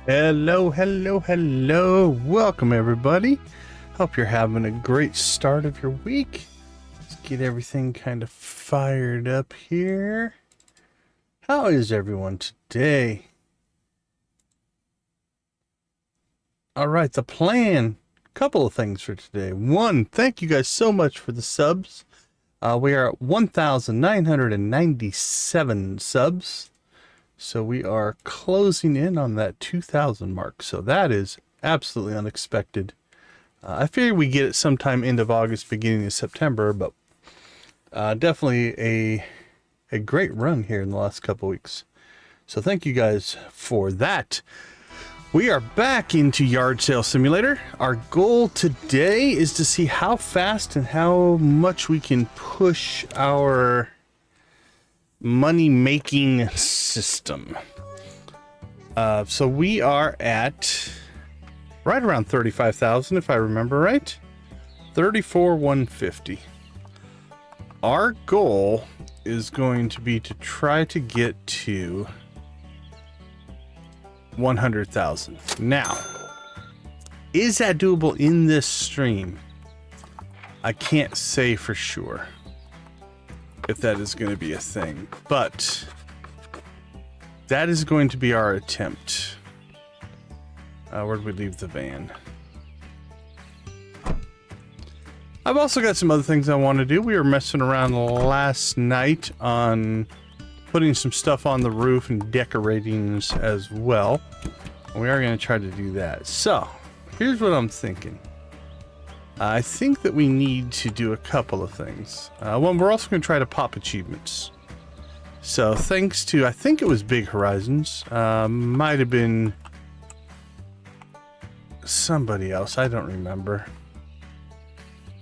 Hello, hello, hello. Welcome, everybody. Hope you're having a great start of your week. Let's get everything kind of fired up here. How is everyone today? All right, the plan. Couple of things for today. One, thank you guys so much for the subs. We are at 1,997 subs. So we are closing in on that 2,000 mark. So that is absolutely unexpected. I figured we get it sometime end of August, beginning of September, but definitely a great run here in the last couple weeks. So thank you guys for that. We are back into Yard Sale Simulator. Our goal today is to see how fast and how much we can push our money-making system. So we are at right around 35,000, if I remember right. 34,150. Our goal is going to be to try to get to 100,000. Now, is that doable in this stream? I can't say for sure if that is going to be a thing, but that is going to be our attempt. Where did we leave the van? I've also got some other things I want to do. We were messing around last night on putting some stuff on the roof and decorating as well. We are going to try to do that. So here's what I'm thinking. I think that we need to do a couple of things. One, we're also going to try to pop achievements. So thanks to, I think it was Big Horizons, might have been somebody else, I don't remember.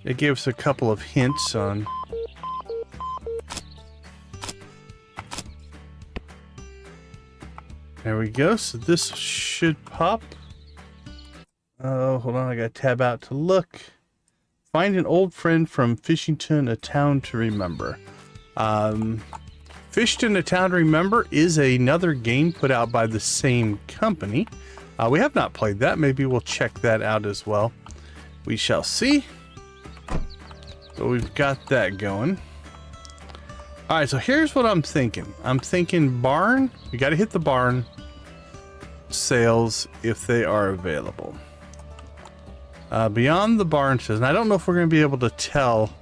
It gave us a couple of hints on. There we go, so this should pop. Oh, hold on, I gotta tab out to look. Find an old friend from Fishington, a town to remember. Fishington, a town to remember is another game put out by the same company. We have not played that. Maybe we'll check that out as well. We shall see. So we've got that going. All right, so here's what I'm thinking. I'm thinking barn. We got to hit the barn sales if they are available. Beyond the barn sales, and I don't know if we're going to be able to tell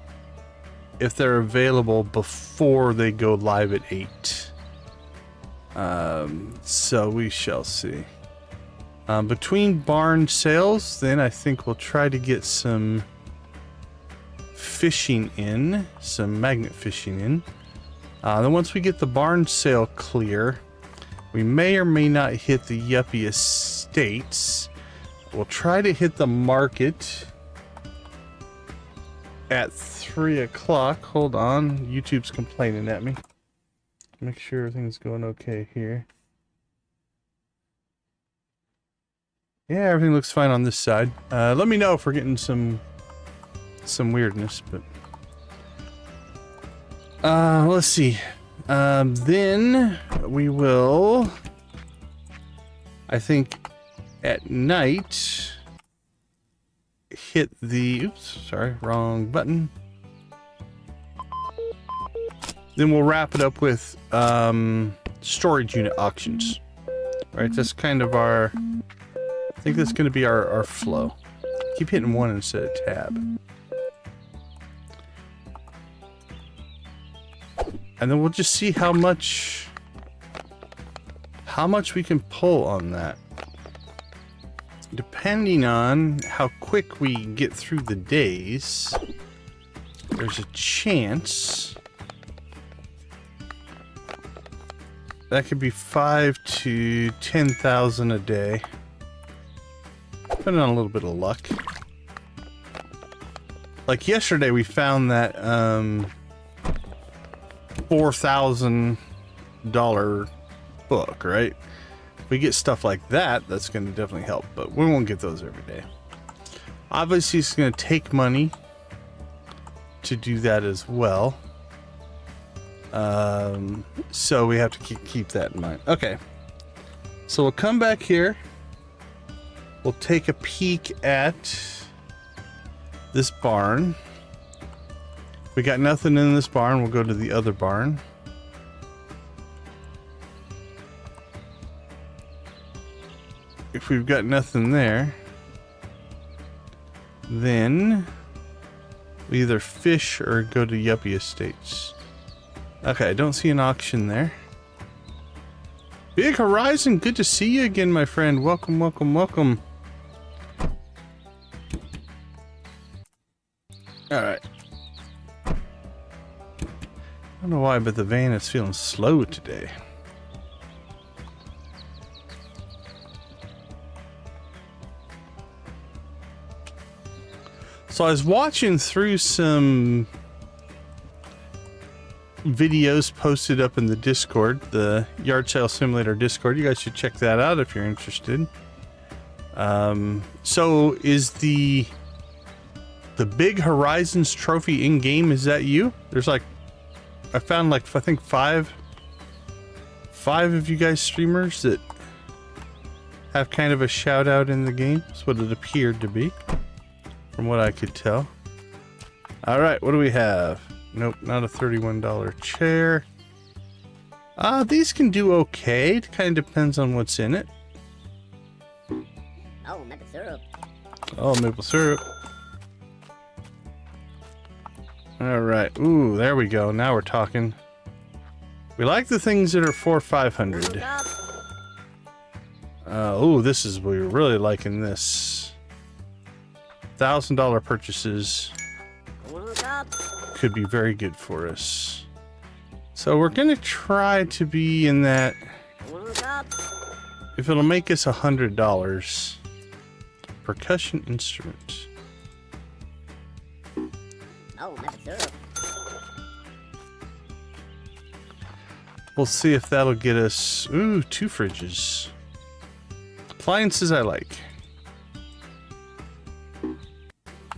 if they're available before they go live at 8. So we shall see. Between barn sales, then I think we'll try to get some fishing in, some magnet fishing in. Then once we get the barn sale clear, we may or may not hit the Yuppie Estates. We'll try to hit the market at 3 o'clock. Hold on. YouTube's complaining at me. Make sure everything's going okay here. Yeah, everything looks fine on this side. Let me know if we're getting some weirdness, but let's see. Then we will, I think, at night hit the, oops, sorry, wrong button. Then we'll wrap it up with storage unit auctions. Right, that's kind of our, I think that's going to be our flow. Keep hitting 1 instead of tab. And then we'll just see how much we can pull on that. Depending on how quick we get through the days, there's a chance that could be 5 to 10,000 a day, depending on a little bit of luck. Like yesterday, we found that $4,000 book, right? If we get stuff like that, that's going to definitely help, but we won't get those every day. Obviously, it's going to take money to do that as well. So we have to keep that in mind. Okay. So we'll come back here. we'll take a peek at this barn. We got nothing in this barn. We'll go to the other barn. If we've got nothing there, then we either fish or go to Yuppie Estates. Okay, I don't see an auction there. Big Horizon, good to see you again, my friend. Welcome, welcome, welcome. Alright. I don't know why, but the van is feeling slow today. So I was watching through some videos posted up in the Discord, the Yard Sale Simulator Discord. You guys should check that out if you're interested. So is the Big Horizons trophy in game? Is that you? There's like, I found like I think five of you guys streamers that have kind of a shout out in the game. That's what it appeared to be, from what I could tell. All right, what do we have? Nope, not a $31 chair. These can do okay. It kind of depends on what's in it. Oh, maple syrup. Oh, maple syrup. All right. Ooh, there we go. Now we're talking. We like the things that are $400-500. Oh, this is, we're really liking this. $1,000 purchases could be very good for us. So we're gonna try to be in that. If it'll make us $100. Percussion instrument. Oh, maple syrup. We'll see if that'll get us. Ooh, 2 fridges. Appliances I like.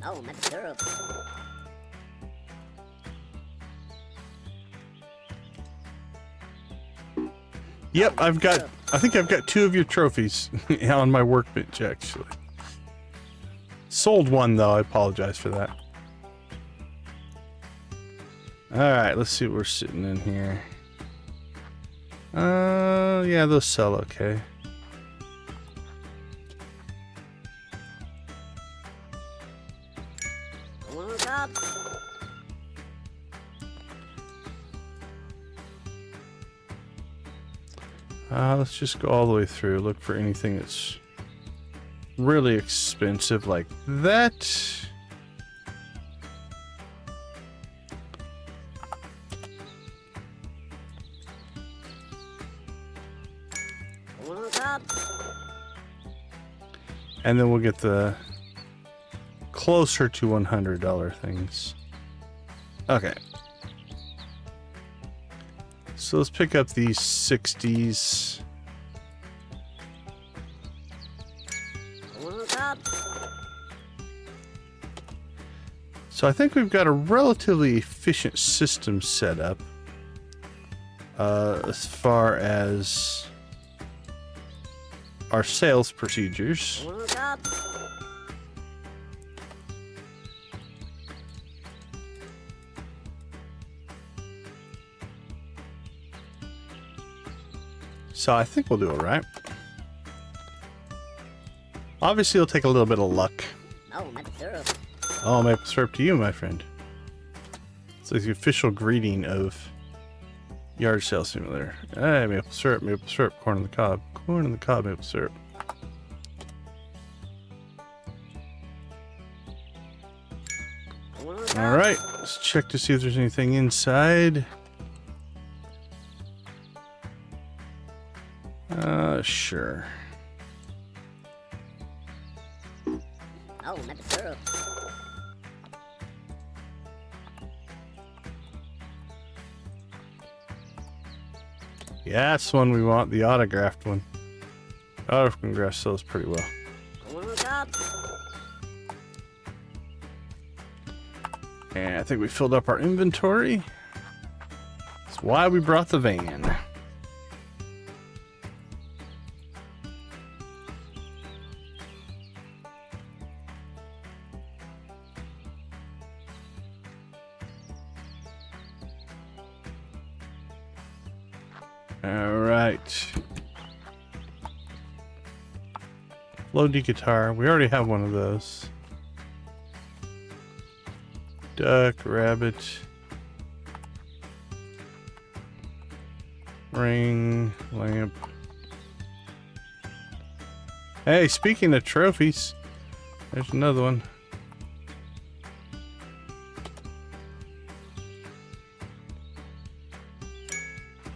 Oh, maple syrup. Yep, I think I've got 2 of your trophies on my workbench, actually. Sold 1, though. I apologize for that. Alright, let's see what we're sitting in here. Yeah, those sell okay. Let's just go all the way through. Look for anything that's really expensive like that. And then we'll get the closer to $100 things. Okay. So let's pick up these 60s. So I think we've got a relatively efficient system set up as far as our sales procedures. So I think we'll do it right. Obviously, it'll take a little bit of luck. Oh, maple syrup. Oh, maple syrup to you, my friend. It's like the official greeting of Yard Sale Simulator. Hey, maple syrup, corn on the cob. Corn on the cob, maple syrup. Alright, let's check to see if there's anything inside. Sure. Oh, maple syrup. Yeah, that's the one we want, the autographed one. Autograph sells pretty well. And I think we filled up our inventory. That's why we brought the van. All right. Floaty guitar. We already have one of those. Duck, rabbit. Ring, lamp. Hey, speaking of trophies, there's another one.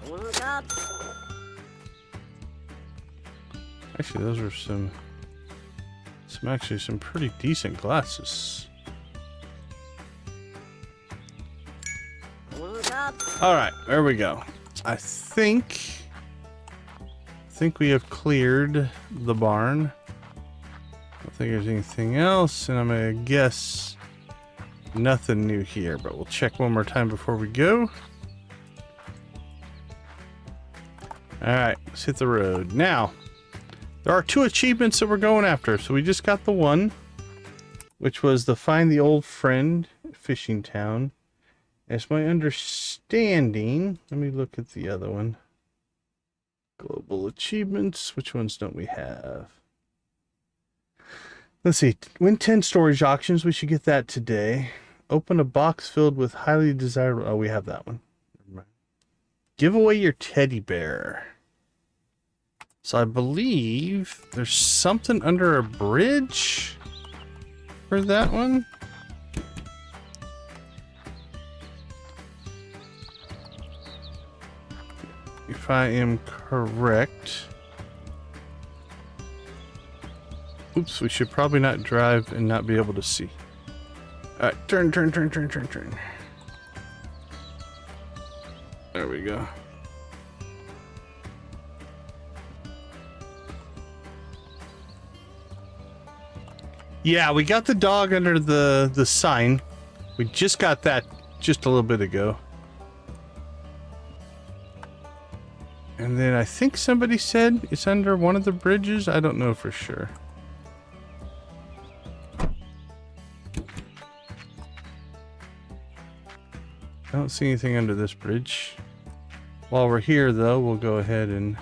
Look up. Actually, those are some pretty decent glasses. Look up. All right, there we go. I think we have cleared the barn. I don't think there's anything else, and I'm gonna guess nothing new here, but we'll check one more time before we go. All right, let's hit the road. Now, there are 2 achievements that we're going after. So we just got the one, which was the Find the Old Friend Fishing Town. As my understanding, let me look at the other one. Global achievements. Which ones don't we have? Let's see. Win 10 storage auctions. We should get that today. Open a box filled with highly desirable. Oh, we have that one. Never mind. Give away your teddy bear. So I believe there's something under a bridge for that one. If I am correct. Oops, we should probably not drive and not be able to see. Alright, turn. There we go. Yeah, we got the dog under the sign. We just got that just a little bit ago. And then I think somebody said it's under one of the bridges. I don't know for sure. I don't see anything under this bridge. While we're here, though, we'll go ahead and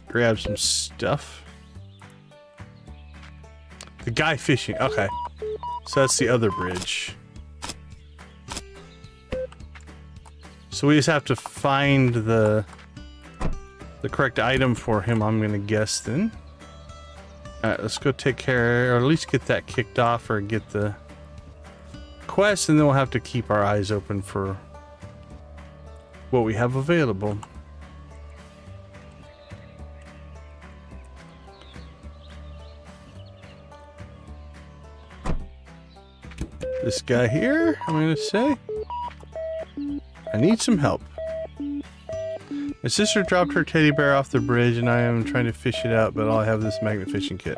grab some stuff. The guy fishing. Okay. So that's the other bridge. So we just have to find the correct item for him, I'm gonna guess then. Alright, let's go take care, or at least get that kicked off, or get the quest, and then we'll have to keep our eyes open for what we have available. This guy here, I'm gonna say, I need some help. My sister dropped her teddy bear off the bridge and I am trying to fish it out, but all I have is this magnet fishing kit.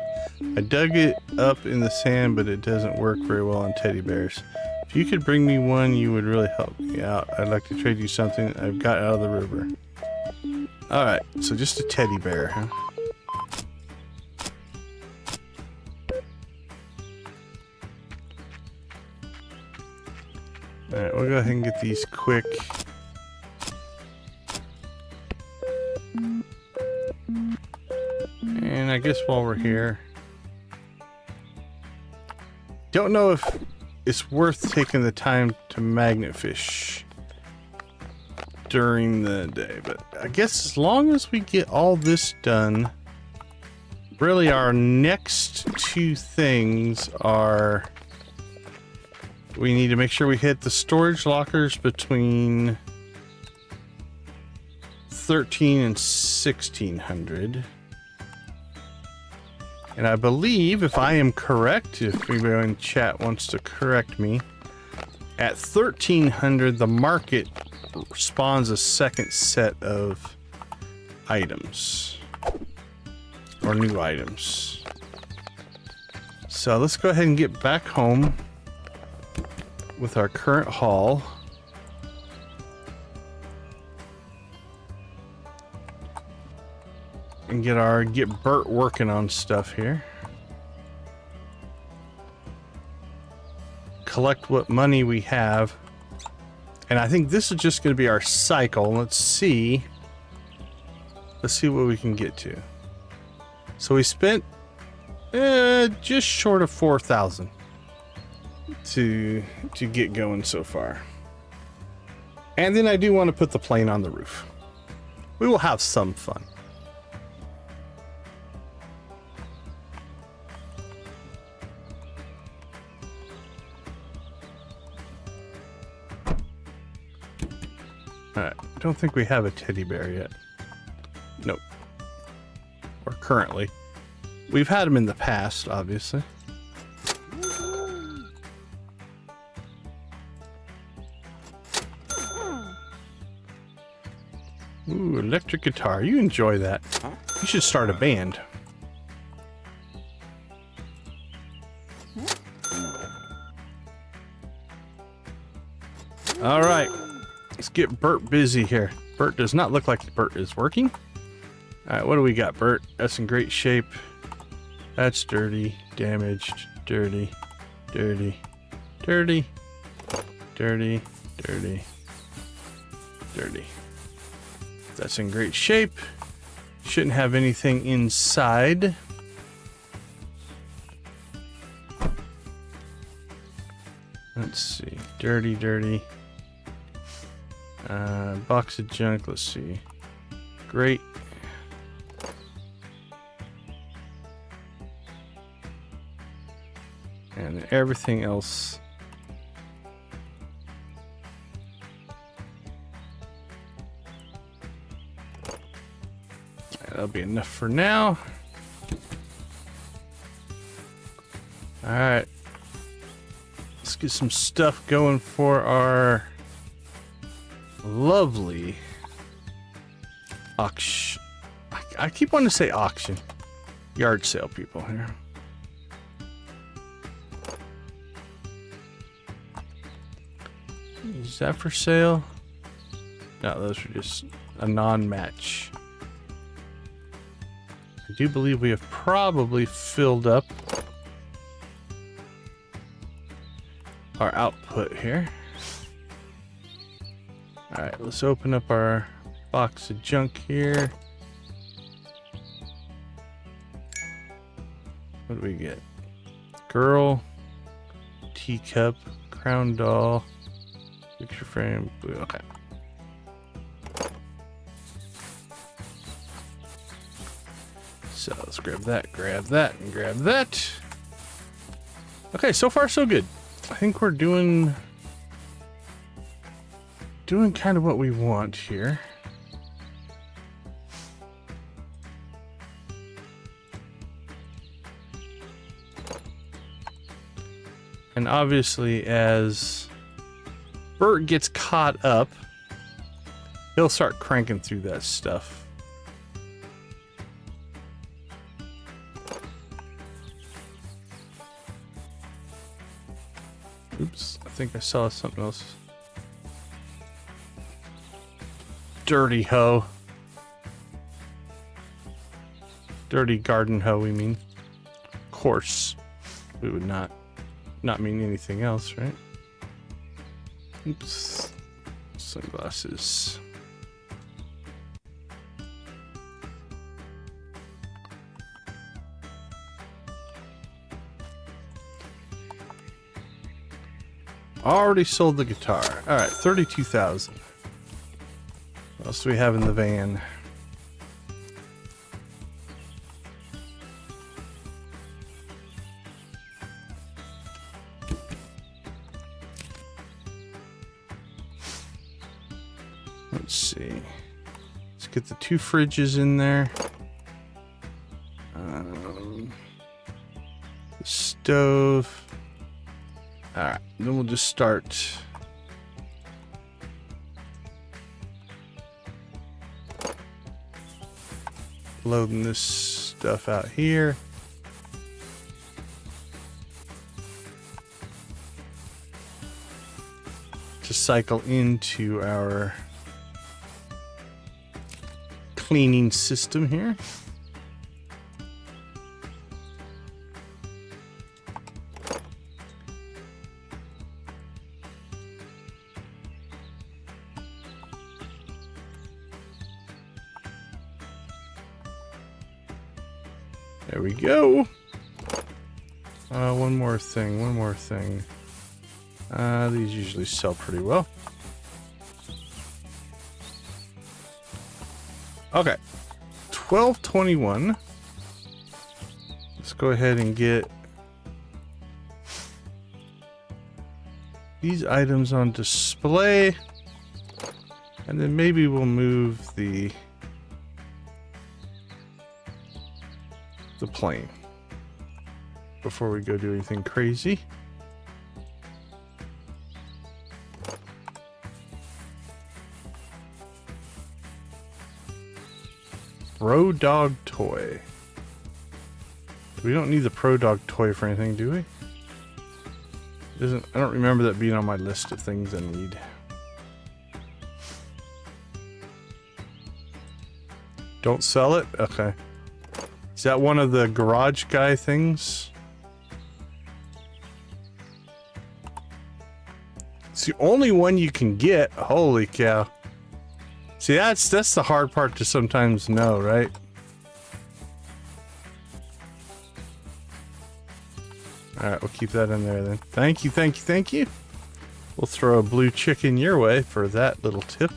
I dug it up in the sand, but it doesn't work very well on teddy bears. If you could bring me one, you would really help me out. I'd like to trade you something I've got out of the river. Alright, so just a teddy bear, huh? Alright, we'll go ahead and get these quick. And I guess while we're here, don't know if it's worth taking the time to magnet fish during the day, but I guess as long as we get all this done, really our next 2 things are, we need to make sure we hit the storage lockers between 13 and 1600. And I believe, if I am correct, if anybody in chat wants to correct me, at 1300 the market spawns a second set of items. Or new items. So let's go ahead and get back home with our current haul. And get Bert working on stuff here. Collect what money we have. And I think this is just going to be our cycle. Let's see what we can get to. So we spent just short of 4,000 to get going so far. And then I do want to put the plane on the roof. We will have some fun. Alright, don't think we have a teddy bear yet. Nope. Or currently. We've had them in the past, obviously. Ooh, electric guitar. You enjoy that. You should start a band. Alright. Let's get Bert busy here. Bert does not look like Bert is working. Alright, what do we got, Bert? That's in great shape. That's dirty, damaged, dirty, dirty, dirty, dirty, dirty, dirty. That's in great shape. Shouldn't have anything inside. Let's see. Dirty, dirty. Box of junk. Let's see. Great. And everything else. That'll be enough for now. Alright. Let's get some stuff going for our lovely auction. I keep wanting to say auction. Yard sale people here. Is that for sale? No, those are just a non-match. I do believe we have probably filled up our output here. Alright, let's open up our box of junk here. What do we get? Girl, teacup, crown doll, picture frame, blue. Okay. So let's grab that, and grab that. Okay, so far so good. I think we're doing kind of what we want here. And obviously as Bert gets caught up, he'll start cranking through that stuff. Oops, I think I saw something else. Dirty hoe. Dirty garden hoe, we mean. Of course, we would not mean anything else, right? Oops. Sunglasses. Already sold the guitar. Alright, 32,000. What else do we have in the van? Let's see. Let's get the 2 fridges in there. The stove. Alright, then we'll just start loading this stuff out here. To cycle into our cleaning system here. There we go. One more thing, one more thing. These usually sell pretty well. Okay. 1221. Let's go ahead and get these items on display. And then maybe we'll move the plane before we go do anything crazy. Pro Dog toy. We don't need the Pro Dog toy for anything, do we? I don't remember that being on my list of things I need. Don't sell it? Okay. Is that one of the garage guy things? It's the only one you can get. Holy cow. See, that's the hard part to sometimes know, right? Alright, we'll keep that in there then. Thank you, thank you, thank you. We'll throw a blue chicken your way for that little tip.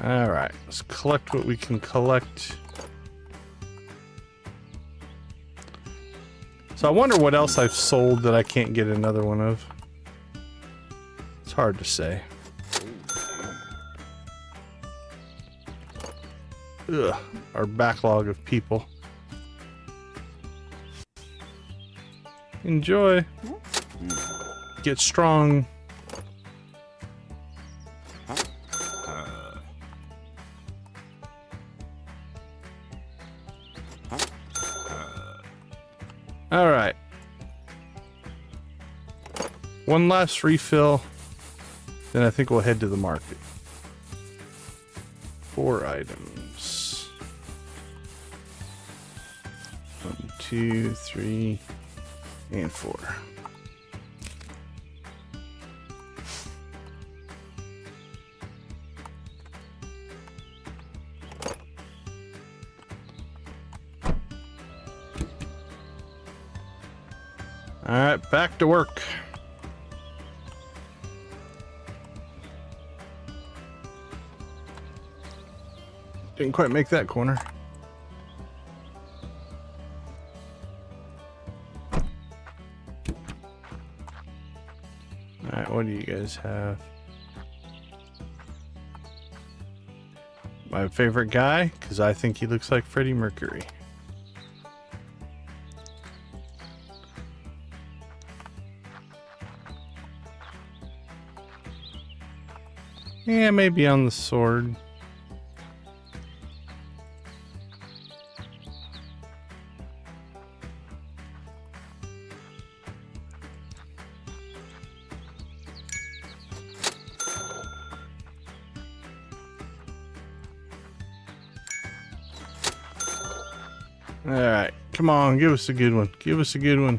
Alright, let's collect what we can collect. So I wonder what else I've sold that I can't get another one of. It's hard to say. Ugh, our backlog of people. Enjoy. Get strong. All right. One last refill, then I think we'll head to the market. 4 items. 1, 2, 3, and 4. All right, back to work. Didn't quite make that corner. All right, what do you guys have? My favorite guy, because I think he looks like Freddie Mercury. Yeah, maybe on the sword. All right, come on, give us a good one. Give us a good one.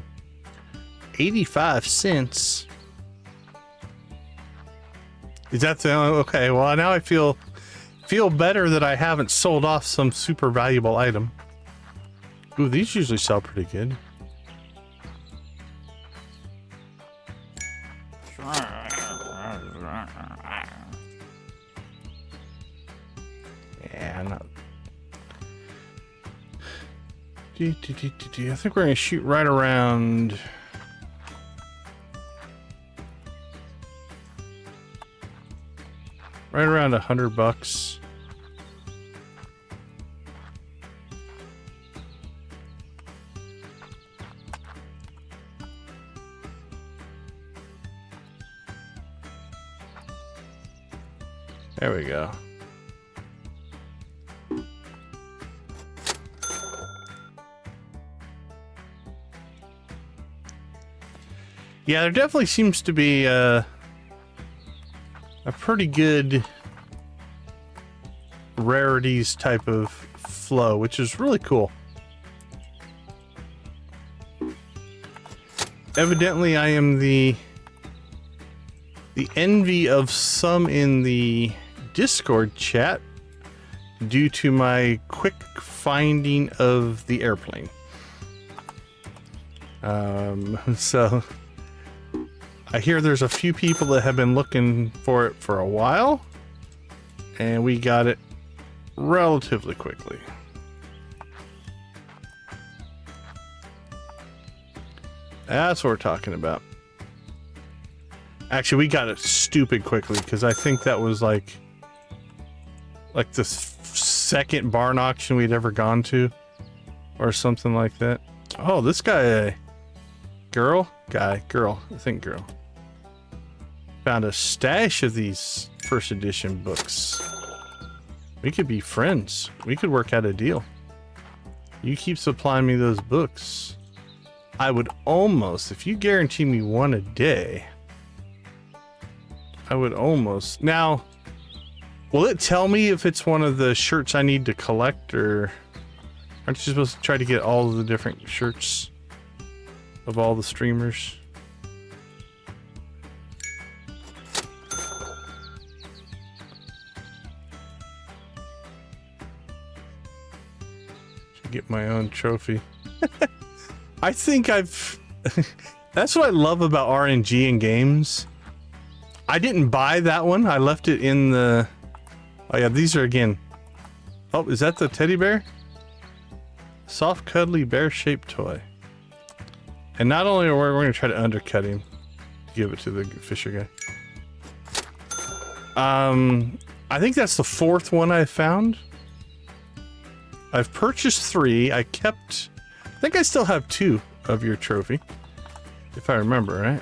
85 cents. Is that the okay? Well, now I feel better that I haven't sold off some super valuable item. Ooh, these usually sell pretty good. Yeah, not. I think we're gonna shoot right around. Right around $100. There we go. Yeah, there definitely seems to be a pretty good rarities type of flow, which is really cool. Evidently, I am the the envy of some in the Discord chat due to my quick finding of the airplane. So I hear there's a few people that have been looking for it for a while, and we got it relatively quickly. That's what we're talking about. Actually, we got it stupid quickly because I think that was like the second barn auction we'd ever gone to, or something like that. Oh, this guy, girl, I think girl, found a stash of these first edition books. We could be friends. We could work out a deal. You keep supplying me those books. I would almost, if you guarantee me one a day, I would almost. Now, will it tell me if it's one of the shirts I need to collect, or aren't you supposed to try to get all of the different shirts of all the streamers? Should get my own trophy. I think I've... That's what I love about RNG in games. I didn't buy that one. I left it in the... Oh yeah, these are again... Oh, is that the teddy bear? Soft, cuddly, bear-shaped toy. And not only are we're going to try to undercut him, give it to the Fisher guy. I think that's the fourth one I found. I've purchased 3. I kept... I think I still have 2 of your trophy, if I remember right.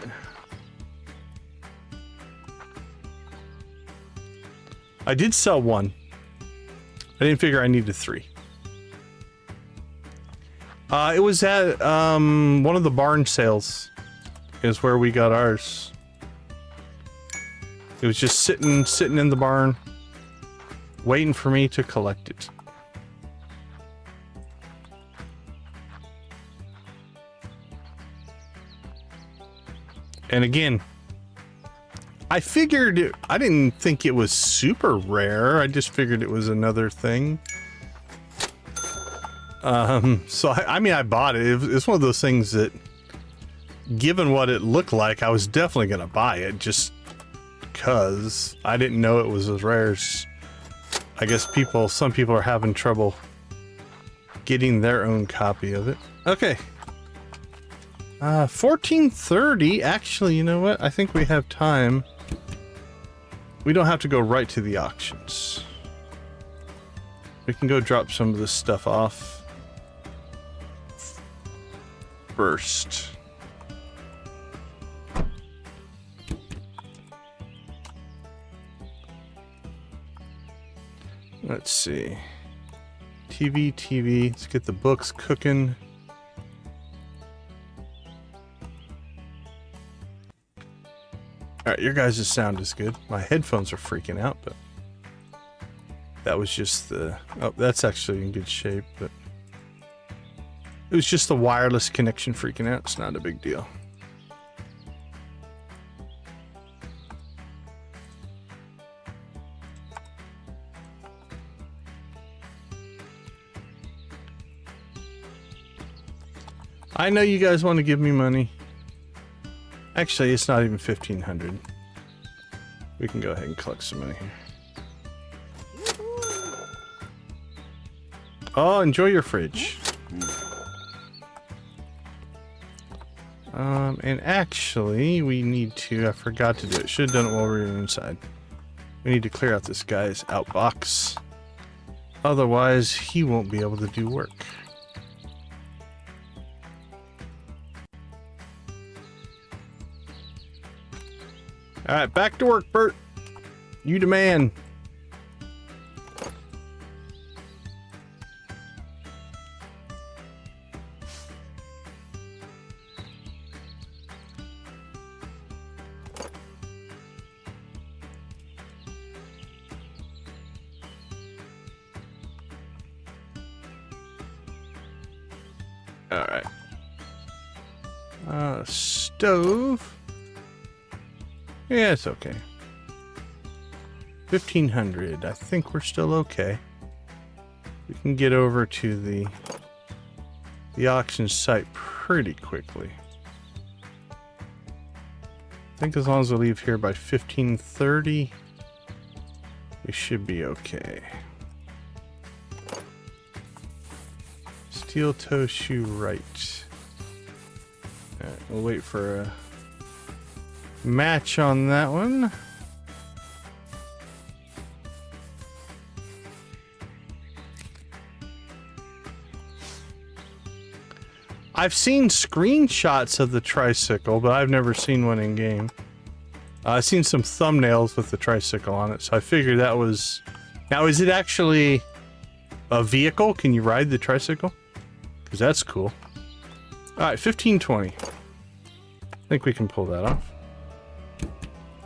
I did sell 1. I didn't figure I needed 3. It was at one of the barn sales is where we got ours. It was just sitting in the barn, waiting for me to collect it. And again, I figured it, I didn't think it was super rare. I just figured it was another thing. So I mean, I bought it. It's one of those things that, given what it looked like, I was definitely going to buy it just because I didn't know it was as rare as, I guess some people are having trouble getting their own copy of it. Okay. 14:30. Actually, you know what? I think we have time. We don't have to go right to the auctions. We can go drop some of this stuff off first. Let's see. TV. Let's get the books cooking. Alright, your guys' sound is good. My headphones are freaking out, but that was just the... Oh, that's actually in good shape, but it was just the wireless connection freaking out. It's not a big deal. I know you guys want to give me money. Actually, it's not even 1,500. We can go ahead and collect some money here. Oh, enjoy your fridge. And actually, we need to... I forgot to do it. Should have done it while we were inside. We need to clear out this guy's outbox. Otherwise, he won't be able to do work. Alright, back to work, Bert. You the man. Alright. Stove. Yeah, it's okay. 1,500. I think we're still okay. We can get over to the auction site pretty quickly. I think as long as we leave here by 15:30, we should be okay. Steel toe shoe right. Alright, we'll wait for a match on that one. I've seen screenshots of the tricycle, but I've never seen one in game. I've seen some thumbnails with the tricycle on it, so I figured that was... Now, is it actually a vehicle? Can you ride the tricycle? Because that's cool. Alright, 1520. I think we can pull that off.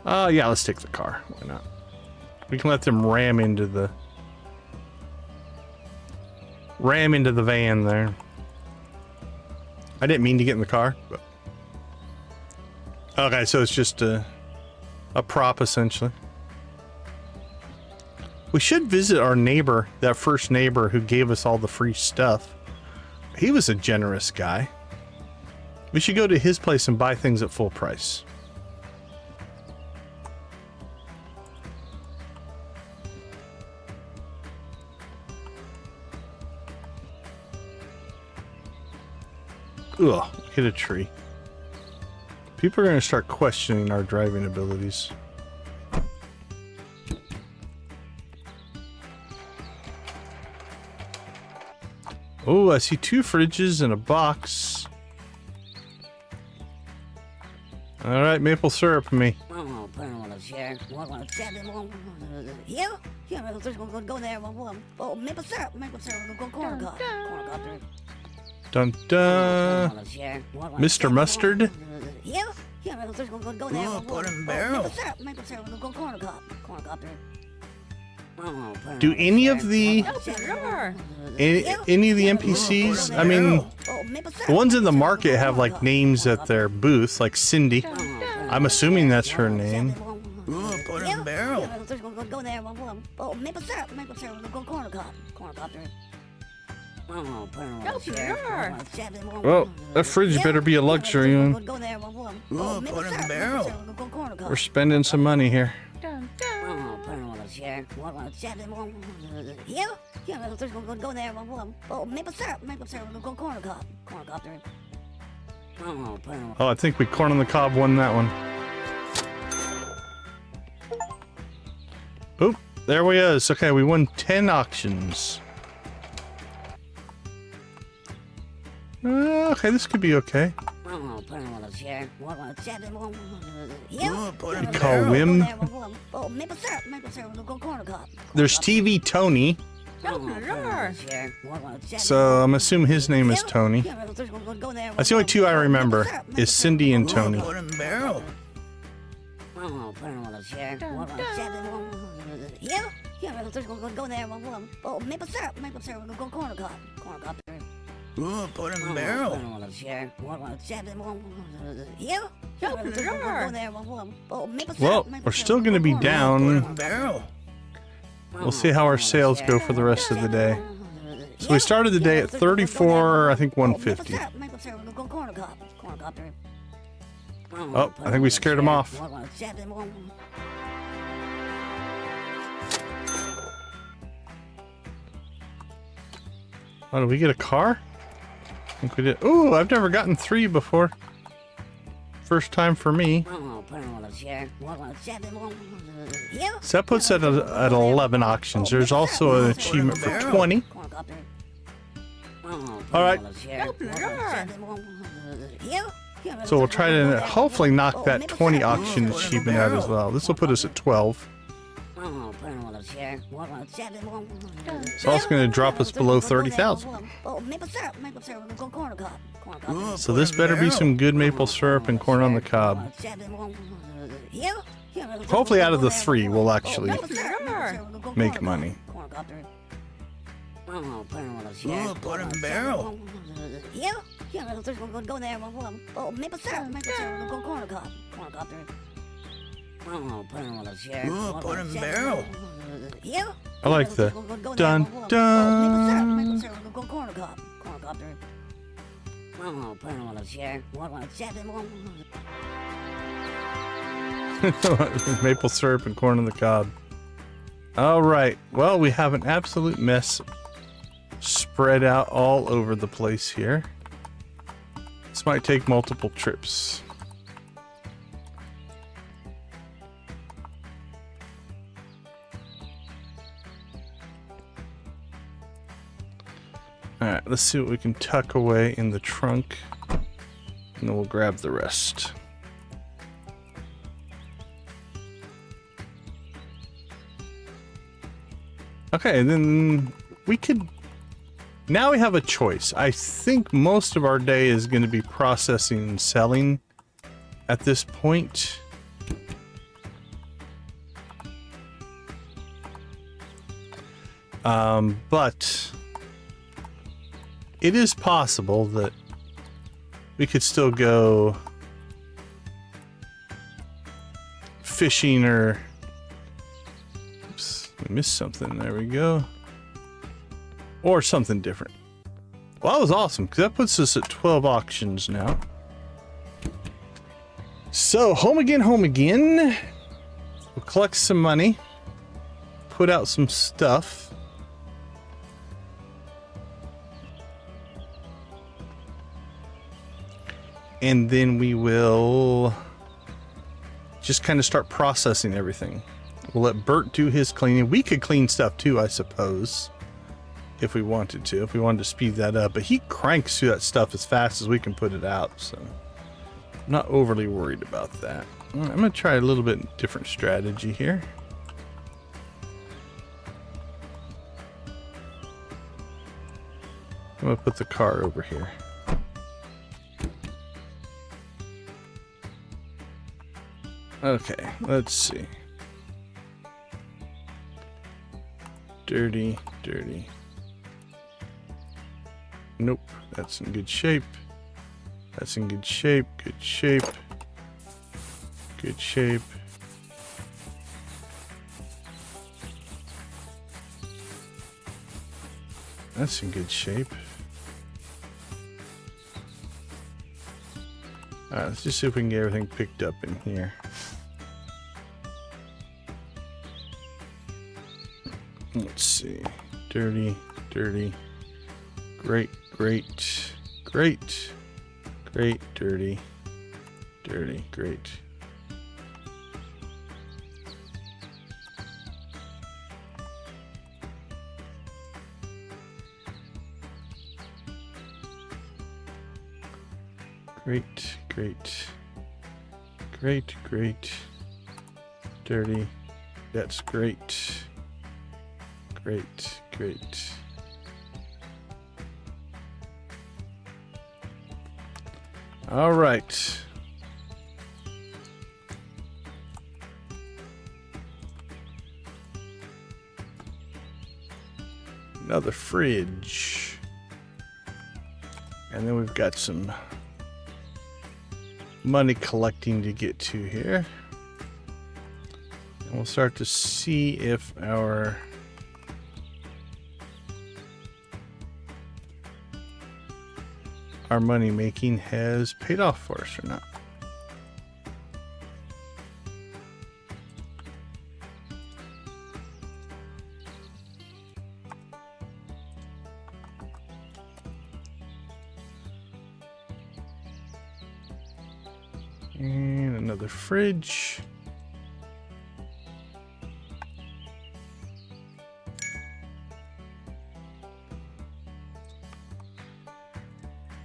Yeah, let's take the car. Why not? We can let them ram into the van there. I didn't mean to get in the car, but... Okay, so it's just a prop, essentially. We should visit our neighbor, that first neighbor who gave us all the free stuff. He was a generous guy. We should go to his place and buy things at full price. Ugh, hit a tree. People are going to start questioning our driving abilities. Oh, I see 2 fridges and a box. Alright, maple syrup me. Oh, put it on a chair. Yeah, yeah, there's gonna go there. Oh, maple syrup, go corn cob. Dun dun. Mr. Mustard. Yeah, yeah, there's gonna go there. Oh, put in barrel. Maple syrup, go corn cob. Do any of the any of the NPCs? I mean, the ones in the market have like names at their booth, like Cindy. I'm assuming that's her name. Oh, put in barrel. Oh, maple syrup, go corn cob. Well, that fridge better be a luxury one. Oh, put in barrel. We're spending some money here. Yeah, there's gonna go there. Oh, maple syrup, go corn cob. Oh, I think we corn on the cob won that one. Oop, there we is. Okay, we won 10 auctions. Okay, this could be okay. Oh, put in Call barrel. Wim. There's TV Tony. So I'm assuming his name is Tony. That's the only 2 I remember is Cindy and Tony. Oh, put in barrel. Oh, put in barrel. Well, we're still going to be Put down. in barrel. We'll see how our sales go for the rest of the day. So we started the day at 34, I think 150. Oh, I think we scared him off. Oh, did we get a car? I think we did. Ooh, I've never gotten 3 before. First time for me. So that puts it at 11 auctions. There's also an achievement for 20. Alright. So we'll try to hopefully knock that 20 auction achievement out as well. This will put us at 12. So that's going to drop us below 30,000. So this better be some good maple syrup and corn on the cob. Hopefully out of the 3 we'll actually make money. Oh, put in barrel. Oh, put him on a chair. Oh, put him in barrel. Here? I like the Go there. dun Oh, dun. maple syrup. Go corner cup. Corner cup there. Oh, put him on a chair. What want to chat him on? Maple syrup and corn on the cob. All right. Well, we have an absolute mess spread out all over the place here. This might take multiple trips. All right, let's see what we can tuck away in the trunk, and then we'll grab the rest. Okay, then we could... Now we have a choice. I think most of our day is going to be processing and selling at this point. But it is possible that we could still go fishing or... Oops, we missed something. There we go. Or something different. Well, that was awesome, because that puts us at 12 auctions now. So, home again, home again. We'll collect some money. Put out some stuff. And then we will just kind of start processing everything. We'll let Bert do his cleaning. We could clean stuff too, I suppose, if we wanted to, if we wanted to speed that up. But he cranks through that stuff as fast as we can put it out, so I'm not overly worried about that. All right, I'm going to try a little bit different strategy here. I'm going to put the car over here. Okay, let's see. Dirty, dirty. Nope, that's in good shape. That's in good shape, good shape. Good shape. That's in good shape. Alright, let's just see if we can get everything picked up in here. Let's see. Dirty, dirty. Great, great, great, great, dirty, dirty, great. Great, great, great, great, dirty. That's great. Great, great. All right. Another fridge. And then we've got some money collecting to get to here. And we'll start to see if our money making has paid off for us or not. And another fridge.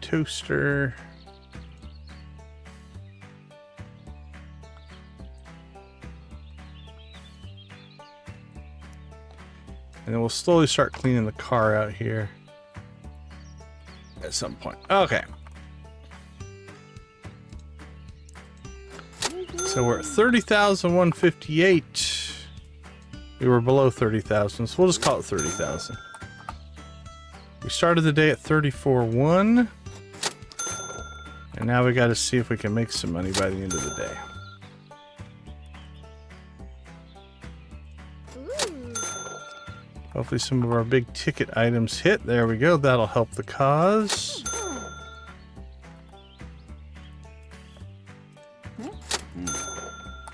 Toaster. And then we'll slowly start cleaning the car out here at some point. Okay. So we're at 30,158. We were below 30,000, so we'll just call it 30,000. We started the day at 34,1. And now we got to see if we can make some money by the end of the day. Hopefully some of our big ticket items hit. There we go. That'll help the cause.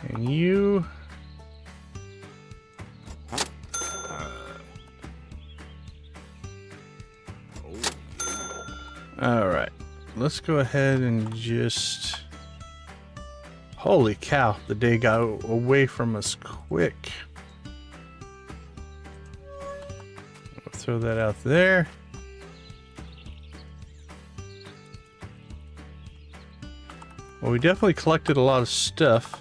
And you... Alright. Let's go ahead and just... Holy cow, the day got away from us quick. I'll throw that out there. Well, we definitely collected a lot of stuff.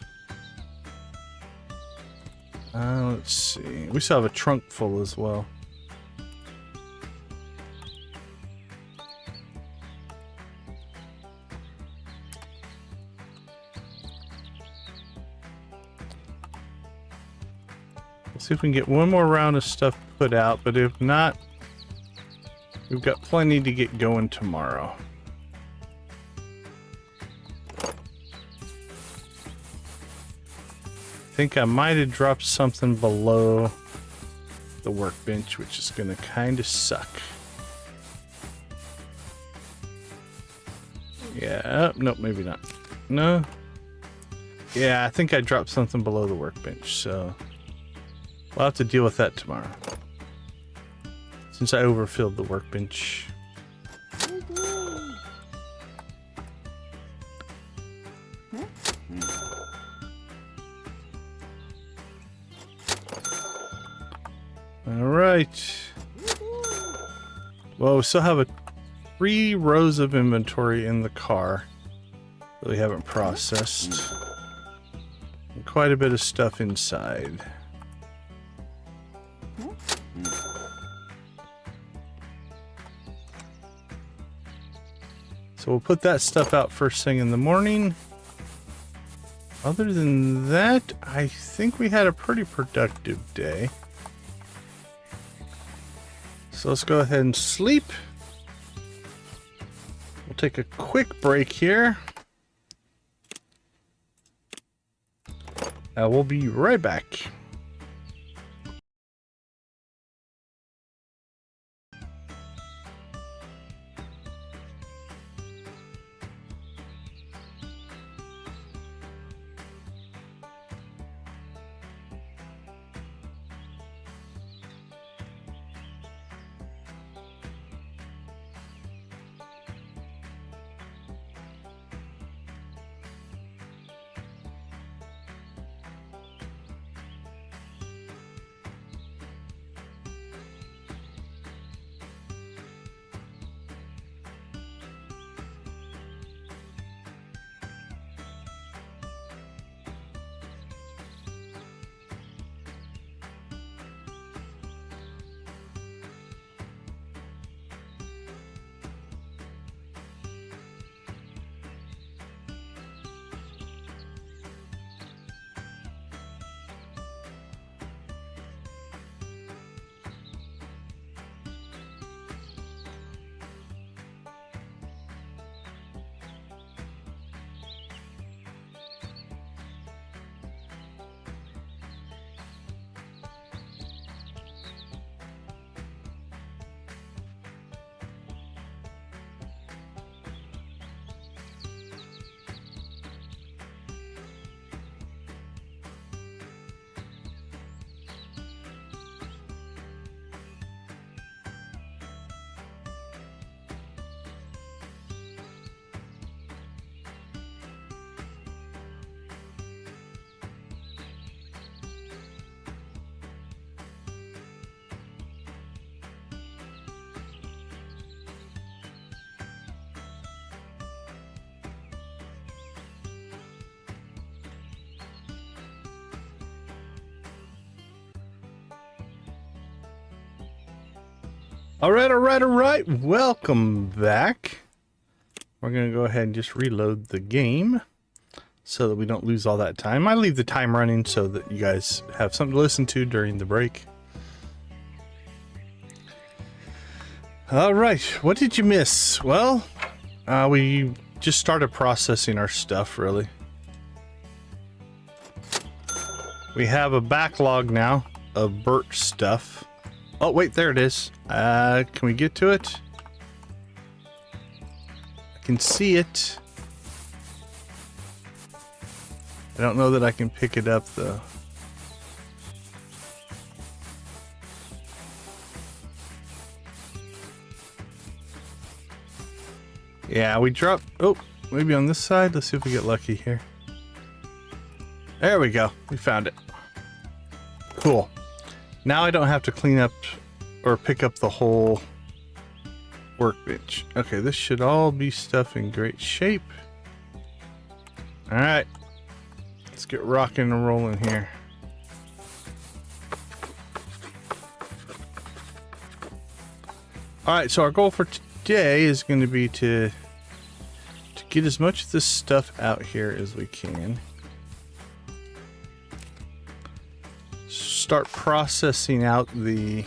Let's see. We still have a trunk full as well. See if we can get one more round of stuff put out, but if not, we've got plenty to get going tomorrow. I think I might have dropped something below the workbench, which is going to kind of suck. Yeah, nope, maybe not. No. Yeah, I think I dropped something below the workbench, so... We'll have to deal with that tomorrow. Since I overfilled the workbench. Alright. Well, we still have 3 rows of inventory in the car that we haven't processed. And quite a bit of stuff inside. So we'll put that stuff out first thing in the morning. Other than that, I think we had a pretty productive day. So let's go ahead and sleep. We'll take a quick break here. We'll be right back. All right. Welcome back. We're going to go ahead and just reload the game so that we don't lose all that time. I leave the time running so that you guys have something to listen to during the break. All right. What did you miss? Well, we just started processing our stuff, really. We have a backlog now of birch stuff. Oh, wait, there it is. Can we get to it? I can see it. I don't know that I can pick it up, though. Yeah, we dropped... Oh, maybe on this side. Let's see if we get lucky here. There we go. We found it. Cool. Now I don't have to clean up or pick up the whole workbench. Okay, this should all be stuff in great shape. Alright. Let's get rocking and rolling here. Alright, so our goal for today is going to be to get as much of this stuff out here as we can. Start processing out the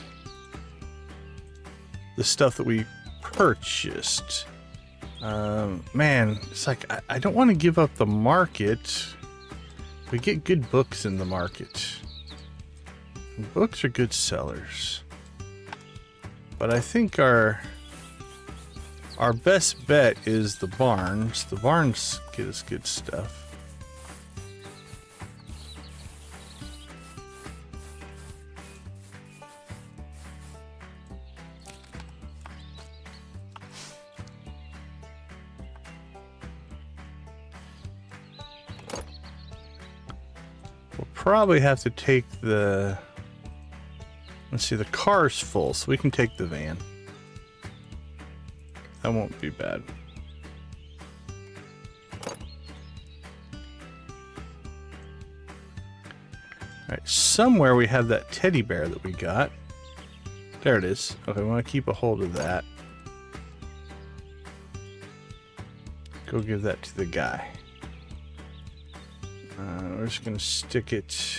stuff that we purchased. Man, it's like I don't want to give up the market. We get good books in the market. And books are good sellers. But I think our best bet is the barns. The barns get us good stuff. We'll probably have to take the... Let's see, the car's full, so we can take the van. That won't be bad. Alright, somewhere we have that teddy bear that we got. There it is. Okay, we want to keep a hold of that. Go give that to the guy. We're just going to stick it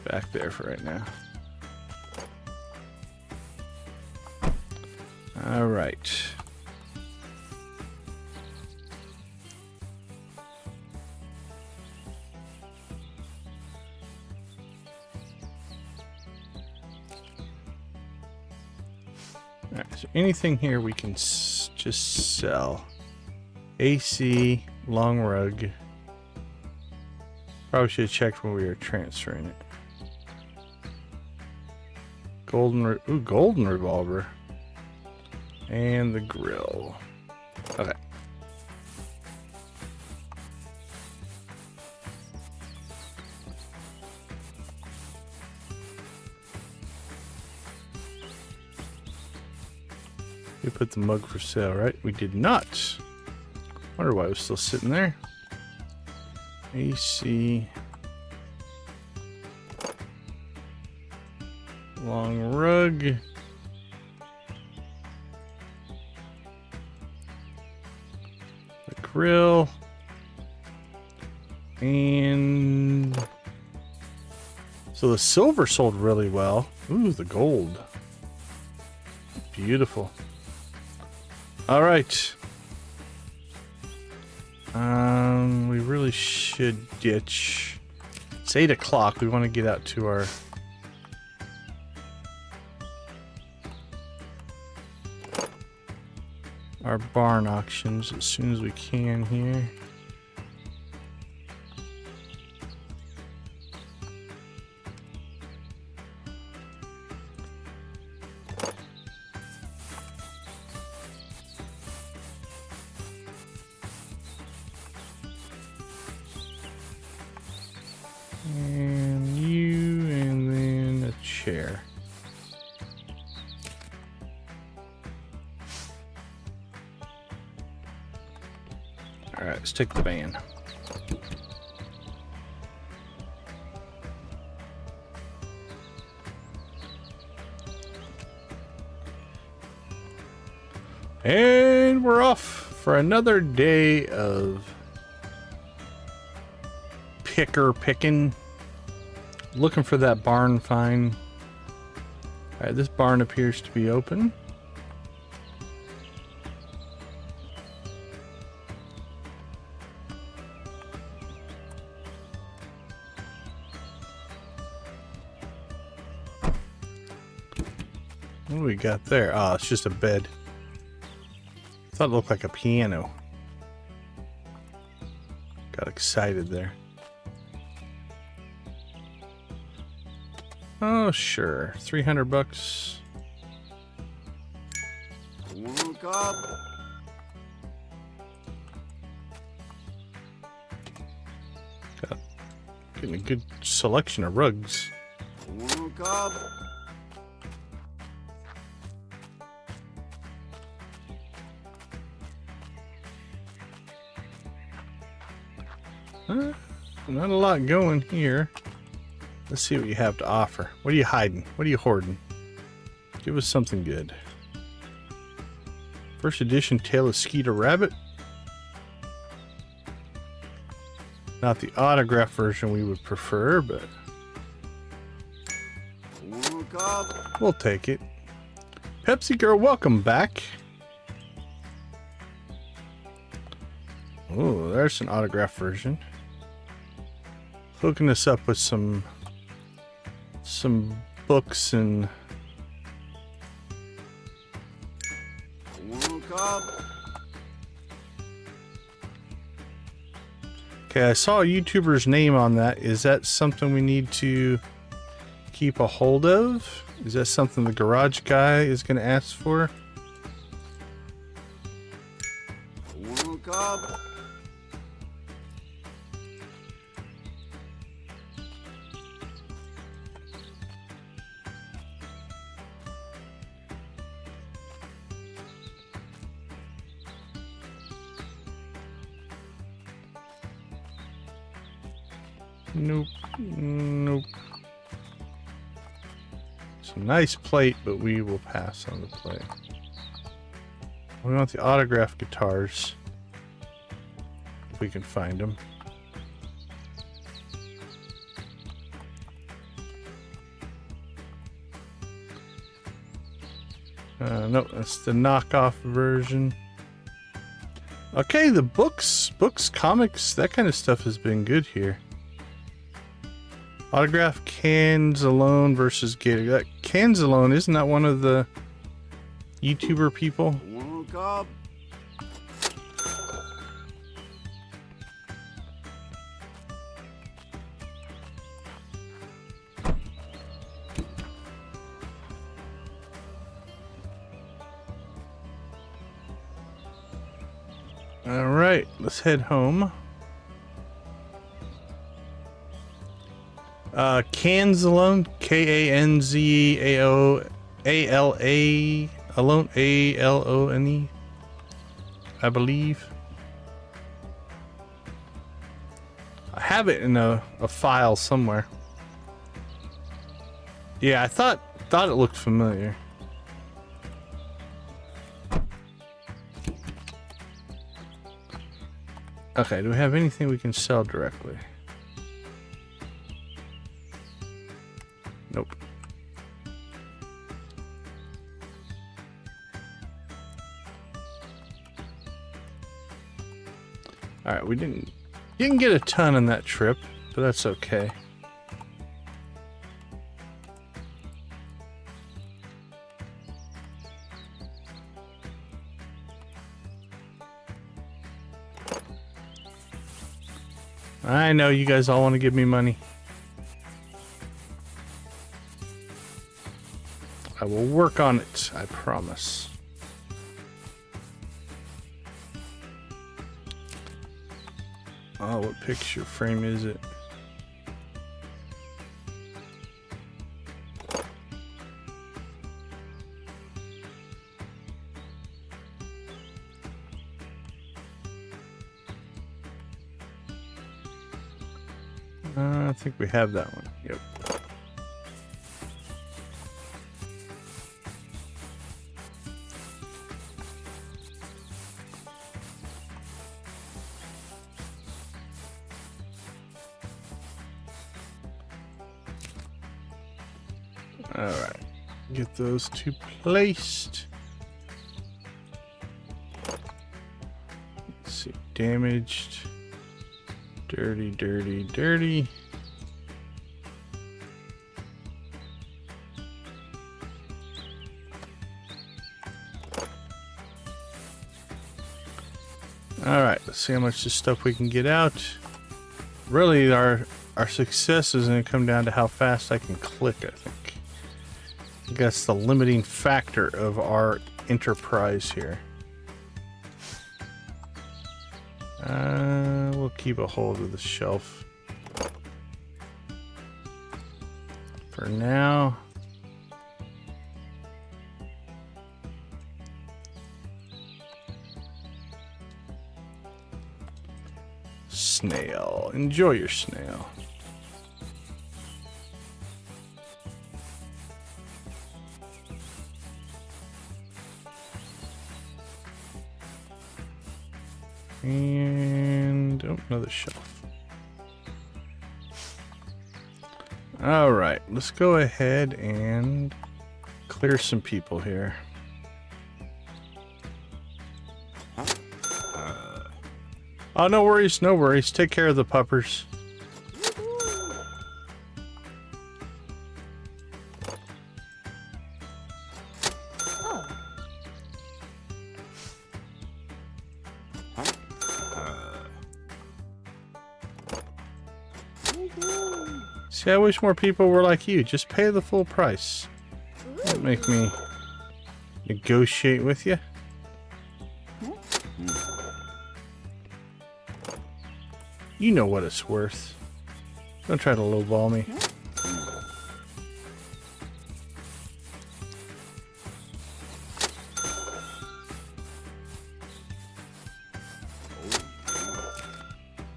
back there for right now. All right. All right, so anything here we can just sell. AC, long rug. Probably should have checked when we were transferring it. Golden revolver. And the grill. Okay. We put the mug for sale, right? We did not. Wonder why it was still sitting there. AC. Long rug. The grill. And so the silver sold really well. Ooh, the gold. Beautiful. All right. We really should ditch. It's 8 o'clock. We want to get out to our barn auctions as soon as we can here. And you, and then a chair. All right, let's take the van. And we're off for another day of picking. Looking for that barn find. All right, this barn appears to be open. What do we got there? Oh, it's just a bed. Thought it looked like a piano. Got excited there. Oh, sure. 300 bucks. Got Getting a good selection of rugs. Not a lot going here. Let's see what you have to offer. What are you hiding? What are you hoarding? Give us something good. First edition Tale of Skeeter Rabbit. Not the autograph version we would prefer, but we'll take it. Pepsi Girl, welcome back. Oh, there's an autograph version. Hooking us up with some books and okay, I saw a YouTuber's name on that. Is that something we need to keep a hold of? Is that something the garage guy is going to ask for? Nope. Nope. It's a nice plate, but we will pass on the plate. We want the autograph guitars. If we can find them. Nope, that's the knockoff version. Okay, the books, comics, that kind of stuff has been good here. Autograph cans alone versus Gator. That cans alone, isn't that one of the YouTuber people? All right, let's head home. Kanzalone, Kanzalone, alone, Alone, I believe. I have it in a file somewhere. Yeah, I thought it looked familiar. Okay, do we have anything we can sell directly? Nope. Alright, we didn't get a ton on that trip, but that's okay. I know you guys all want to give me money. I will work on it, I promise. Oh, what picture frame is it? I think we have that one. Yep. All right, get those two placed. Let's see, damaged. Dirty, dirty, dirty. Alright, let's see how much this stuff we can get out. Really, our success is going to come down to how fast I can click, I think. I think that's the limiting factor of our enterprise here. We'll keep a hold of the shelf for now. Snail. Enjoy your snail. And oh, another shelf. All right, let's go ahead and clear some people here. Oh, no worries, no worries. Take care of the puppers. See, I wish more people were like you. Just pay the full price. Don't make me negotiate with you. You know what it's worth. Don't try to lowball me.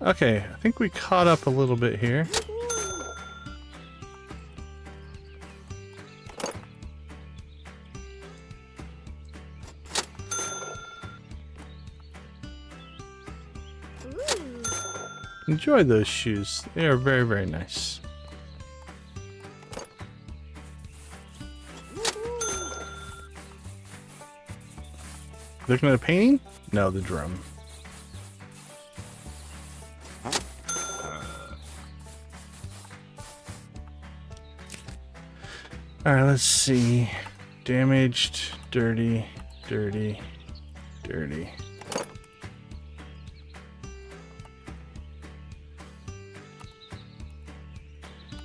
Okay, I think we caught up a little bit here. Enjoy those shoes. They are very, very nice. Looking at a painting? No, the drum. Alright, let's see. Damaged, dirty, dirty, dirty.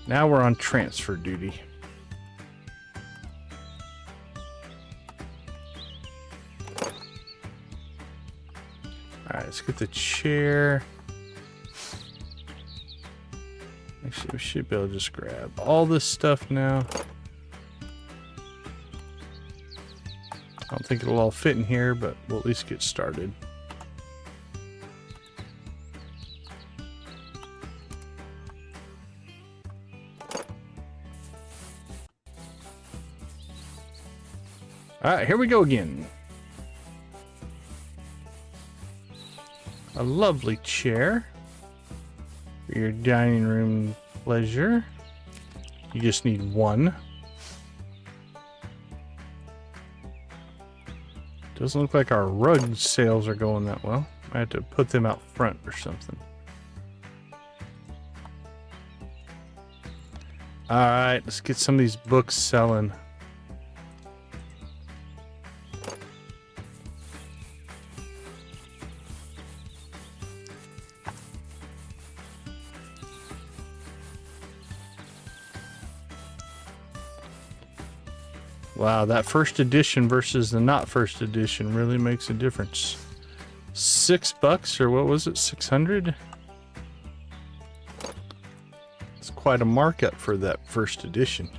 Now we're on transfer duty. Alright, let's get the chair. Actually, we should be able to just grab all this stuff now. I don't think it'll all fit in here, but we'll at least get started. Alright, here we go again. A lovely chair for your dining room pleasure. You just need one. Doesn't look like our rug sales are going that well. I have to put them out front or something. Alright, let's get some of these books selling. Wow, that first edition versus the not first edition really makes a difference. $6 or what was it? 600? It's quite a markup for that first edition.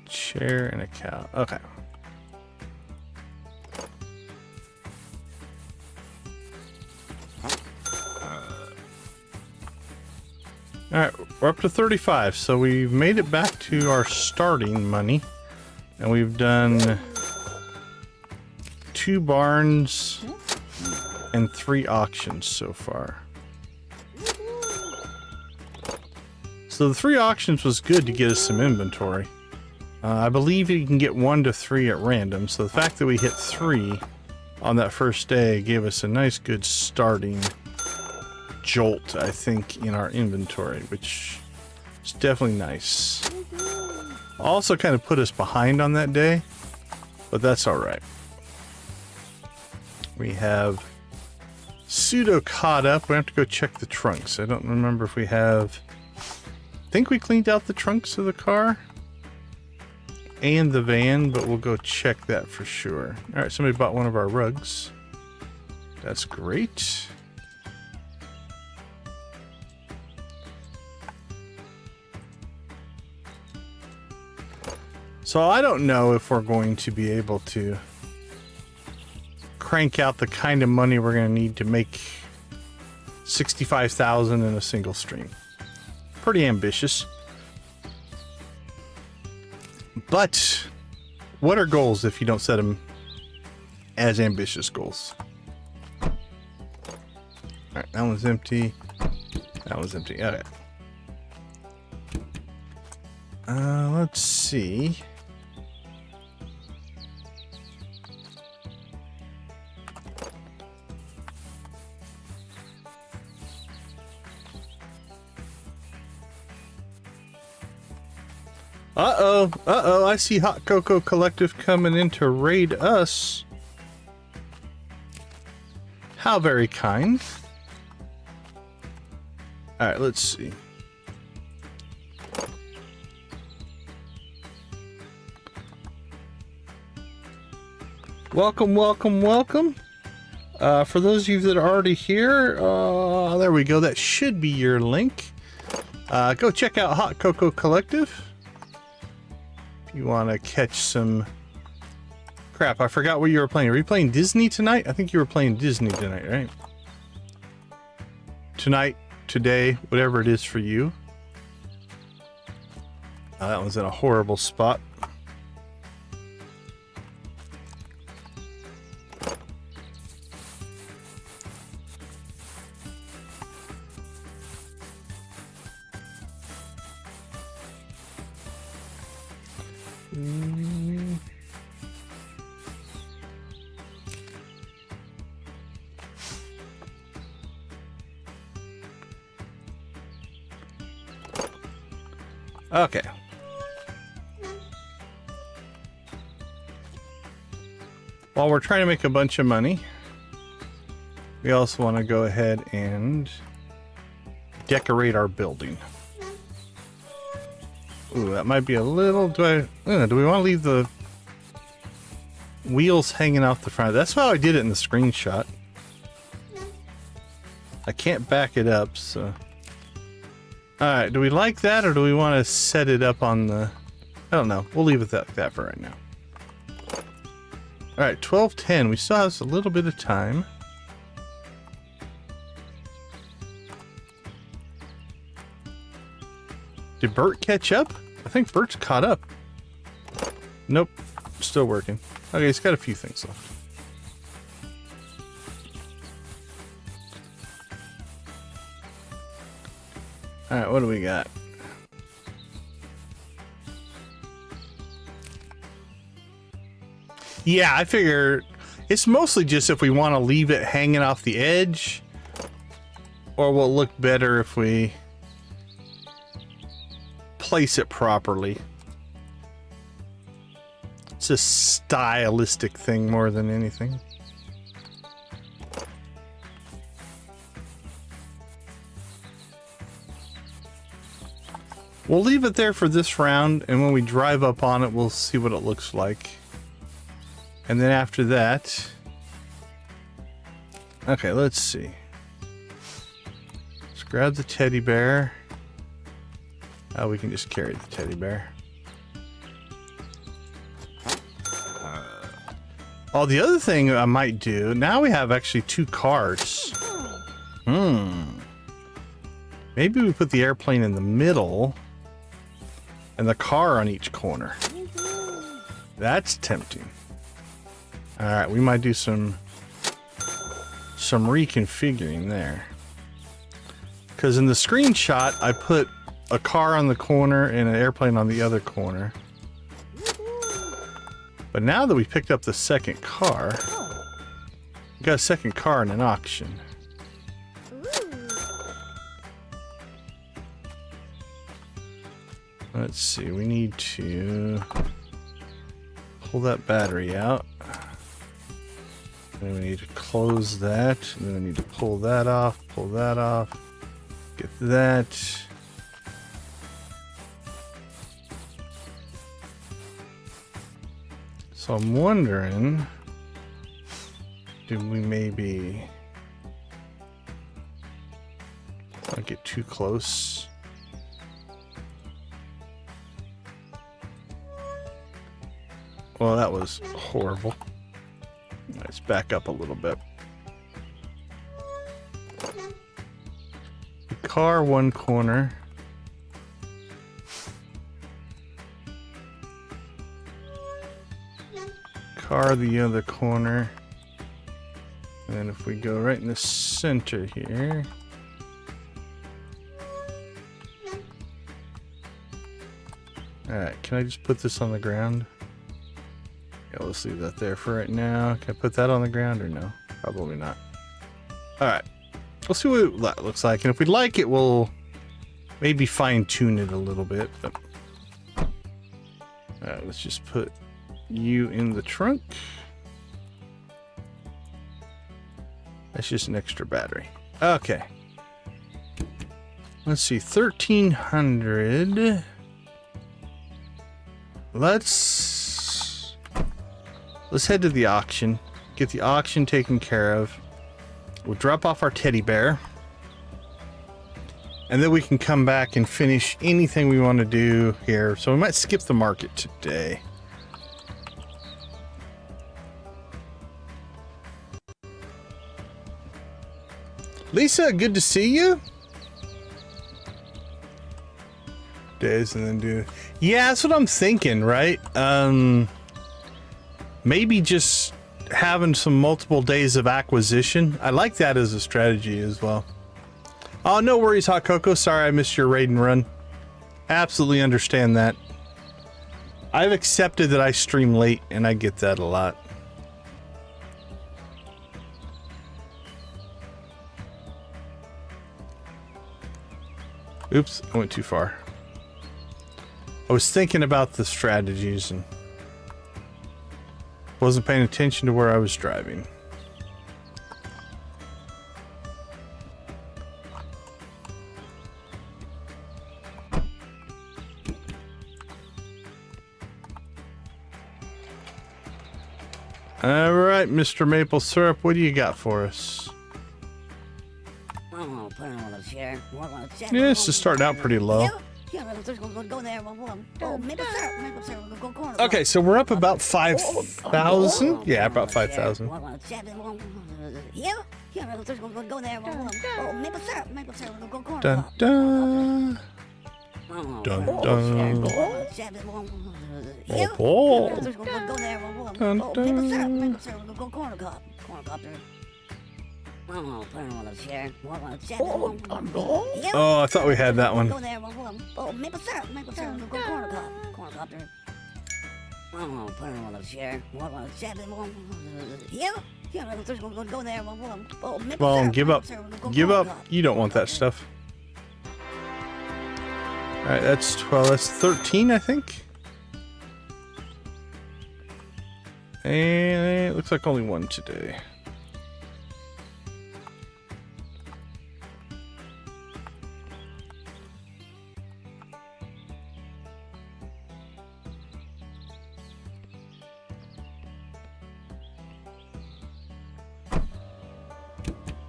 Chair and a cow. Okay. Alright, we're up to 35, so we've made it back to our starting money. And we've done 2 barns and 3 auctions so far. So the 3 auctions was good to get us some inventory. I believe you can get 1 to 3 at random, so the fact that we hit 3 on that first day gave us a nice good starting jolt, I think, in our inventory, which is definitely nice. Also kind of put us behind on that day, but that's all right. We have pseudo caught up. We have to go check the trunks. I don't remember if we have... I think we cleaned out the trunks of the car and the van, but we'll go check that for sure. All right, somebody bought one of our rugs. That's great. So I don't know if we're going to be able to crank out the kind of money we're going to need to make 65,000 in a single stream. Pretty ambitious. But what are goals if you don't set them as ambitious goals? All right, that one's empty. That one's empty. Okay. Let's see. Uh-oh, I see Hot Cocoa Collective coming in to raid us. How very kind. Alright, let's see. Welcome, welcome, welcome. For those of you that are already here, there we go. That should be your link. Go check out Hot Cocoa Collective. You want to catch some... Crap, I forgot what you were playing. Are you playing Disney tonight? I think you were playing Disney tonight, right? Tonight, today, whatever it is for you. That one's in a horrible spot. Okay. While we're trying to make a bunch of money, we also want to go ahead and decorate our building. Ooh, that might be a little... do we want to leave the wheels hanging out the front? That's how I did it in the screenshot. I can't back it up, so... Alright, do we like that, or do we want to set it up on the... I don't know. We'll leave it like that for right now. Alright, 12:10. We still have a little bit of time. Did Bert catch up? I think Bert's caught up. Nope. Still working. Okay, he's got a few things left. Alright, what do we got? Yeah, I figure it's mostly just if we want to leave it hanging off the edge, or will look better if we place it properly. It's a stylistic thing more than anything. We'll leave it there for this round, and when we drive up on it, we'll see what it looks like. And then after that... Okay, let's see. Let's grab the teddy bear. Oh, we can just carry the teddy bear. Oh, the other thing I might do... Now we have actually 2 cars. Maybe we put the airplane in the middle... and the car on each corner. That's tempting. Alright, we might do some reconfiguring there. Because in the screenshot, I put a car on the corner and an airplane on the other corner. But now that we picked up the second car, we got a second car in an auction. Let's see, we need to pull that battery out. Then we need to close that. And then we need to pull that off, get that. So I'm wondering, did we maybe not get too close? Well, that was horrible. Let's back up a little bit. The car one corner. Car the other corner. And then if we go right in the center here. Alright, can I just put this on the ground? Yeah, let's leave that there for right now. Can I put that on the ground or no? Probably not. Alright. We'll see what that looks like. And if we like it, we'll maybe fine tune it a little bit. But... Alright, let's just put you in the trunk. That's just an extra battery. Okay. Let's see. 1300. Let's head to the auction. Get the auction taken care of. We'll drop off our teddy bear. And then we can come back and finish anything we want to do here. So we might skip the market today. Lisa, good to see you. Days and then do... Yeah, that's what I'm thinking, right? Maybe just having some multiple days of acquisition. I like that as a strategy as well. Oh, no worries, Hot Cocoa. Sorry I missed your raid and run. Absolutely understand that. I've accepted that I stream late, and I get that a lot. Oops, I went too far. I was thinking about the strategies and wasn't paying attention to where I was driving. All right, Mr. Maple Syrup, what do you got for us? Oh, put it on the chair. Yeah, this is starting out pretty low. Okay, so we're up about 5,000. Yeah, about 5,000. Dun dun. Dun dun. Oh, dun dun. Oh, I thought we had that one. Come on, give up. Give up. You don't want that stuff. Alright, that's 12. That's 13, I think. And it looks like only one today.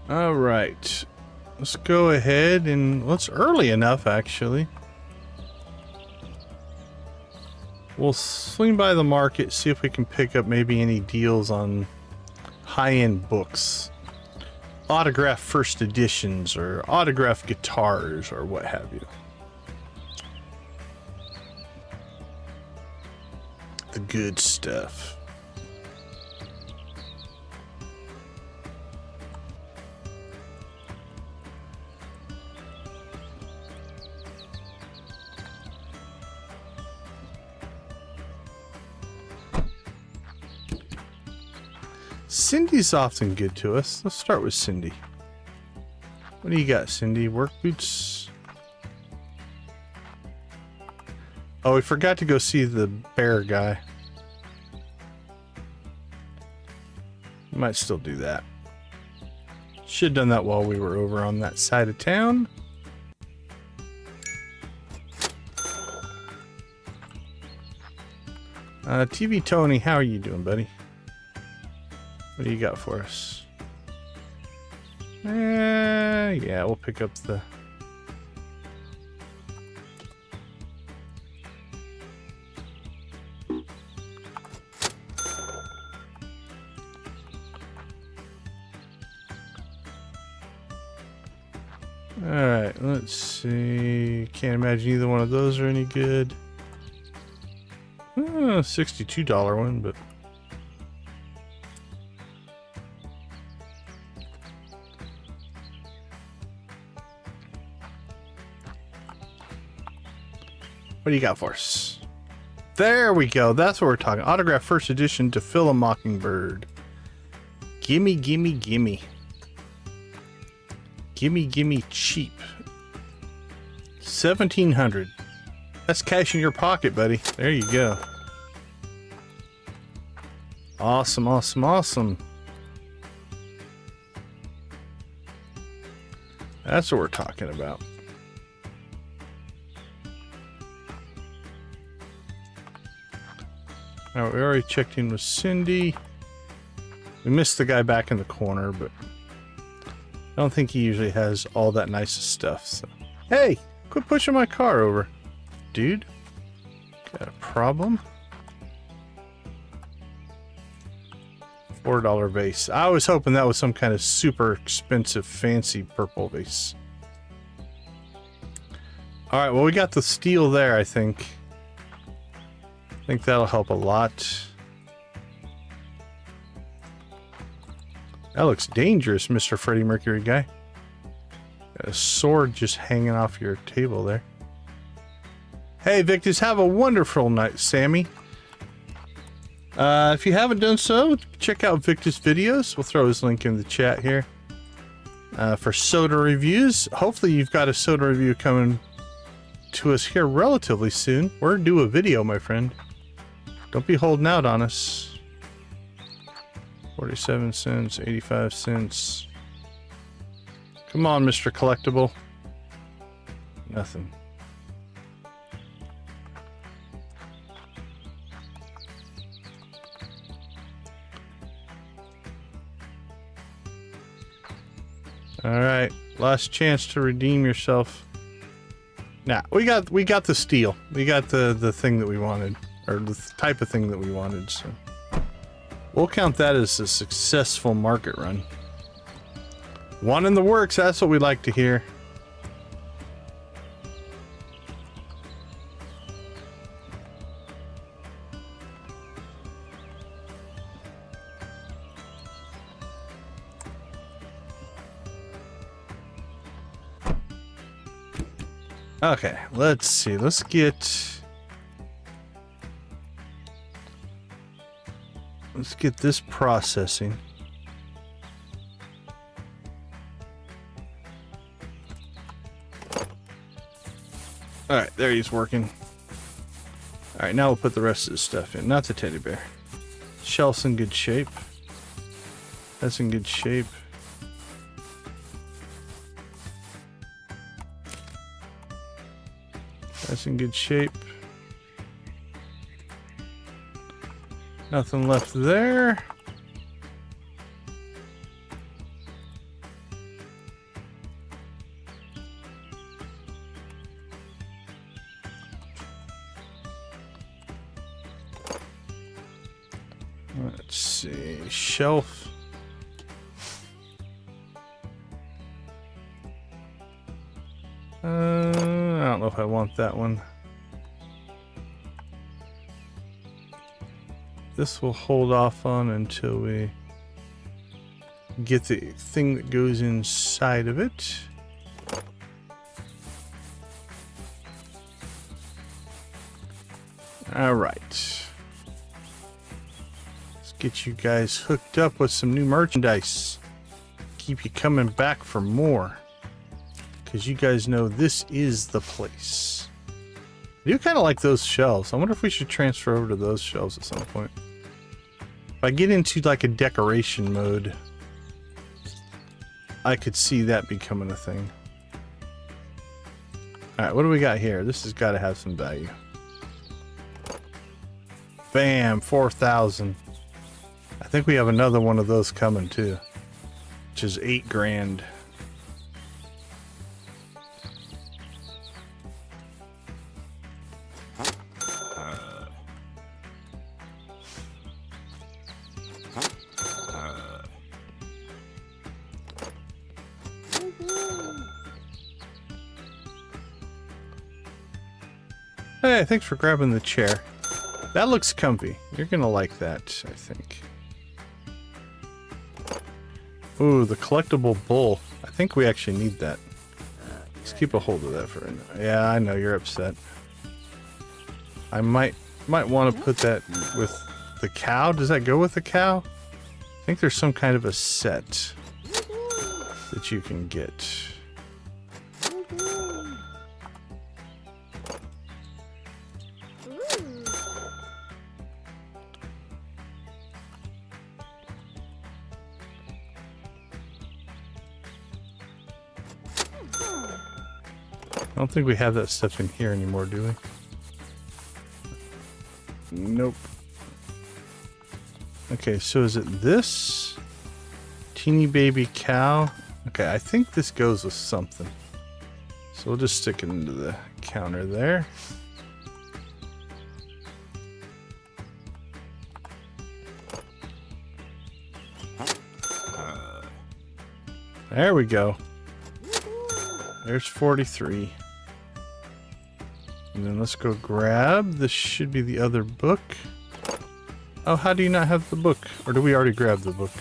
All right, let's go ahead and well, it's early enough actually. We'll swing by the market, see if we can pick up maybe any deals on high-end books, autographed first editions or autographed guitars or what have you. The good stuff. Cindy's often good to us. Let's start with Cindy. What do you got, Cindy? Work boots? Oh, we forgot to go see the bear guy. Might still do that. Should have done that while we were over on that side of town. TV Tony, how are you doing, buddy? What do you got for us? Yeah, we'll pick up the... Alright, let's see. Can't imagine either one of those are any good. $62 one, but... What do you got for us? There we go. That's what we're talking. Autograph first edition to Fill a Mockingbird. Gimme, gimme, gimme. Gimme, gimme cheap. 1,700. That's cash in your pocket, buddy. There you go. Awesome, awesome, awesome. That's what we're talking about. All right, we already checked in with Cindy. We missed the guy back in the corner, but I don't think he usually has all that nice stuff. So. Hey, quit pushing my car over. Dude, got a problem? $4 vase. I was hoping that was some kind of super expensive, fancy purple vase. All right, well, we got the steel there, I think. I think that'll help a lot. That looks dangerous, Mr. Freddie Mercury guy. Got a sword just hanging off your table there. Hey, Victus, have a wonderful night, Sammy. If you haven't done so, check out Victus' videos. We'll throw his link in the chat here. For soda reviews. Hopefully you've got a soda review coming to us here relatively soon. We're due a video, my friend. Don't be holding out on us. 47 cents, 85 cents. Come on, Mr. Collectible. Nothing. All right, last chance to redeem yourself. Nah, we got the steel. We got the thing that we wanted, or the type of thing that we wanted. So we'll count that as a successful market run. One in the works. That's what we like to hear. Okay, let's see. Let's get this processing. All right, there he's working. All right, now we'll put the rest of the stuff in. Not the teddy bear. Shelf's in good shape. That's in good shape. That's in good shape. Nothing left there. Let's see. Shelf. I don't know if I want that one. This will hold off on until we get the thing that goes inside of it. All right. Let's get you guys hooked up with some new merchandise. Keep you coming back for more. Because you guys know this is the place. I do kind of like those shelves. I wonder if we should transfer over to those shelves at some point. If I get into like a decoration mode, I could see that becoming a thing. Alright, what do we got here? This has got to have some value. Bam, 4,000. I think we have another one of those coming too, which is 8 grand. Hey, thanks for grabbing the chair. That looks comfy. You're gonna like that, I think. Ooh, the collectible bull. I think we actually need that. Let's keep a hold of that for a minute. Yeah, I know you're upset. I might want to put that with the cow. Does that go with the cow? I think there's some kind of a set that you can get. I don't think we have that stuff in here anymore, do we? Nope. Okay, so is it this? Teeny baby cow? Okay, I think this goes with something. So we'll just stick it into the counter there. There we go. There's 43. And then let's go grab, this should be the other book. Oh, how do you not have the book? Or do we already grab the book?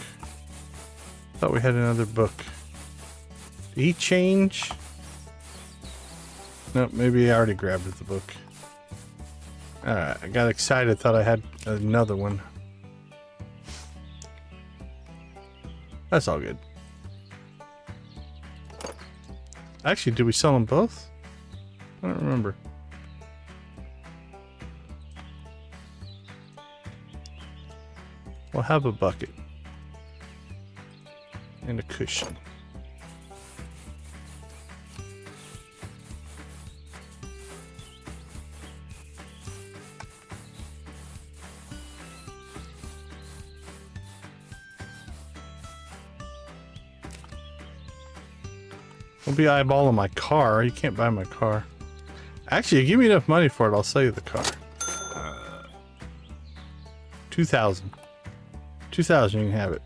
Thought we had another book. Did he change? Nope, maybe I already grabbed the book. Alright, I got excited, thought I had another one. That's all good. Actually, did we sell them both? I don't remember. We'll have a bucket. And a cushion. Don't be eyeballing my car. You can't buy my car. Actually, give me enough money for it, I'll sell you the car. 2,000. 2,000, you can have it.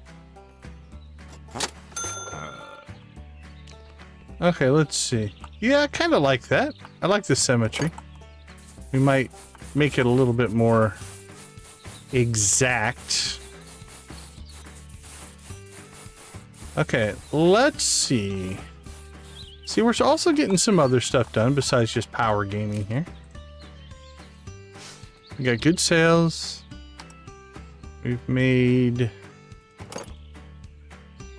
Okay, let's see. Yeah, I kind of like that. I like the symmetry. We might make it a little bit more exact. Okay, let's see. See, we're also getting some other stuff done besides just power gaming here. We got good sales. We've made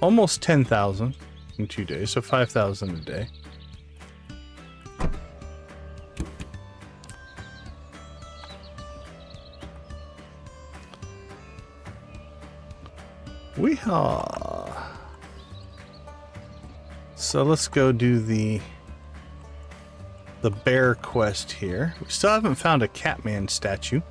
almost 10,000 in 2 days, so 5,000 a day. Weehaw! So let's go do the bear quest here. We still haven't found a Catman statue.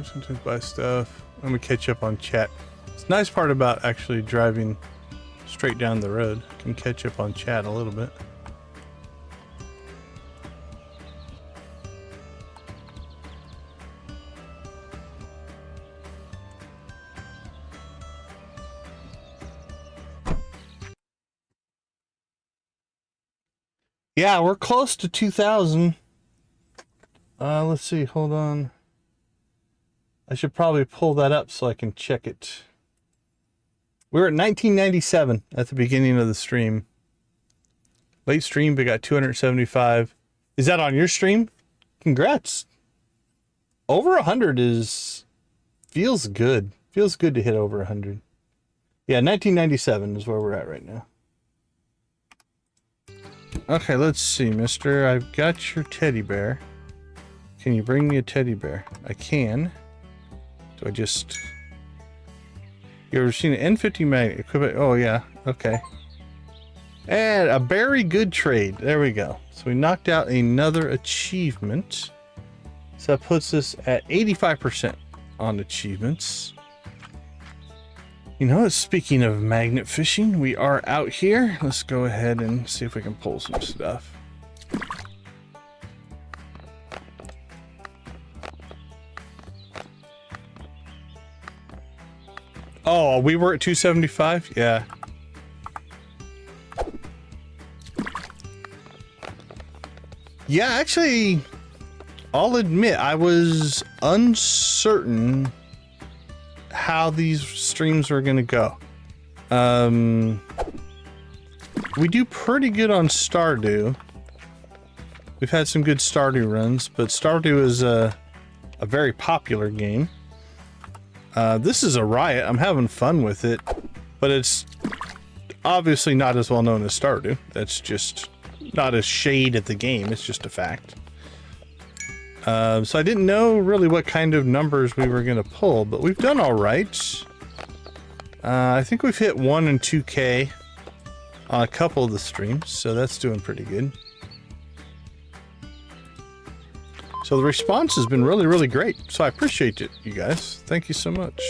Sometimes buy stuff. Let me catch up on chat. It's a nice part about actually driving straight down the road. Can catch up on chat a little bit. Yeah, we're close to 2,000. Let's see, hold on. I should probably pull that up so I can check it. We were at 1997 at the beginning of the stream. Late stream, we got 275. Is that on your stream? Congrats. Over 100 feels good. Feels good to hit over 100. Yeah, 1997 is where we're at right now. Okay, let's see, mister. I've got your teddy bear. Can you bring me a teddy bear? I can. Do I just... You ever seen an N50 magnet equipment? Oh, yeah. Okay. And a very good trade. There we go. So we knocked out another achievement. So that puts us at 85% on achievements. You know, speaking of magnet fishing, we are out here. Let's go ahead and see if we can pull some stuff. Oh, we were at 275? Yeah. Yeah, actually, I'll admit I was uncertain how these streams were going to go. We do pretty good on Stardew. We've had some good Stardew runs, but Stardew is a very popular game. This is a riot. I'm having fun with it, but it's obviously not as well known as Stardew. That's just not a shade at the game. It's just a fact. So I didn't know really what kind of numbers we were going to pull, but we've done all right. I think we've hit 1 and 2K on a couple of the streams, so that's doing pretty good. So the response has been really, really great. So I appreciate it, you guys. Thank you so much.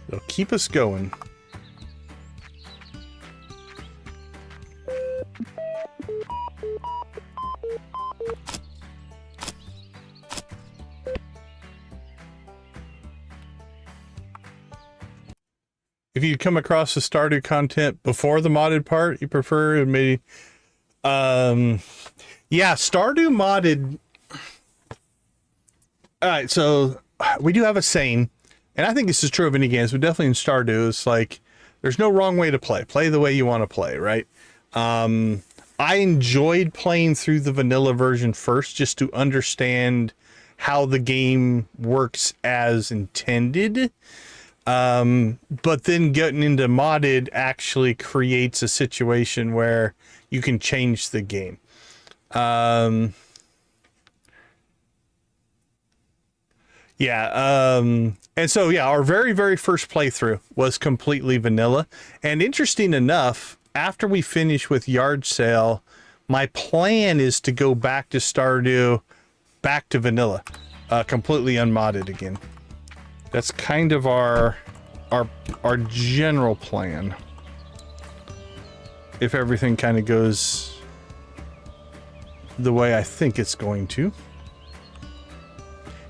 It'll keep us going. If you come across the Stardew content before the modded part, you prefer maybe, yeah, Stardew modded. All right, so we do have a saying, and I think this is true of any games, but definitely in Stardew, it's like there's no wrong way to play. Play the way you want to play, right? I enjoyed playing through the vanilla version first, just to understand how the game works as intended. But then getting into modded actually creates a situation where you can change the game. And so, yeah, our very, very first playthrough was completely vanilla. And interesting enough, after we finish with Yard Sale, my plan is to go back to Stardew, back to vanilla, completely unmodded again. That's kind of our general plan. If everything kind of goes the way I think it's going to.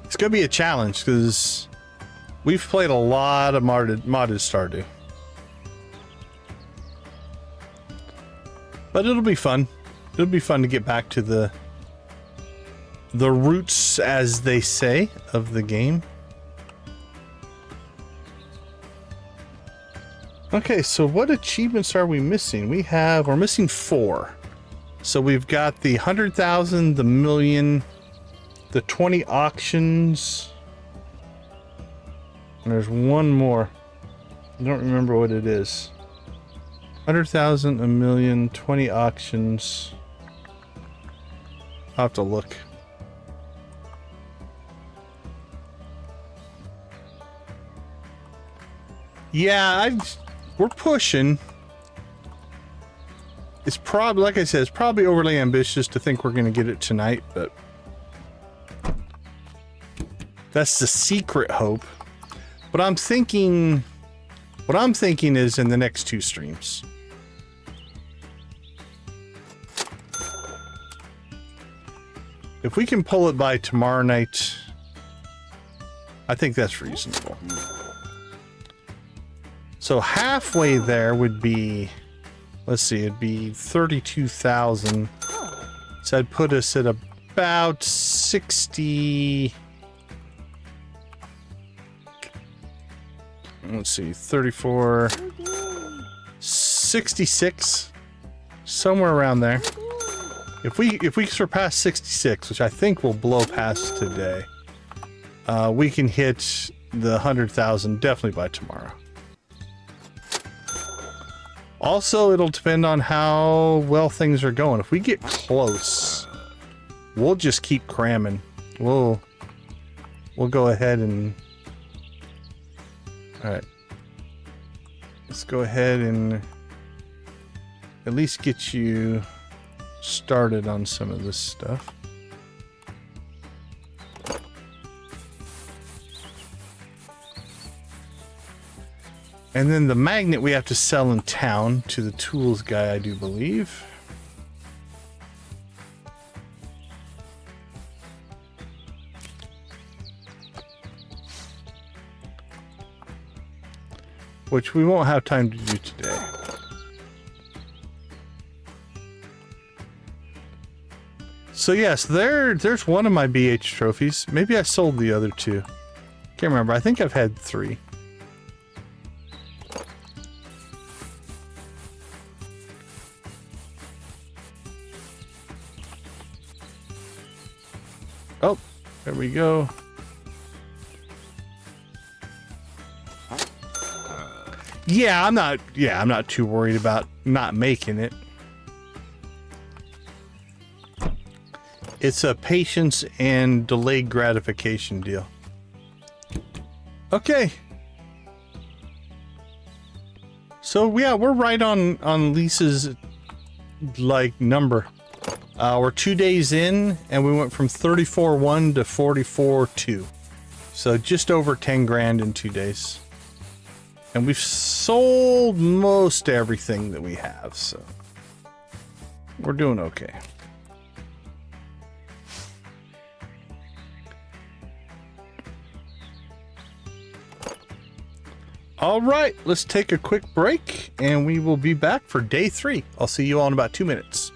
It's going to be a challenge because we've played a lot of modded Stardew. But it'll be fun. It'll be fun to get back to the roots, as they say, of the game. Okay, so what achievements are we missing? We're missing 4. So we've got the 100,000, the million, the 20 auctions, and there's one more. I don't remember what it is. 100,000, a million, 20 auctions. I'll have to look. Yeah, we're pushing. It's probably, like I said, it's probably overly ambitious to think we're going to get it tonight, but that's the secret hope. But I'm thinking, what I'm thinking is in the next 2 streams. If we can pull it by tomorrow night, I think that's reasonable. So halfway there would be, let's see, it'd be 32,000. So that'd put us at about 60. Let's see, 34, 66, somewhere around there. If we surpass 66, which I think we'll blow past today, we can hit the 100,000 definitely by tomorrow. Also, it'll depend on how well things are going. If we get close, we'll just keep cramming. We'll go ahead and... Alright. Let's go ahead and at least get you started on some of this stuff. And then the magnet we have to sell in town to the tools guy, I do believe. Which we won't have time to do today. So yes, there's one of my BH trophies. Maybe I sold the other two. Can't remember. I think I've had 3. Oh, there we go. Yeah, I'm not too worried about not making it. It's a patience and delayed gratification deal. Okay. So yeah, we're right on Lisa's like number. We're 2 days in, and we went from 34.1 to 44.2. So just over 10 grand in 2 days. And we've sold most everything that we have, so we're doing okay. All right, let's take a quick break, and we will be back for day 3. I'll see you all in about 2 minutes.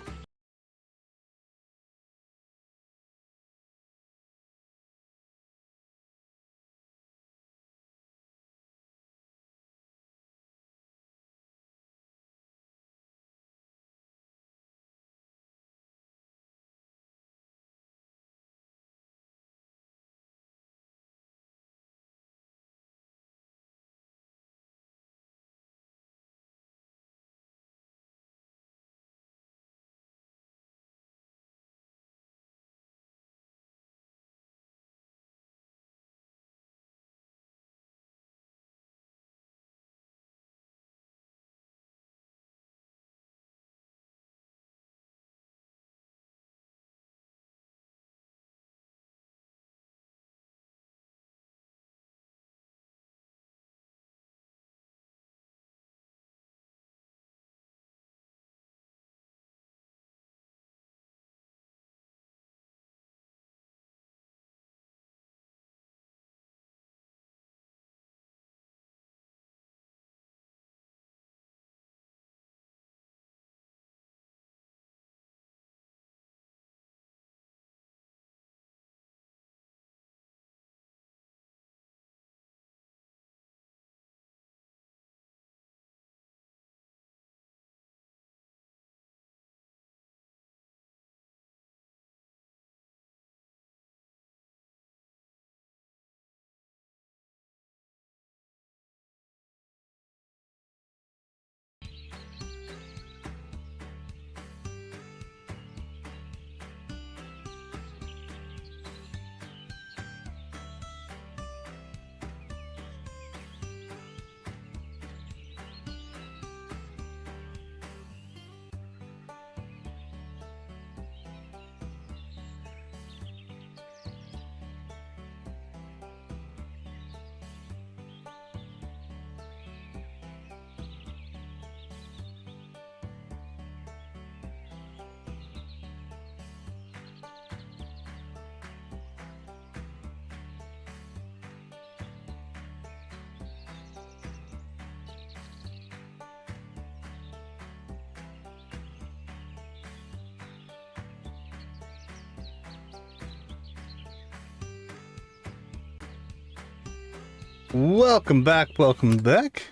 Welcome back, welcome back.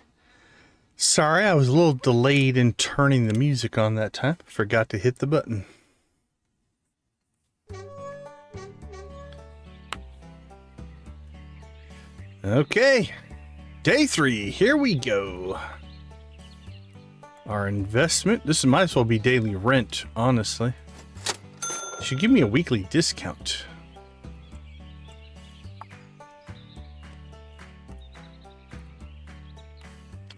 Sorry, I was a little delayed in turning the music on that time. Forgot to hit the button. Okay, day 3, here we go. Our investment, this might as well be daily rent, honestly. Should give me a weekly discount.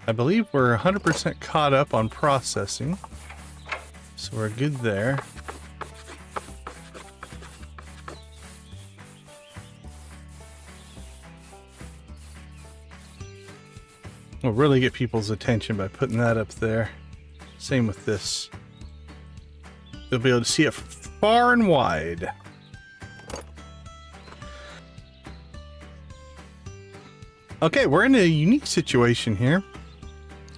I believe we're 100% caught up on processing, so we're good there. We'll really get people's attention by putting that up there. Same with this. They'll be able to see it far and wide. Okay, we're in a unique situation here.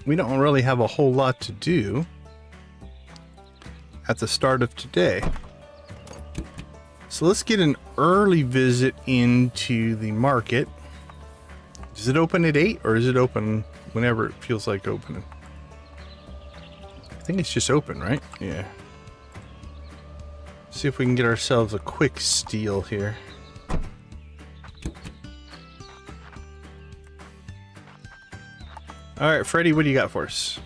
We don't really have a whole lot to do at the start of today. So let's get an early visit into the market. Does it open at 8 or is it open whenever it feels like opening? I think it's just open, right? Yeah. See if we can get ourselves a quick steal here. All right, Freddy, what do you got for us?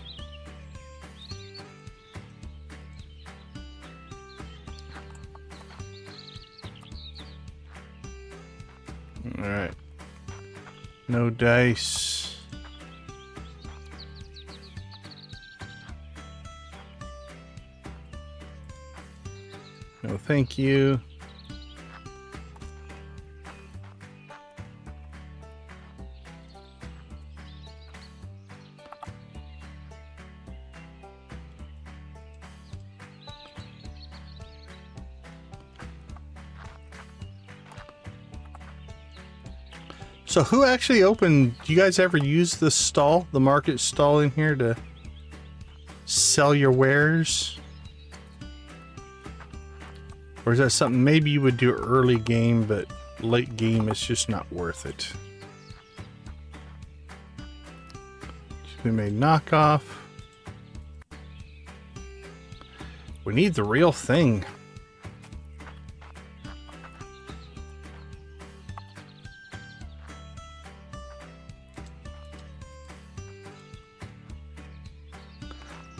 All right. No dice. No, thank you. So who actually opened, do you guys ever use the stall, the market stall in here to sell your wares? Or is that something maybe you would do early game, but late game it's just not worth it? We made knockoff. We need the real thing.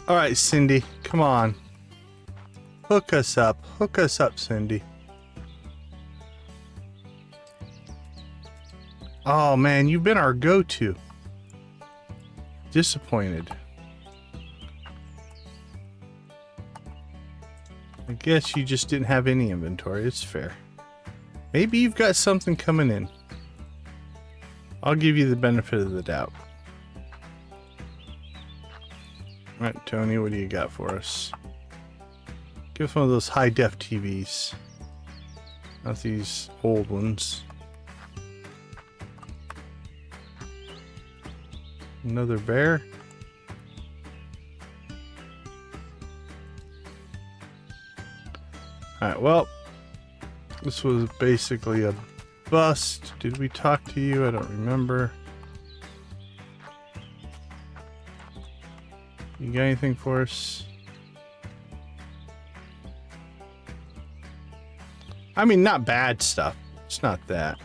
All right, Cindy, come on. Hook us up, Cindy. Oh man, you've been our go-to. Disappointed. I guess you just didn't have any inventory, it's fair. Maybe you've got something coming in. I'll give you the benefit of the doubt. Alright, Tony, what do you got for us? Give us one of those high-def TVs. Not these old ones. Another bear? Alright, well, this was basically a bust. Did we talk to you? I don't remember. You got anything for us? I mean, not bad stuff. It's not that.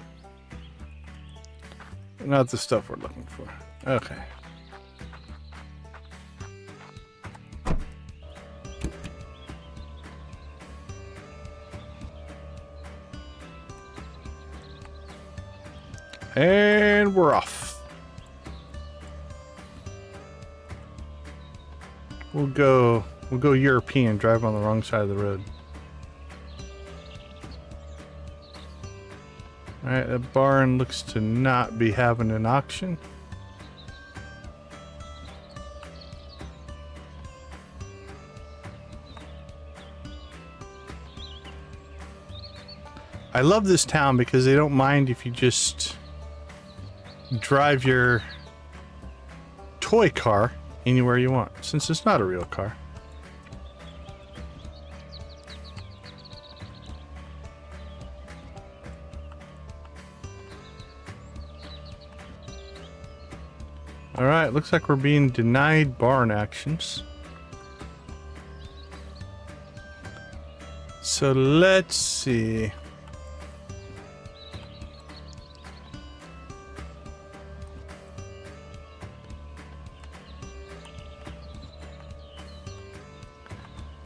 Not the stuff we're looking for. Okay. And we're off. We'll go European, drive on the wrong side of the road. Alright, that barn looks to not be having an auction. I love this town because they don't mind if you just drive your toy car anywhere you want, since it's not a real car. Alright, looks like we're being denied barn actions. So let's see.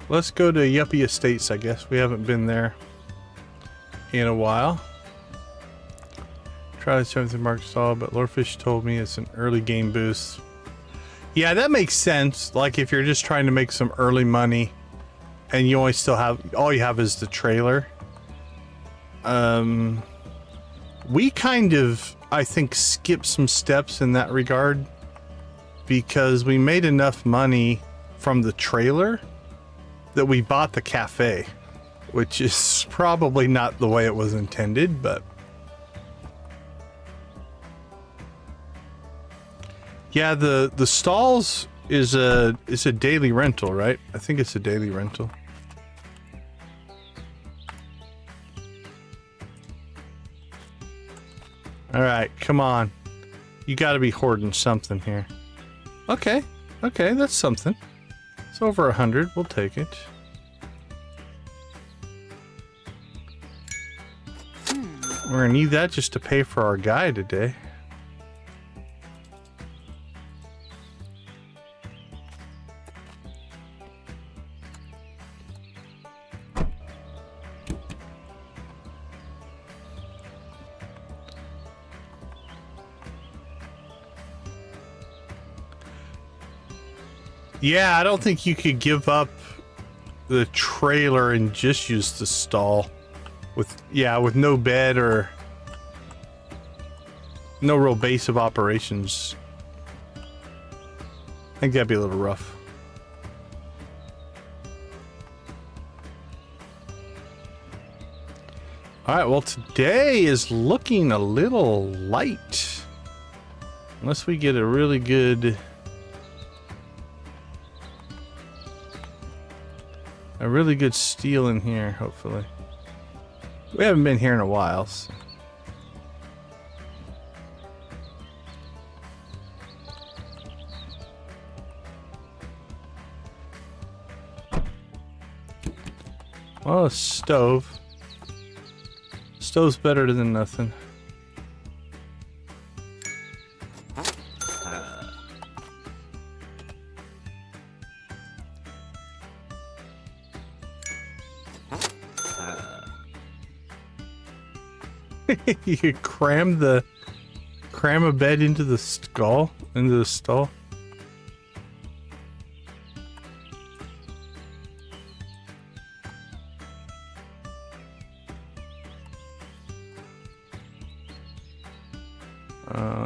Let's go to Yuppie Estates, I guess. We haven't been there in a while. Try the 7th Mark stall, but Lordfish told me it's an early game boost. Yeah, that makes sense. Like if you're just trying to make some early money and you only still have, all you have is the trailer. We kind of, I think, skipped some steps in that regard because we made enough money from the trailer that we bought the cafe, which is probably not the way it was intended, but yeah, the stalls is a daily rental, right? I think it's a daily rental. All right, come on. You got to be hoarding something here. Okay, okay, that's something. It's over 100. We'll take it. We're gonna need that just to pay for our guy today. Yeah, I don't think you could give up the trailer and just use the stall with, yeah, with no bed or no real base of operations. I think that'd be a little rough. All right, well, today is looking a little light. Unless we get a really good... steal in here, hopefully. We haven't been here in a while, so. Well, a stove. Stove's better than nothing. You could cram a bed into the stall.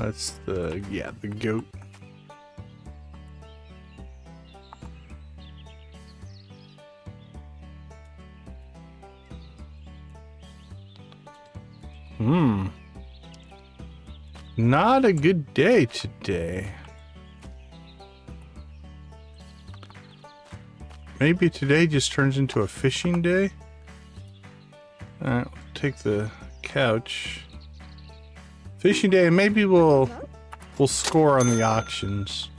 That's the goat. Not a good day today. Maybe today just turns into a fishing day. Alright, we'll take the couch. Fishing day, and maybe we'll score on the auctions.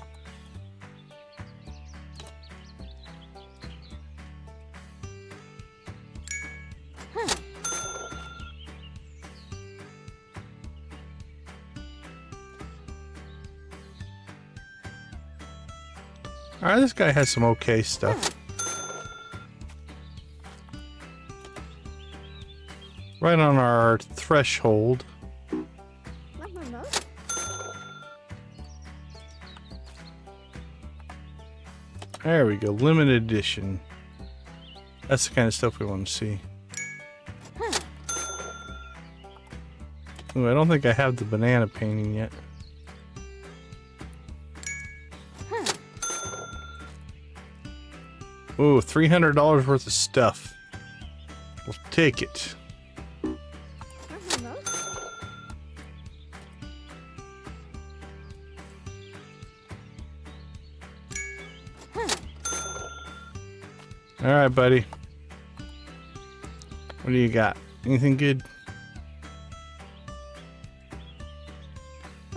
Alright, this guy has some okay stuff. Right on our threshold. There we go, limited edition. That's the kind of stuff we want to see. Ooh, I don't think I have the banana painting yet. Ooh, $300 worth of stuff. We'll take it. All right, buddy. What do you got? Anything good?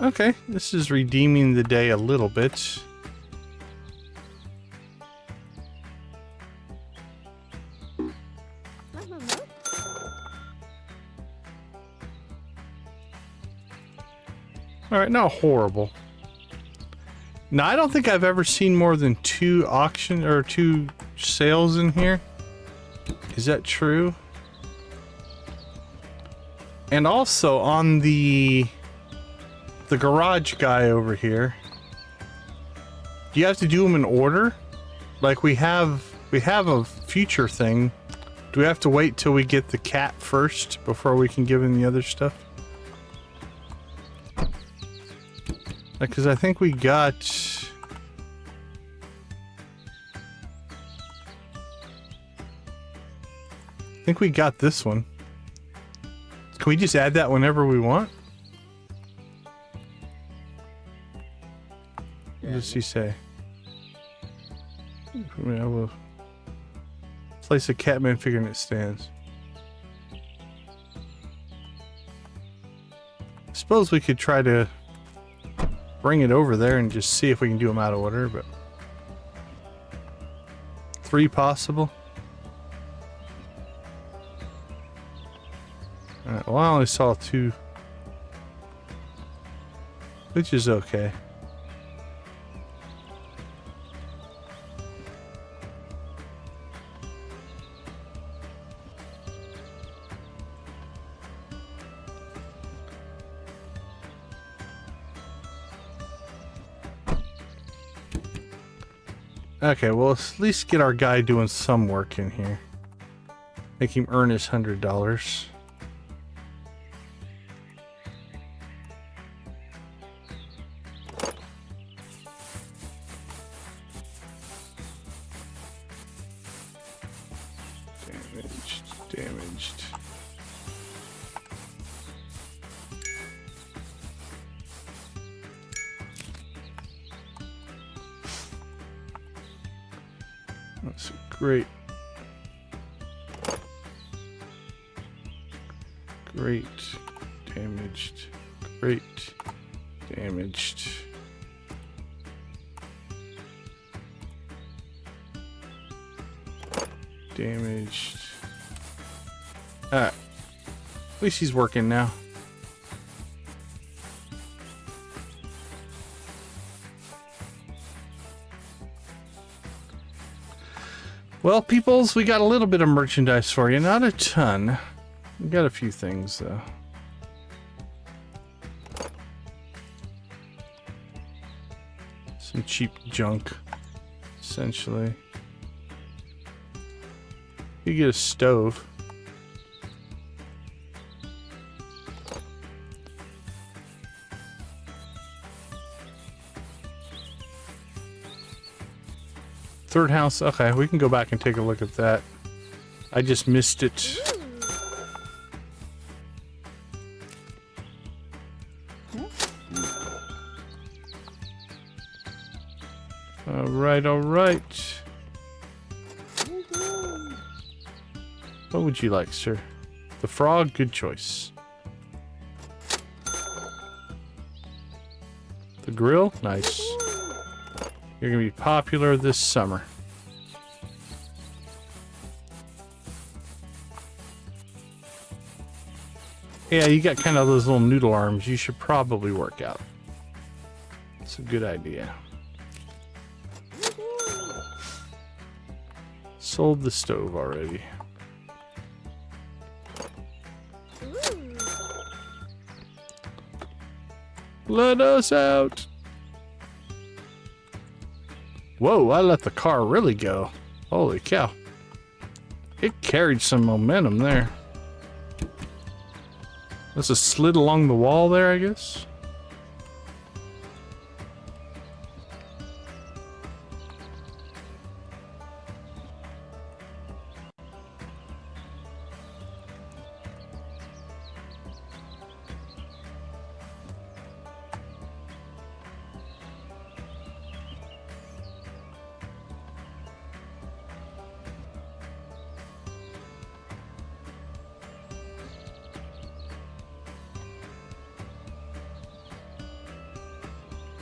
Okay, this is redeeming the day a little bit. Alright, not horrible. Now, I don't think I've ever seen more than 2 auction or 2 sales in here. Is that true? And also on the garage guy over here, do you have to do them in order? Like we have a future thing. Do we have to wait till we get the cat first before we can give him the other stuff? Because I think we got... I think we got this one. Can we just add that whenever we want? What does he say? I will place a Catman figure and it stands. I suppose we could try to bring it over there and just see if we can do them out of order, but 3 possible. Alright, well, I only saw 2, which is okay. Okay, well, let's at least get our guy doing some work in here. Make him earn his $100. Damaged. That's great. Great. Damaged. Great. Damaged. Damaged. Alright. At least he's working now. Well, peoples, we got a little bit of merchandise for you. Not a ton. We got a few things, though. Some cheap junk, essentially. You get a stove. Third house, okay, we can go back and take a look at that. I just missed it. Alright, alright. What would you like, sir? The frog, good choice. The grill, nice. You're gonna be popular this summer. Yeah, you got kind of those little noodle arms. You should probably work out. It's a good idea. Sold the stove already. Let us out. Whoa, I let the car really go. Holy cow. It carried some momentum there. That's a slid along the wall there, I guess.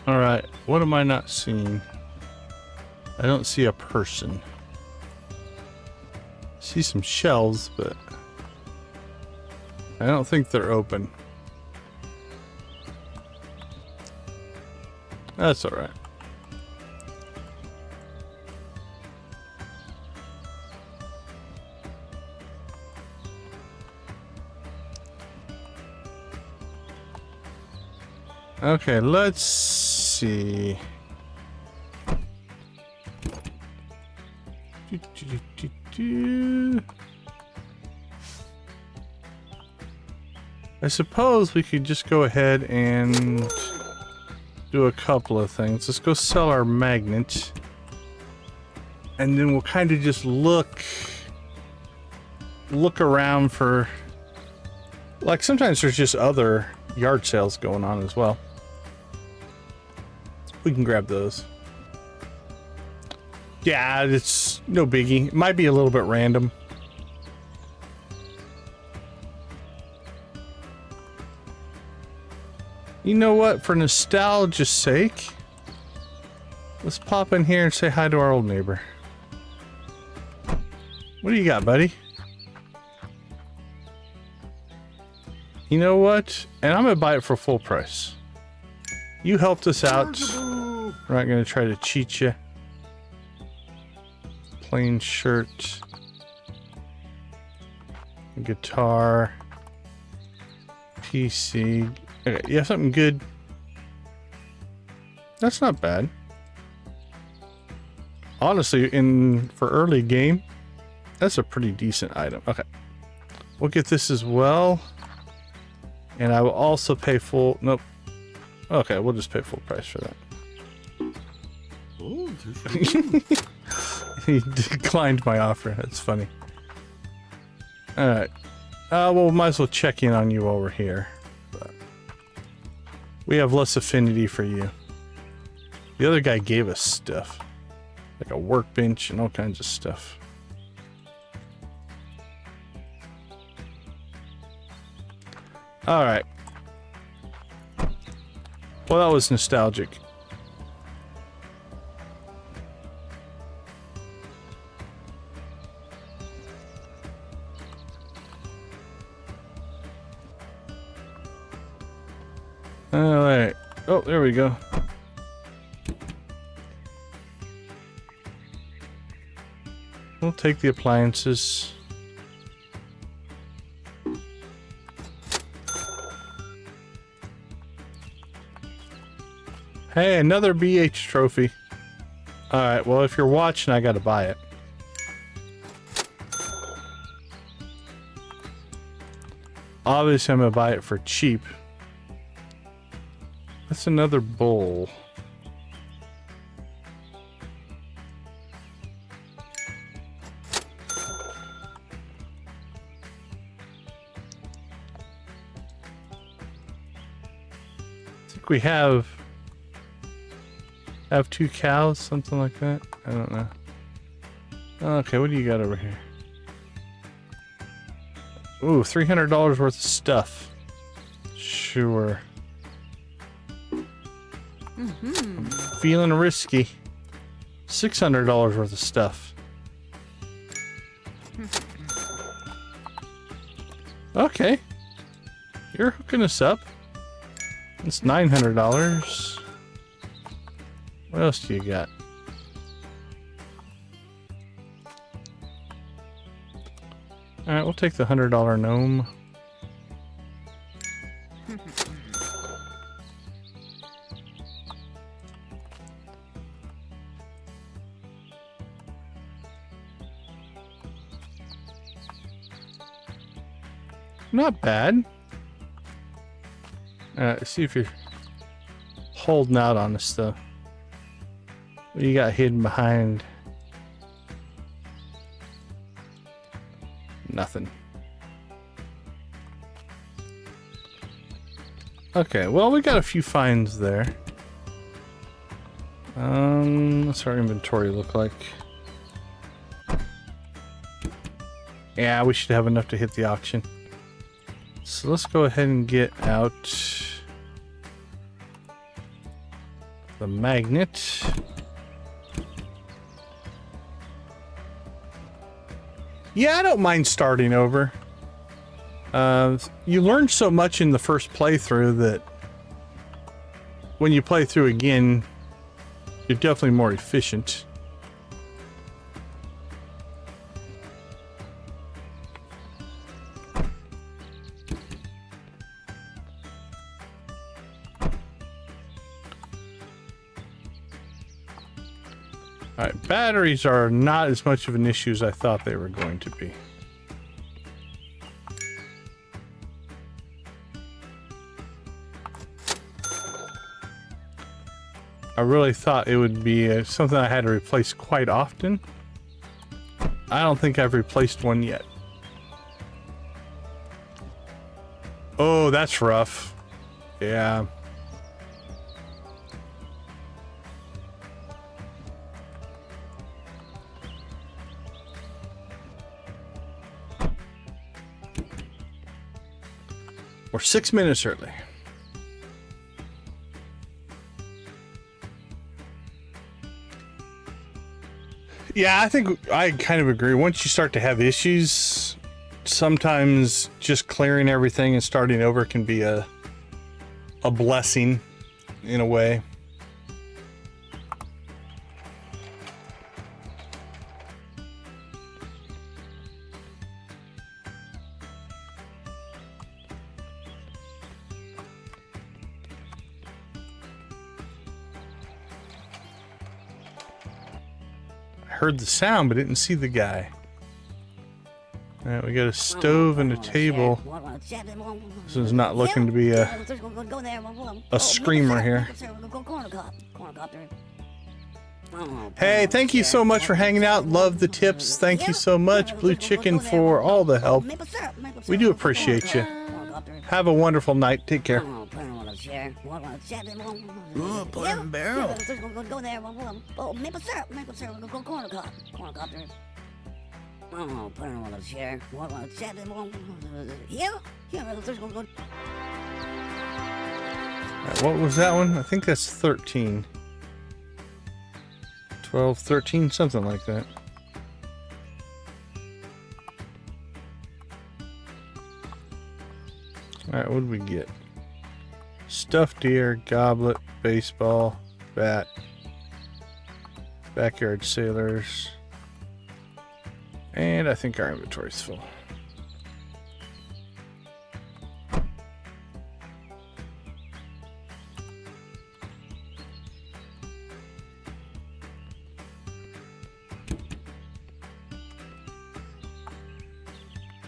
All right, what am I not seeing? I don't see a person. I see some shelves, but I don't think they're open. That's all right. Okay, let's see. I suppose we could just go ahead and do a couple of things. Let's go sell our magnet. And then we'll kind of just look around for, like, sometimes there's just other yard sales going on as well. We can grab those. Yeah, it's no biggie. It might be a little bit random. You know what? For nostalgia's sake, let's pop in here and say hi to our old neighbor. What do you got, buddy? You know what? And I'm gonna buy it for full price. You helped us out. We're not gonna try to cheat you. Plain shirt. Guitar. PC. Okay, you have something good? That's not bad. Honestly, for early game, that's a pretty decent item. Okay. We'll get this as well. And I will also pay full... Nope. Okay, we'll just pay full price for that. He declined my offer. That's funny. Alright. Well, might as well check in on you while we're here. But we have less affinity for you. The other guy gave us stuff. Like a workbench and all kinds of stuff. Alright. Well, that was nostalgic. Alright. Oh, there we go. We'll take the appliances. Hey, another BH trophy. Alright, well, if you're watching, I gotta buy it. Obviously, I'm gonna buy it for cheap. That's another bowl. I think we have 2 cows, something like that. I don't know. Okay, what do you got over here? Ooh, $300 worth of stuff. Sure. I'm feeling risky. $600 worth of stuff. Okay. You're hooking us up. It's $900. What else do you got? Alright, we'll take the $100 gnome. Not bad. Alright, see if you're holding out on this though. What do you got hidden behind? Nothing. Okay, well, we got a few finds there. What's our inventory look like? Yeah, we should have enough to hit the auction. So let's go ahead and get out The magnet. Yeah, I don't mind starting over. You learn so much in the first playthrough that when you play through again, you're definitely more efficient. Alright, batteries are not as much of an issue as I thought they were going to be. I really thought it would be something I had to replace quite often. I don't think I've replaced one yet. Oh, that's rough. Yeah. We're 6 minutes early. Yeah, I think I kind of agree. Once you start to have issues, sometimes just clearing everything and starting over can be a blessing in a way. Heard the sound but didn't see the guy. All right, we got a stove and a table. This is not looking to be a screamer here. Hey, thank you so much for hanging out. Love the tips. Thank you so much, Blue Chicken, for all the help. We do appreciate you. Have a wonderful night. Take care. Ooh, put him in barrel. Go there. Oh, maple syrup. Corn cob. Oh, put him on the chair. Here. What was that one? I think that's 13. 12, 13, something like that. Alright, what did we get? Stuffed deer, goblet, baseball, bat, backyard sailors, and I think our inventory's full.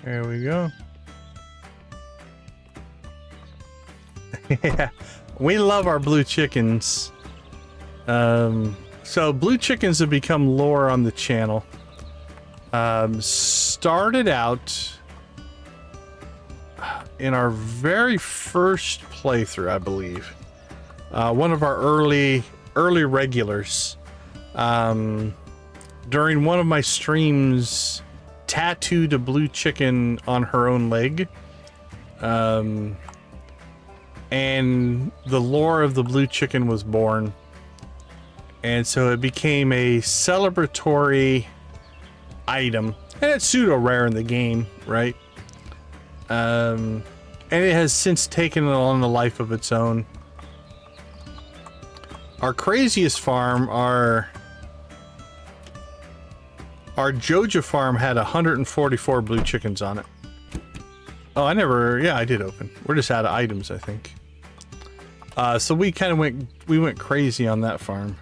There we go. Yeah, we love our blue chickens. So blue chickens have become lore on the channel. Started out in our very first playthrough, I believe. One of our early regulars. During one of my streams, tattooed a blue chicken on her own leg. And the lore of the blue chicken was born. And so it became a celebratory item. And it's pseudo rare in the game, right? And it has since taken on a life of its own. Our craziest farm, our Joja farm had 144 blue chickens on it. Oh, I did open. We're just out of items, I think. So we kind of went crazy on that farm.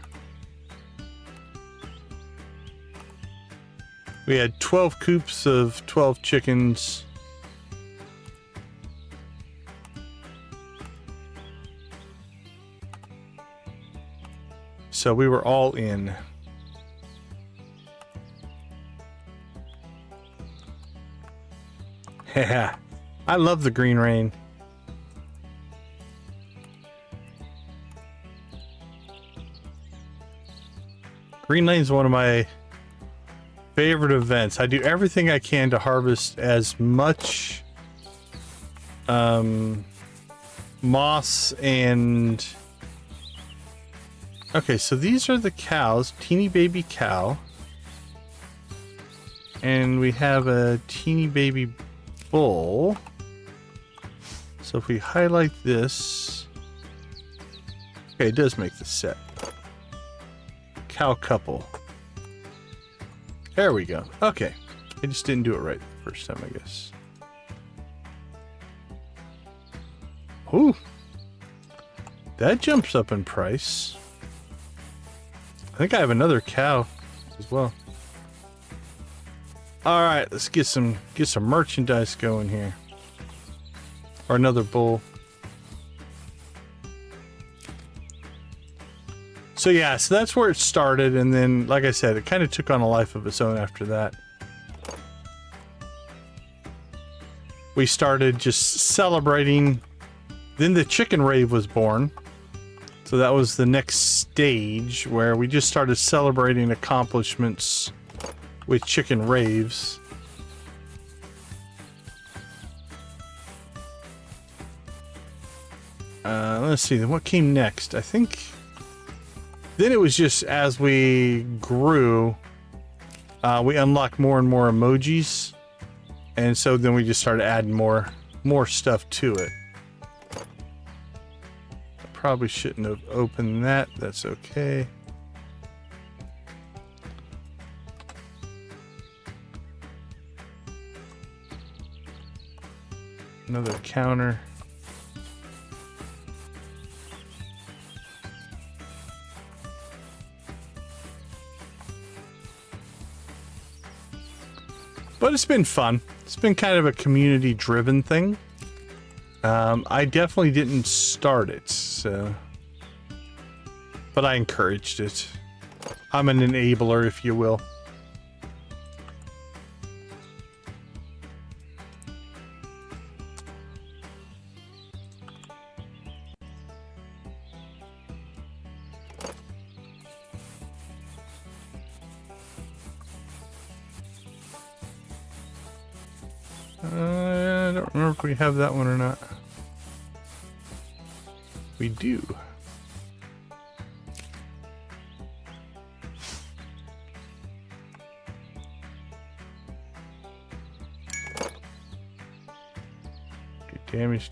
We had 12 coops of 12 chickens. So we were all in. Yeah, I love the green rain. Green Lane's one of my favorite events. I do everything I can to harvest as much moss and Okay, so these are the cows. Teeny baby cow. And we have a teeny baby bull. So if we highlight this... Okay, it does make the set. Cow couple. There we go. Okay. I just didn't do it right the first time, I guess. Ooh. That jumps up in price. I think I have another cow as well. Alright, let's get some merchandise going here. Or another bull. So yeah, so that's where it started, and then, like I said, it kind of took on a life of its own after that. We started just celebrating. Then the chicken rave was born. So that was the next stage where we just started celebrating accomplishments with chicken raves. Let's see, then what came next? I think then it was just as we grew, we unlocked more and more emojis, and so then we just started adding more stuff to it. I probably shouldn't have opened that. That's okay. Another counter. But it's been fun. It's been kind of a community-driven thing. I definitely didn't start it, so... But I encouraged it. I'm an enabler, if you will. I don't remember if we have that one or not. We do. Okay, damage,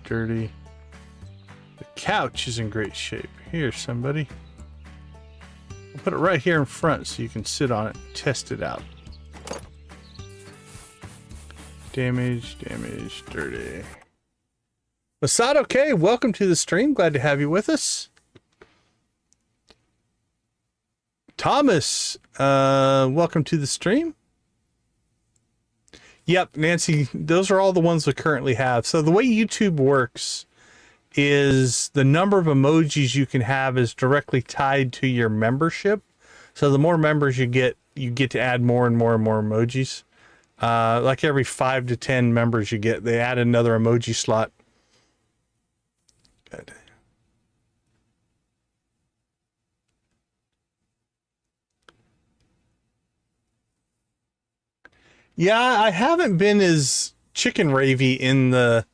dirty. The couch is in great shape. Here, somebody. I'll put it right here in front so you can sit on it and test it out. Damage, dirty. Masato K, welcome to the stream. Glad to have you with us. Thomas, welcome to the stream. Yep, Nancy, those are all the ones we currently have. So the way YouTube works is the number of emojis you can have is directly tied to your membership. So the more members you get to add more and more emojis. Like every 5 to 10 members you get, they add another emoji slot. Good. Yeah, I haven't been as chicken ravey in the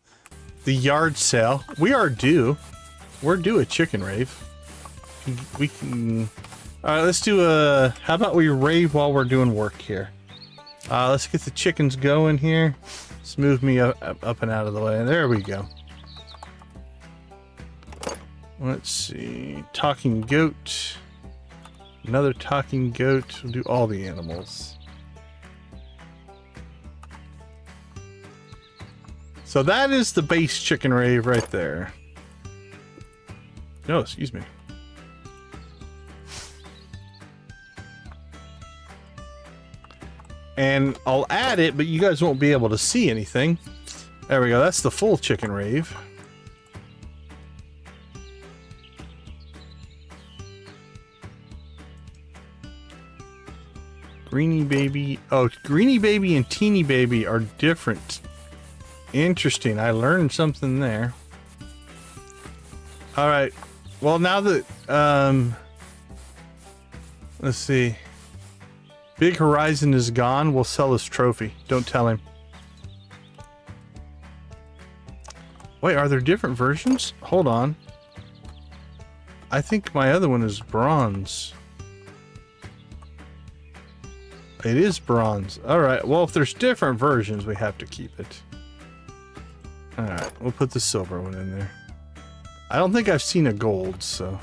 yard sale. We are due. We're due a chicken rave. We can... Alright, let's do a... How about we rave while we're doing work here? Let's get the chickens going here. Let's move me up and out of the way. There we go. Let's see. Talking goat. Another talking goat. We'll do all the animals. So that is the base chicken rave right there. No, excuse me. And I'll add it, but you guys won't be able to see anything. There we go. That's the full chicken rave. Greenie baby. Oh, greenie baby and teeny baby are different. Interesting. I learned something there. All right. Well, now that let's see. Big Horizon is gone. We'll sell his trophy. Don't tell him. Wait, are there different versions? Hold on. I think my other one is bronze. It is bronze. Alright, well, if there's different versions, we have to keep it. Alright, we'll put the silver one in there. I don't think I've seen a gold, so...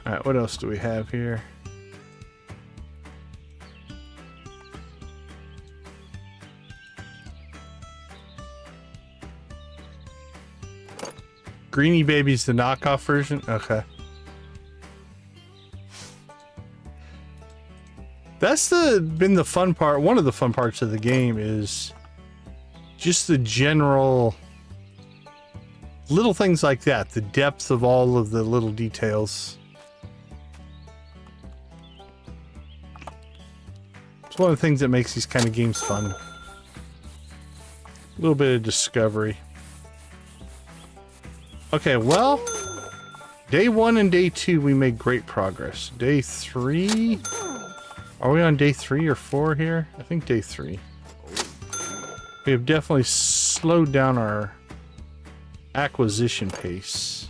Alright, what else do we have here? Greenie Baby's the knockoff version? Okay. That's been the fun part. One of the fun parts of the game is just the general little things like that. The depth of all of the little details. It's one of the things that makes these kind of games fun. A little bit of discovery. Okay, well, day 1 and day 2 we made great progress. Day 3? Are we on day 3 or 4 here? I think day 3. We have definitely slowed down our acquisition pace.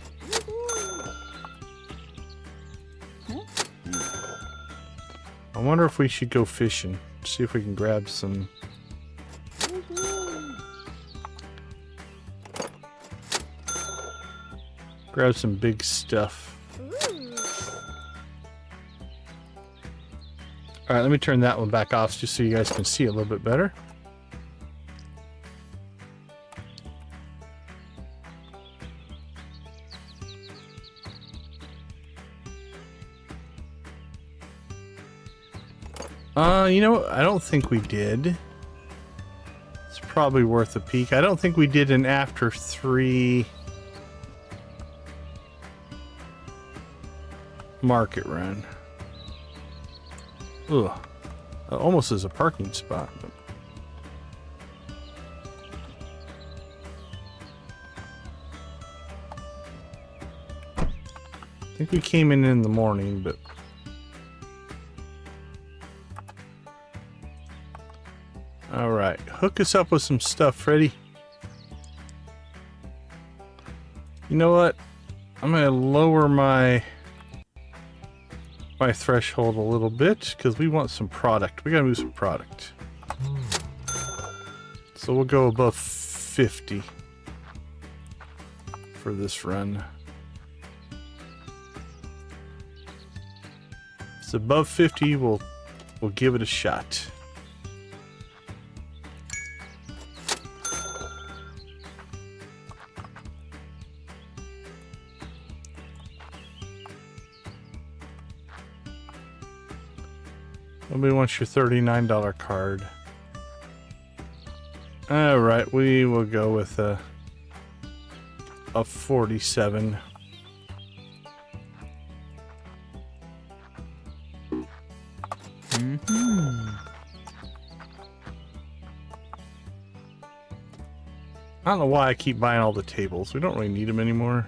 I wonder if we should go fishing. See if we can grab some... Grab some big stuff. Alright, let me turn that one back off just so you guys can see it a little bit better. You know what? I don't think we did. It's probably worth a peek. I don't think we did an after 3 market run. Ugh. Almost as a parking spot. But... I think we came in the morning, but... Alright, hook us up with some stuff, Freddy. You know what? I'm gonna lower my threshold a little bit because we want some product. We gotta move some product. So we'll go above 50 for this run. If it's above 50, we'll give it a shot. Nobody wants your $39 card. Alright, we will go with a 47. I don't know why I keep buying all the tables. We don't really need them anymore.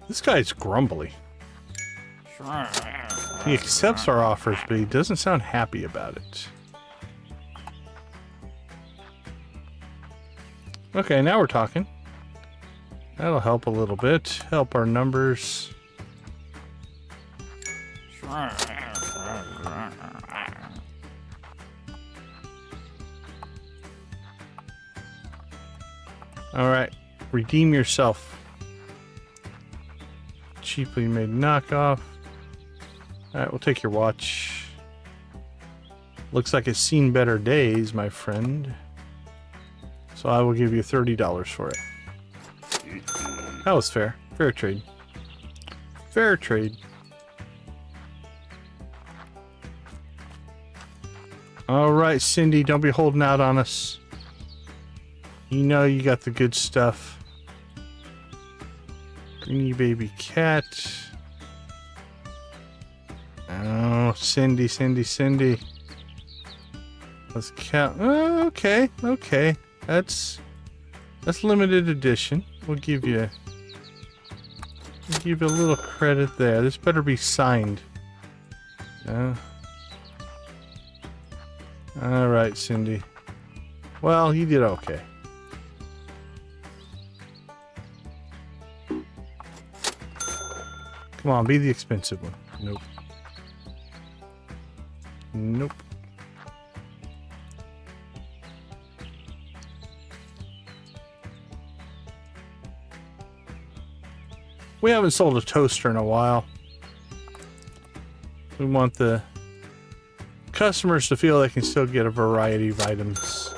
This guy's grumbly. He accepts our offers, but he doesn't sound happy about it. Okay, now we're talking. That'll help a little bit. Help our numbers. Alright, redeem yourself. Cheaply made knockoff. Alright, we'll take your watch. Looks like it's seen better days, my friend. So I will give you $30 for it. That was fair. Fair trade. Fair trade. Alright, Cindy, don't be holding out on us. You know you got the good stuff. Greenie Baby Cat. Oh, Cindy. Let's count. Oh, okay. That's limited edition. We'll give you a little credit there. This better be signed. No. All right, Cindy. Well, you did okay. Come on, be the expensive one. Nope. Nope. We haven't sold a toaster in a while. We want the customers to feel they can still get a variety of items.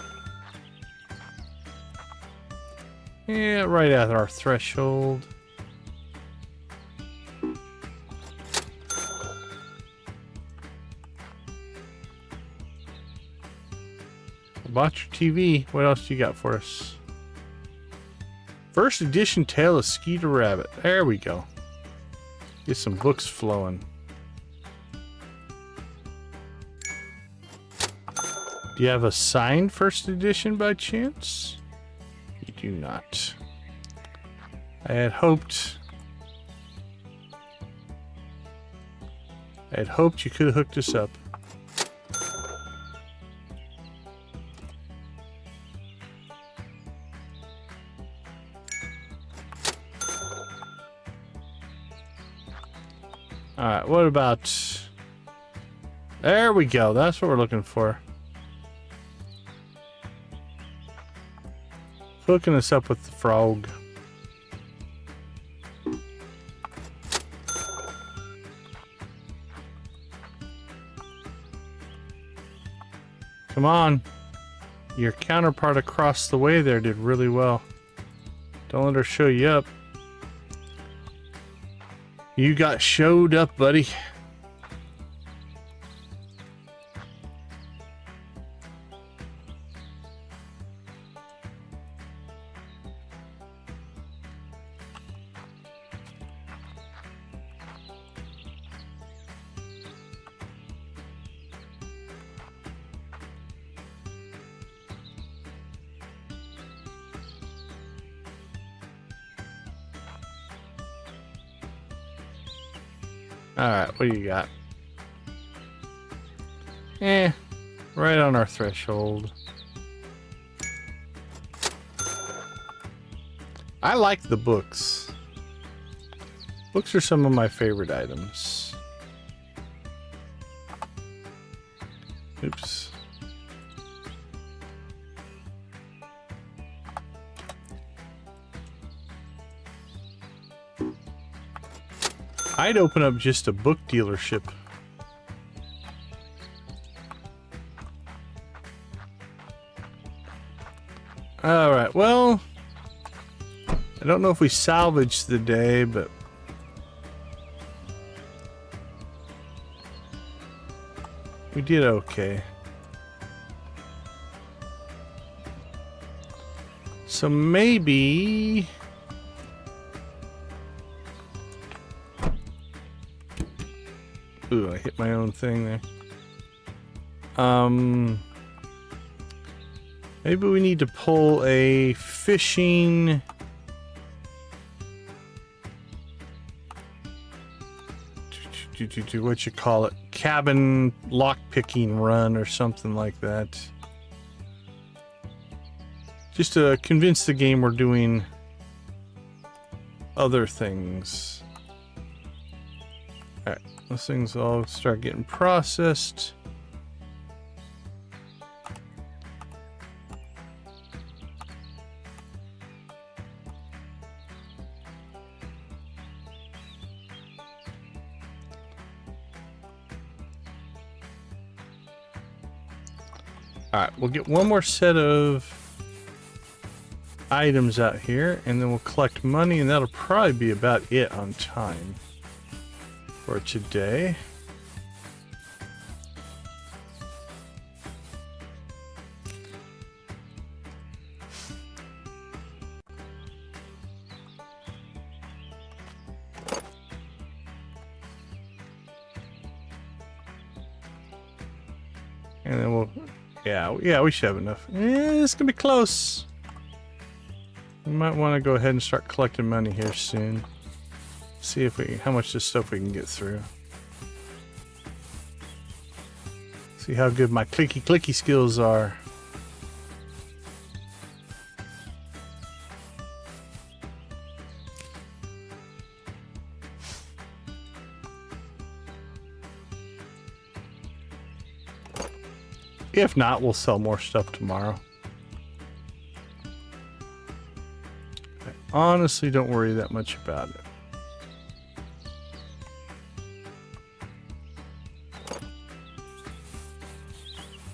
Yeah, right at our threshold. Bought your TV. What else do you got for us? First edition Tale of Skeeter Rabbit. There we go. Get some books flowing. Do you have a signed first edition by chance? You do not. I had hoped you could have hooked us up. Alright, what about... There we go, that's what we're looking for. Hooking us up with the frog. Come on. Your counterpart across the way there did really well. Don't let her show you up. You got showed up, buddy. Alright, what do you got? Right on our threshold. I like the books. Books are some of my favorite items. Oops. I'd open up just a book dealership. Alright, well, I don't know if we salvaged the day, but we did okay. So maybe... Ooh, I hit my own thing there. Maybe we need to pull a fishing... what you call it? Cabin lockpicking run or something like that. Just to convince the game we're doing other things. Alright, those things all start getting processed. Alright, we'll get one more set of items out here, and then we'll collect money, and that'll probably be about it on time for today. And then we'll... Yeah, we should have enough. It's gonna be close. We might want to go ahead and start collecting money here soon. See if how much of this stuff we can get through. See how good my clicky skills are. If not, we'll sell more stuff tomorrow. I honestly don't worry that much about it.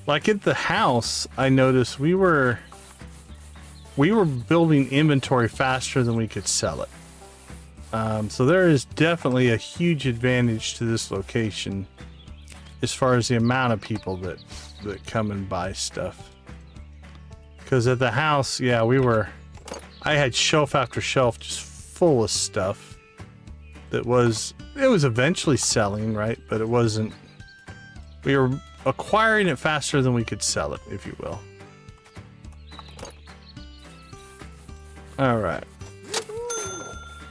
Like at the house, I noticed we were building inventory faster than we could sell it. So there is definitely a huge advantage to this location as far as the amount of people that come and buy stuff. Because at the house, yeah, I had shelf after shelf just full of stuff it was eventually selling, right? But it wasn't, we were acquiring it faster than we could sell it, if you will. All right.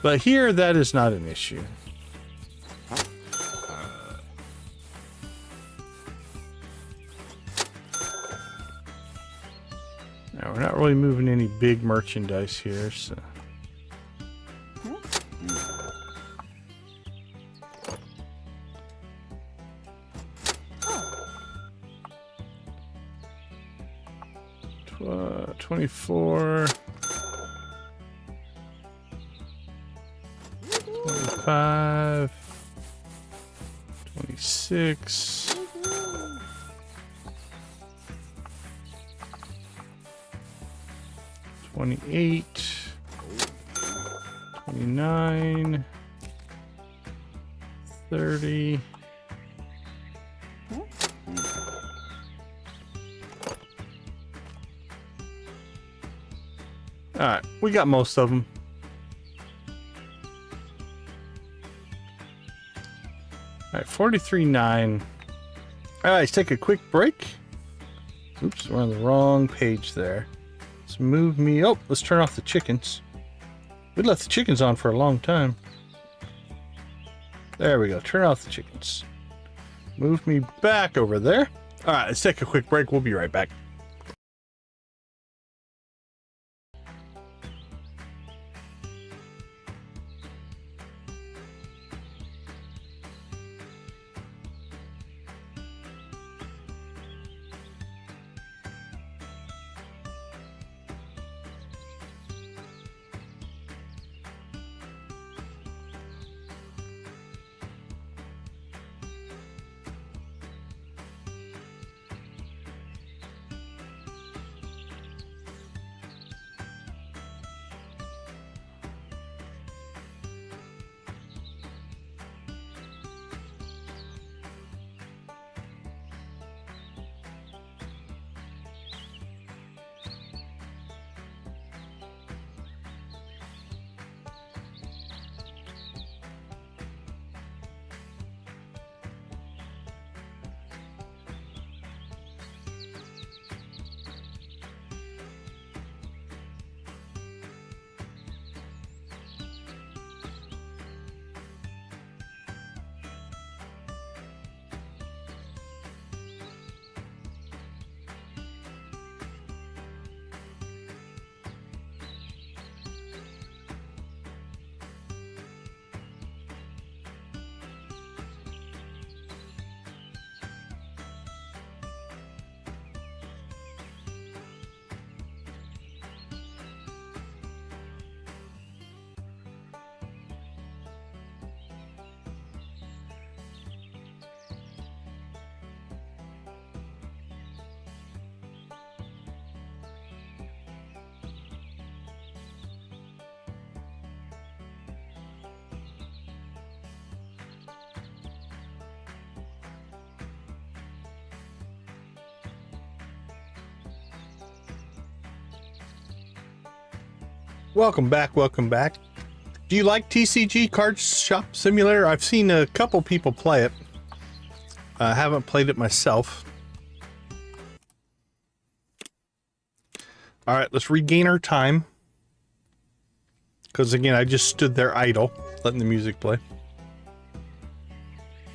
But here, that is not an issue. Now, we're not really moving any big merchandise here, so. Uh, 24. 25, 26, 28, 29, 30. All right, we got most of them. All right, 43.9. All right, let's take a quick break. Oops, we're on the wrong page there. Let's move me. Oh, let's turn off the chickens. We left the chickens on for a long time. There we go. Turn off the chickens. Move me back over there. All right, let's take a quick break. We'll be right back. Welcome back, welcome back. Do you like TCG Card Shop Simulator? I've seen a couple people play it. I haven't played it myself. All right, let's regain our time. Because again, I just stood there idle, letting the music play.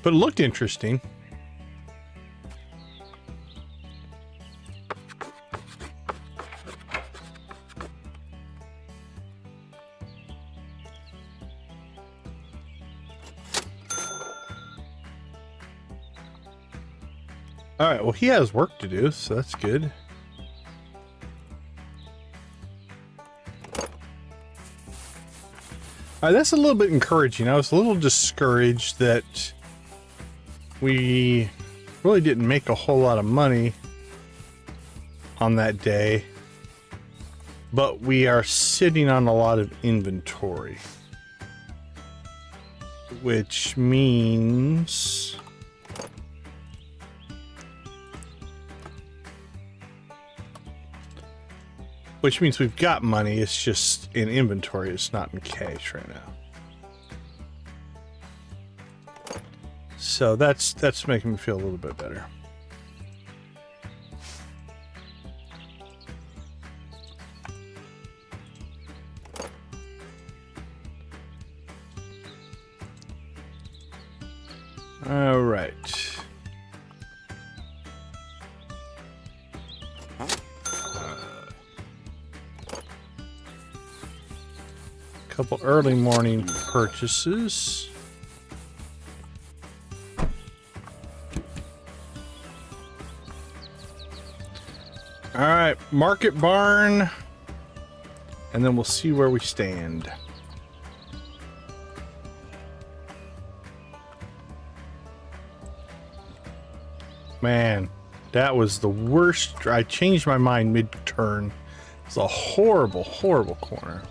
But it looked interesting. All right, well, he has work to do, so that's good. All right, that's a little bit encouraging. I was a little discouraged that we really didn't make a whole lot of money on that day, but we are sitting on a lot of inventory, which means we've got money. It's just in inventory. It's not in cash right now. So that's making me feel a little bit better. All right. Couple early morning purchases. All right, market barn, and then we'll see where we stand. Man, that was the worst. I changed my mind mid-turn. It's a horrible, horrible corner.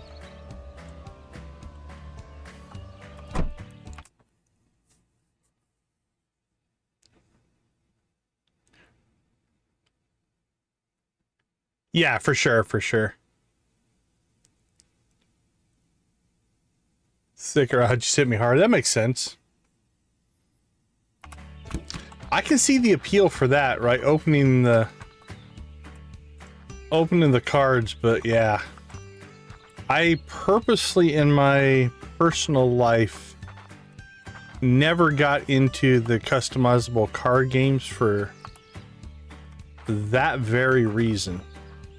Yeah, for sure, for sure. Sticker out, just hit me hard. That makes sense. I can see the appeal for that, right? Opening the cards, but yeah. I purposely in my personal life never got into the customizable card games for that very reason.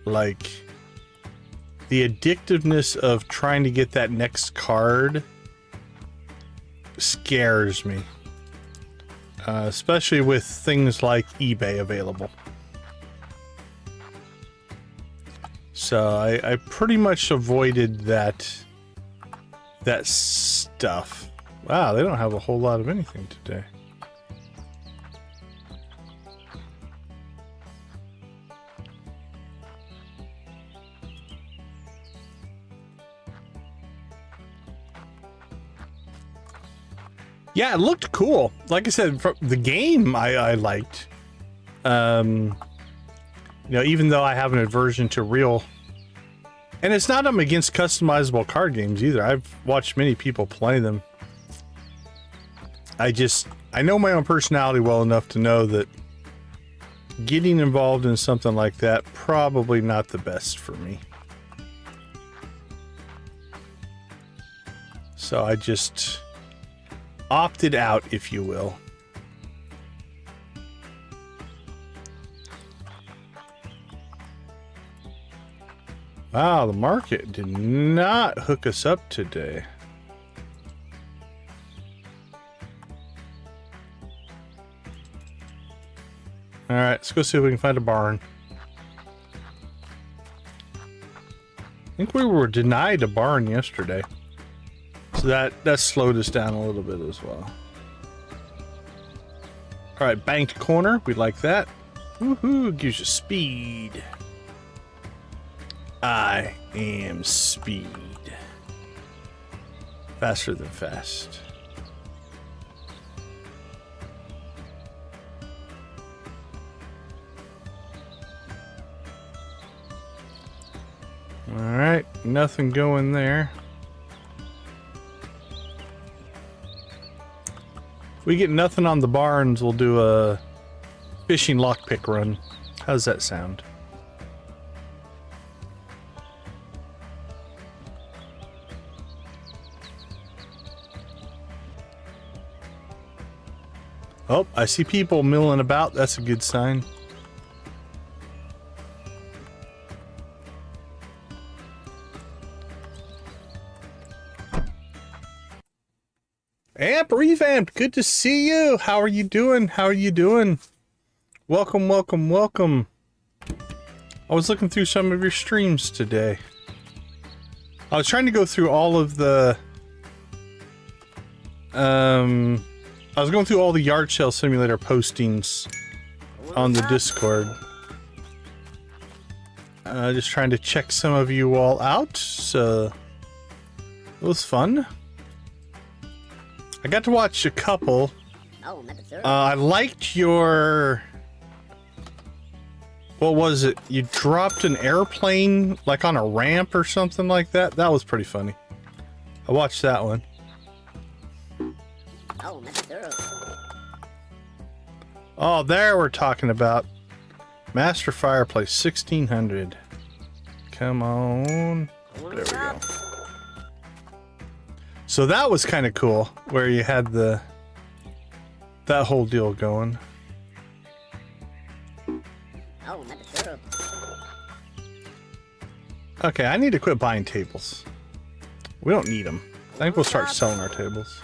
Like, the addictiveness of trying to get that next card scares me. Especially with things like eBay available. So I pretty much avoided that stuff. Wow, they don't have a whole lot of anything today. Yeah, it looked cool. Like I said, from the game I liked. You know, even though I have an aversion to real, and it's not I'm against customizable card games either. I've watched many people play them. I know my own personality well enough to know that getting involved in something like that probably not the best for me. So I just opted out, if you will. Wow, the market did not hook us up today. All right, let's go see if we can find a barn. I think we were denied a barn yesterday. So that slowed us down a little bit as well. All right, banked corner. We like that. Woohoo, gives you speed. I am speed. Faster than fast. All right, nothing going there. We get nothing on the barns, we'll do a fishing lockpick run. How's that sound? Oh, I see people milling about. That's a good sign. Amp revamped. Good to see you. How are you doing? How are you doing? Welcome, welcome, welcome. I was looking through some of your streams today. I was trying to go through all of the... I was going through all the Yard Sale Simulator postings on the Discord. Just trying to check some of you all out, so it was fun. I got to watch a couple. I liked your... What was it? You dropped an airplane, like on a ramp or something like that? That was pretty funny. I watched that one. Oh, there we're talking about. Master Fireplace 1600. Come on. There we go. So that was kind of cool, where you had that whole deal going. Okay, I need to quit buying tables. We don't need them. I think we'll start selling our tables.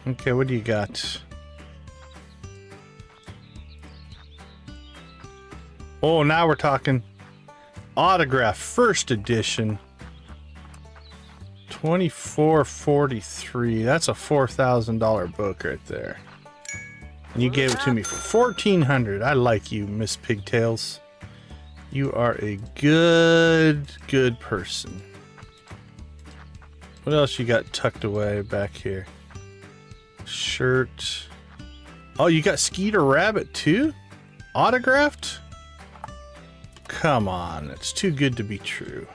Okay, what do you got? Oh, now we're talking autograph first edition. 24.43. That's a $4,000 book right there. And you gave it to me for $1,400. I like you, Miss Pigtails. You are a good person. What else you got tucked away back here? Shirt. Oh, you got Skeeter Rabbit too? Autographed? Come on, it's too good to be true.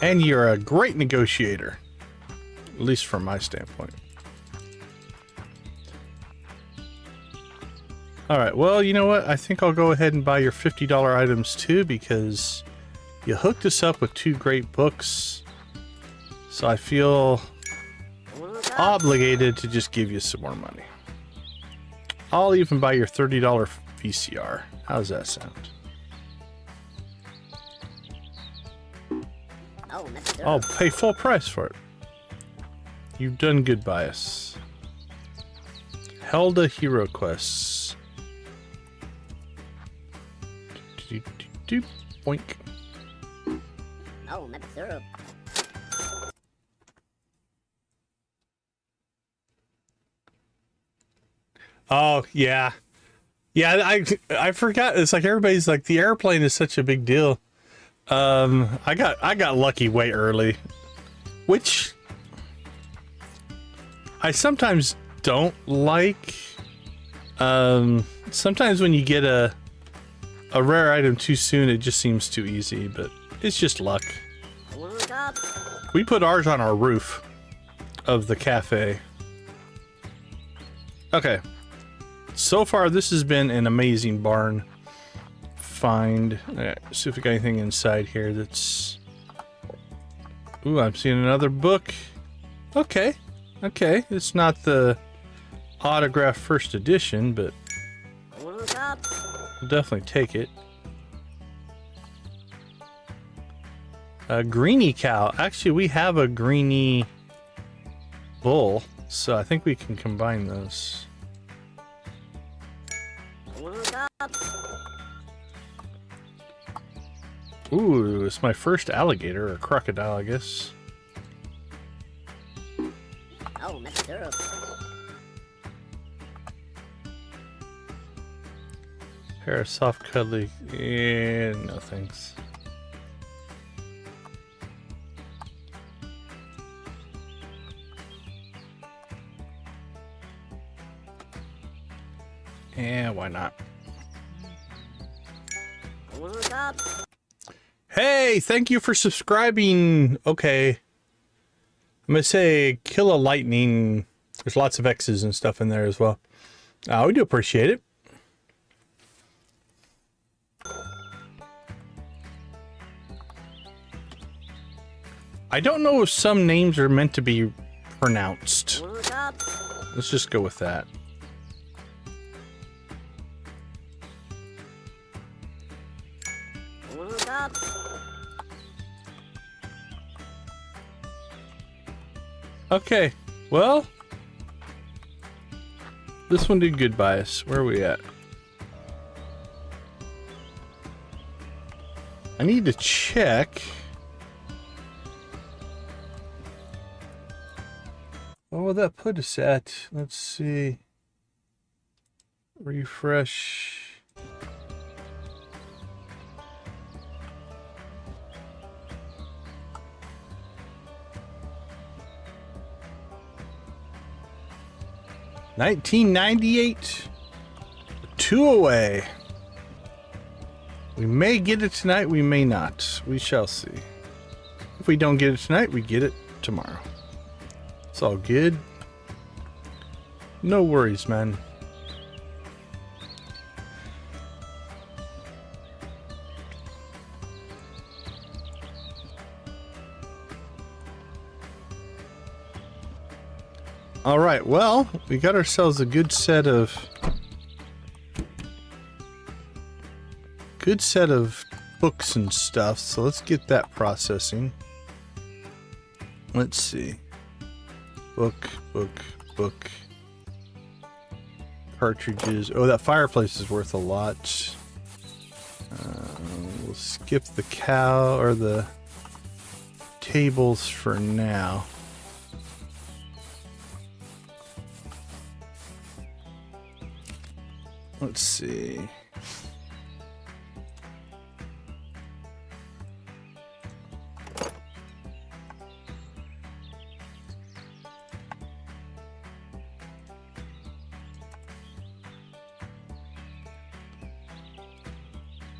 And you're a great negotiator. At least from my standpoint. Alright, well, you know what? I think I'll go ahead and buy your $50 items too, because you hooked us up with 2 great books. So I feel obligated to just give you some more money. I'll even buy your $30 VCR. How's that sound? I'll pay full price for it. You've done good by us. Helda Hero Quests. Boink. Oh, yeah. Yeah, I forgot. It's like everybody's like, the airplane is such a big deal. I got lucky way early, which I sometimes don't like. Sometimes when you get a rare item too soon, it just seems too easy, but it's just luck. We put ours on our roof of the cafe. Okay. So far, this has been an amazing barn find. See if we got anything inside here that's... Ooh, I'm seeing another book. Okay. Okay. It's not the autograph first edition, but we'll definitely take it. A greenie cow. Actually, we have a greenie bull, so I think we can combine those. Ooh, it's my first alligator, or crocodile, I guess. Pair of soft cuddly... Yeah, no thanks. Yeah, why not? Hey, thank you for subscribing. Okay. I'm gonna say kill a lightning. There's lots of X's and stuff in there as well. We do appreciate it. I don't know if some names are meant to be pronounced. Let's just go with that. Okay, well, this one did good by us. Where are we at? I need to check. What will that put us at? Let's see. Refresh. $19.98. 2 away. We may get it tonight, we may not. We shall see. If we don't get it tonight, we get it tomorrow. It's all good. No worries, man. All right, well, we got ourselves a good set of books and stuff, so let's get that processing. Let's see. Book. Cartridges. Oh, that fireplace is worth a lot. We'll skip the cow or the tables for now. Let's see.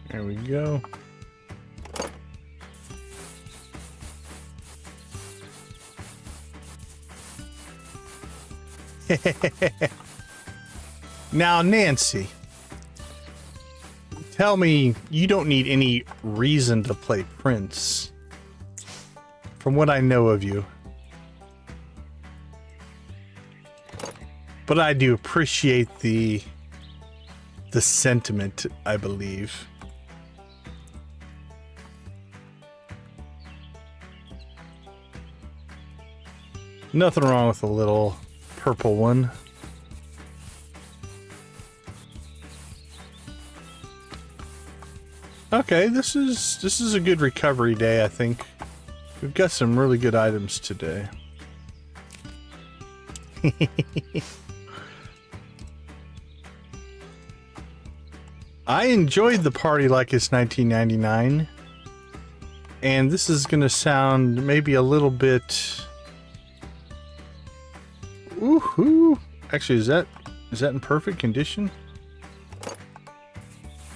There we go. Now, Nancy, tell me you don't need any reason to play Prince, from what I know of you. But I do appreciate the sentiment, I believe. Nothing wrong with a little purple one. Okay, this is a good recovery day, I think. We've got some really good items today. I enjoyed the party like it's 1999. And this is gonna sound maybe a little bit... Woohoo! Actually, is that in perfect condition?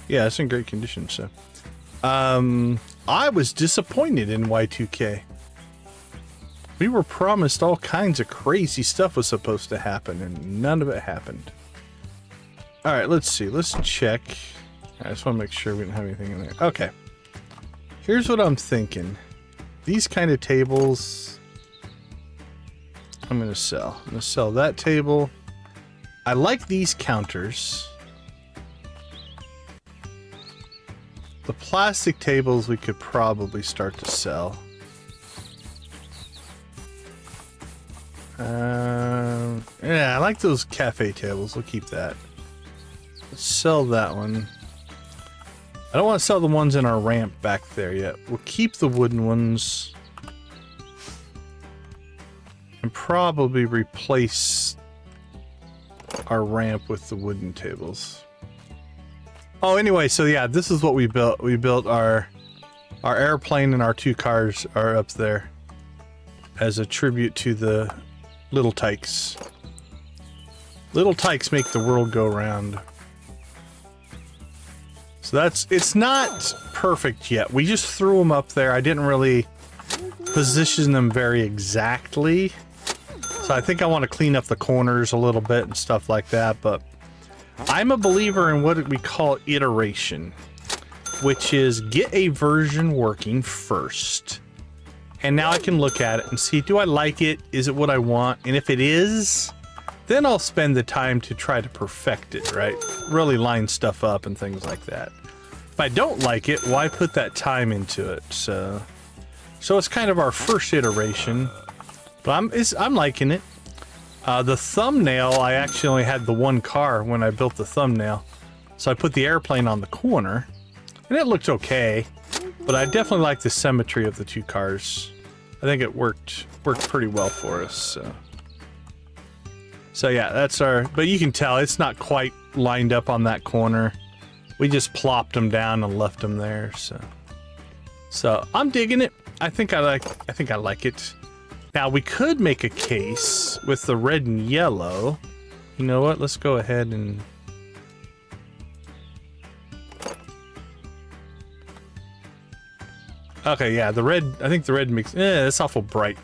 Yeah, it's in great condition, so. I was disappointed in Y2K. We were promised all kinds of crazy stuff was supposed to happen, and none of it happened. Alright, let's see. Let's check. I just want to make sure we didn't have anything in there. Okay. Here's what I'm thinking. These kind of tables, I'm going to sell. I'm going to sell that table. I like these counters. The plastic tables we could probably start to sell. Yeah, I like those cafe tables. We'll keep that. Let's sell that one. I don't want to sell the ones in our ramp back there yet. We'll keep the wooden ones. And probably replace our ramp with the wooden tables. Oh, anyway, so yeah, this is what we built. We built our airplane, and our 2 cars are up there as a tribute to the little tykes. Little tykes make the world go round. So it's not perfect yet. We just threw them up there. I didn't really position them very exactly. So I think I want to clean up the corners a little bit and stuff like that, but I'm a believer in what we call iteration, which is get a version working first. And now I can look at it and see, do I like it? Is it what I want? And if it is, then I'll spend the time to try to perfect it, right? Really line stuff up and things like that. If I don't like it, why put that time into it? So it's kind of our first iteration. But I'm liking it. The thumbnail, I actually only had the one car when I built the thumbnail. So I put the airplane on the corner, and it looked okay. But I definitely like the symmetry of the two cars. I think it worked pretty well for us. So yeah, that's our... But you can tell it's not quite lined up on that corner. We just plopped them down and left them there. So I'm digging it. I think I like it. Now we could make a case with the red and yellow. You know what? Let's go ahead and... Okay, yeah, the red, I think the red makes, it's awful bright.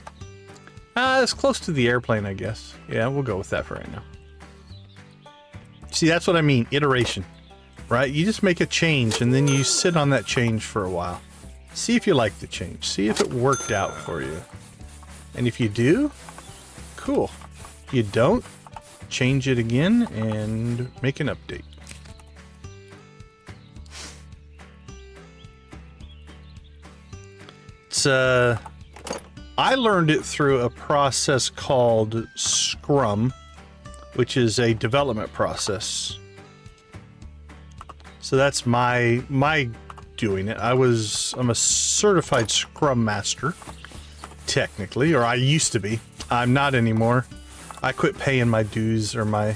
It's close to the airplane, I guess. Yeah, we'll go with that for right now. See, that's what I mean, iteration, right? You just make a change and then you sit on that change for a while. See if you like the change. See if it worked out for you. And if you do, cool. If you don't, change it again and make an update. I learned it through a process called Scrum, which is a development process. So that's my doing it. I'm a certified Scrum Master, technically, or I used to be. I'm not anymore. I quit paying my dues or my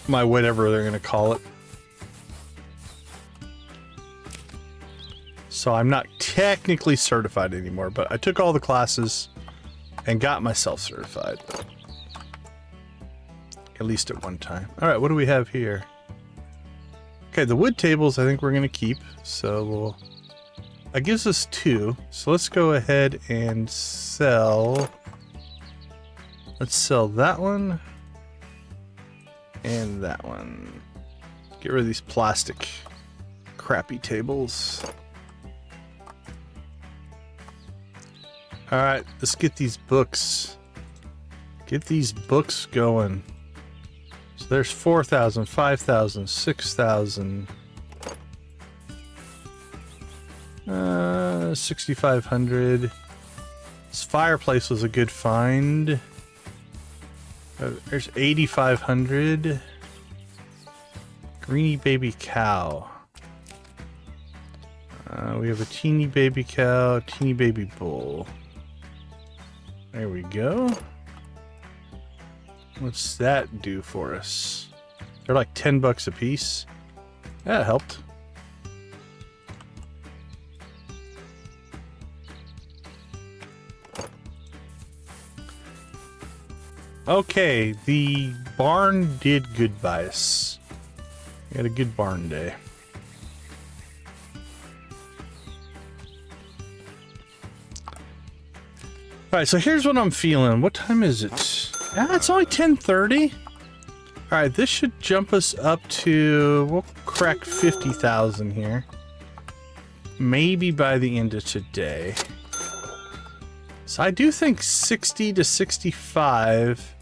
whatever they're gonna call it. So I'm not technically certified anymore, but I took all the classes and got myself certified. At least at one time. All right, what do we have here? Okay, the wood tables I think we're gonna keep. So that gives us 2. So let's go ahead and sell. Let's sell that one and that one. Get rid of these plastic crappy tables. All right, let's get these books. Get these books going. So there's 4,000, 5,000, 6,000. 6,500. This fireplace was a good find. There's 8,500. Greeny baby cow. We have a teeny baby cow, teeny baby bull. There we go. What's that do for us? They're like 10 bucks a piece. That helped. Okay, the barn did good by us. We had a good barn day. Alright, so here's what I'm feeling. What time is it? Ah, it's only 10:30. Alright, this should jump us up to... We'll crack 50,000 here. Maybe by the end of today. So I do think 60 to 65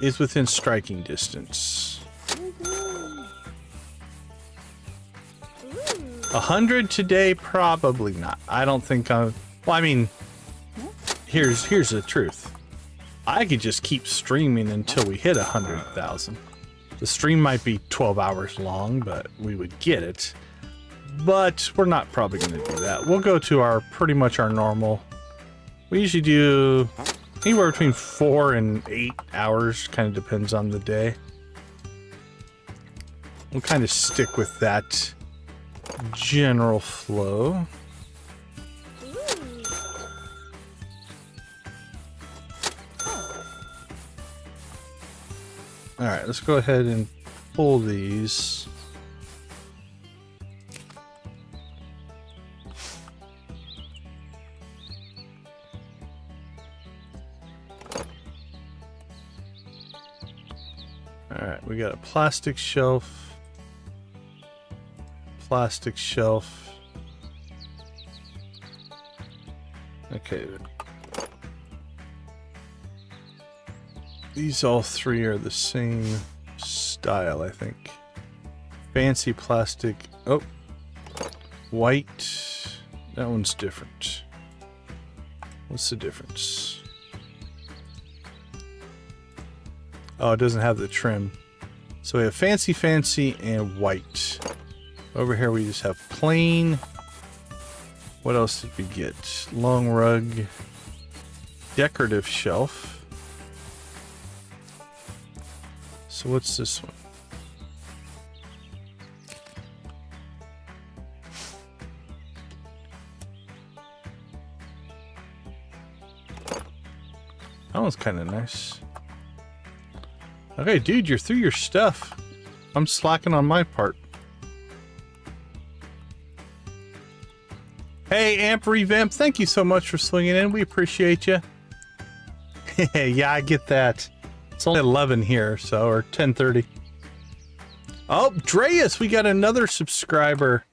is within striking distance. 100 today? Probably not. I don't think I'm... Well, I mean... Here's the truth. I could just keep streaming until we hit 100,000. The stream might be 12 hours long, but we would get it. But we're not probably going to do that. We'll go to our pretty much our normal. We usually do anywhere between 4 and 8 hours. Kind of depends on the day. We'll kind of stick with that general flow. Alright, let's go ahead and pull these. Alright, we got a plastic shelf. Plastic shelf. Okay. These all three are the same style, I think. Fancy plastic. Oh. White. That one's different. What's the difference? Oh, it doesn't have the trim. So we have fancy, fancy, and white. Over here we just have plain. What else did we get? Long rug. Decorative shelf. So what's this one? That one's kind of nice. Okay, dude, you're through your stuff. I'm slacking on my part. Hey, Amp Revamp, thank you so much for swinging in. We appreciate you. Yeah, I get that. It's only 11 here, so, or 10:30. Oh, Dreas, we got another subscriber.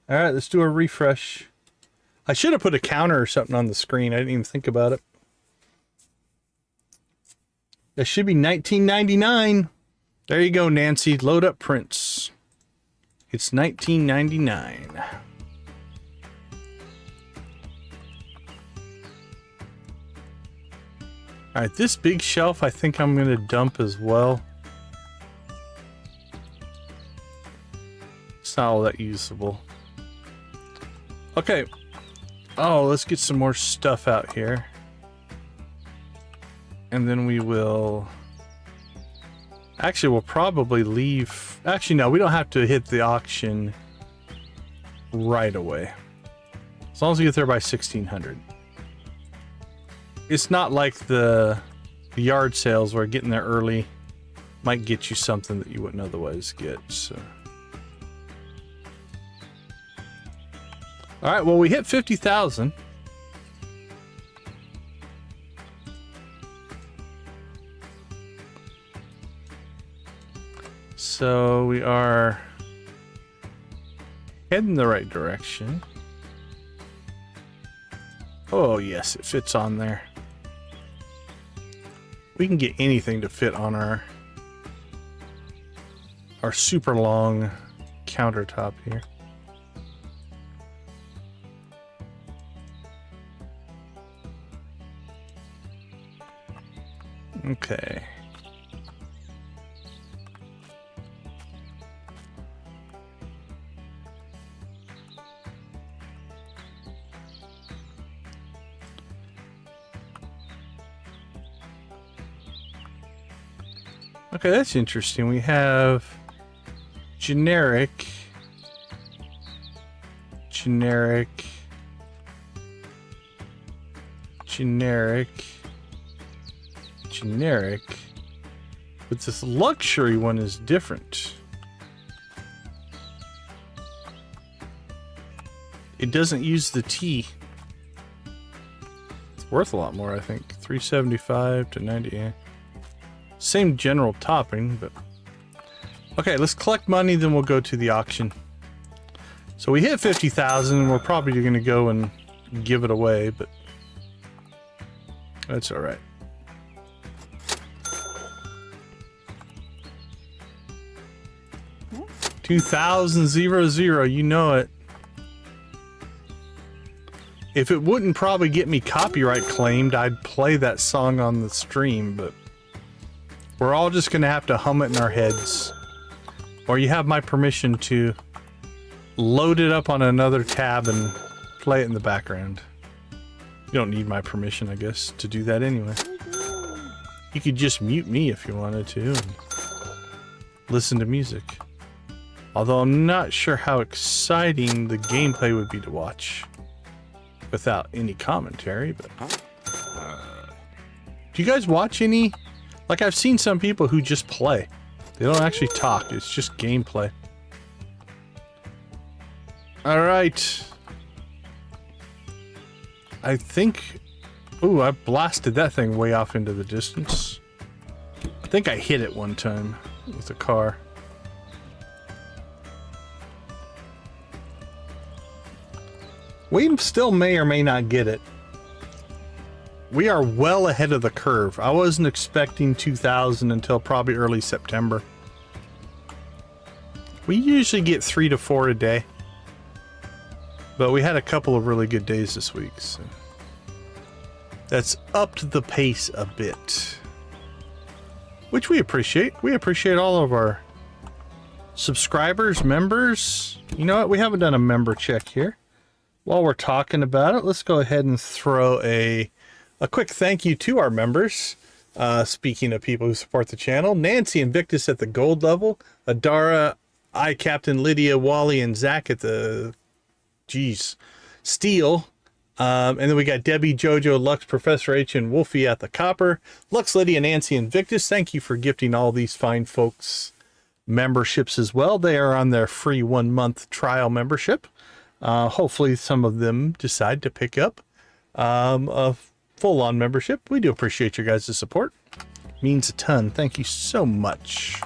All right, let's do a refresh. I should have put a counter or something on the screen. I didn't even think about it. That should be $19.99. There you go, Nancy. Load up prints. It's $19.99. All right, this big shelf I think I'm going to dump as well. It's not all that usable. Okay. Oh, let's get some more stuff out here. And then we will... Actually, we'll probably leave... Actually, no, we don't have to hit the auction right away. As long as we get there by 1600. It's not like the yard sales where getting there early might get you something that you wouldn't otherwise get, so... Alright, well, we hit 50,000. So we are heading the right direction. Oh yes, it fits on there. We can get anything to fit on our super long countertop here. Okay. Okay, that's interesting. We have generic, generic, generic, generic, but this luxury one is different. It doesn't use the T. It's worth a lot more, I think. 375 to 90. Yeah. Same general topping, but... Okay, let's collect money, then we'll go to the auction. So we hit 50,000, we're probably going to go and give it away, but... That's alright. 2000, you know it. If it wouldn't probably get me copyright claimed, I'd play that song on the stream, but... We're all just going to have to hum it in our heads. Or you have my permission to load it up on another tab and play it in the background. You don't need my permission, I guess, to do that anyway. You could just mute me if you wanted to and listen to music. Although I'm not sure how exciting the gameplay would be to watch without any commentary, but... Do you guys watch any... Like, I've seen some people who just play. They don't actually talk. It's just gameplay. Alright. I think... Ooh, I blasted that thing way off into the distance. I think I hit it one time with a car. We still may or may not get it. We are well ahead of the curve. I wasn't expecting 2,000 until probably early September. We usually get 3 to 4 a day. But we had a couple of really good days this week, so... that's upped the pace a bit, which we appreciate. We appreciate all of our subscribers, members. You know what? We haven't done a member check here. While we're talking about it, let's go ahead and throw a quick thank you to our members. Speaking of people who support the channel, Nancy Invictus at the gold level, Adara, I Captain, Lydia, Wally, and Zach at the steel. And then we got Debbie, Jojo, Lux, Professor H, and Wolfie at the copper. Lux, Lydia, Nancy, and Victus, thank you for gifting all these fine folks memberships as well. They are on their free 1-month trial membership. Hopefully some of them decide to pick up a full-on membership. We do appreciate your guys' support. Means a ton. Thank you so much.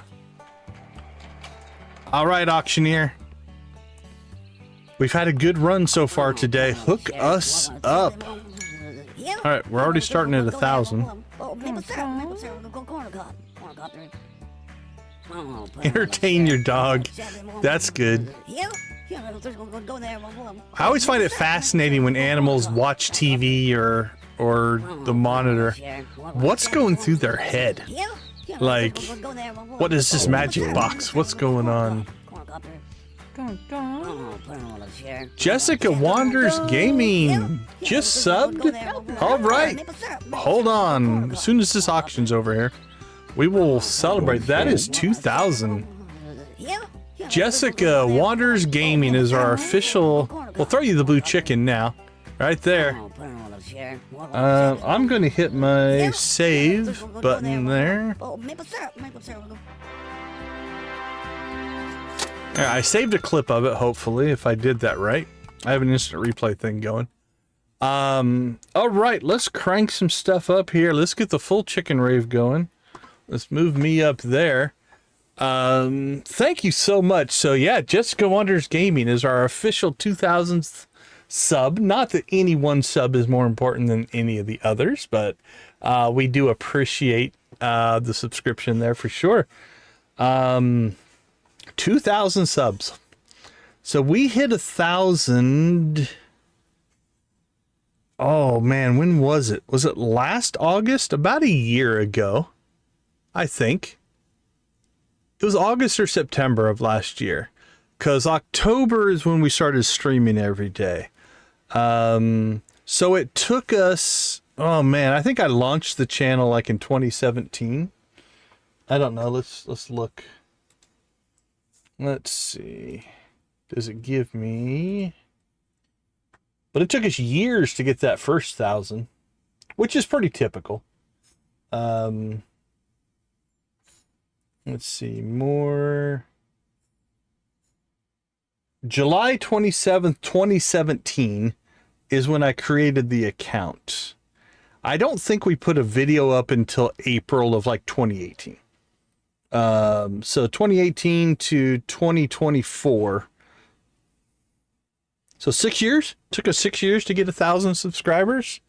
All right, auctioneer. We've had a good run so far today. Hook us up. All right, we're already starting at 1,000. Entertain your dog. That's good. I always find it fascinating when animals watch TV or the monitor. What's going through their head? Like, what is this magic box? What's going on? Jessica Wanders Gaming just subbed. All right, hold on. As soon as this auction's over here, we will celebrate. That is 2,000. Jessica Wanders Gaming is our official. We'll throw you the blue chicken now, right there. I'm going to hit my save button there. Yeah, I saved a clip of it, hopefully, if I did that right. I have an instant replay thing going. All right, let's crank some stuff up here. Let's get the full chicken rave going. Let's move me up there. Thank you so much. So yeah, Jessica Wonders Gaming is our official 2000th sub. Not that any one sub is more important than any of the others, but we do appreciate the subscription there for sure. 2,000 subs. So we hit 1,000. Oh man, when was it? Was it last August? About a year ago, I think. It was August or September of last year, because October is when we started streaming every day. So it took us, oh man, I think I launched the channel like in 2017. I don't know. Let's look. Let's see. Does it give me? But it took us years to get that first 1,000, which is pretty typical. Let's see more. July 27th, 2017 is when I created the account. I don't think we put a video up until April of like 2018. So 2018 to 2024. So 6 years? Took us 6 years to get 1,000 subscribers.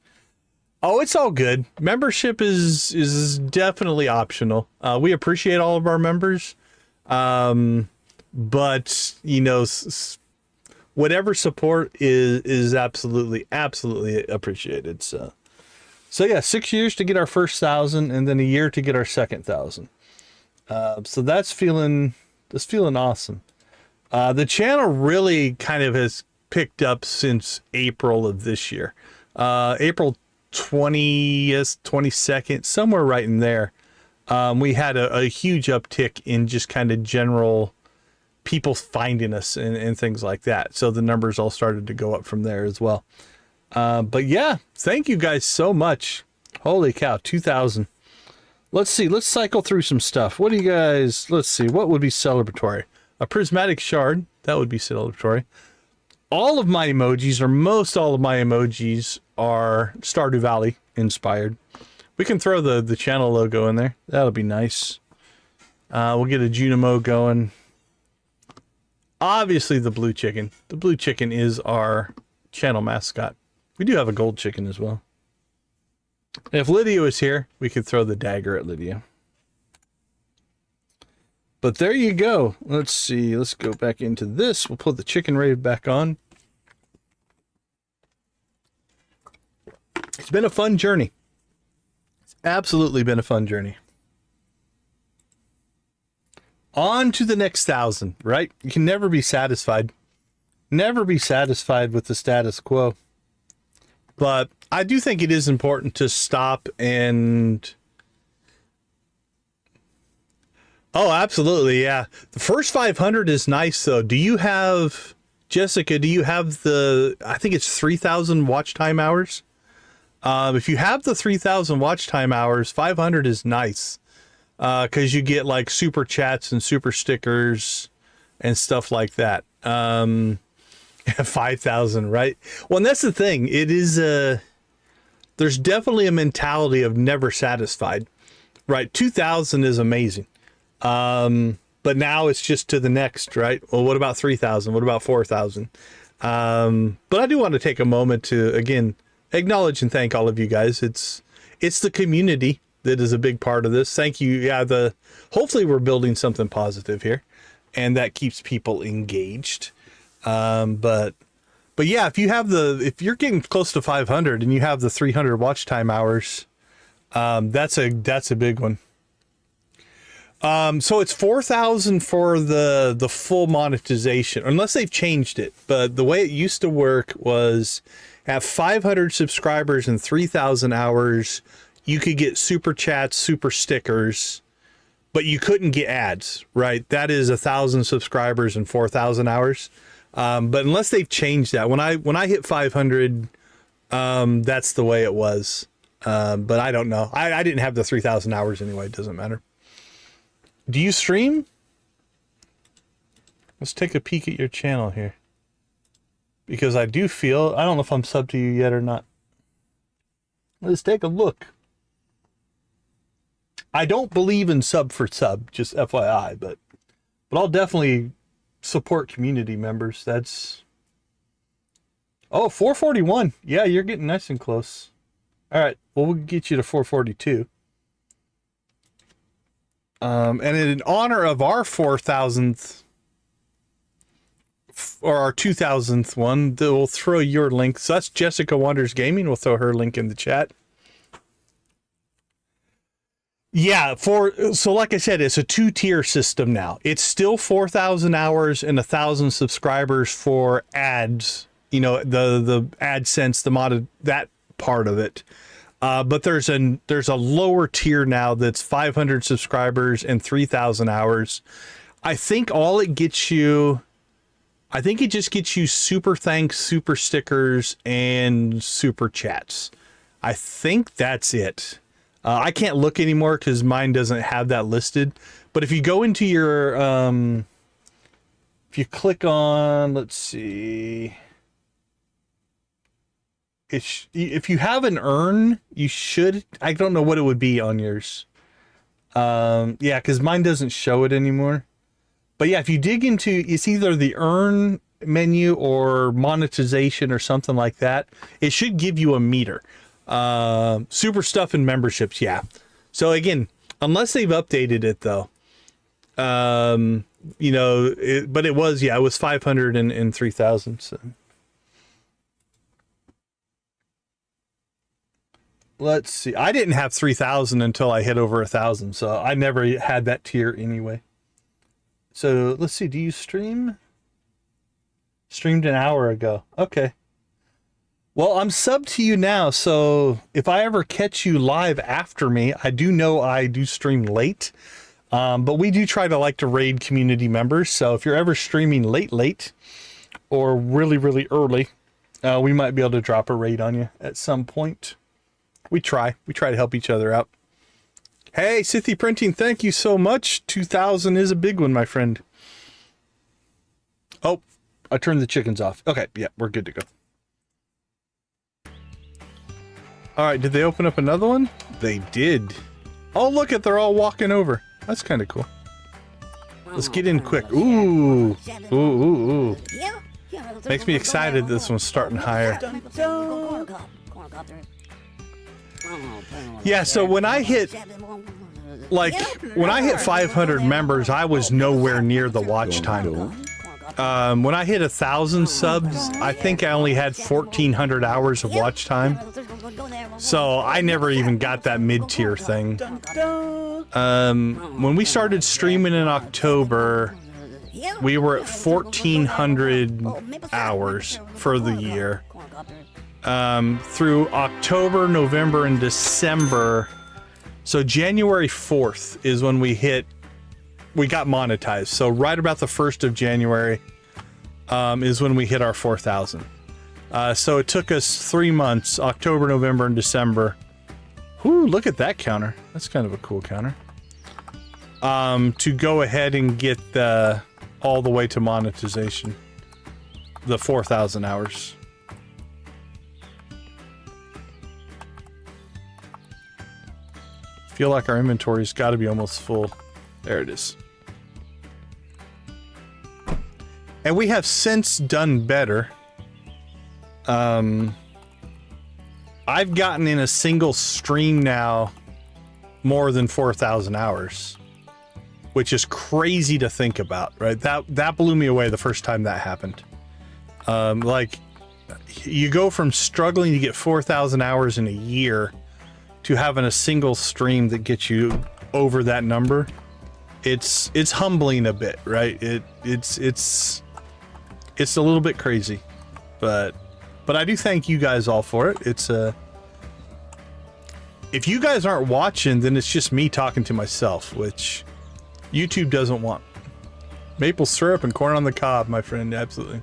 Oh, it's all good. Membership is definitely optional. We appreciate all of our members. But you know, whatever support is absolutely appreciated. So yeah, 6 years to get our first 1,000 and then a year to get our second 1,000. So that's feeling awesome. The channel really kind of has picked up since April of this year. April 20th, 22nd, somewhere right in there. We had a huge uptick in just kind of general people finding us and things like that. So the numbers all started to go up from there as well. But yeah, thank you guys so much. Holy cow, 2,000. Let's see. Let's cycle through some stuff. What do you guys, let's see. What would be celebratory? A prismatic shard. That would be celebratory. All of my emojis, or most all of my emojis, are Stardew Valley inspired. We can throw the channel logo in there. That'll be nice. We'll get a Junimo going. Obviously the blue chicken. The blue chicken is our channel mascot. We do have a gold chicken as well. And if Lydia was here, we could throw the dagger at Lydia. But there you go. Let's see. Let's go back into this. We'll put the chicken rave back on. It's been a fun journey. It's absolutely been a fun journey. On to the next 1,000, right? You can never be satisfied. Never be satisfied with the status quo. But I do think it is important to stop and... Oh, absolutely, yeah. The first 500 is nice, though. Do you have... Jessica, do you have the... I think it's 3,000 watch time hours? If you have the 3,000 watch time hours, 500 is nice. Because you get, like, super chats and super stickers and stuff like that. 5,000, right? Well, and that's the thing. It is there's definitely a mentality of never satisfied, right? 2,000 is amazing. But now it's just to the next, right? Well, what about 3,000? What about 4,000? But I do want to take a moment to, again, acknowledge and thank all of you guys. It's the community that is a big part of this. Thank you. Yeah, hopefully we're building something positive here, and that keeps people engaged. But yeah, if you're getting close to 500 and you have the 300 watch time hours, that's a big one. So it's 4,000 for the full monetization, unless they've changed it. But the way it used to work was at 500 subscribers and 3,000 hours, you could get super chats, super stickers, but you couldn't get ads, right? That is 1,000 subscribers and 4,000 hours. But unless they've changed that, when I hit 500, that's the way it was. But I don't know. I didn't have the 3,000 hours anyway. It doesn't matter. Do you stream? Let's take a peek at your channel here. Because I don't know if I'm subbed to you yet or not. Let's take a look. I don't believe in sub for sub, just FYI, but I'll definitely support community members. That's 441. Yeah, you're getting nice and close. All right, well, we'll get you to 442. And in honor of our 4,000th or our 2,000th one, we'll throw your link. So that's Jessica Wonders Gaming. We'll throw her link in the chat. Yeah, so like I said, it's a 2-tier system now. It's still 4,000 hours and 1,000 subscribers for ads. You know, the AdSense, the modded, that part of it. But there's a lower tier now that's 500 subscribers and 3,000 hours. I think it just gets you super thanks, super stickers, and super chats. I think that's it. I can't look anymore because mine doesn't have that listed. But if you go into your, if you click on, let's see, if you have an earn, you should. I don't know what it would be on yours. Yeah, because mine doesn't show it anymore. But yeah, if you dig into, it's either the earn menu or monetization or something like that. It should give you a meter. Super stuff and memberships, yeah. So again, unless they've updated it though, you know, but it was 500 and 3,000. So let's see. I didn't have 3,000 until I hit over 1,000, so I never had that tier anyway. So let's see. Do you stream? Streamed an hour ago. Okay. Well, I'm subbed to you now, so if I ever catch you live after me, I do know I do stream late, but we do try to like to raid community members, so if you're ever streaming late, or really, really early, we might be able to drop a raid on you at some point. We try to help each other out. Hey, Sithy Printing, thank you so much. 2,000 is a big one, my friend. Oh, I turned the chickens off. Okay, yeah, we're good to go. All right, did they open up another one? They did. Oh, look at, they're all walking over. That's kind of cool. Let's get in quick. Ooh. Makes me excited this one's starting higher. Yeah, so when I hit 500 members, I was nowhere near the watch time. When I hit 1,000 subs, I think I only had 1,400 hours of watch time. So I never even got that mid-tier thing. When we started streaming in October, we were at 1,400 hours for the year. Through October, November, and December. So January 4th is when we got monetized. So right about the 1st of January is when we hit our 4,000. So it took us 3 months, October, November, and December. Whoo, look at that counter. That's kind of a cool counter. To go ahead and get all the way to monetization. The 4,000 hours. Feel like our inventory's got to be almost full. There it is. And we have since done better. I've gotten in a single stream now more than 4,000 hours, which is crazy to think about, right? That blew me away the first time that happened. Like, you go from struggling to get 4,000 hours in a year to having a single stream that gets you over that number. It's humbling a bit, right? It's a little bit crazy, but I do thank you guys all for it. It's if you guys aren't watching, then it's just me talking to myself, which YouTube doesn't want. Maple syrup and corn on the cob, my friend, absolutely.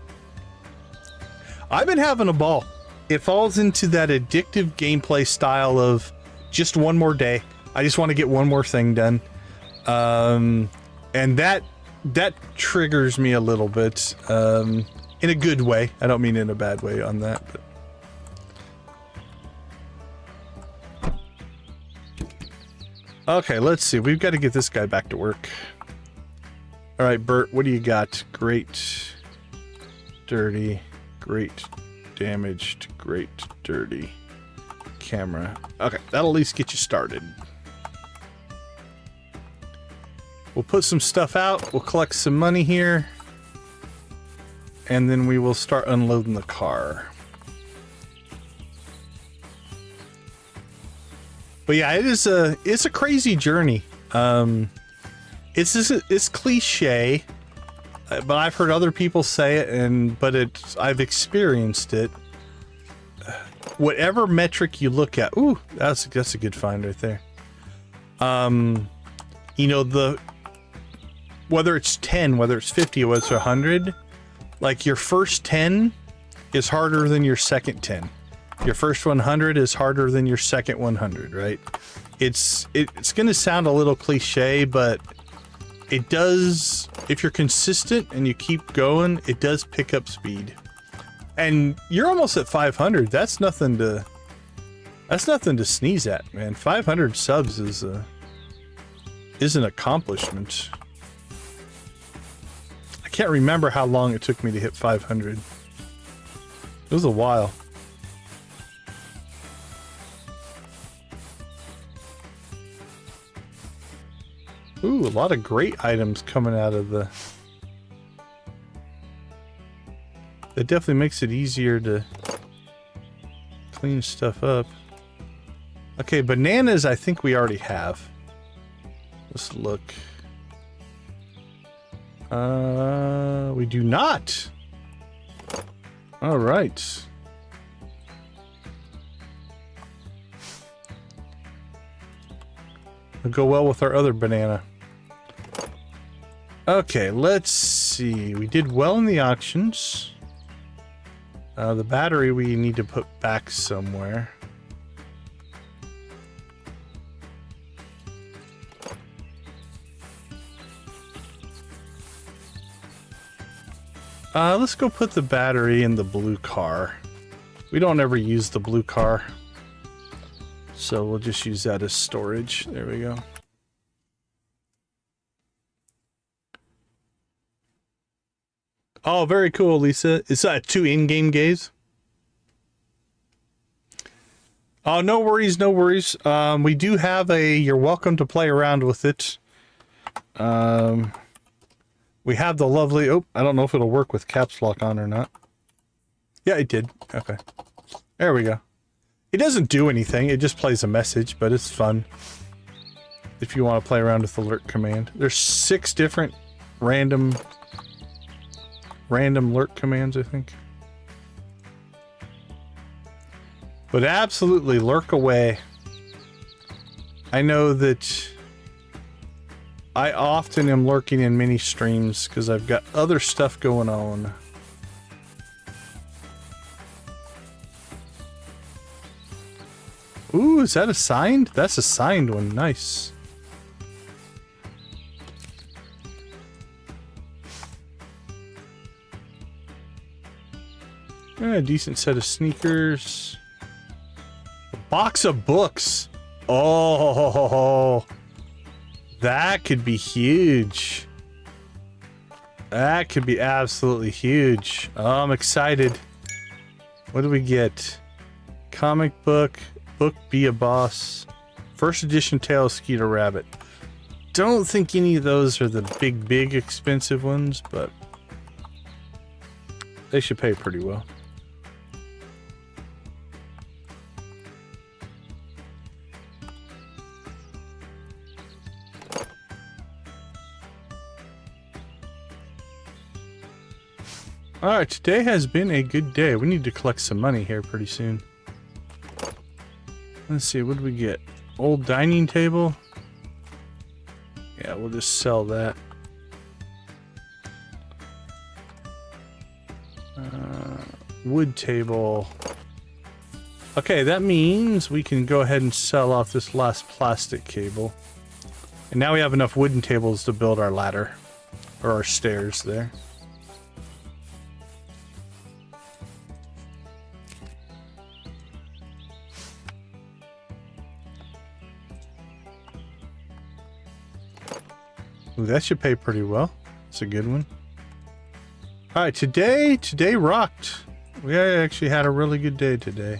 I've been having a ball. It falls into that addictive gameplay style of just one more day. I just want to get one more thing done. And that triggers me a little bit, in a good way. I don't mean in a bad way on that, but. Okay, let's see. We've got to get this guy back to work. All right, Bert, what do you got? Great, dirty, great, damaged, great, dirty, camera. Okay, that'll at least get you started. We'll put some stuff out. We'll collect some money here. And then we will start unloading the car. But yeah, it's a crazy journey. It's cliche, but I've heard other people say it, but I've experienced it. Whatever metric you look at, ooh, that's a good find right there. You know, whether it's 10, whether it's 50, whether it's 100, like your first 10 is harder than your second 10. Your first 100 is harder than your second 100, right? It's going to sound a little cliche, but it does, if you're consistent and you keep going, it does pick up speed. And you're almost at 500. That's nothing to sneeze at, man. 500 subs is an accomplishment. I can't remember how long it took me to hit 500. It was a while. Ooh, a lot of great items coming out of the... That definitely makes it easier to clean stuff up. Okay, bananas I think we already have. Let's look. We do not. All right. It'll go well with our other banana. Okay, let's see. We did well in the auctions. The battery we need to put back somewhere. Let's go put the battery in the blue car. We don't ever use the blue car, so we'll just use that as storage. There we go. Oh, very cool, Lisa. Is that 2 in-game games? Oh, no worries, no worries. We do have you're welcome to play around with it. We have the lovely, I don't know if it'll work with caps lock on or not. Yeah, it did. Okay. There we go. It doesn't do anything, it just plays a message, but it's fun. If you want to play around with the alert command. There's 6 different random alert commands, I think. But absolutely lurk away. I know that I often am lurking in mini streams because I've got other stuff going on. Ooh, is that a signed? That's a signed one. Nice. A decent set of sneakers. A box of books. Oh, that could be huge. That could be absolutely huge. Oh, I'm excited. What do we get? Comic book. Book Be a Boss. First edition Tale of Skeeter Rabbit. Don't think any of those are the big expensive ones, but they should pay pretty well. Alright, today has been a good day. We need to collect some money here pretty soon. Let's see, what do we get? Old dining table? Yeah, we'll just sell that. Wood table. Okay, that means we can go ahead and sell off this last plastic cable. And now we have enough wooden tables to build our ladder. Or our stairs there. Ooh, that should pay pretty well. It's a good one. Alright, today rocked. We actually had a really good day today.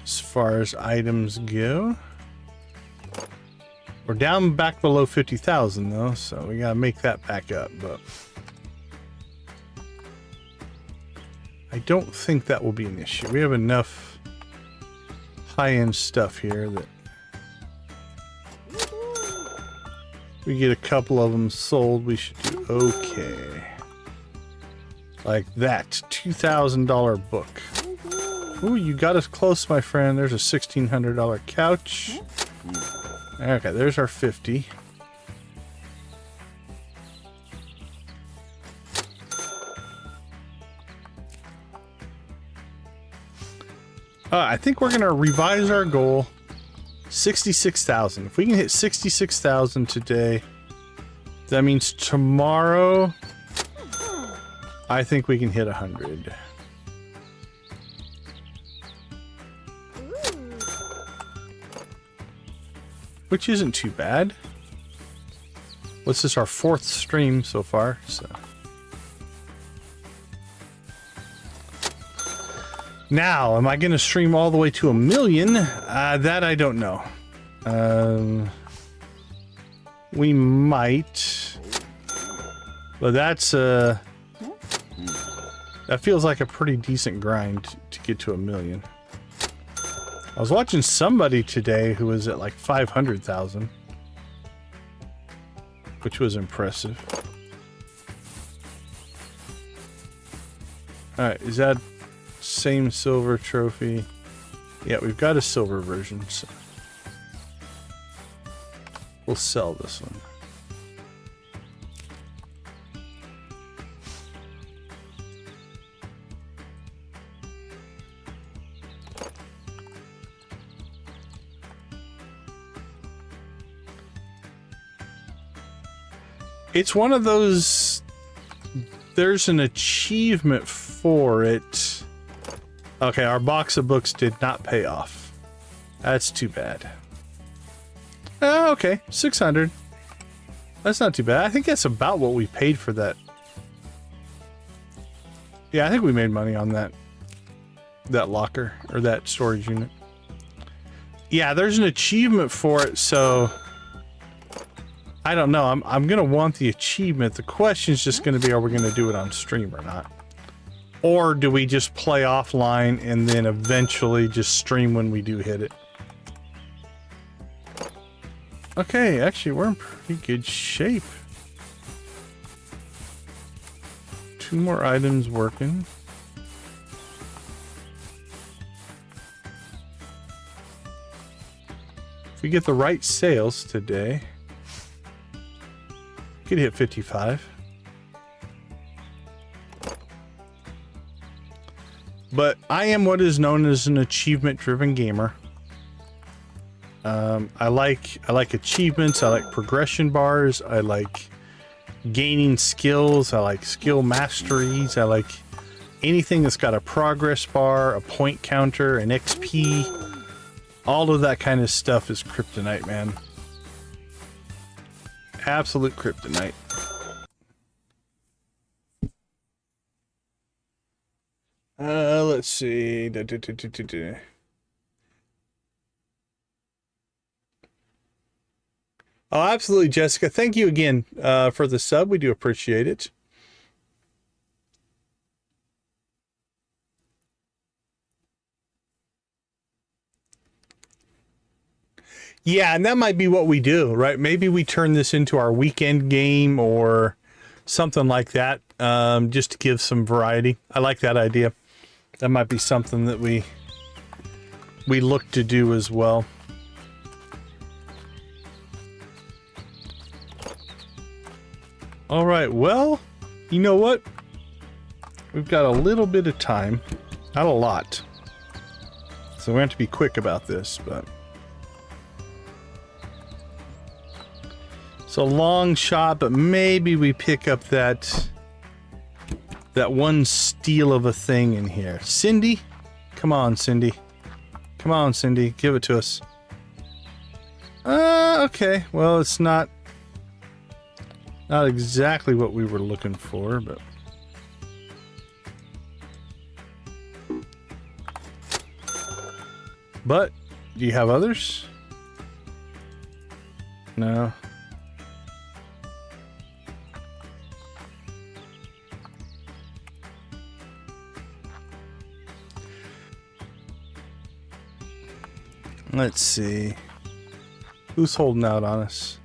As far as items go. We're down back below 50,000 though, so we gotta make that back up, but I don't think that will be an issue. We have enough high-end stuff here that we get a couple of them sold, we should do okay. Like that $2,000 book. Ooh, you got us close, my friend. There's a $1,600 couch. Okay, there's our 50. I think we're gonna revise our goal. 66,000. If we can hit 66,000 today, that means tomorrow I think we can hit 100. Which isn't too bad. This is our 4th stream so far, so. Now, am I going to stream all the way to 1 million? That I don't know. We might. But that's, that feels like a pretty decent grind to get to 1 million. I was watching somebody today who was at like 500,000. Which was impressive. Alright, is that same silver trophy? Yeah, we've got a silver version, so we'll sell this one. It's one of those, there's an achievement for it. Okay, our box of books did not pay off. That's too bad. Oh, okay, 600. That's not too bad. I think that's about what we paid for that. Yeah, I think we made money on that locker, or that storage unit. Yeah, there's an achievement for it, so I don't know. I'm gonna want the achievement. The question is just gonna be, are we gonna do it on stream or not? Or do we just play offline and then eventually just stream when we do hit it? Okay, actually, we're in pretty good shape. 2 more items working. If we get the right sales today, we could hit 55. But I am what is known as an achievement-driven gamer. I like achievements. I like progression bars. I like gaining skills. I like skill masteries. I like anything that's got a progress bar, a point counter, an XP. All of that kind of stuff is kryptonite, man. Absolute kryptonite. Let's see. Oh, absolutely, Jessica. Thank you again for the sub. We do appreciate it. Yeah, and that might be what we do, right? Maybe we turn this into our weekend game or something like that, just to give some variety. I like that idea. That might be something that we look to do as well. All right, well, you know what? We've got a little bit of time, not a lot. So we have to be quick about this, but it's a long shot, but maybe we pick up that one steal of a thing in here. Cindy? Come on, Cindy. Come on, Cindy. Give it to us. Okay. Well, it's not exactly what we were looking for, but do you have others? No. Let's see. Who's holding out on us?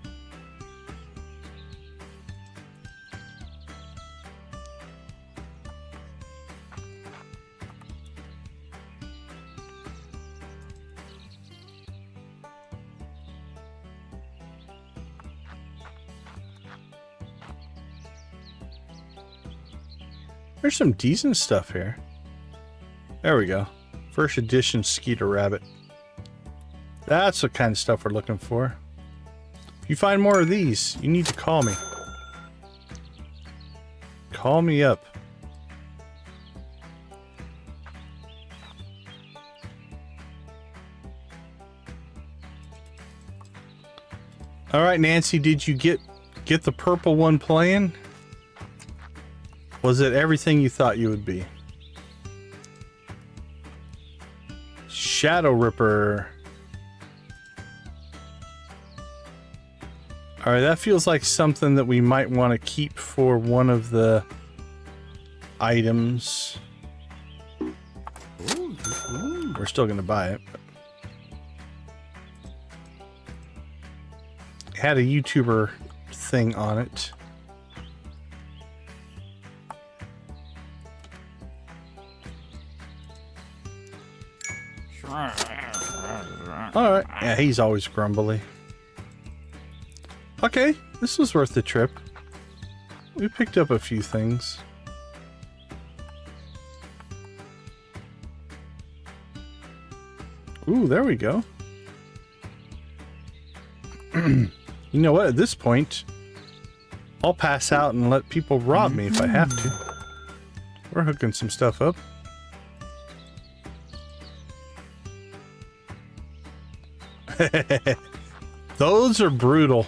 There's some decent stuff here. There we go. First edition Skeeter Rabbit. That's the kind of stuff we're looking for. If you find more of these, you need to call me. Call me up. All right, Nancy, did you get the purple one playing? Was it everything you thought you would be? Shadow Ripper. All right, that feels like something that we might want to keep for one of the items. We're still going to buy it. It had a YouTuber thing on it. Alright, yeah, he's always grumbly. Okay, this was worth the trip. We picked up a few things. Ooh, there we go. You know what, at this point, I'll pass out and let people rob me if I have to. We're hooking some stuff up. Those are brutal.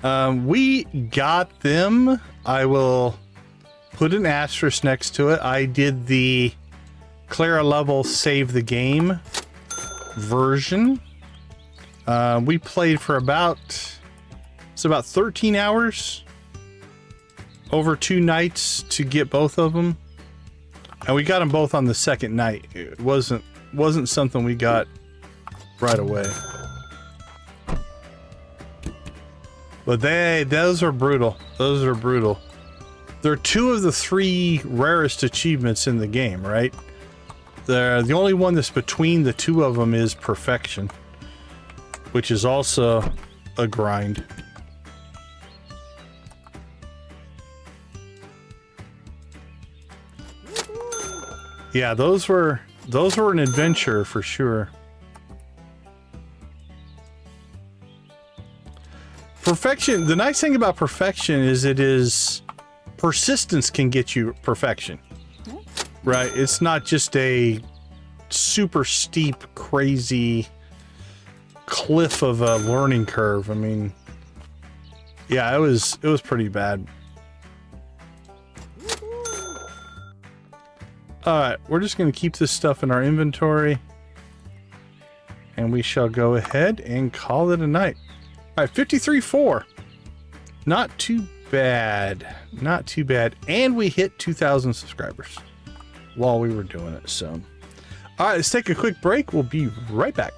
We got them. I will put an asterisk next to it. I did the Clara level save the game version. We played for about 13 hours over 2 nights to get both of them. And we got them both on the second night. It wasn't something we got right away. But those are brutal. Those are brutal. They're 2 of the 3 rarest achievements in the game, right? The only one that's between the 2 of them is perfection, which is also a grind. Yeah, those were an adventure for sure. Perfection, the nice thing about perfection is persistence can get you perfection. Right? It's not just a super steep, crazy cliff of a learning curve. I mean, yeah, it was pretty bad. Alright, we're just going to keep this stuff in our inventory. And we shall go ahead and call it a night. Alright, 53.4. Not too bad. Not too bad. And we hit 2,000 subscribers while we were doing it, so. Alright, let's take a quick break. We'll be right back.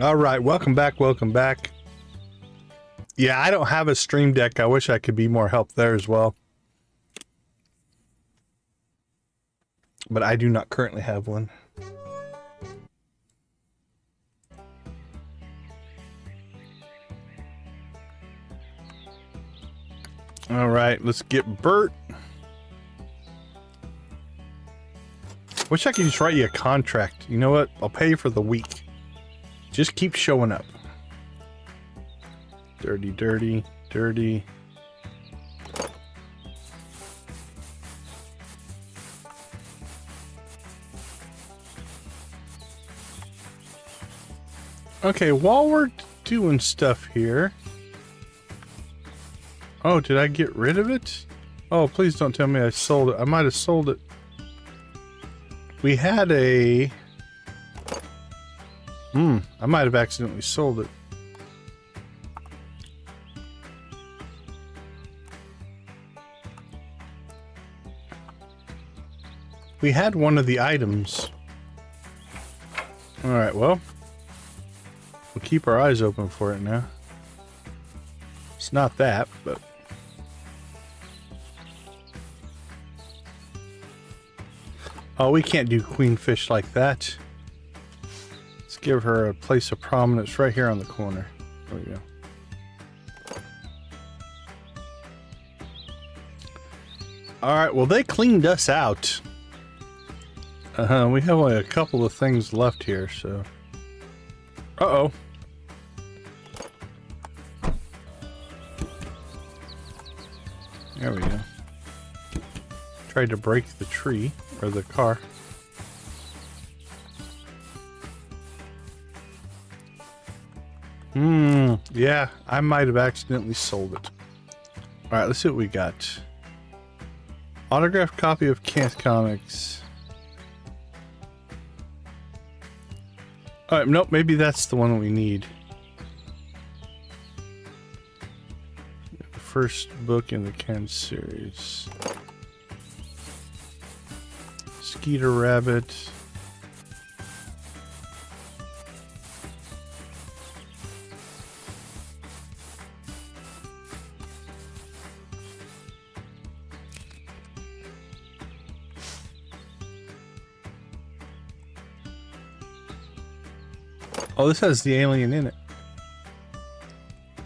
All right, welcome back, welcome back. Yeah, I don't have a stream deck. I wish I could be more help there as well. But I do not currently have one. All right, let's get Bert. Wish I could just write you a contract. You know what? I'll pay you for the week. Just keep showing up. Dirty, dirty, dirty. Okay, while we're doing stuff here. Oh, did I get rid of it? Oh, please don't tell me I sold it. I might have sold it. We had a... I might have accidentally sold it. We had one of the items. Alright, well. We'll keep our eyes open for it now. It's not that, but... Oh, we can't do queenfish like that. Let's give her a place of prominence right here on the corner. There we go. Alright, well, they cleaned us out. We have only a couple of things left here, so... Uh-oh. There we go. Tried to break the tree, or the car. Yeah, I might have accidentally sold it. Alright, let's see what we got. Autographed copy of Kent Comics. Alright, nope, maybe that's the one we need. The first book in the Kent series. Skeeter Rabbit. Oh, this has the alien in it.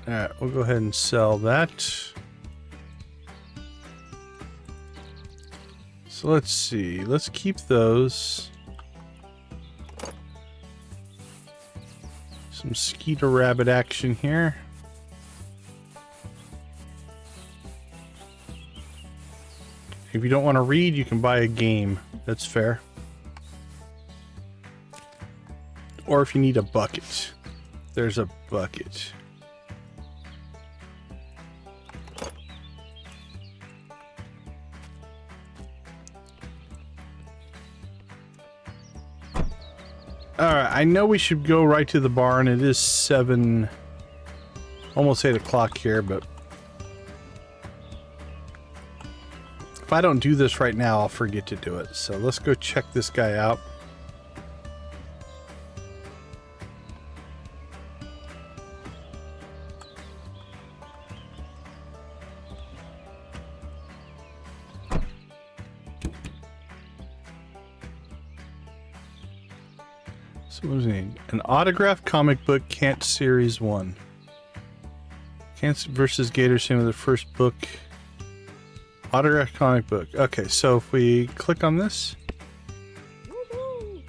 Alright, we'll go ahead and sell that. So let's see. Let's keep those. Some Skeeter Rabbit action here. If you don't want to read, you can buy a game. That's fair. Or if you need a bucket, there's a bucket. Alright, I know we should go right to the barn. It is 7, almost 8 o'clock here, but if I don't do this right now, I'll forget to do it. So let's go check this guy out. So what was it? An autographed comic book, Kent Series 1. Kent versus Gatorson with the first book. Autographed comic book. Okay, so if we click on this.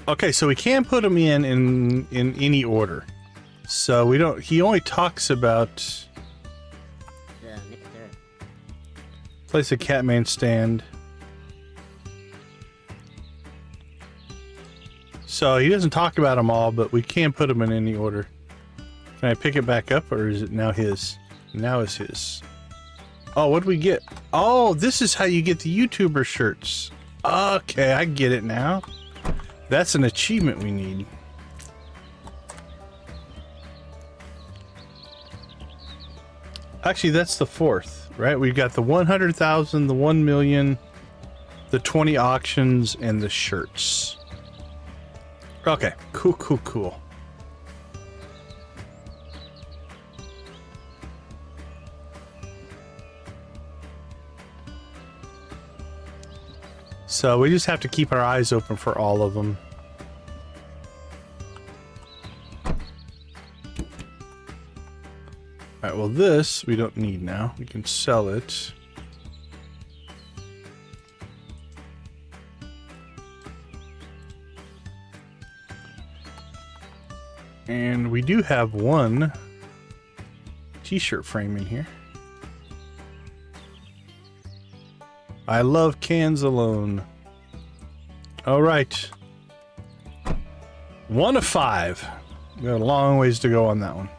Okay, so we can put them in any order. So we don't, he only talks about place a Catman stand. So he doesn't talk about them all, but we can put them in any order. Can I pick it back up, or is it now his? Now it's his. Oh, what do we get? Oh, this is how you get the YouTuber shirts. Okay, I get it now. That's an achievement we need. Actually, that's the fourth, right? We've got the 100,000, the 1 million, the 20 auctions, and the shirts. Okay, cool. So we just have to keep our eyes open for all of them. Alright, well this we don't need now. We can sell it. And we do have one t-shirt frame in here. I love cans alone. All right. 1 of 5. We got a long ways to go on that one.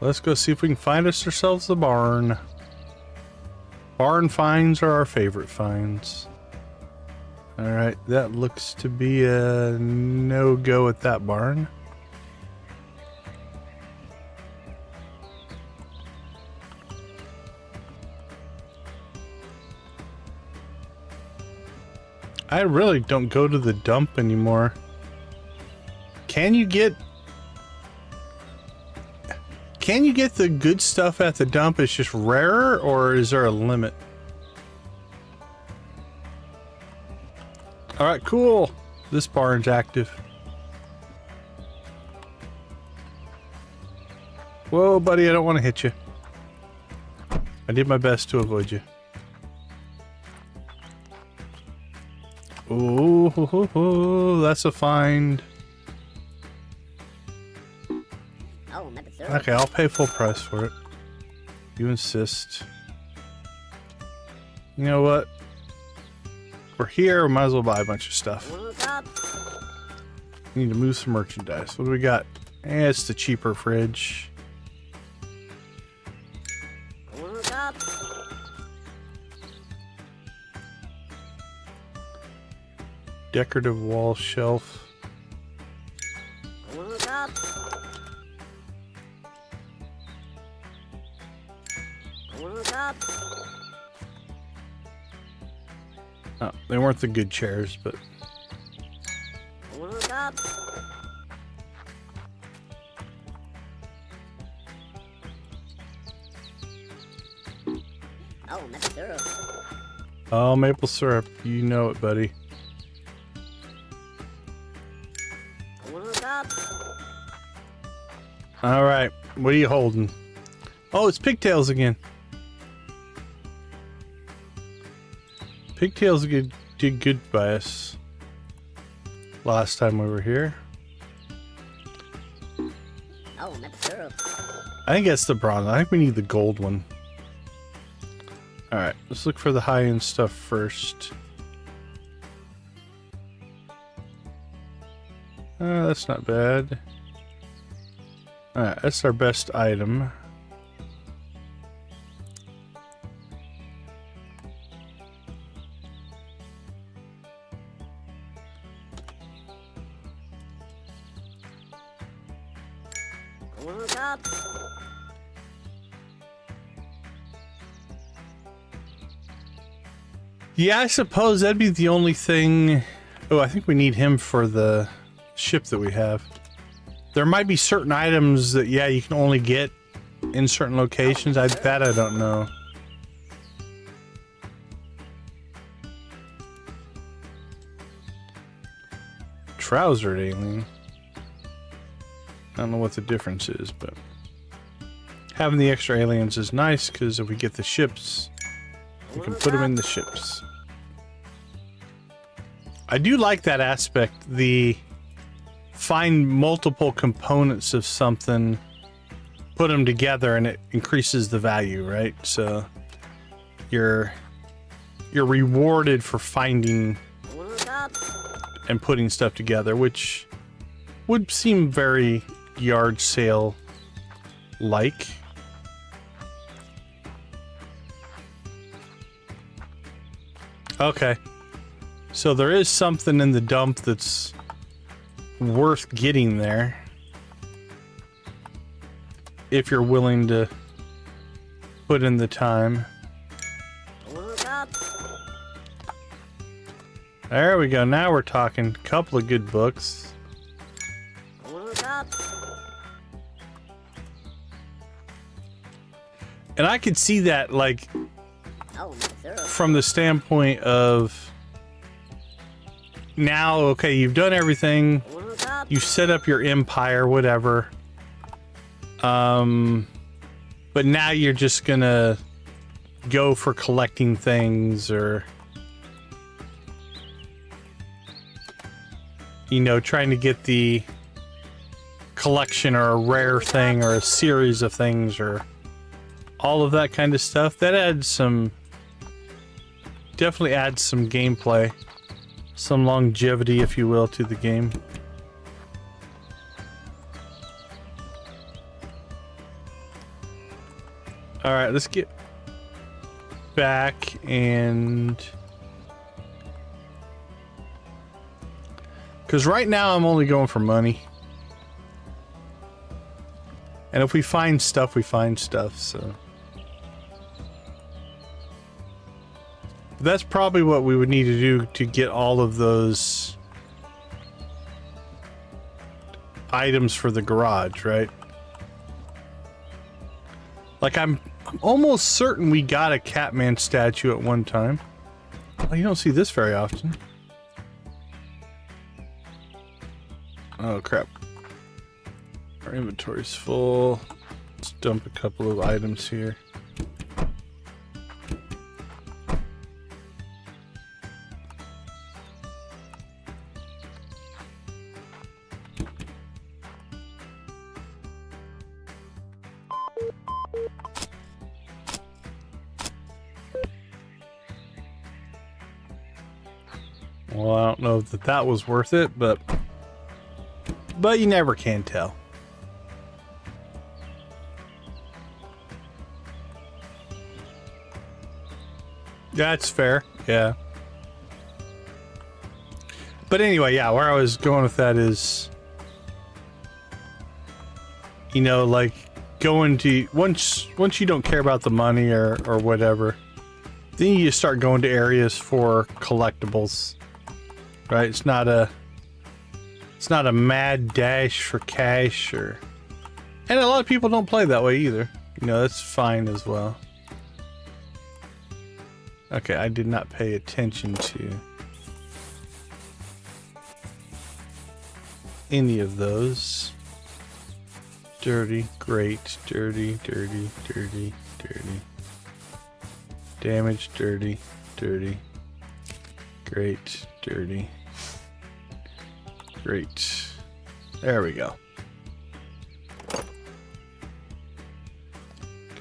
Let's go see if we can find ourselves a barn. Barn finds are our favorite finds. Alright, that looks to be a no-go at that barn. I really don't go to the dump anymore. Can you get the good stuff at the dump? It's just rarer, or is there a limit? Alright, cool. This barn's active. Whoa, buddy, I don't want to hit you. I did my best to avoid you. Ooh, that's a find. Oh, maybe so. Okay, I'll pay full price for it. You insist. You know what? We're here, we might as well buy a bunch of stuff. We need to move some merchandise. What do we got? Eh, it's the cheaper fridge. Decorative wall shelf. Oh, they weren't the good chairs, but Oh, maple syrup. oh, maple syrup. You know it, buddy. All right, what are you holding? Oh, it's pigtails again. Pigtails did good by us last time we were here. Oh, maple syrup. I think that's the bronze. I think we need the gold one. All right, let's look for the high-end stuff first. That's not bad. All right, that's our best item. Yeah, I suppose that'd be the only thing. Oh, I think we need him for the ship that we have. There might be certain items that, yeah, you can only get in certain locations. I don't know. Trousered alien. I don't know what the difference is, but having the extra aliens is nice because if we get the ships, we can put them in the ships. I do like that aspect, the find multiple components of something, put them together, and it increases the value, right? So you're rewarded for finding and putting stuff together, which would seem very yard sale like. Okay, so there is something in the dump that's worth getting there if you're willing to put in the time. There we go, now we're talking. Couple of good books. And I could see that, like, from the standpoint of now, okay, you've done everything, you've set up your empire, whatever, but now you're just gonna go for collecting things, or, you know, trying to get the collection or a rare thing or a series of things or all of that kind of stuff. That adds some, definitely adds some gameplay, some longevity, if you will, to the game. All right, let's get back and, because right now I'm only going for money. And if we find stuff, we find stuff, so. That's probably what we would need to do to get all of those items for the garage, right? Like, I'm almost certain we got a Catman statue at one time. Oh, you don't see this very often. Oh, crap. Our inventory's full. Let's dump a couple of items here. Well, I don't know that that was worth it, but you never can tell. That's fair, yeah. But anyway, yeah, where I was going with that is, you know, like going to once you don't care about the money or whatever, then you just start going to areas for collectibles. Right? It's not a mad dash for cash, or, and a lot of people don't play that way either. You know, that's fine as well. Okay, I did not pay attention to any of those. Dirty, great, dirty, dirty, dirty, dirty. Damage, dirty, dirty. Great, dirty. Great. There we go.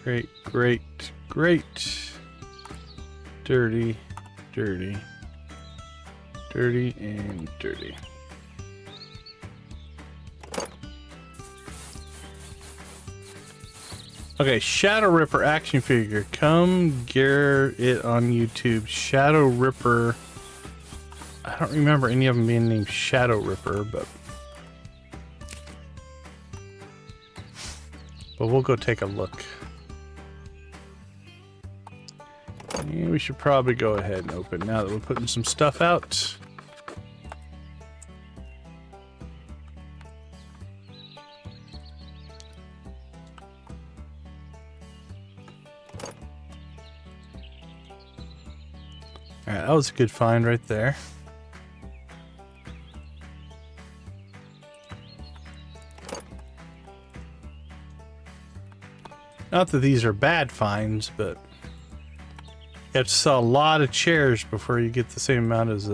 Great, great, great. Dirty, dirty, dirty, and dirty. Okay, Shadow Ripper action figure. Come get it on YouTube. Shadow Ripper. I don't remember any of them being named Shadow Ripper, but we'll go take a look. Yeah, we should probably go ahead and open now that we're putting some stuff out. Alright, that was a good find right there. Not that these are bad finds, but you have to sell a lot of chairs before you get the same amount as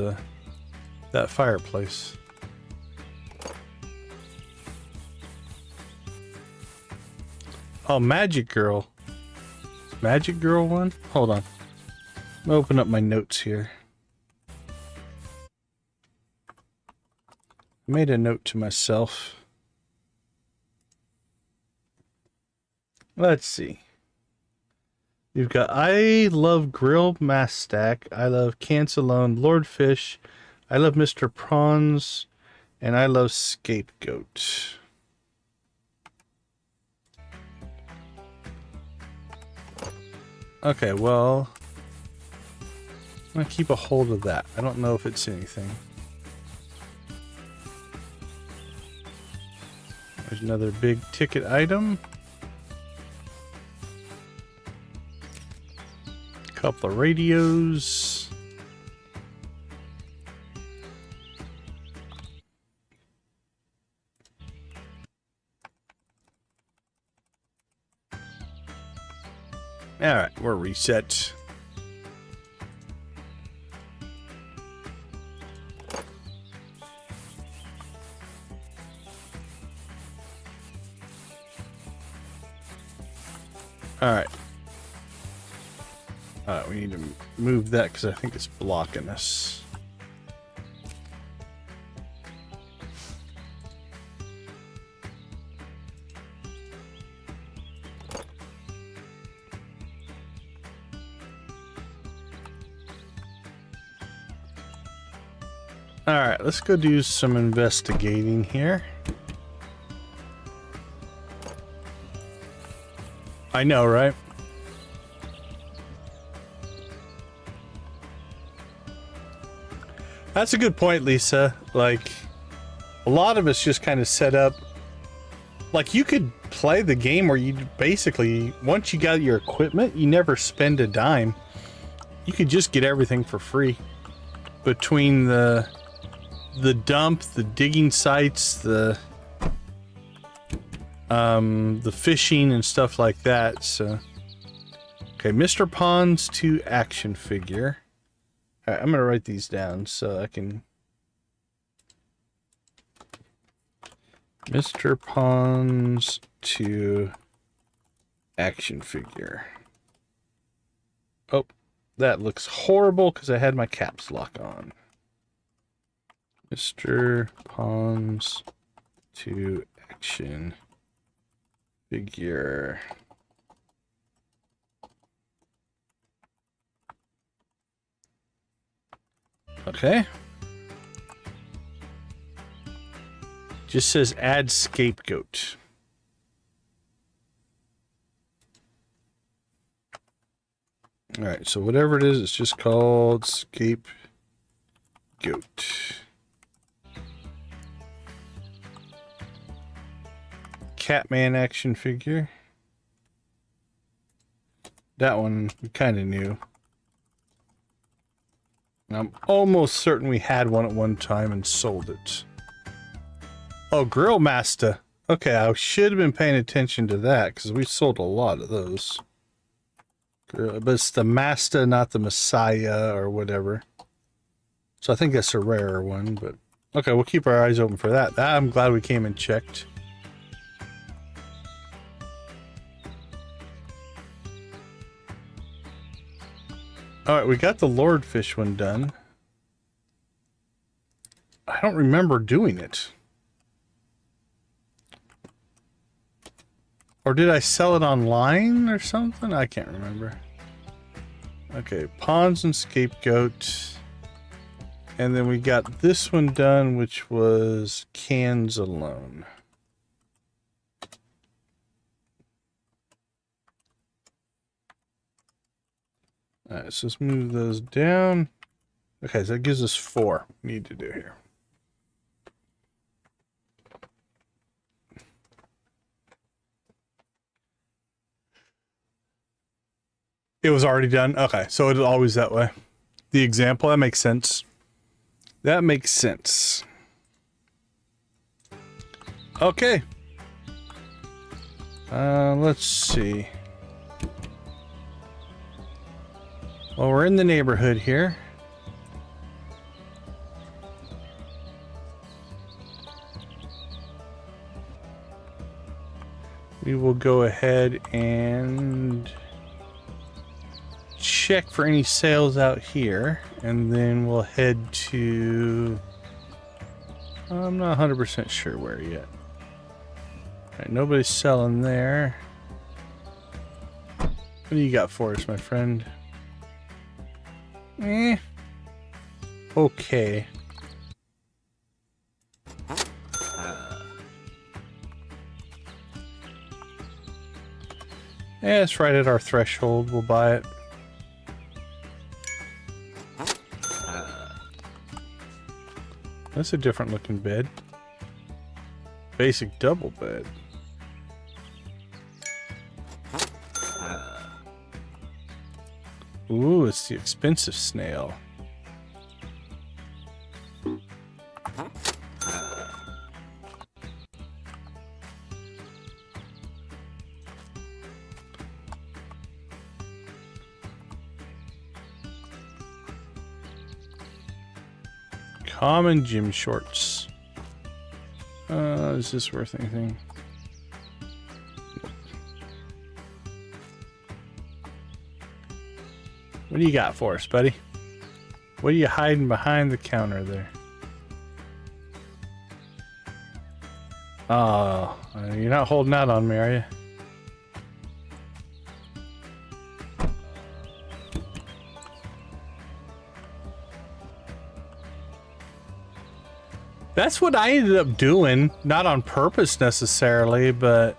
that fireplace. Oh, Magic Girl. Magic Girl one? Hold on. I'm gonna open up my notes here. I made a note to myself. Let's see. You've got I Love Grill Mass Stack, I Love Cancelone, Lord Fish, I Love Mr. Prawns, and I Love Scapegoat. Okay, well, I'm gonna keep a hold of that. I don't know if it's anything. There's another big ticket item. Couple of radios. All right, we're reset. All right. We need to move that because I think it's blocking us. All right, let's go do some investigating here. I know, right? That's a good point, Lisa. Like, a lot of it's just kind of set up. Like, you could play the game where you basically, once you got your equipment, you never spend a dime. You could just get everything for free. Between the dump, the digging sites, the the fishing and stuff like that. So, okay, Mr. Pond's 2 action figure. All right, I'm gonna write these down so I can. Mr. Pond's 2 action figure. Oh, that looks horrible because I had my caps lock on. Mr. Pond's 2 action figure. Okay. Just says add scapegoat. All right, so whatever it is, it's just called scapegoat. Catman action figure. That one we kind of knew. I'm almost certain we had one at one time and sold it. Oh, Grill Master. Okay, I should have been paying attention to that because we sold a lot of those. But it's the Master, not the Messiah or whatever. So I think that's a rarer one, but okay, we'll keep our eyes open for that. I'm glad we came and checked. All right, we got the Lordfish one done. I don't remember doing it. Or did I sell it online or something? I can't remember. Okay, Pawns and Scapegoat. And then we got this one done, which was Cans Alone. Alright, so let's move those down. Okay, so that gives us 4 we need to do here. It was already done? Okay, so it's always that way. The example, that makes sense. That makes sense. Okay. Let's see. Well, we're in the neighborhood here. We will go ahead and check for any sales out here, and then we'll head to... I'm not 100% sure where yet. Alright, nobody's selling there. What do you got for us, my friend? Okay. Yeah, it's right at our threshold. We'll buy it. That's a different looking bed. Basic double bed. Ooh, it's the expensive snail. Common gym shorts. Is this worth anything? What do you got for us, buddy? What are you hiding behind the counter there? Oh, you're not holding out on me, are you? That's what I ended up doing, not on purpose necessarily, but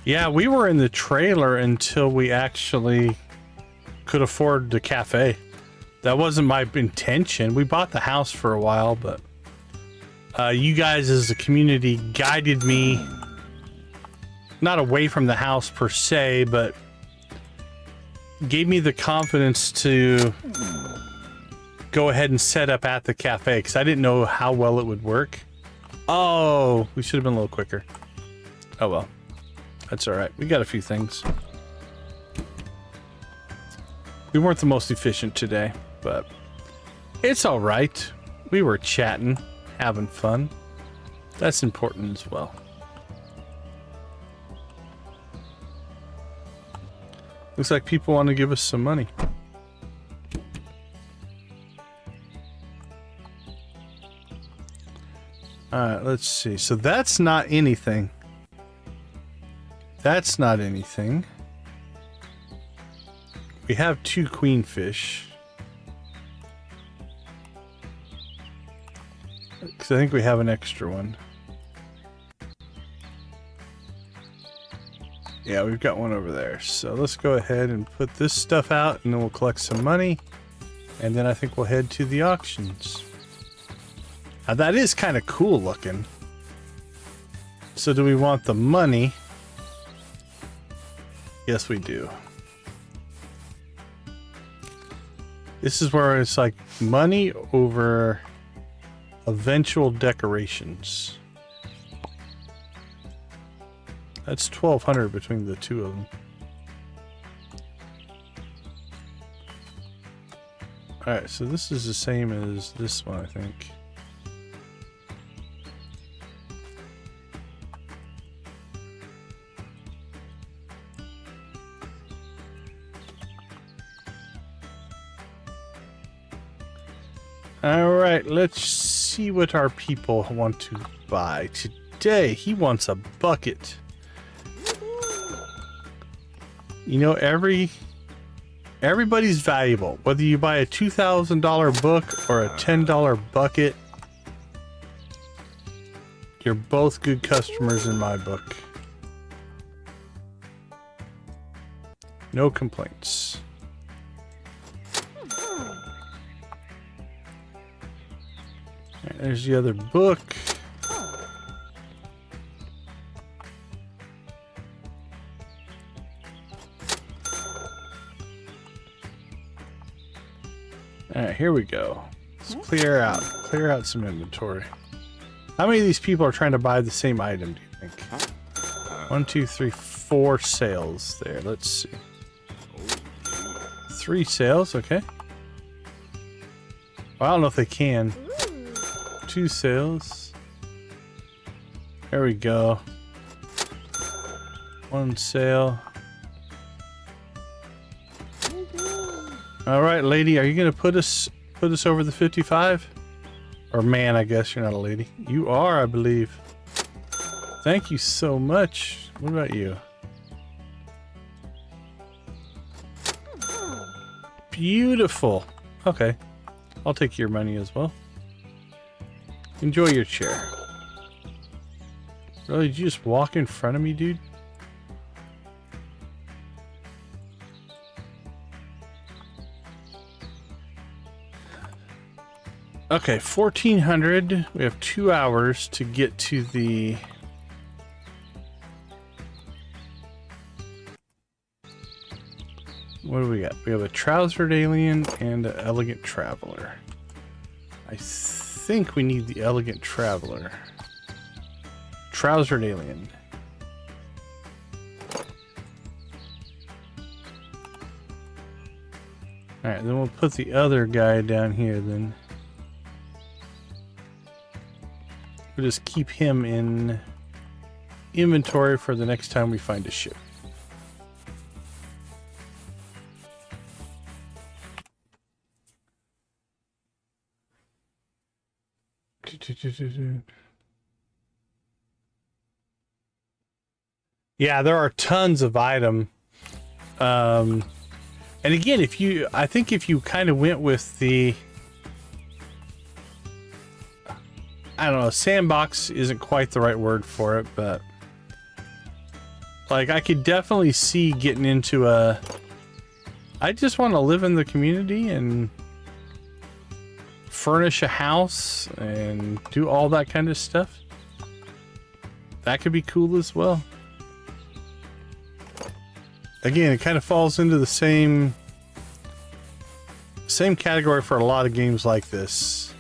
yeah, we were in the trailer until we actually could afford the cafe. That wasn't my intention. We bought the house for a while, but you guys as a community guided me, not away from the house per se, but gave me the confidence to go ahead and set up at the cafe because I didn't know how well it would work. Oh, we should have been a little quicker. Oh well. That's alright. We got a few things. We weren't the most efficient today, but it's alright. We were chatting, having fun. That's important as well. Looks like people want to give us some money. Alright, let's see. So that's not anything. That's not anything. We have 2 queenfish. Because I think we have an extra one. Yeah, we've got one over there. So let's go ahead and put this stuff out and then we'll collect some money. And then I think we'll head to the auctions. Now that is kind of cool looking. So do we want the money? Yes, we do. This is where it's like money over eventual decorations. That's 1,200 between the 2 of them. Alright, so this is the same as this one, I think. Alright, let's see what our people want to buy. Today, he wants a bucket. You know, everybody's valuable. Whether you buy a $2,000 book or a $10 bucket, you're both good customers in my book. No complaints. Alright, there's the other book. Alright, here we go. Let's clear out some inventory. How many of these people are trying to buy the same item, do you think? 1, 2, 3, 4 sales there. Let's see. 3 sales, okay. Well, I don't know if they can. 2 sales. There we go. 1 sale. All right, lady, are you gonna put us over the 55? Or man, I guess you're not a lady. You are, I believe. Thank you so much. What about you? Beautiful. Okay, I'll take your money as well. Enjoy your chair. Really, did you just walk in front of me, dude? Okay, 1,400. We have 2 hours to get to the... What do we got? We have a trousered alien and an elegant traveler. I think we need the elegant traveler. Trousered alien. Alright, then we'll put the other guy down here then. We'll just keep him in inventory for the next time we find a ship. Yeah, there are tons of item. And again, I think if you kind of went with the, I don't know, sandbox isn't quite the right word for it, but like I could definitely see getting into a, I just want to live in the community and furnish a house and do all that kind of stuff. That could be cool as well. Again, it kind of falls into the same category for a lot of games like this.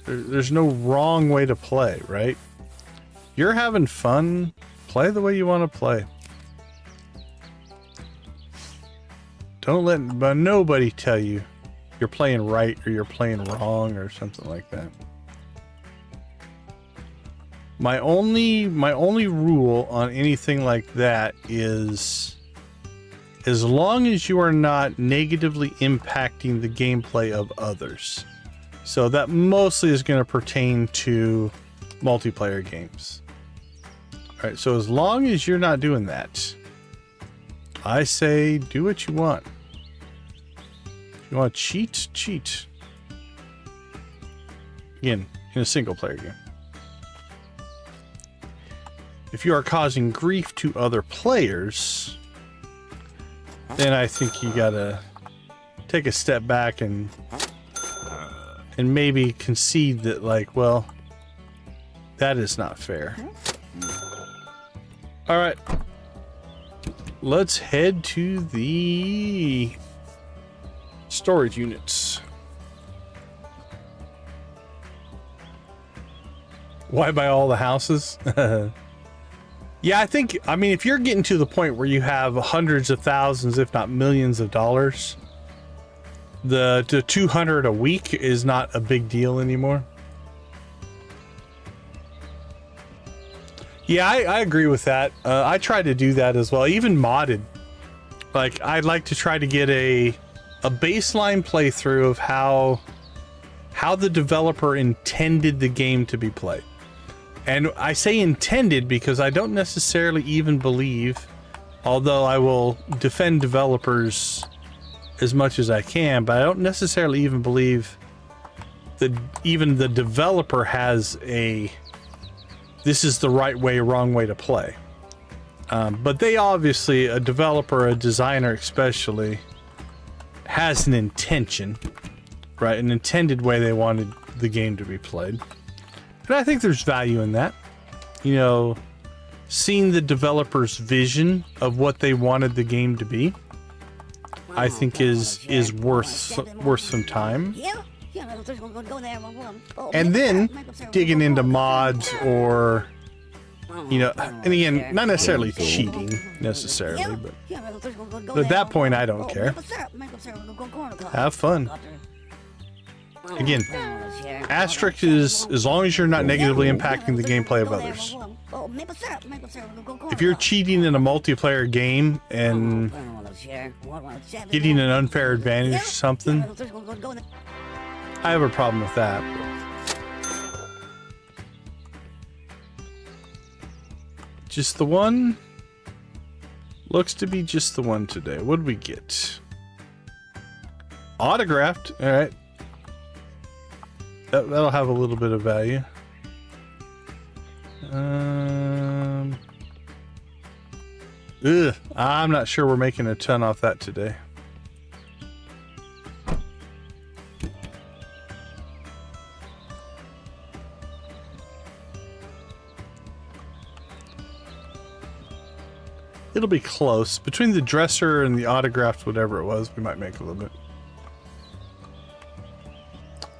There's no wrong way to play, right? You're having fun, play the way you want to play. Don't let nobody tell you you're playing right or you're playing wrong or something like that. My only rule on anything like that is as long as you are not negatively impacting the gameplay of others. So that mostly is going to pertain to multiplayer games. All right, so as long as you're not doing that, I say do what you want. If you want to cheat, cheat. Again, in a single player game. If you are causing grief to other players, then I think you gotta take a step back and maybe concede that, like, well, that is not fair. All right, let's head to the storage units. Why buy all the houses? Yeah, I mean, if you're getting to the point where you have hundreds of thousands, if not millions of dollars, the 200 a week is not a big deal anymore. Yeah, I agree with that. I try to do that as well, even modded. Like, I'd like to try to get a baseline playthrough of how the developer intended the game to be played. And I say intended because I don't necessarily even believe, although I will defend developers as much as I can, but I don't necessarily even believe that even the developer has a this is the right way, wrong way to play. But they obviously, a developer, a designer especially, has an intention, right? An intended way they wanted the game to be played. And I think there's value in that. You know, seeing the developer's vision of what they wanted the game to be, I think is worth some time. And then digging into mods or, you know, and again, not necessarily cheating necessarily, but at that point I don't care. Have fun. Again, asterisk is as long as you're not negatively impacting the gameplay of others. If you're cheating in a multiplayer game and getting an unfair advantage or something, I have a problem with that. Just the one? Looks to be just the one today. What did we get? Autographed. All right. That'll have a little bit of value. I'm not sure we're making a ton off that today. It'll be close. Between the dresser and the autographed, whatever it was, we might make a little bit.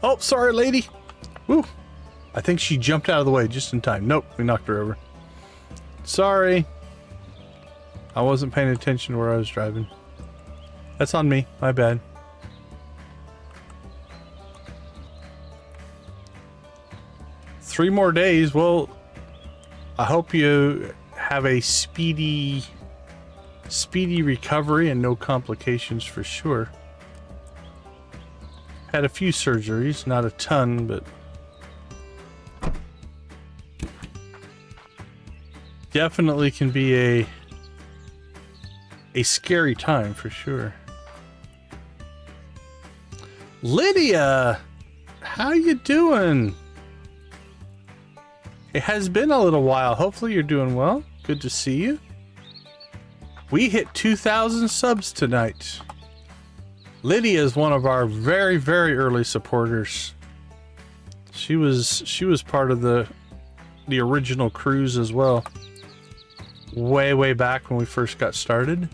Oh, sorry, lady. Woo. I think she jumped out of the way just in time. Nope, we knocked her over. Sorry. I wasn't paying attention to where I was driving. That's on me. My bad. Three more days. Well, I hope you have a speedy recovery and no complications for sure. Had a few surgeries, not a ton, but definitely can be a scary time for sure. Lydia, how you doing? It has been a little while. Hopefully you're doing well. Good to see you. We hit 2,000 subs tonight. Lydia is one of our very, very early supporters. She was part of the original cruise as well. Way back when we first got started.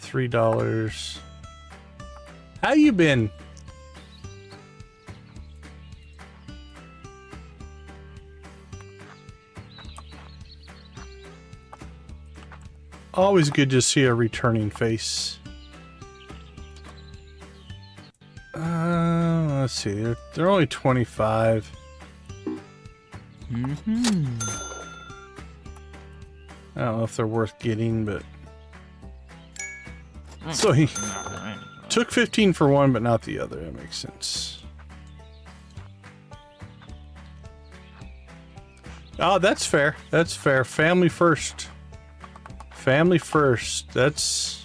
$3. How you been? Always good to see a returning face. Let's see. They're only 25. I don't know if they're worth getting, but so he took 15 for one, but not the other. That makes sense. Oh, that's fair. That's fair. Family first. Family first. That's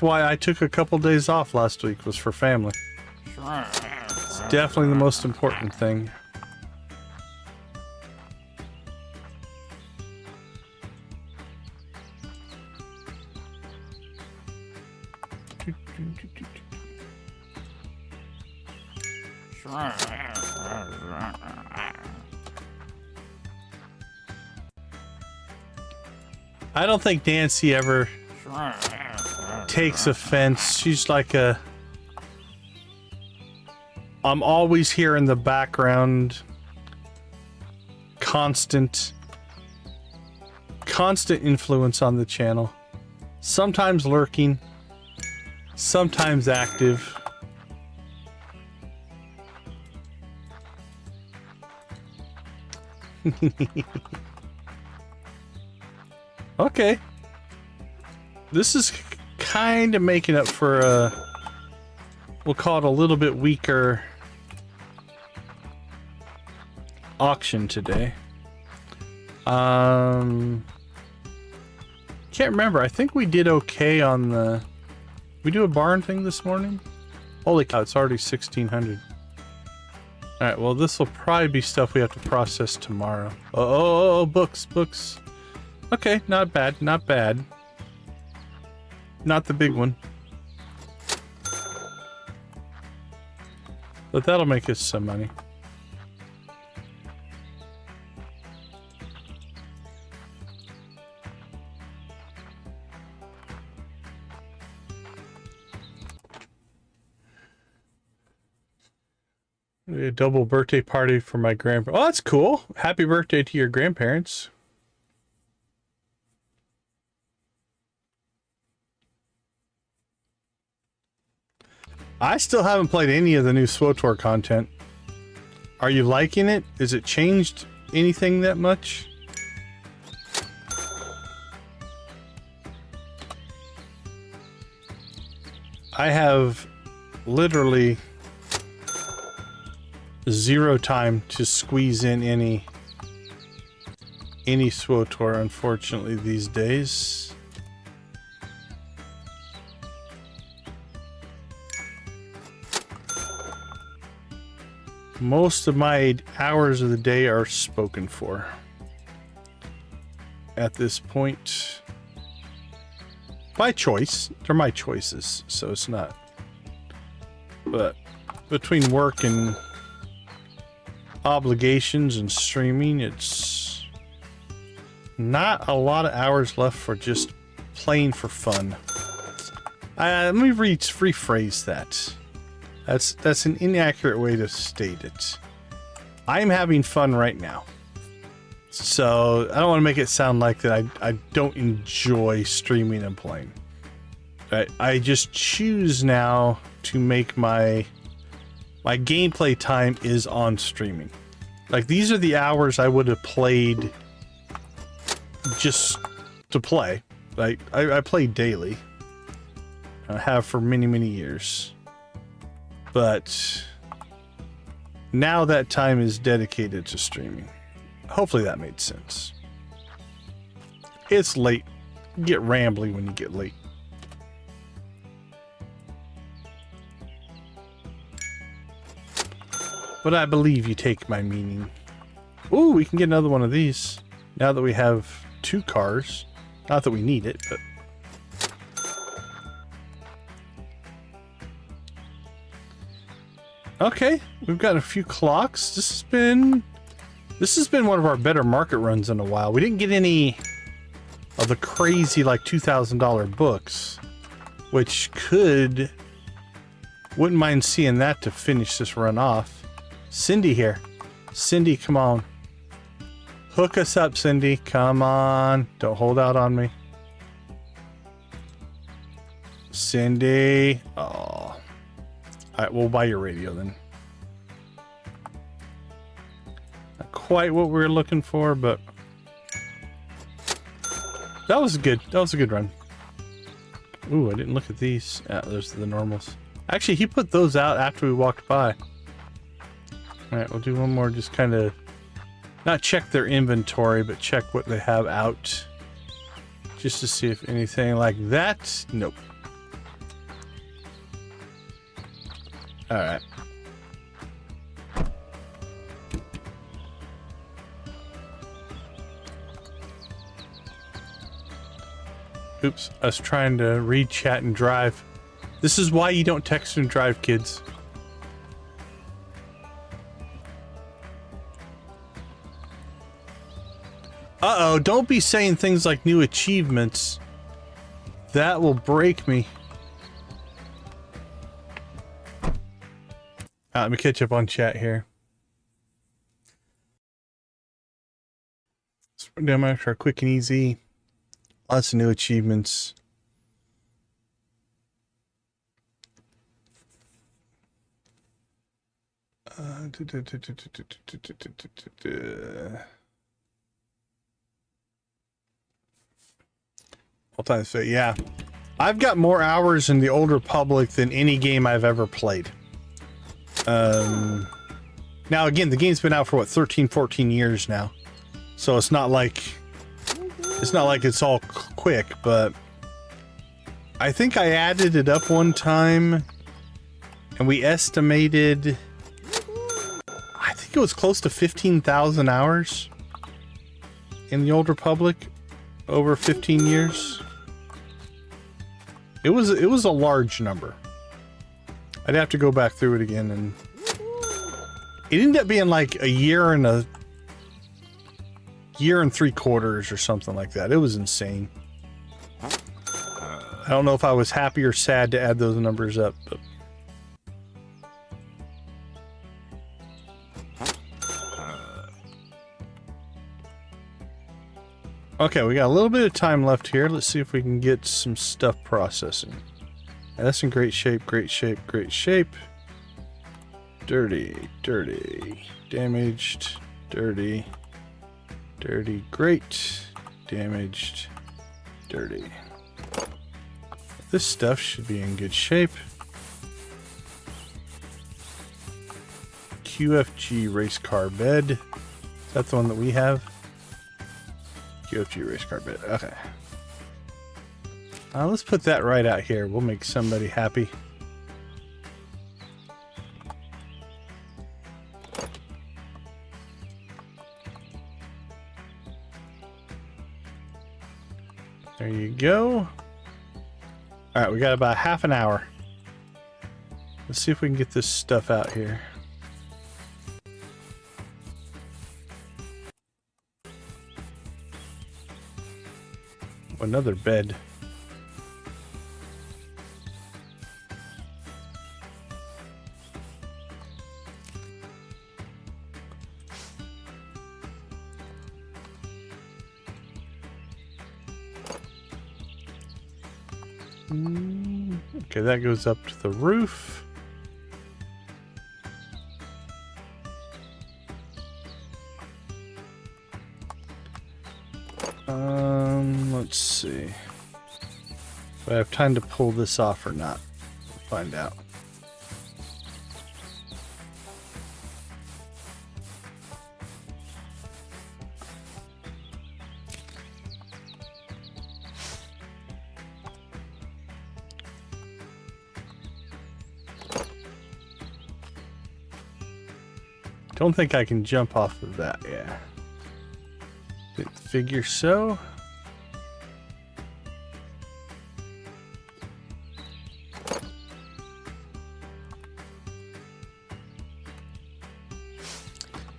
why I took a couple days off last week, was for family. It's definitely the most important thing. I don't think Nancy ever takes offense. She's like a... I'm always here in the background. Constant influence on the channel. Sometimes lurking. Sometimes active. Okay. This is kind of making up for a, we'll call it a little bit weaker auction today. Can't remember. I think we did okay on the, we do a barn thing this morning? Holy cow, it's already 1600. Alright, well this will probably be stuff we have to process tomorrow. Oh, books. Okay, not bad, not bad. Not the big one. But that'll make us some money. A double birthday party for my grandparents. Oh, that's cool. Happy birthday to your grandparents. I still haven't played any of the new SWTOR content. Are you liking it? Has it changed anything that much? I have literally zero time to squeeze in any SWTOR, unfortunately, these days. Most of my hours of the day are spoken for at this point. By choice. They're my choices, so it's not. But between work and obligations and streaming, it's not a lot of hours left for just playing for fun. Let me rephrase that. That's an inaccurate way to state it. I'm having fun right now. So I don't want to make it sound like that I don't enjoy streaming and playing. I just choose now to make my gameplay time is on streaming. Like, these are the hours I would have played just to play. Like, I play daily. I have for many, many years. But now that time is dedicated to streaming. Hopefully that made sense. It's late. You get rambly when you get late. But I believe you take my meaning. Ooh, we can get another one of these. Now that we have 2 cars. Not that we need it, but... Okay, we've got a few clocks. This has been one of our better market runs in a while. We didn't get any of the crazy, like, $2,000 books. which wouldn't mind seeing that to finish this run off. Cindy here. Cindy, come on. Hook us up, Cindy. Come on. Don't hold out on me. Cindy. Oh. All right, we'll buy your radio then. Not quite what we were looking for, but that was good. That was a good run. Ooh, I didn't look at these. Those are the normals. Actually, he put those out after we walked by. All right, we'll do one more. Just kind of not check their inventory, but check what they have out. Just to see if anything like that. Nope. All right. Oops, I was trying to read chat and drive. This is why you don't text and drive, kids. Uh-oh, don't be saying things like new achievements. That will break me. Let me catch up on chat here. Let's run down after our quick and easy. Lots of new achievements. All time say, yeah. I've got more hours in the Old Republic than any game I've ever played. Now again, the game's been out for what, 13, 14 years now. So it's not like it's all quick, but I think I added it up one time and we estimated, I think it was close to 15,000 hours in the Old Republic over 15 years. It was a large number. I'd have to go back through it again, and it ended up being like a year and 3/4 or something like that. It was insane. I don't know if I was happy or sad to add those numbers up, but okay, we got a little bit of time left here. Let's see if we can get some stuff processing. Yeah, that's in great shape, great shape, great shape. Dirty, dirty, damaged, dirty, dirty, great, damaged, dirty. This stuff should be in good shape. QFG race car bed. Is that the one that we have? QFG race car bed. Okay. Let's put that right out here. We'll make somebody happy. There you go. All right, we got about half an hour. Let's see if we can get this stuff out here. Another bed. Okay, that goes up to the roof. Let's see. Do I have time to pull this off or not? We'll find out. Don't think I can jump off of that, yeah. Didn't figure so.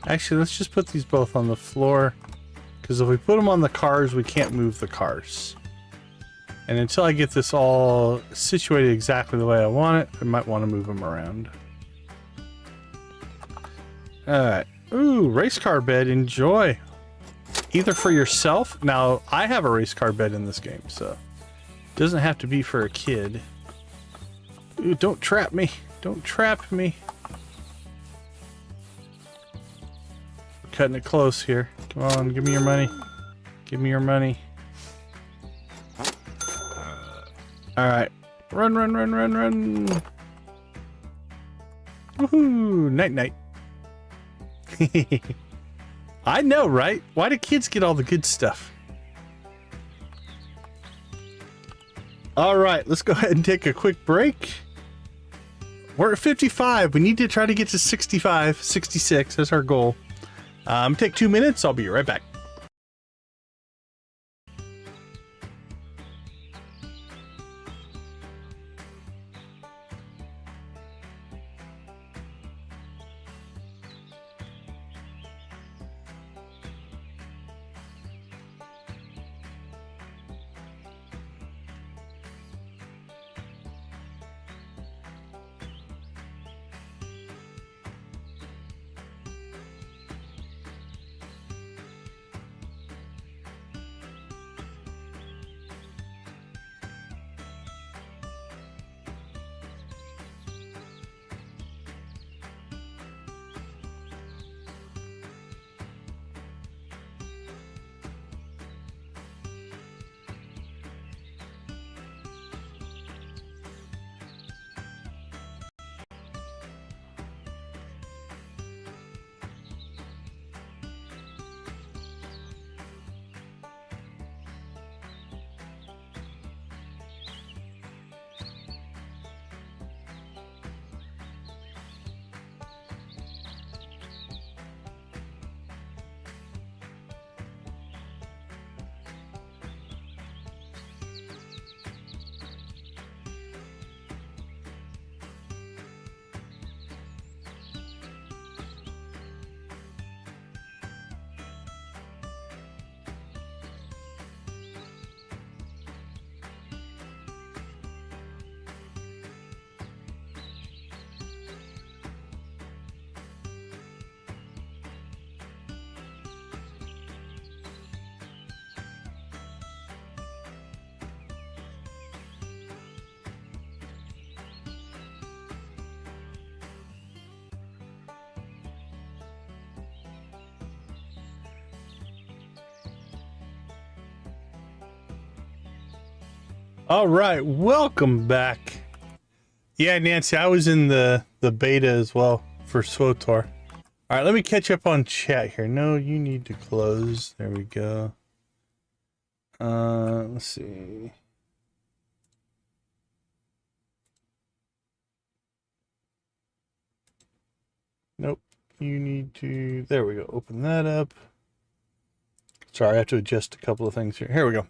Actually, let's just put these both on the floor, because if we put them on the cars, we can't move the cars. And until I get this all situated exactly the way I want it, I might want to move them around. Alright. Ooh, race car bed. Enjoy. Either for yourself. Now, I have a race car bed in this game, so it doesn't have to be for a kid. Ooh, don't trap me. Don't trap me. We're cutting it close here. Come on, give me your money. Give me your money. Alright. Run, run, run, run, run. Woohoo! Night, night. I know, right? Why do kids get all the good stuff? Alright, let's go ahead and take a quick break. We're at 55. We need to try to get to 65, 66. That's our goal. Take 2 minutes. I'll be right back. All right, welcome back. Yeah, Nancy, I was in the beta as well for SWOTOR. All right, let me catch up on chat here. No, you need to close. There we go. Let's see. Nope, you need to, there we go. Open that up. Sorry, I have to adjust a couple of things here. Here we go.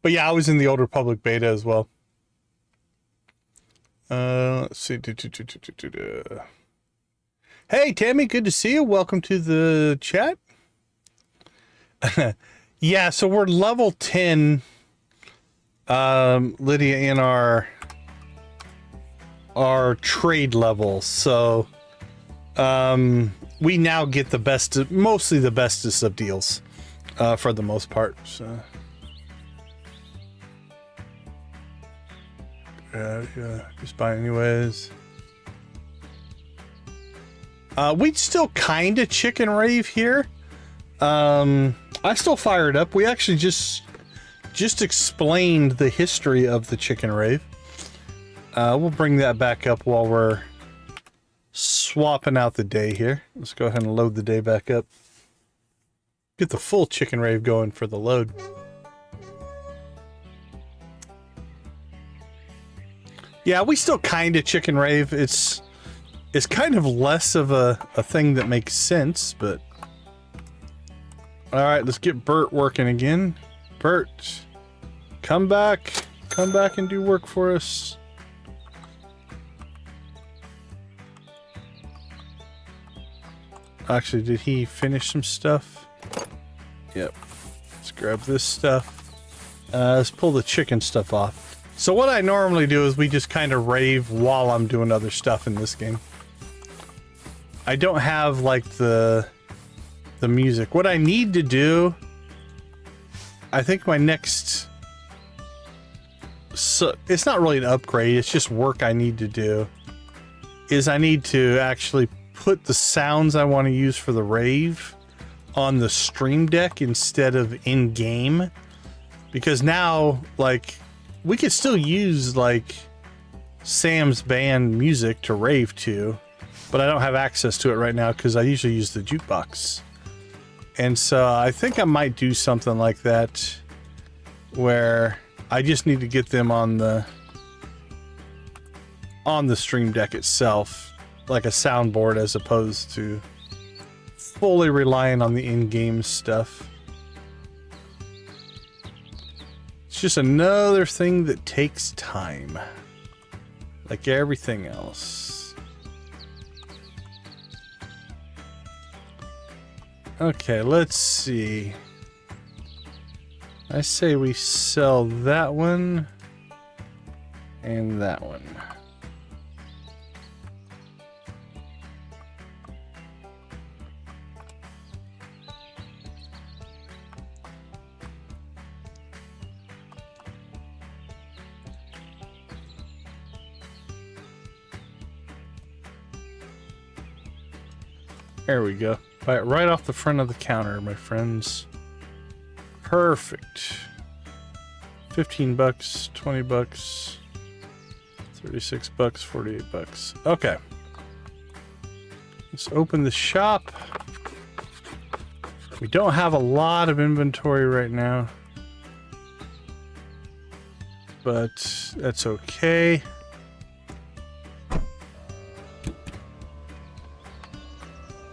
But yeah, I was in the Old Republic beta as well. Let's see. Hey, Tammy, good to see you. Welcome to the chat. Yeah, so we're level 10, Lydia, in our trade level. So we now get the best, mostly the bestest of deals for the most part. So. Yeah, just buy anyways. We'd still kind of chicken rave here. I still fire it up. We actually just explained the history of the chicken rave. We'll bring that back up while we're swapping out the day here. Let's go ahead and load the day back up. Get the full chicken rave going for the load. Yeah, we still kind of chicken rave. It's kind of less of a thing that makes sense, but... Alright, let's get Bert working again. Bert, come back. Come back and do work for us. Actually, did he finish some stuff? Yep. Let's grab this stuff. Let's pull the chicken stuff off. So what I normally do is we just kind of rave while I'm doing other stuff in this game. I don't have like the music. What I need to do, I think my next, so it's not really an upgrade, it's just work I need to do, is I need to actually put the sounds I want to use for the rave on the stream deck instead of in game, because now like we could still use like Sam's band music to rave to, but I don't have access to it right now because I usually use the jukebox. And so I think I might do something like that where I just need to get them on the stream deck itself, like a soundboard, as opposed to fully relying on the in-game stuff. It's just another thing that takes time, like everything else. Okay, let's see. I say we sell that one and that one. There we go. Buy it right off the front of the counter, my friends. Perfect. 15 bucks, 20 bucks, 36 bucks, 48 bucks. Okay. Let's open the shop. We don't have a lot of inventory right now, but that's okay.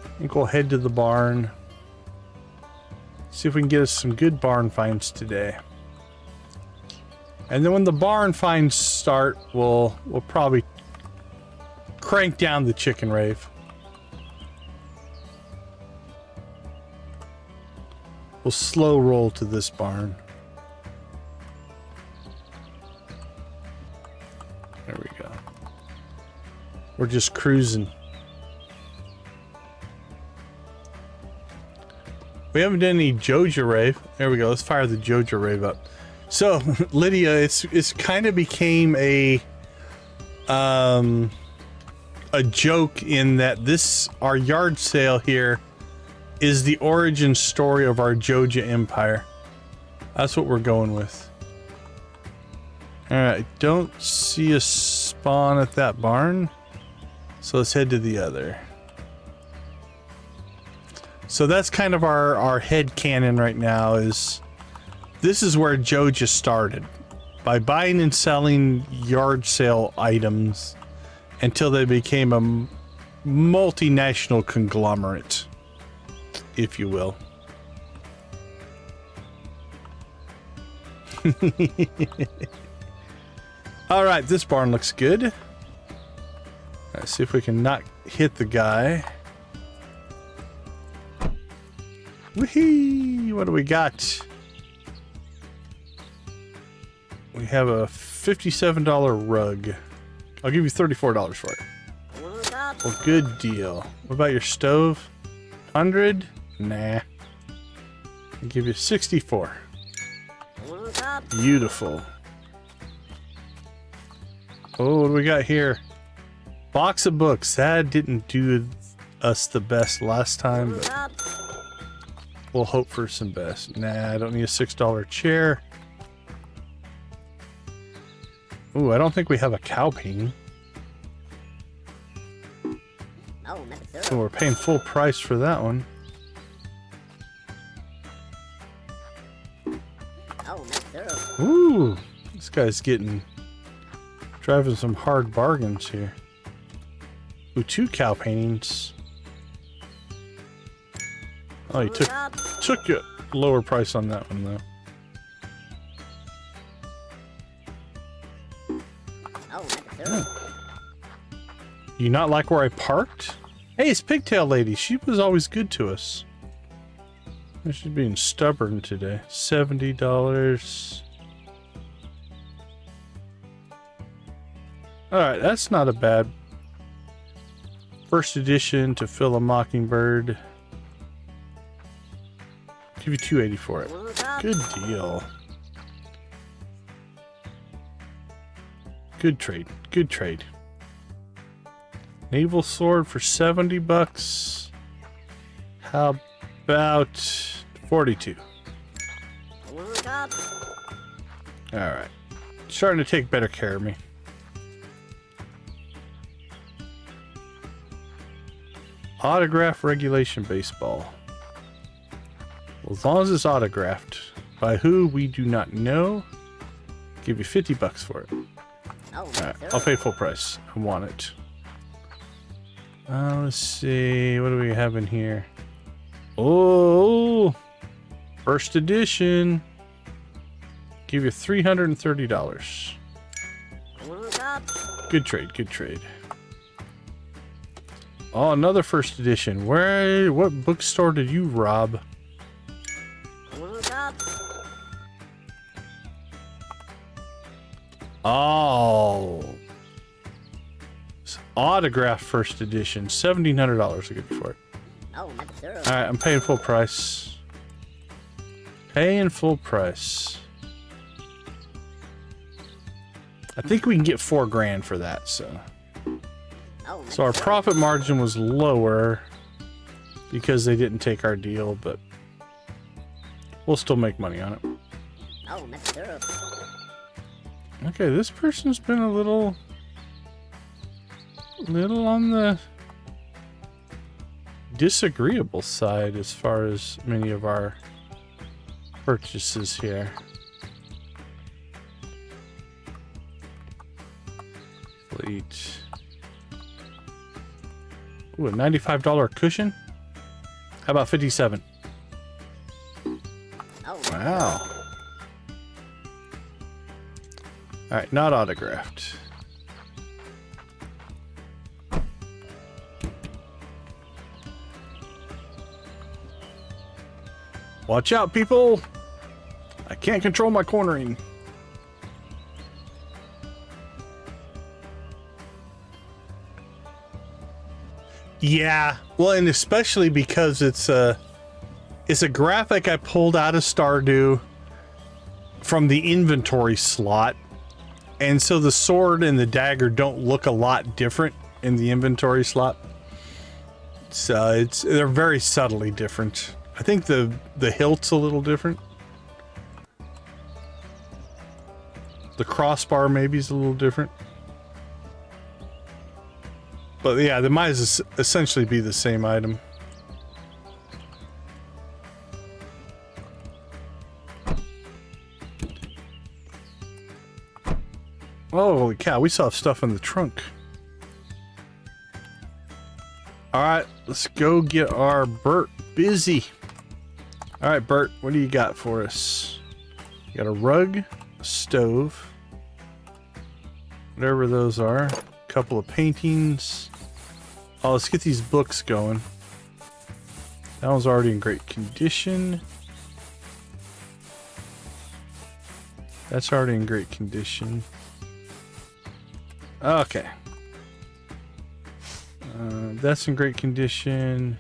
I think we'll head to the barn. See if we can get us some good barn finds today. And then when the barn finds start, we'll probably crank down the chicken rave. We'll slow roll to this barn. There we go. We're just cruising. We haven't done any Joja rave. There we go. Let's fire the Joja rave up. So Lydia, it's kind of became a joke in that our yard sale here is the origin story of our Joja empire. That's what we're going with. All right, don't see a spawn at that barn, so let's head to the other. So that's kind of our head canon right now, is this is where Joja started, by buying and selling yard sale items until they became a multinational conglomerate, if you will. All right, this barn looks good. Let's see if we can not hit the guy. Whee! What do we got? We have a $57 rug. I'll give you $34 for it. Well, good deal. What about your stove? 100? Nah. I'll give you 64. Beautiful. Oh, what do we got here? Box of books. That didn't do us the best last time, but we'll hope for some best. Nah, I don't need a $6 chair. Ooh, I don't think we have a cow painting. So we're paying full price for that one. Ooh, this guy's driving some hard bargains here. Ooh, 2 cow paintings. Oh, you took a lower price on that one, though. You not like where I parked? Hey, it's Pigtail Lady. She was always good to us. She's being stubborn today. $70. Alright, that's not a bad first edition to Fill a Mockingbird. Give you 280 for it. Good deal. Good trade. Good trade. Naval sword for 70 bucks. How about 42? Alright. Starting to take better care of me. Autograph regulation baseball. Well, as long as it's autographed by who we do not know, give you 50 bucks for it. Alright, I'll pay full price. I want it. Let's see. What do we have in here? Oh, first edition. Give you $330. Good trade, good trade. Oh, another first edition. What bookstore did you rob? Oh. It's autograph first edition. $1,700 to get for it. Alright, I'm paying full price. Paying full price. I think we can get $4 grand for that, so. So our profit margin was lower because they didn't take our deal, but we'll still make money on it. Okay, this person's been a little on the disagreeable side as far as many of our purchases here. Fleet. Ooh, a $95 cushion? How about 57? Wow. Alright, not autographed. Watch out, people! I can't control my cornering. Yeah, well, and especially because it's a graphic I pulled out of Stardew from the inventory slot, and so the sword and the dagger don't look a lot different in the inventory slot. So they're very subtly different. I think the hilt's a little different. The crossbar maybe is a little different. But yeah, they might essentially be the same item. Oh, holy cow, we still have stuff in the trunk. Alright, let's go get our Bert busy. Alright, Bert, what do you got for us? You got a rug, a stove, whatever those are. A couple of paintings. Oh, let's get these books going. That one's already in great condition. That's already in great condition. Okay. That's in great condition.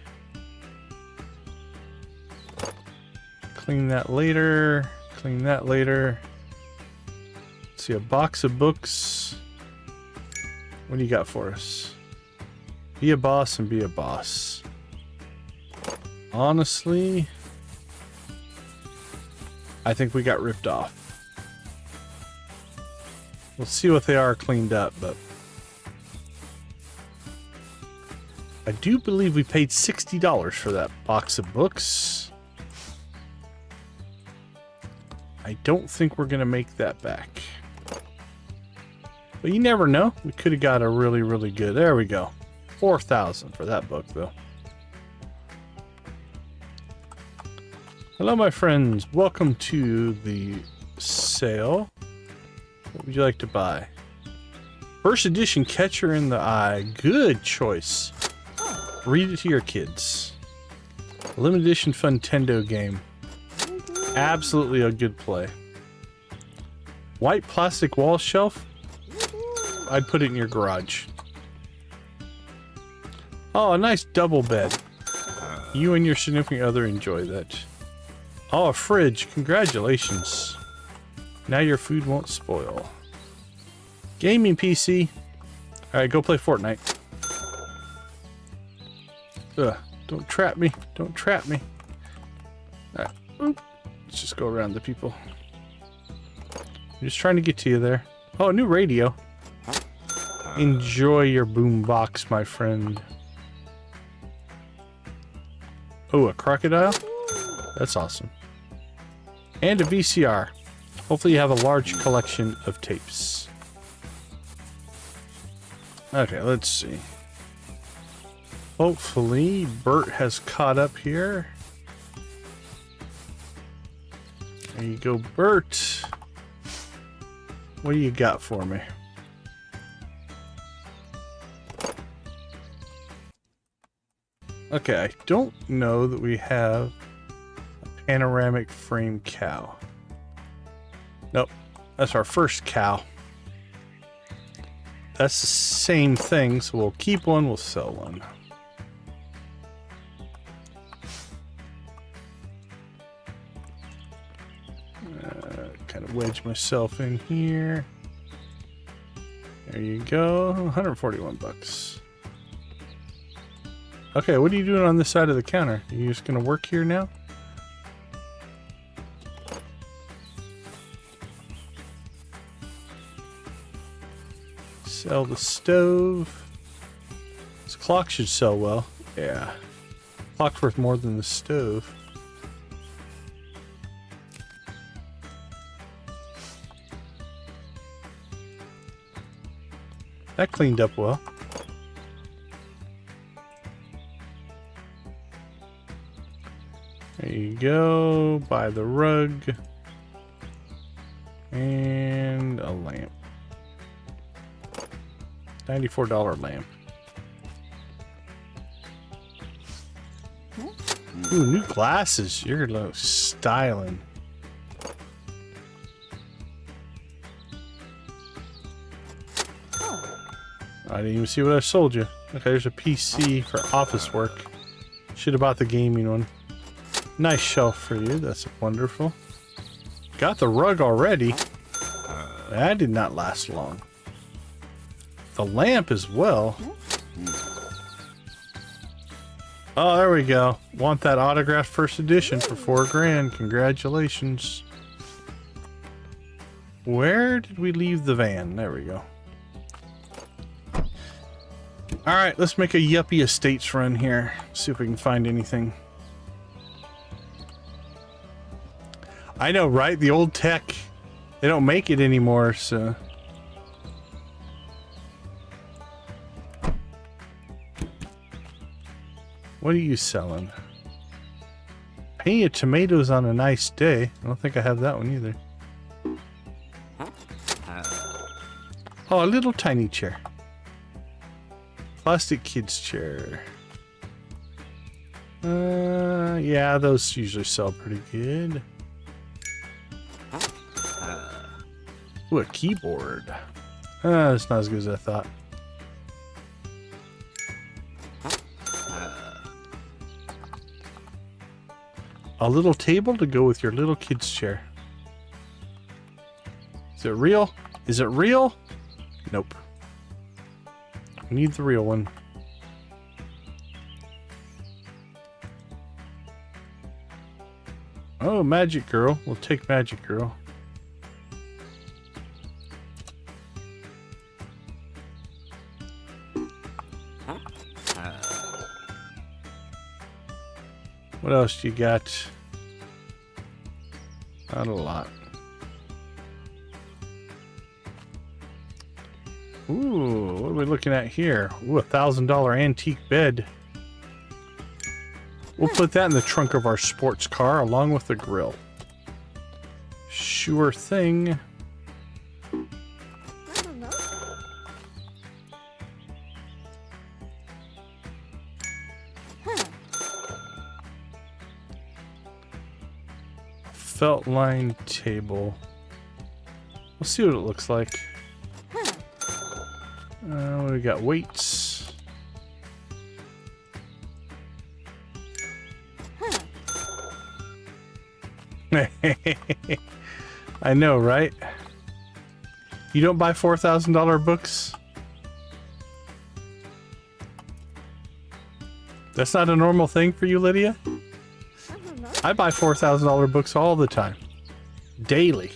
Clean that later. Clean that later. Let's see, a box of books. What do you got for us? Be a boss and be a boss. Honestly, I think we got ripped off. We'll see what they are cleaned up, but I do believe we paid $60 for that box of books. I don't think we're gonna make that back. But you never know. We could have got a really, really good. There we go. $4,000 for that book, though. Hello, my friends. Welcome to the sale. What would you like to buy? First edition Catcher in the Eye. Good choice. Read it to your kids. Limited edition Funtendo game. Absolutely a good play. White plastic wall shelf. I'd put it in your garage. Oh, a nice double bed. You and your significant other enjoy that. Oh, a fridge. Congratulations. Now your food won't spoil. Gaming PC. Alright, go play Fortnite. Ugh, don't trap me. Don't trap me. Alright, let's just go around the people. I'm just trying to get to you there. Oh, a new radio. Enjoy your boombox, my friend. Oh, a crocodile? That's awesome. And a VCR. Hopefully you have a large collection of tapes. Okay, let's see. Hopefully Bert has caught up here. There you go, Bert. What do you got for me? Okay, I don't know that we have a panoramic frame cow. Nope, that's our first cow. That's the same thing, so we'll keep one, we'll sell one. Kind of wedge myself in here. There you go, 141 bucks. Okay, what are you doing on this side of the counter? Are you just gonna work here now? Sell the stove. This clock should sell well. Yeah. Clock's worth more than the stove. That cleaned up well. There you go. Buy the rug. And a lamp. $94 lamp. Ooh, new glasses. You're styling. I didn't even see what I sold you. Okay, there's a PC for office work. Should have bought the gaming one. Nice shelf for you. That's wonderful. Got the rug already. That did not last long. The lamp as well. Oh, there we go. Want that autographed first edition for $4 grand. Congratulations. Where did we leave the van? There we go. Alright, let's make a Yuppie Estates run here. See if we can find anything. I know, right? The old tech, they don't make it anymore, so... What are you selling? Penny of tomatoes on a nice day. I don't think I have that one either. Oh, a little tiny chair. Plastic kids chair. Yeah, those usually sell pretty good. Ooh, a keyboard. That's not as good as I thought. A little table to go with your little kid's chair. Is it real? Is it real? Nope. We need the real one. Oh, Magic Girl. We'll take Magic Girl. What else you got? Not a lot. Ooh, what are we looking at here? Ooh, $1,000 antique bed. We'll put that in the trunk of our sports car along with the grill. Sure thing. Felt line table. We'll see what it looks like. We got weights. I know, right? You don't buy $4,000 books? That's not a normal thing for you, Lydia? I buy $4,000 books all the time. Daily.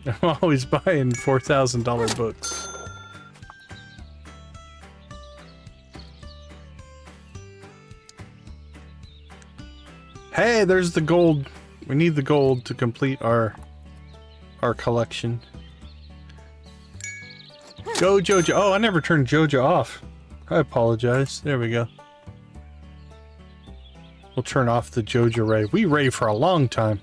I'm always buying $4,000 books. Hey, there's the gold. We need the gold to complete our collection. Go Jojo. Oh, I never turned Jojo off. I apologize. There we go. We'll turn off the Jojo rave. We rave for a long time.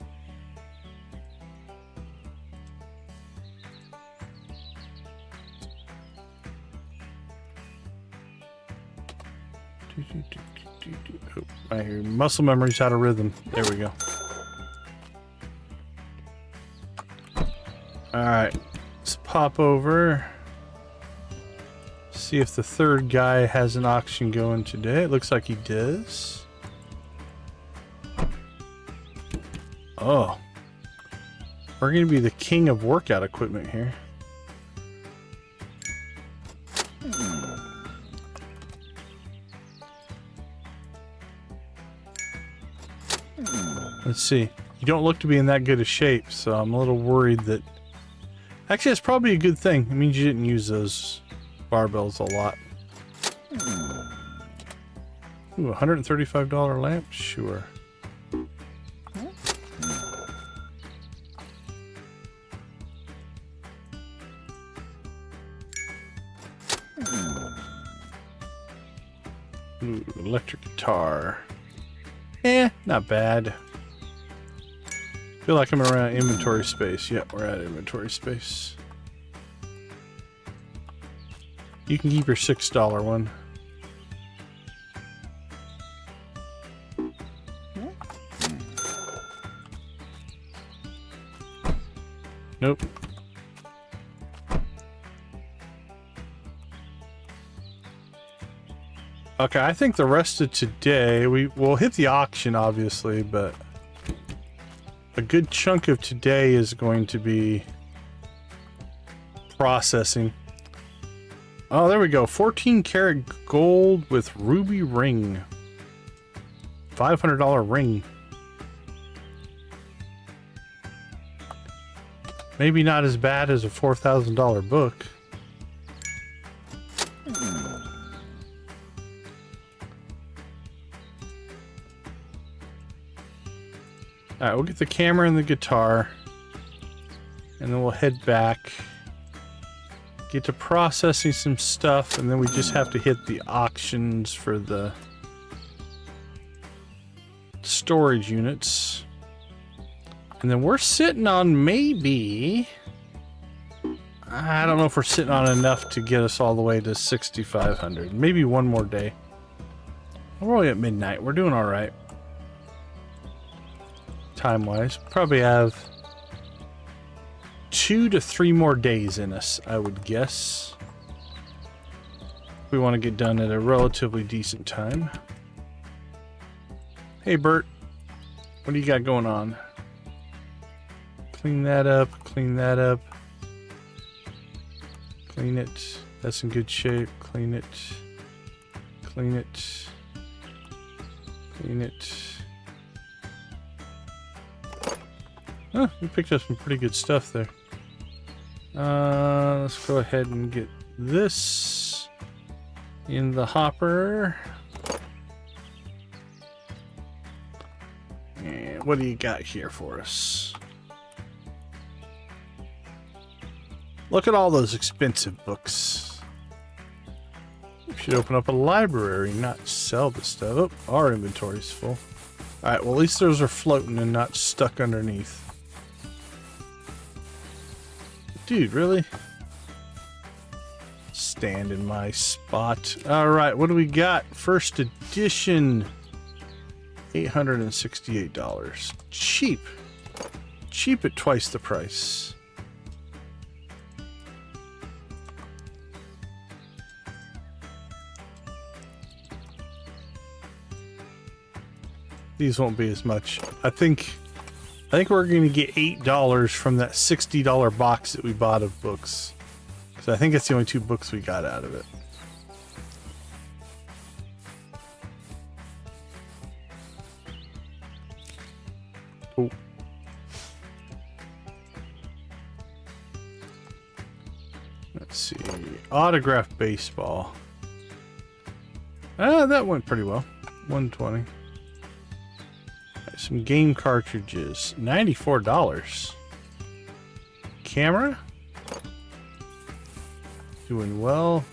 Oh, my muscle memory's out of rhythm. There we go. Alright. Let's pop over. See if the third guy has an auction going today. It looks like he does. Oh. We're going to be the king of workout equipment here. Let's see. You don't look to be in that good a shape, so I'm a little worried that... Actually, that's probably a good thing. It means you didn't use those barbells a lot. Ooh, $135 lamp? Sure. Ooh, electric guitar. Not bad. Feel like I'm around inventory space. Yep, we're at inventory space. You can keep your $6 one. Nope. Okay, I think the rest of today, we'll hit the auction, obviously, but a good chunk of today is going to be processing. Oh, there we go. 14 karat gold with ruby ring. $500 ring. Maybe not as bad as a $4,000 book. Alright, we'll get the camera and the guitar. And then we'll head back. Get to processing some stuff, and then we just have to hit the auctions for the storage units. And then we're sitting on maybe... I don't know if we're sitting on enough to get us all the way to 6,500. Maybe one more day. We're only at midnight. We're doing alright. Time-wise. Probably have 2 to 3 more days in us, I would guess. We want to get done at a relatively decent time. Hey, Bert. What do you got going on? Clean that up. Clean that up. Clean it. That's in good shape. Clean it. Clean it. Clean it. Oh, we picked up some pretty good stuff there. Let's go ahead and get this in the hopper. And what do you got here for us? Look at all those expensive books. We should open up a library, not sell the stuff. Oh, our inventory's full. Alright, well at least those are floating and not stuck underneath. Dude, really? Stand in my spot. Alright, what do we got? First edition. $868. Cheap. Cheap at twice the price. These won't be as much. I think we're going to get $8 from that $60 box that we bought of books. So I think it's the only 2 books we got out of it. Oh. Let's see. Autograph baseball. Ah, that went pretty well. 120. Some game cartridges. $94. Camera. Doing well.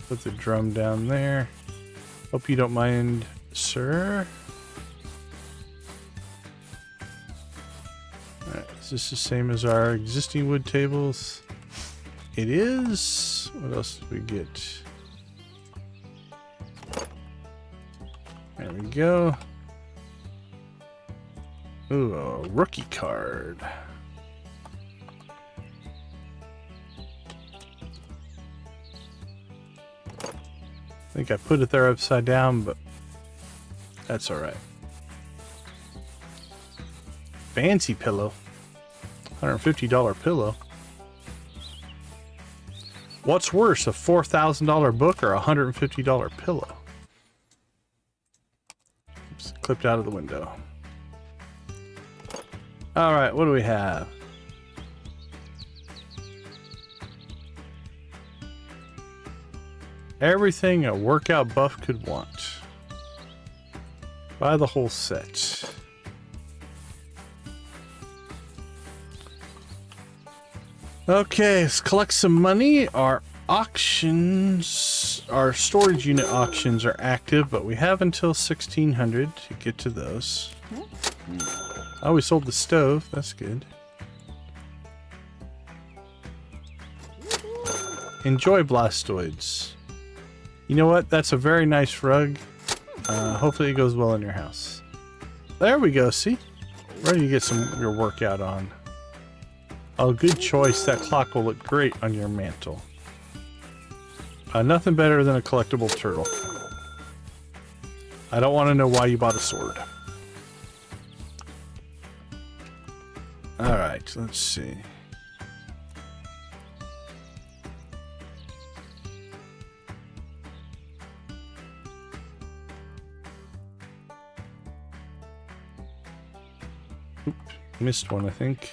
Put the drum down there. Hope you don't mind, sir. Alright, is this the same as our existing wood tables? It is. What else did we get? There we go. Ooh, a rookie card. I think I put it there upside down, but that's alright. Fancy pillow. $150 pillow. What's worse, a $4,000 book or a $150 pillow? Oops, clipped out of the window. Alright, what do we have? Everything a workout buff could want. Buy the whole set. Okay, let's collect some money. Our auctions, our storage unit auctions are active, but we have until 1600 to get to those. Oh, we sold the stove. That's good. Enjoy Blastoids. You know what? That's a very nice rug. Hopefully it goes well in your house. There we go, see? Ready to get your workout on. Oh, good choice. That clock will look great on your mantle. Nothing better than a collectible turtle. I don't want to know why you bought a sword. Alright, let's see. Oop, missed one, I think.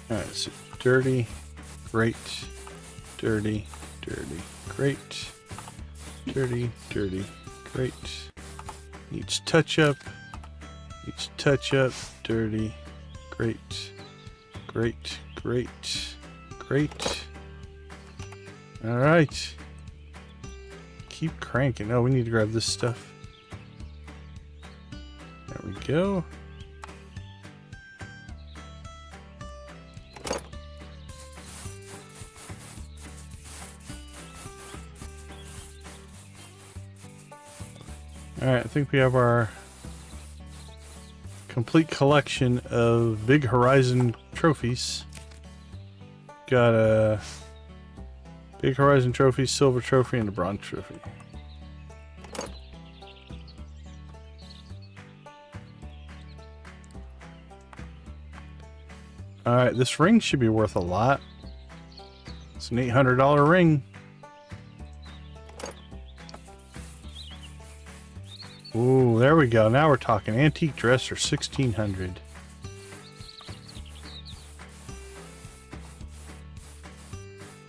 Alright, so dirty, great, dirty, dirty, great, dirty, dirty, great. Needs touch up, dirty, great, great, great, great. Alright. Keep cranking. Oh, we need to grab this stuff. There we go. Alright, I think we have our complete collection of Big Horizon trophies. Got a Big Horizon trophy, silver trophy, and a bronze trophy. Alright, this ring should be worth a lot. It's an $800 ring. Ooh, there we go. Now we're talking. Antique dresser, $1,600.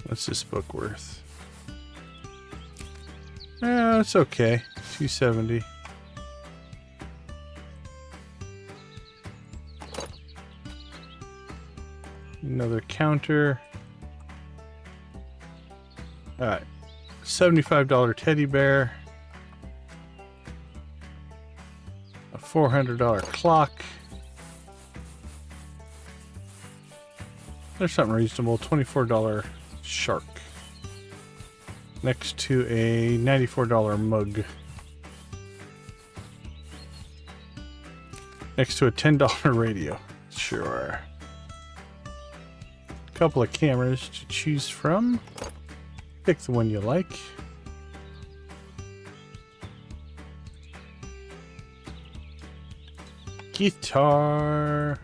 What's this book worth? It's okay. $270. Another counter. Alright. $75 teddy bear. A $400 clock. There's something reasonable. $24 shark. Next to a $94 mug. Next to a $10 radio. Sure. Couple of cameras to choose from. Pick the one you like. Guitar.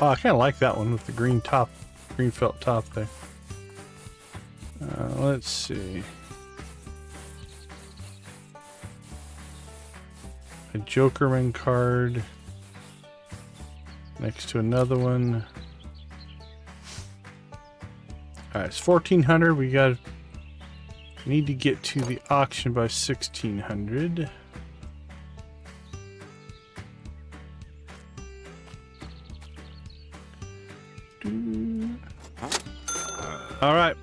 Oh, I kind of like that one with the green top, green felt top there. Let's see. A Jokerman card. Next to another one. Alright, it's 1400. We need to get to the auction by 1600. Alright.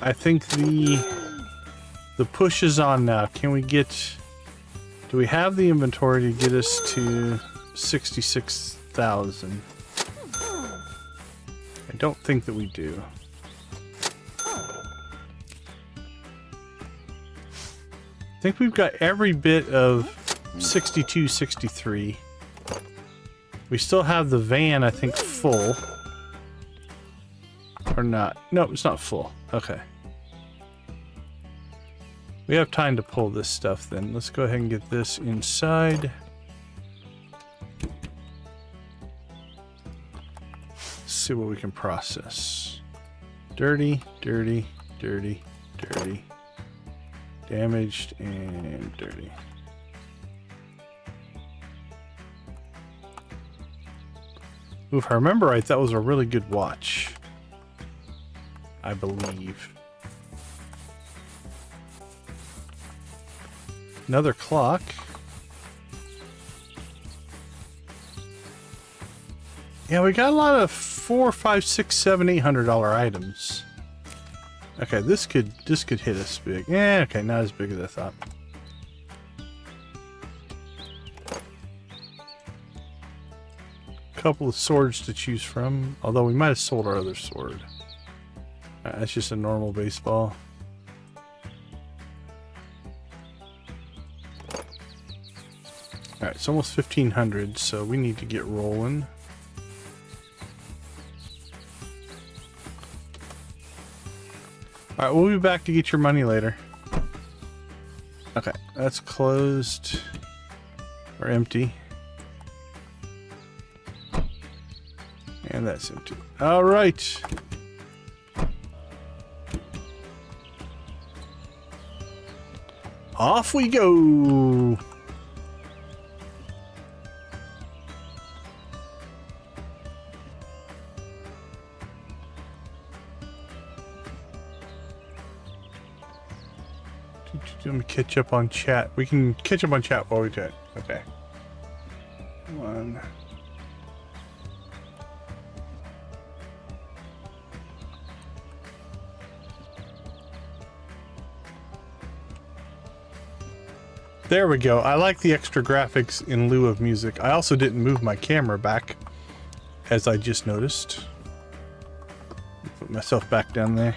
I think the push is on now. Can we get... Do we have the inventory to get us to 66,000? I don't think that we do. I think we've got every bit of 62, 63. We still have the van, I think, full. Or not. No, it's not full. Okay. We have time to pull this stuff then. Let's go ahead and get this inside. Let's see what we can process. Dirty, dirty, dirty, dirty. Damaged and dirty. Ooh, if I remember right, that was a really good watch. I believe. Another clock. Yeah, we got a lot of $400, $500, $600, $700, $800 items. Okay, this could hit us big. Yeah, okay, not as big as I thought. Couple of swords to choose from, although we might have sold our other sword. That's just a normal baseball. Alright, it's almost 1500, so we need to get rolling. Alright, we'll be back to get your money later. Okay, that's closed. Or empty. And that's empty. Alright. Off we go! Let me catch up on chat. We can catch up on chat while we do it. Okay. One. There we go. I like the extra graphics in lieu of music. I also didn't move my camera back, as I just noticed. Put myself back down there.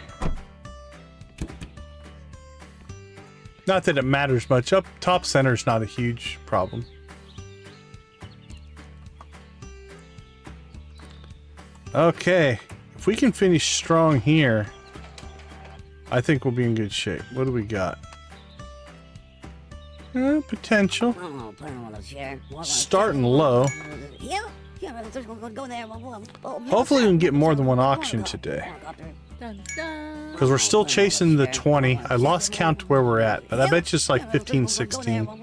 Not that it matters much. Up top center is not a huge problem. Okay. If we can finish strong here, I think we'll be in good shape. What do we got? Potential. Starting low. Hopefully we can get more than one auction today. Because we're still chasing the 20. I lost count to where we're at, but I bet you it's like 15, 16. We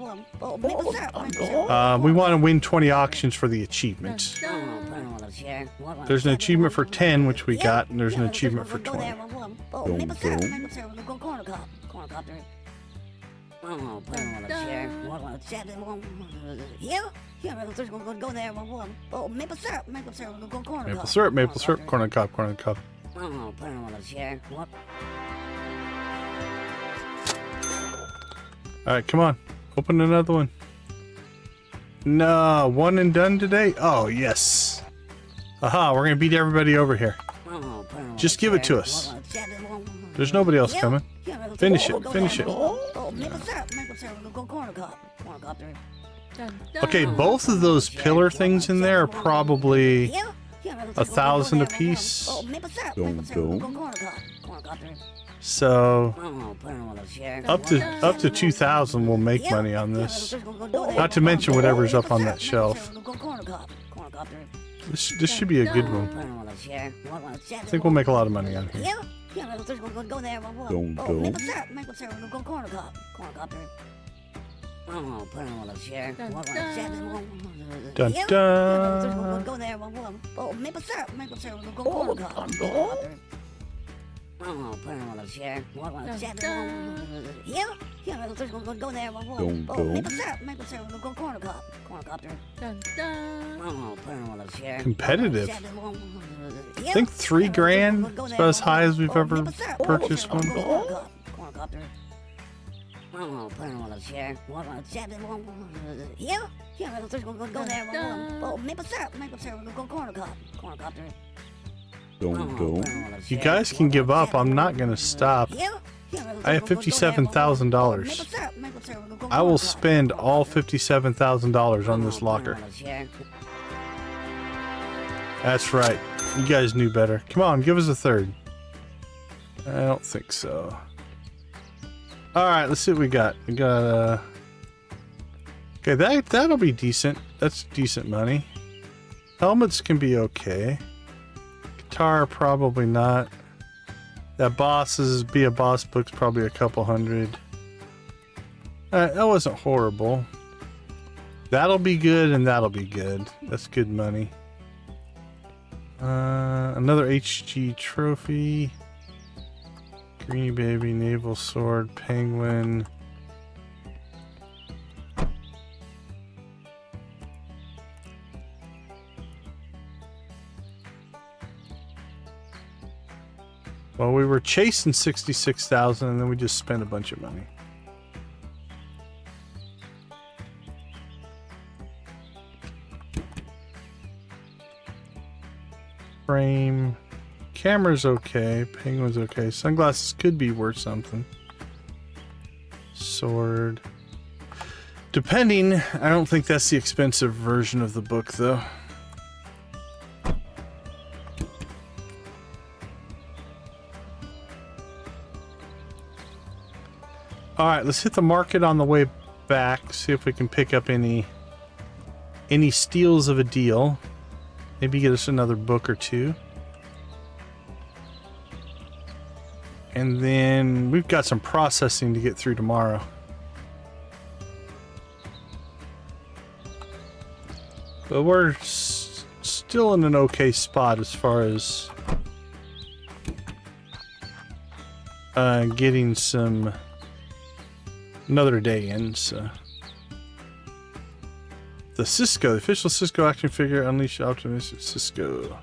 want to win 20 auctions for the achievement. There's an achievement for 10, which we got, and there's an achievement for 20. Maple syrup, corn on the cob, corn on the cob. Alright, come on. Open another one. No, one and done today? Oh, yes. Aha, we're gonna beat everybody over here. Just give it to us. There's nobody else coming. Finish it, finish it. Oh, maple syrup, go corn cup through. Okay, both of those pillar things in there are probably 1,000 a piece. Oh, maple syrup, Don't. go corn cup through. So Oh, put it on the chair. up to 2,000 we'll make money on this. Not to mention whatever's up on that shelf. This should be a good one. I think we'll make a lot of money on here. Don't. Maple syrup, go corn cup through. Oh, put it on the chair. Dun dun. Go there. Oh, maple syrup, go corn cup through. Oh, put it on the chair. Go there. Don't. Oh, maple syrup, go corn cup through. Oh, put it on the chair. Competitive. I think 3 grand is about as high as we've ever purchased one. Corn cup through. Oh, put it on the chair. Go there. Oh, maple syrup, go corn cup through. Don't. You guys can give up. I'm not going to stop. I have $57,000. I will spend all $57,000 on this locker. That's right. You guys knew better. Come on, give us a third. I don't think so. Alright, let's see what we got. We got, okay, that'll be decent. That's decent money. Helmets can be okay. Guitar, probably not. That Be a Boss book's probably a couple hundred. That wasn't horrible. That'll be good, and that'll be good. That's good money. Another HG trophy. Greenie Baby, Naval Sword, Penguin. Well, we were chasing 66,000 and then we just spent a bunch of money. Frame. Camera's okay. Penguin's okay. Sunglasses could be worth something. Sword. Depending. I don't think that's the expensive version of the book, though. Alright, let's hit the market on the way back. See if we can pick up any steals of a deal. Maybe get us another book or two. And then we've got some processing to get through tomorrow. But we're still in an okay spot as far as getting some another day in. So the Cisco, the official Cisco action figure, Unleash Optimistic Cisco.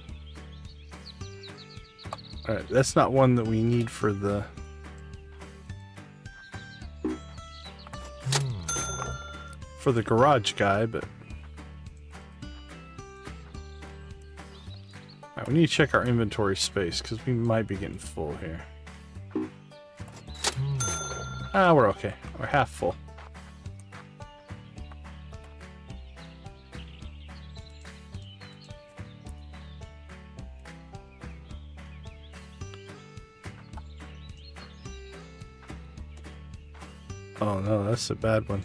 Alright, that's not one that we need for the garage guy, but alright, we need to check our inventory space because we might be getting full here. Ah, we're okay. We're half full. Oh no, that's a bad one.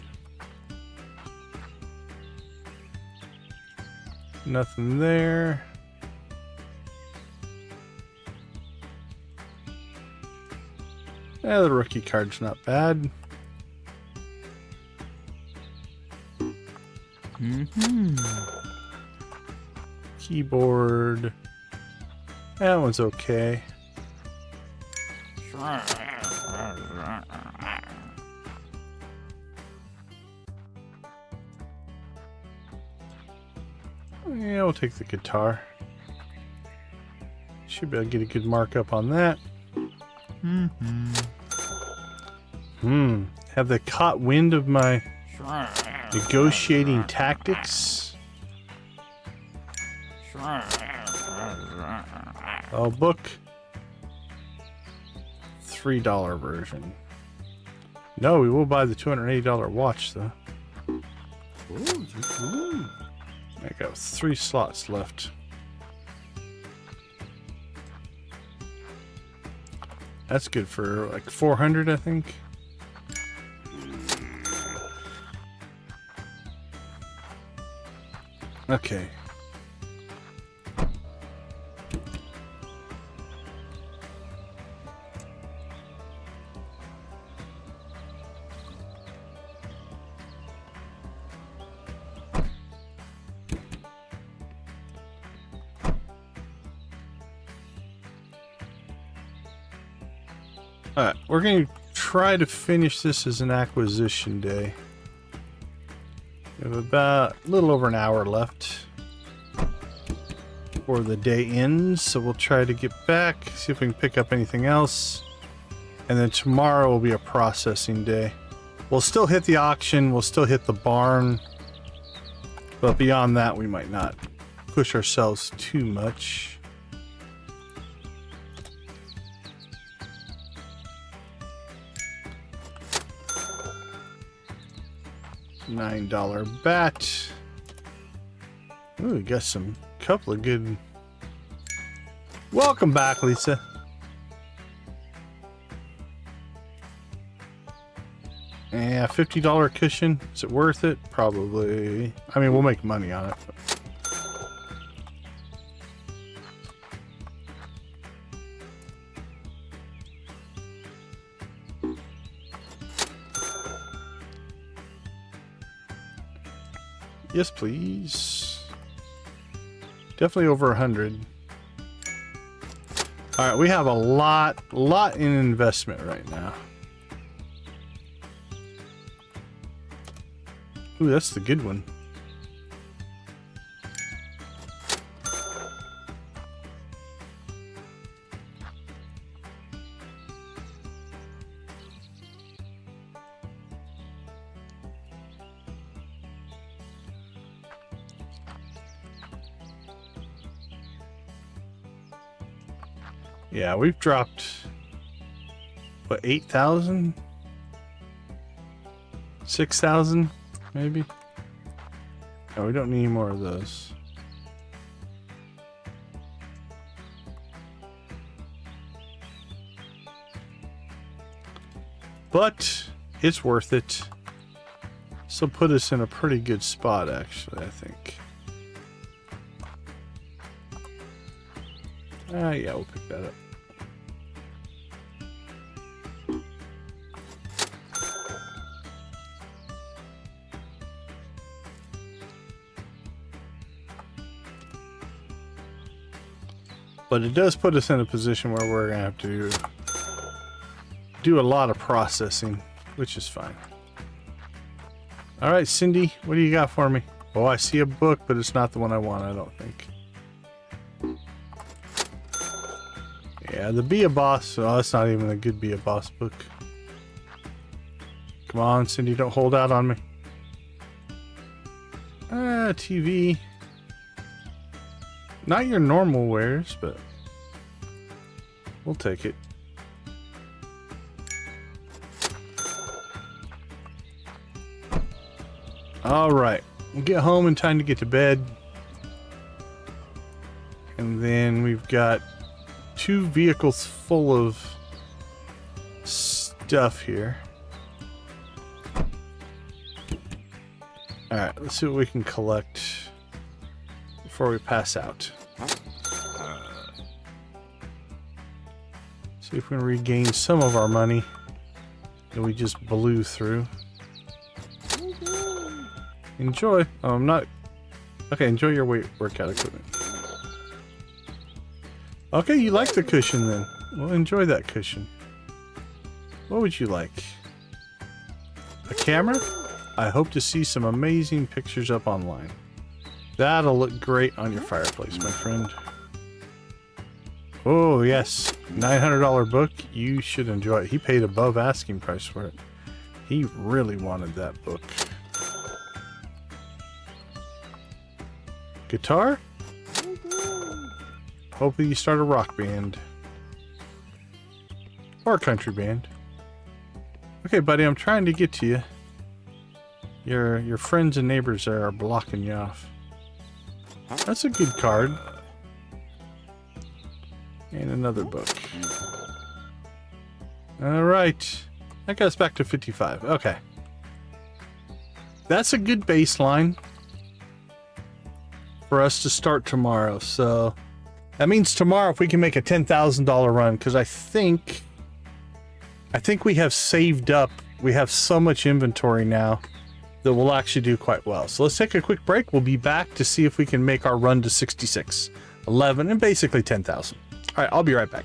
Nothing there. Yeah, the rookie card's not bad. Keyboard. That one's okay. Yeah, we'll take the guitar. Should be able to get a good markup on that. Have they caught wind of my negotiating tactics? Oh, book. $3 version. No, we will buy the $280 watch though. I got 3 slots left. That's good for like 400, I think. Okay. Alright, we're going to try to finish this as an acquisition day. We have about a little over an hour left before the day ends, so we'll try to get back, see if we can pick up anything else. And then tomorrow will be a processing day. We'll still hit the auction, we'll still hit the barn, but beyond that we might not push ourselves too much. $9 bat. Ooh, we got some couple of good. Welcome back, Lisa. Yeah, $50 cushion. Is it worth it? Probably. I mean, we'll make money on it. Yes, please. Definitely over 100. All right, we have a lot in investment right now. Ooh, that's the good one. Yeah, we've dropped, what, 8,000? 6,000, maybe? No, we don't need any more of those. But it's worth it. So put us in a pretty good spot, actually, I think. Yeah, we'll pick that up. But it does put us in a position where we're going to have to do a lot of processing, which is fine. All right, Cindy, what do you got for me? Oh, I see a book, but it's not the one I want, I don't think. Yeah, the Be a Boss. Oh, that's not even a good Be a Boss book. Come on, Cindy, don't hold out on me. TV. Not your normal wares, but we'll take it. All right, we'll get home in time to get to bed. And then we've got 2 vehicles full of stuff here. All right, let's see what we can collect before we pass out. See if we can regain some of our money that we just blew through. Enjoy. Oh, I'm not. Okay, enjoy your workout equipment. Okay, you like the cushion then. Well, enjoy that cushion. What would you like? A camera? I hope to see some amazing pictures up online. That'll look great on your fireplace, my friend. Oh, yes. $900 book. You should enjoy it. He paid above asking price for it. He really wanted that book. Guitar? Hopefully you start a rock band. Or a country band. Okay, buddy, I'm trying to get to you. Your friends and neighbors there are blocking you off. That's a good card. And another book. Alright. That got us back to 55. Okay. That's a good baseline for us to start tomorrow. So that means tomorrow if we can make a $10,000 run, because I think we have saved up. We have so much inventory now that we'll actually do quite well. So let's take a quick break. We'll be back to see if we can make our run to 66, 11, and basically 10,000. All right, I'll be right back.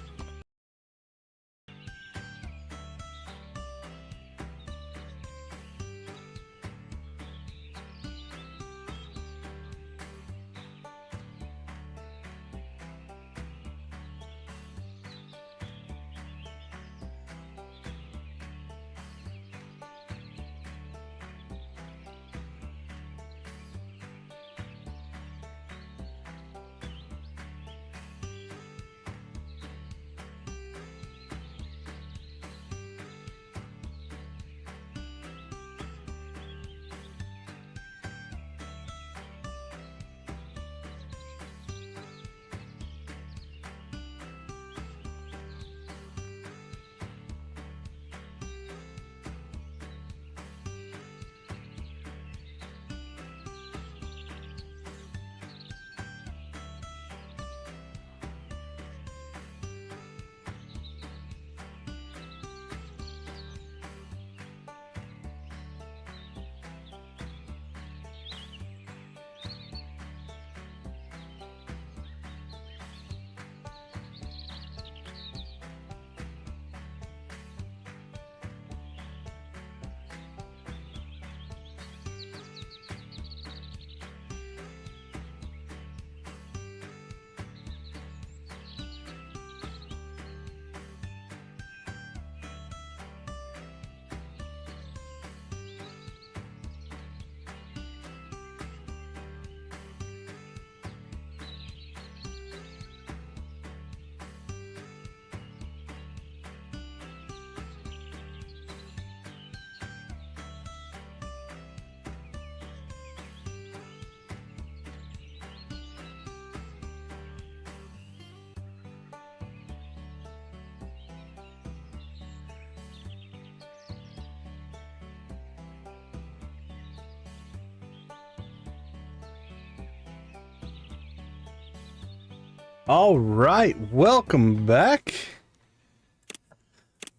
All right, welcome back.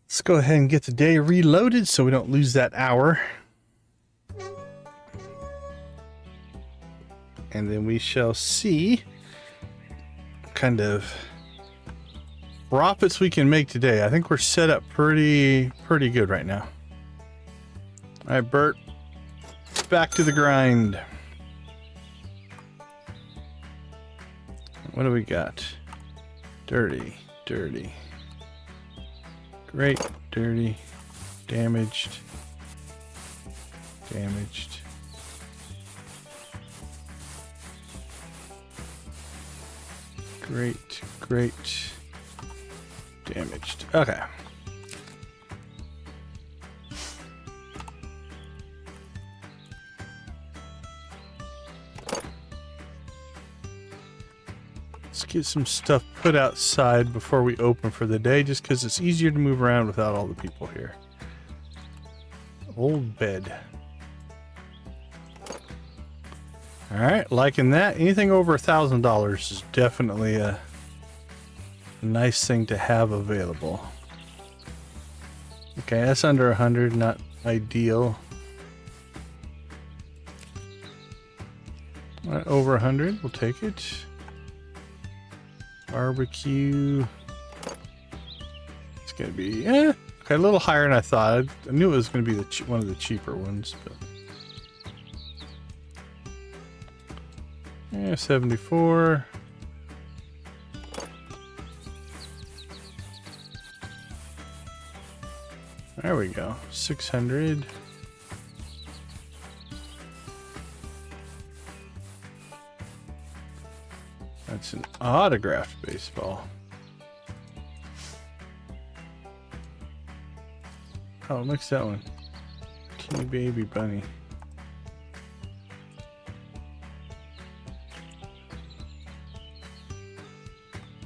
Let's go ahead and get the day reloaded so we don't lose that hour. And then we shall see what kind of profits we can make today. I think we're set up pretty good right now. All right, Bert, back to the grind. What do we got? Dirty, dirty. Great, dirty, damaged, damaged. Great, great, damaged. Okay. Let's get some stuff put outside before we open for the day, just because it's easier to move around without all the people here. Old bed. Alright, liking that. Anything over $1,000 is definitely a nice thing to have available. Okay, that's under 100, not ideal. All right, over 100, we'll take it. Barbecue. It's gonna be okay, a little higher than I thought. I knew it was gonna be one of the cheaper ones, but yeah, 74. There we go. 600. That's an autographed baseball. Oh, mix that one. Teeny baby bunny.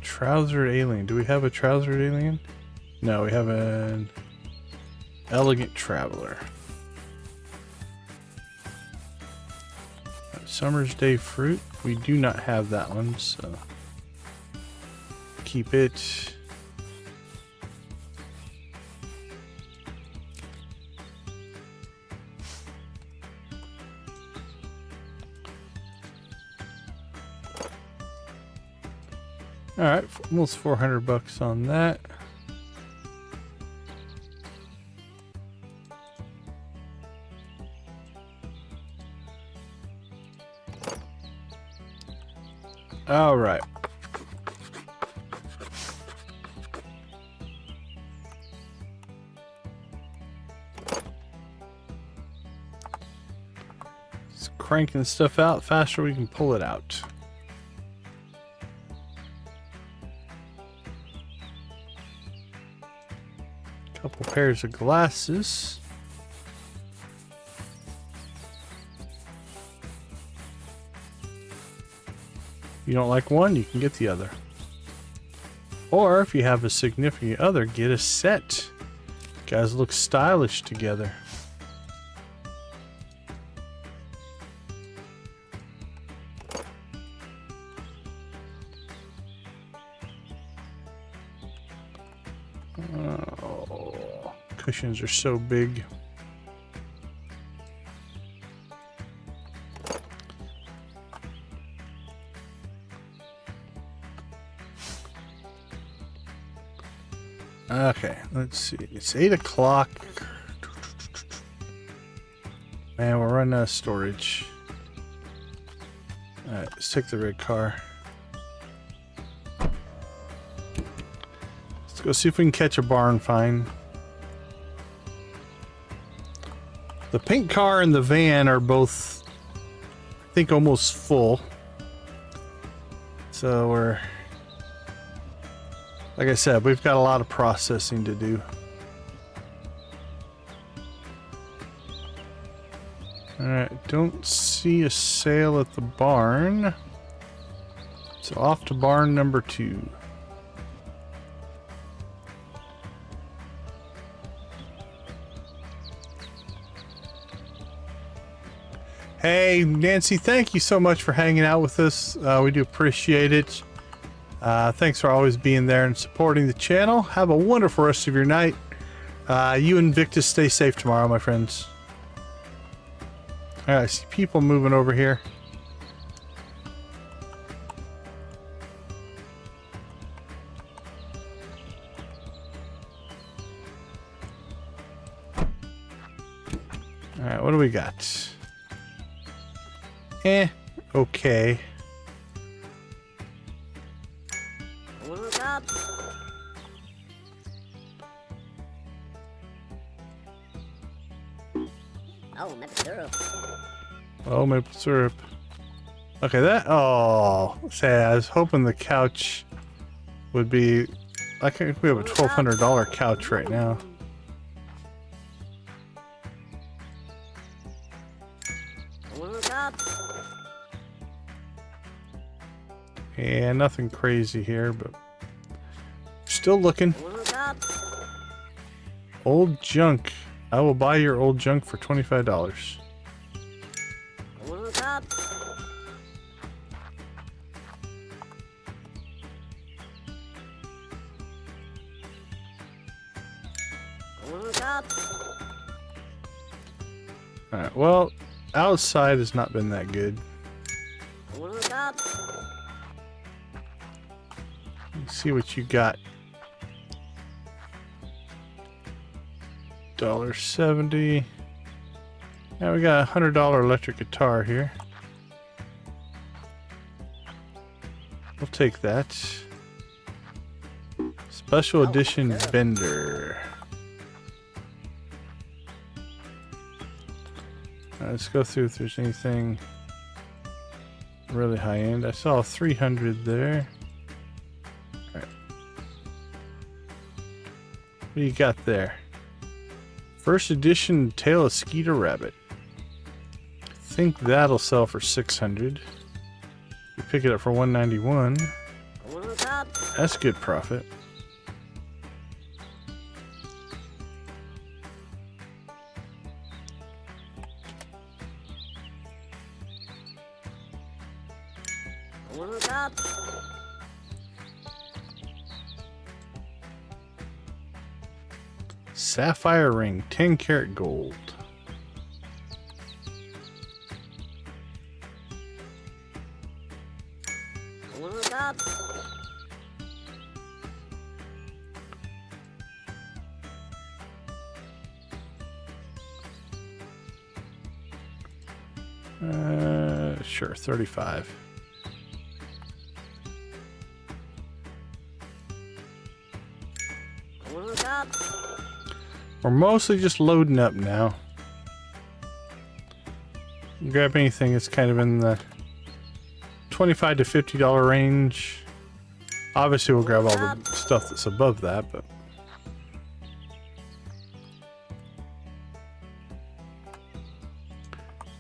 Trousered alien. Do we have a trousered alien? No, we have an elegant traveler. Summer's Day fruit. We do not have that one, so keep it. All right, almost 400 bucks on that. All right. Just cranking stuff out faster we can pull it out. Couple pairs of glasses. If you don't like one, you can get the other. Or if you have a significant other, get a set. Guys look stylish together. Oh, cushions are so big. Okay, let's see. It's 8 o'clock. Man, we're running out of storage. Alright, let's take the red car. Let's go see if we can catch a barn find. The pink car and the van are both, I think, almost full. So we're... Like I said, we've got a lot of processing to do. Alright, don't see a sale at the barn. So off to barn number 2. Hey, Nancy, thank you so much for hanging out with us. We do appreciate it. Thanks for always being there and supporting the channel. Have a wonderful rest of your night. You and Victus stay safe tomorrow, my friends. Alright, I see people moving over here. Alright, what do we got? Okay. Oh, maple syrup. Oh, maple syrup. Okay, that. Oh, say, I was hoping the couch would be. I think we have a $1,200 couch right now. Yeah, nothing crazy here, but still looking. Old junk. I will buy your old junk for $25. Alright, well, outside has not been that good. Let's see what you got. $1.70. Now we got a $100 electric guitar here. We'll take that. Special edition Bender. Let's go through if there's anything really high end. I saw 300 there. All right. What do you got there? First edition Tail of Skeeter Rabbit. Think that'll sell for 600. We pick it up for 191. That's good profit. Sapphire ring, 10 karat gold. Sure, 35. We're mostly just loading up now. Grab anything that's kind of in the $25 to $50 range. Obviously, we'll grab all the stuff that's above that, but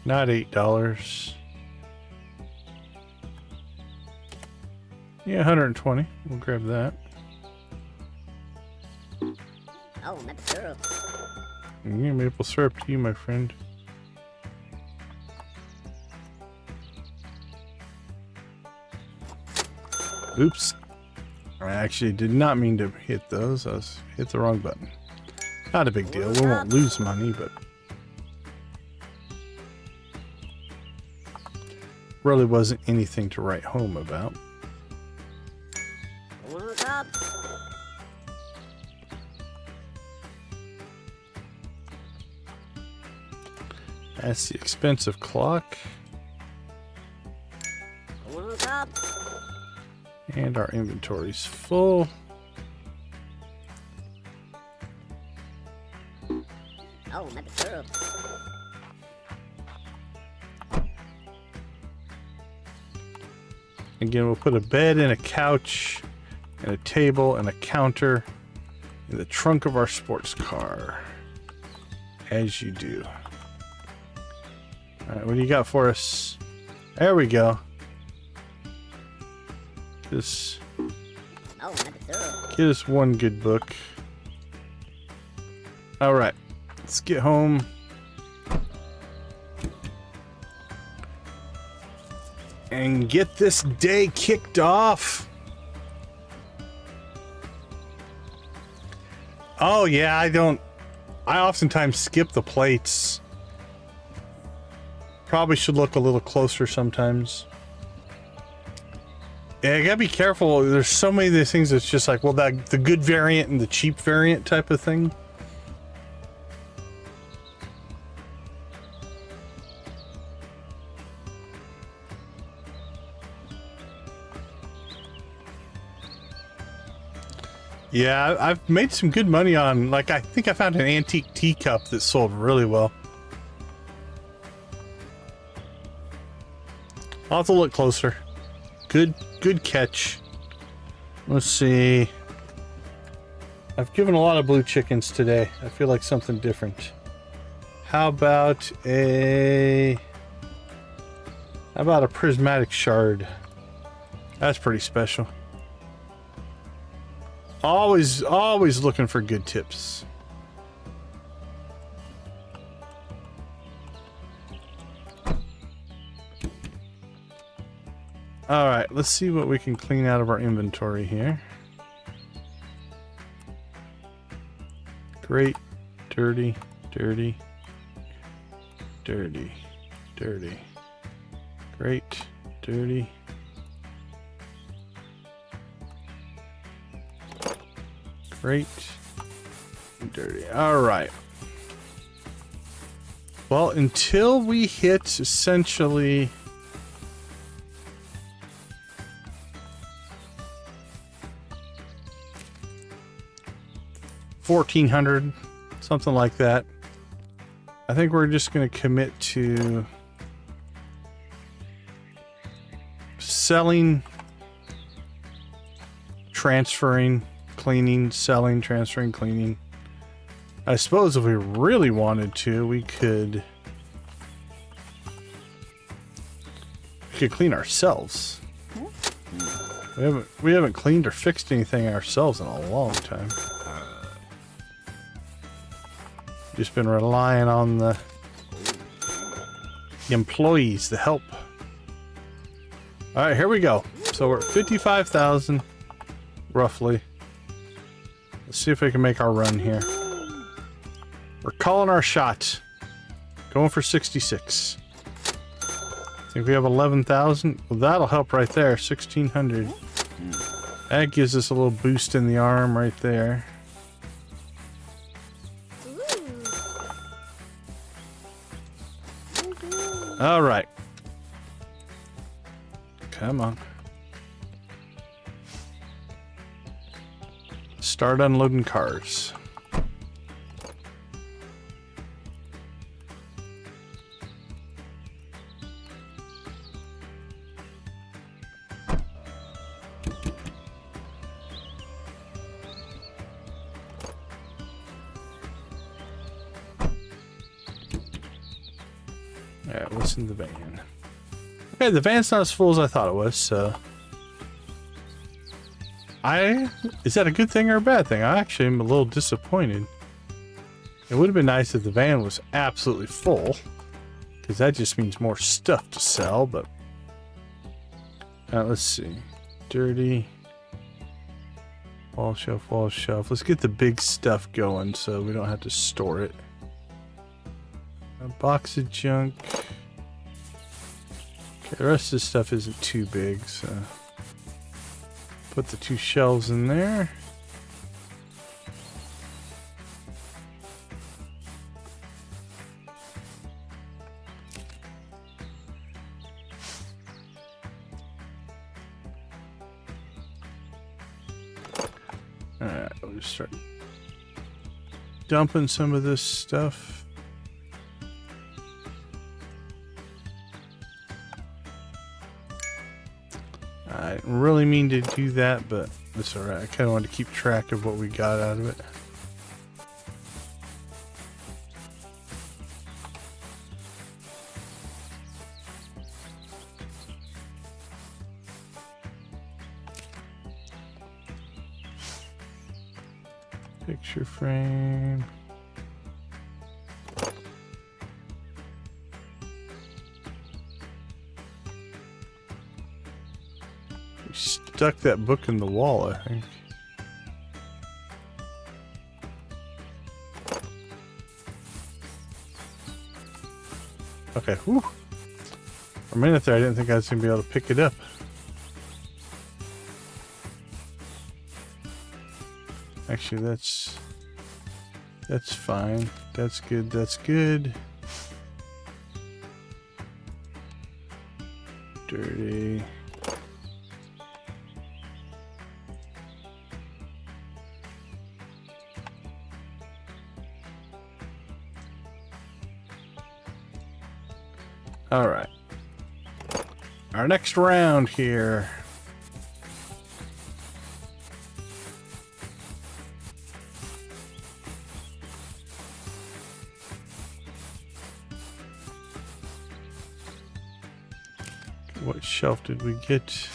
not $8. Yeah, 120. We'll grab that. Oh, maple syrup. Yeah, maple syrup to you, my friend. Oops. I actually did not mean to hit those. I hit the wrong button. Not a big deal. We won't lose money, but really wasn't anything to write home about. That's the expensive clock. And our inventory's full. Oh, maple syrup. Again, we'll put a bed and a couch and a table and a counter in the trunk of our sports car. As you do. Alright, what do you got for us? There we go. This. Oh, maple syrup. Get us one good book. Alright, let's get home. And get this day kicked off. Oh yeah, I oftentimes skip the plates. Probably should look a little closer sometimes. Yeah, you gotta be careful. There's so many of these things that's just like, well, the good variant and the cheap variant type of thing. Yeah, I've made some good money on, like, I think I found an antique teacup that sold really well. I'll have to look closer. Good catch. Let's see. I've given a lot of blue chickens today. I feel like something different. How about a prismatic shard? That's pretty special. Always looking for good tips. All right, let's see what we can clean out of our inventory here. Great, dirty, dirty, dirty, dirty. Great, dirty. Great, dirty. All right. Well, until we hit essentially $1,400, something like that, I think we're just going to commit to selling, transferring, cleaning, selling, transferring, cleaning. I suppose if we really wanted to, we could clean ourselves. We haven't cleaned or fixed anything ourselves in a long time. Just been relying on the employees to help. All right, here we go. So we're at 55,000, roughly. Let's see if we can make our run here. We're calling our shot. Going for 66. I think we have 11,000. Well, that'll help right there. 1,600. That gives us a little boost in the arm right there. All right. Come on. Start unloading cars. Alright, what's in the van? Okay, the van's not as full as I thought it was, so... Is that a good thing or a bad thing? I actually am a little disappointed. It would have been nice if the van was absolutely full, because that just means more stuff to sell, but... let's see. Dirty. Wall shelf, wall shelf. Let's get the big stuff going so we don't have to store it. A box of junk. Okay, the rest of this stuff isn't too big, so... Put the 2 shelves in there. Alright, we'll just start dumping some of this stuff. I didn't really mean to do that, but it's alright. I kind of wanted to keep track of what we got out of it. Picture frame. We stuck that book in the wall, I think. Okay, whew. For a minute there, I didn't think I was going to be able to pick it up. Actually, that's fine. That's good, that's good. Dirty. All right. Our next round here. What shelf did we get?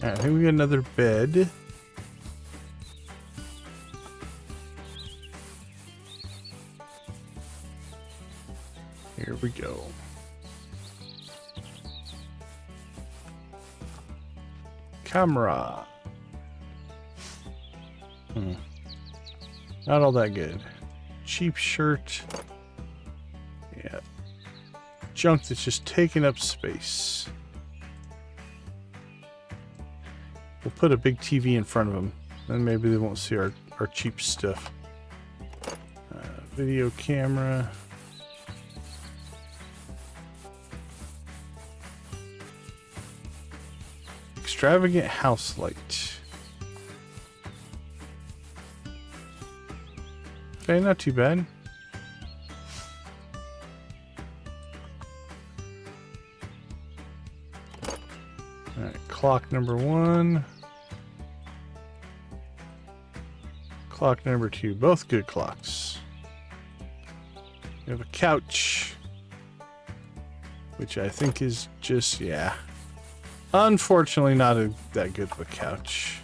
I think we got another bed. Here we go. Camera. Not all that good. Cheap shirt. Yeah. Junk that's just taking up space. We'll put a big TV in front of them, then maybe they won't see our cheap stuff. Video camera. Extravagant house light. Okay, not too bad. Alright, clock number 1. Clock number 2. Both good clocks. We have a couch, which I think is just, yeah. Unfortunately, not that good of a couch.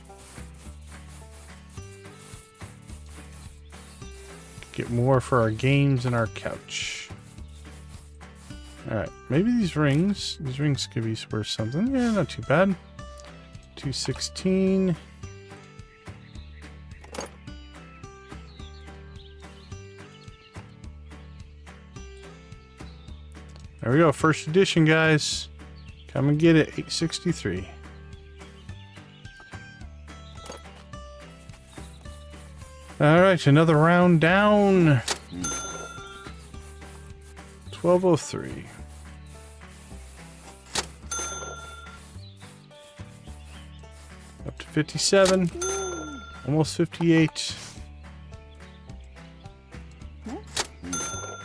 Get more for our games and our couch. Alright, maybe these rings could be worth something. Yeah, not too bad. 216. There we go, first edition, guys. Come and get it, 863. All right, another round down. 1203. Up to 57. Almost 58.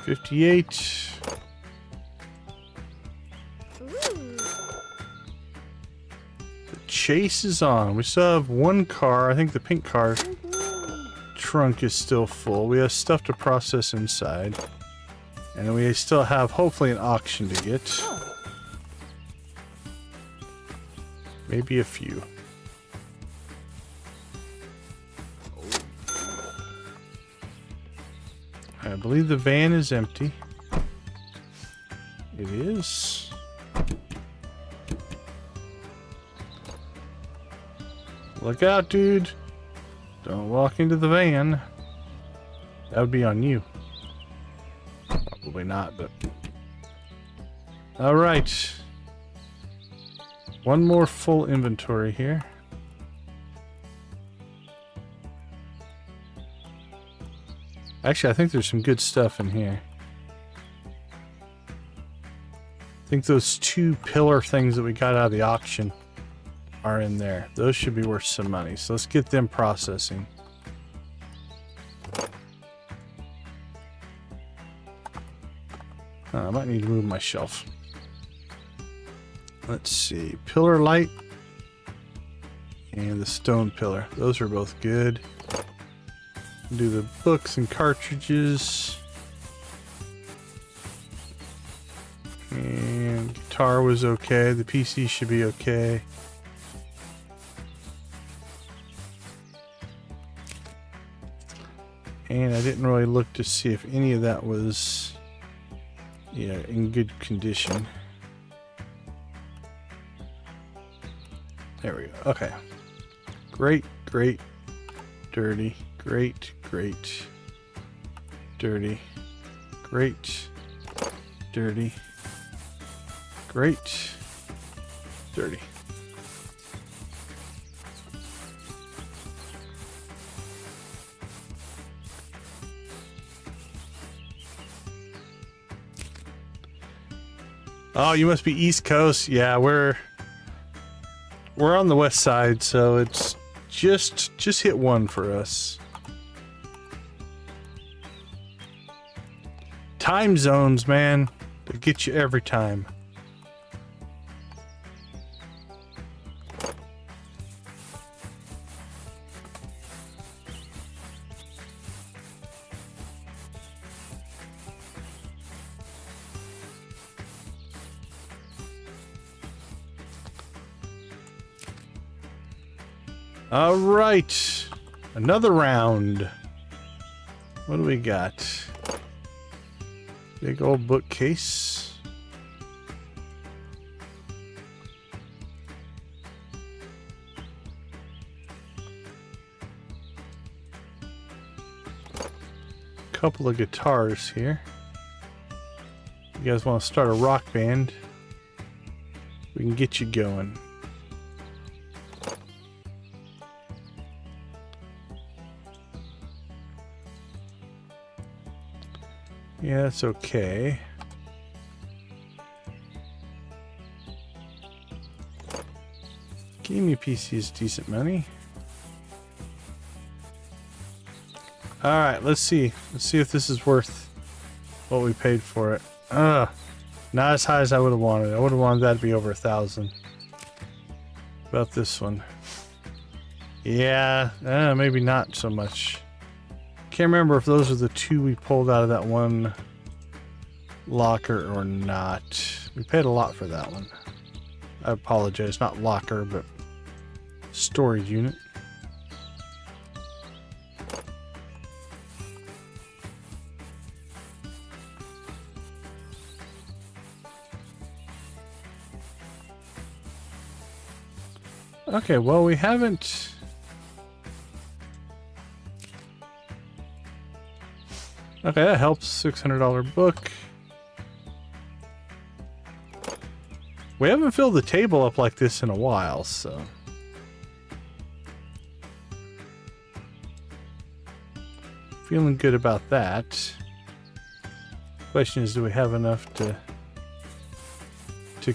58. Chase is on. We still have one car. I think the pink car trunk is still full. We have stuff to process inside. And we still have hopefully an auction to get. Maybe a few. I believe the van is empty. It is. Look out, dude. Don't walk into the van. That would be on you. Probably not, but... Alright. One more full inventory here. Actually, I think there's some good stuff in here. I think those 2 pillar things that we got out of the auction are in there. Those should be worth some money. So let's get them processing. I might need to move my shelf. Let's see. Pillar light and the stone pillar. Those are both good. Do the books and cartridges. And guitar was okay. The PC should be okay. And I didn't really look to see if any of that was, yeah, in good condition. There we go. Okay. Great, great, dirty, great, great, dirty, great, dirty, great, dirty. Oh, you must be East Coast. Yeah, we're on the west side, so it's just hit 1 for us. Time zones, man, they get you every time. All right, another round. What do we got? Big old bookcase. Couple of guitars here. You guys want to start a rock band? We can get you going. Yeah, that's okay. Gaming PC is decent money. All right, let's see. Let's see if this is worth what we paid for it. Not as high as I would have wanted. I would have wanted that to be over 1,000. About this one. Yeah, maybe not so much. Can't remember if those are the two we pulled out of that one locker or not. We paid a lot for that one. I apologize, not locker, but storage unit. Okay, well, we haven't... Okay, that helps. $600 book. We haven't filled the table up like this in a while, so... Feeling good about that. Question is, do we have enough to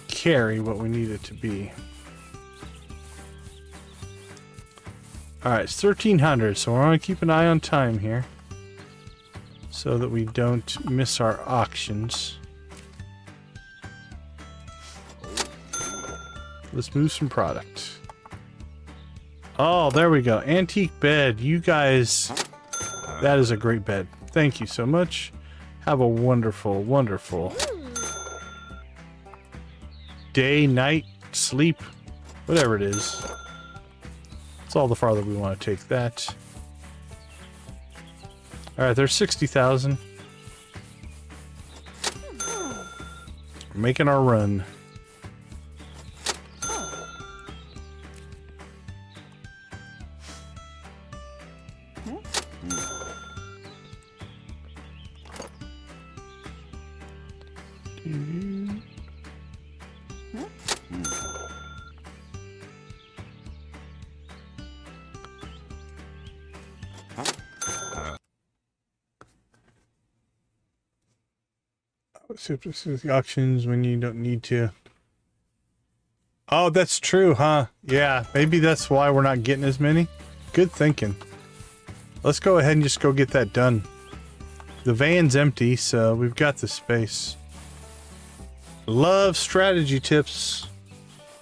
carry what we need it to be? Alright, it's 1,300, so we're going to keep an eye on time here. So that we don't miss our auctions. Let's move some product. Oh, there we go. Antique bed. You guys... That is a great bed. Thank you so much. Have a wonderful, wonderful... day, night, sleep, whatever it is. It's all the farther we want to take that. Alright, there's 60,000. We're making our run. This is the auctions when you don't need to. Oh, that's true, huh? Yeah, maybe that's why we're not getting as many. Good thinking. Let's go ahead and just go get that done. The van's empty, so we've got the space. Love strategy tips.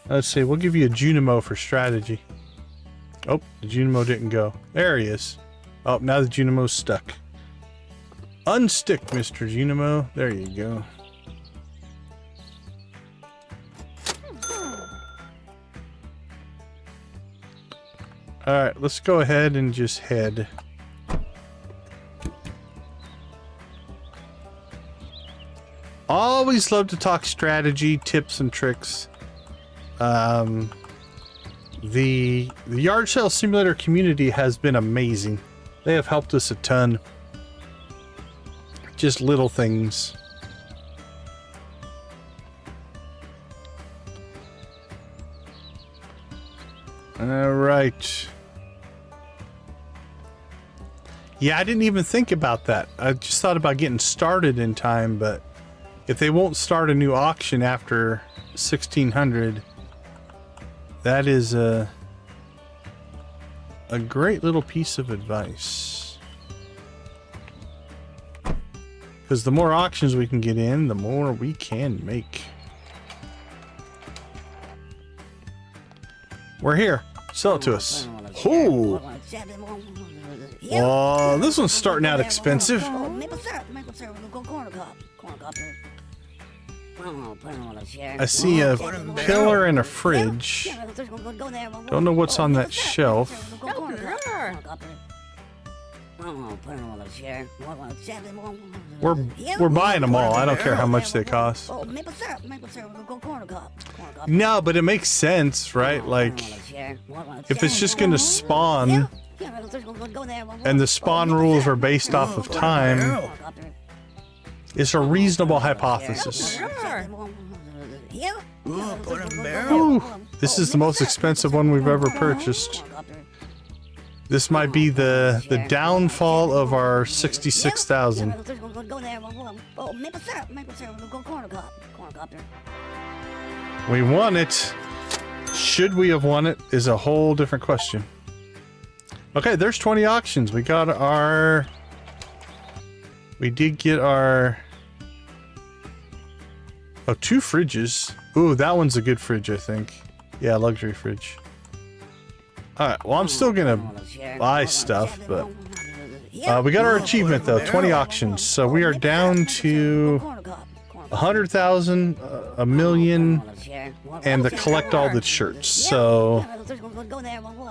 Let's see, we'll give you a Junimo for strategy. Oh, the Junimo didn't go. There he is. Oh, now the Junimo's stuck. Unstick, Mr. Junimo. There you go. Alright, let's go ahead and just head. Always love to talk strategy, tips, and tricks. The yard sale simulator community has been amazing. They have helped us a ton. Just little things. All right. Yeah, I didn't even think about that. I just thought about getting started in time, but if they won't start a new auction after 1600, that is a great little piece of advice. Because the more auctions we can get in, the more we can make. We're here. Sell it to us. Ooh. Oh, this one's starting out expensive. I see a pillar and a fridge. Don't know what's on that shelf. We're buying them all. I don't care how much they cost. No, but it makes sense, right? Like, if it's just gonna spawn, and the spawn rules are based off of time, it's a reasonable hypothesis. Ooh, this is the most expensive one we've ever purchased. This might be the downfall of our 66,000. We won it. Should we have won it is a whole different question. Okay, there's 20 auctions. We got our... We did get our... Oh, 2 fridges. Ooh, that one's a good fridge, I think. Yeah, luxury fridge. Alright, well, I'm still gonna buy stuff, but... we got our achievement, though. 20 auctions. So we are down to... 100,000, a million, and to collect all the shirts. So...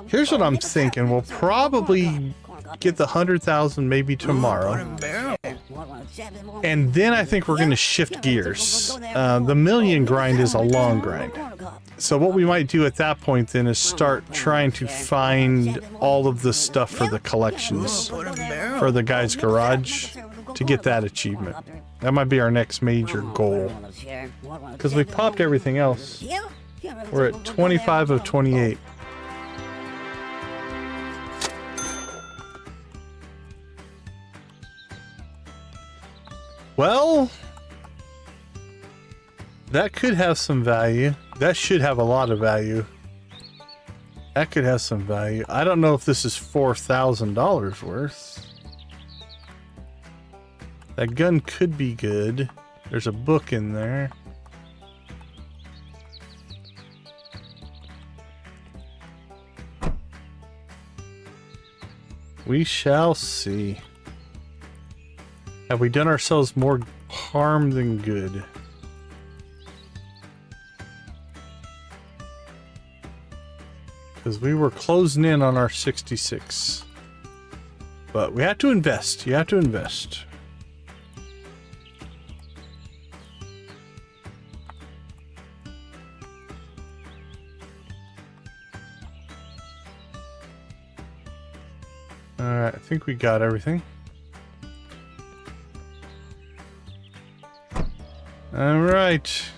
Here's what I'm thinking. We'll probably get the 100,000 maybe tomorrow. And then I think we're going to shift gears. The million grind is a long grind. So what we might do at that point then is start trying to find all of the stuff for the collections for the guy's garage to get that achievement. That might be our next major goal. Because we popped everything else. We're at 25 of 28. Well, that could have some value. That should have a lot of value. That could have some value. I don't know if this is $4,000 worth. That gun could be good. There's a book in there. We shall see. Have we done ourselves more harm than good? Because we were closing in on our 66. But we have to invest. You have to invest. Alright, I think we got everything. Alright.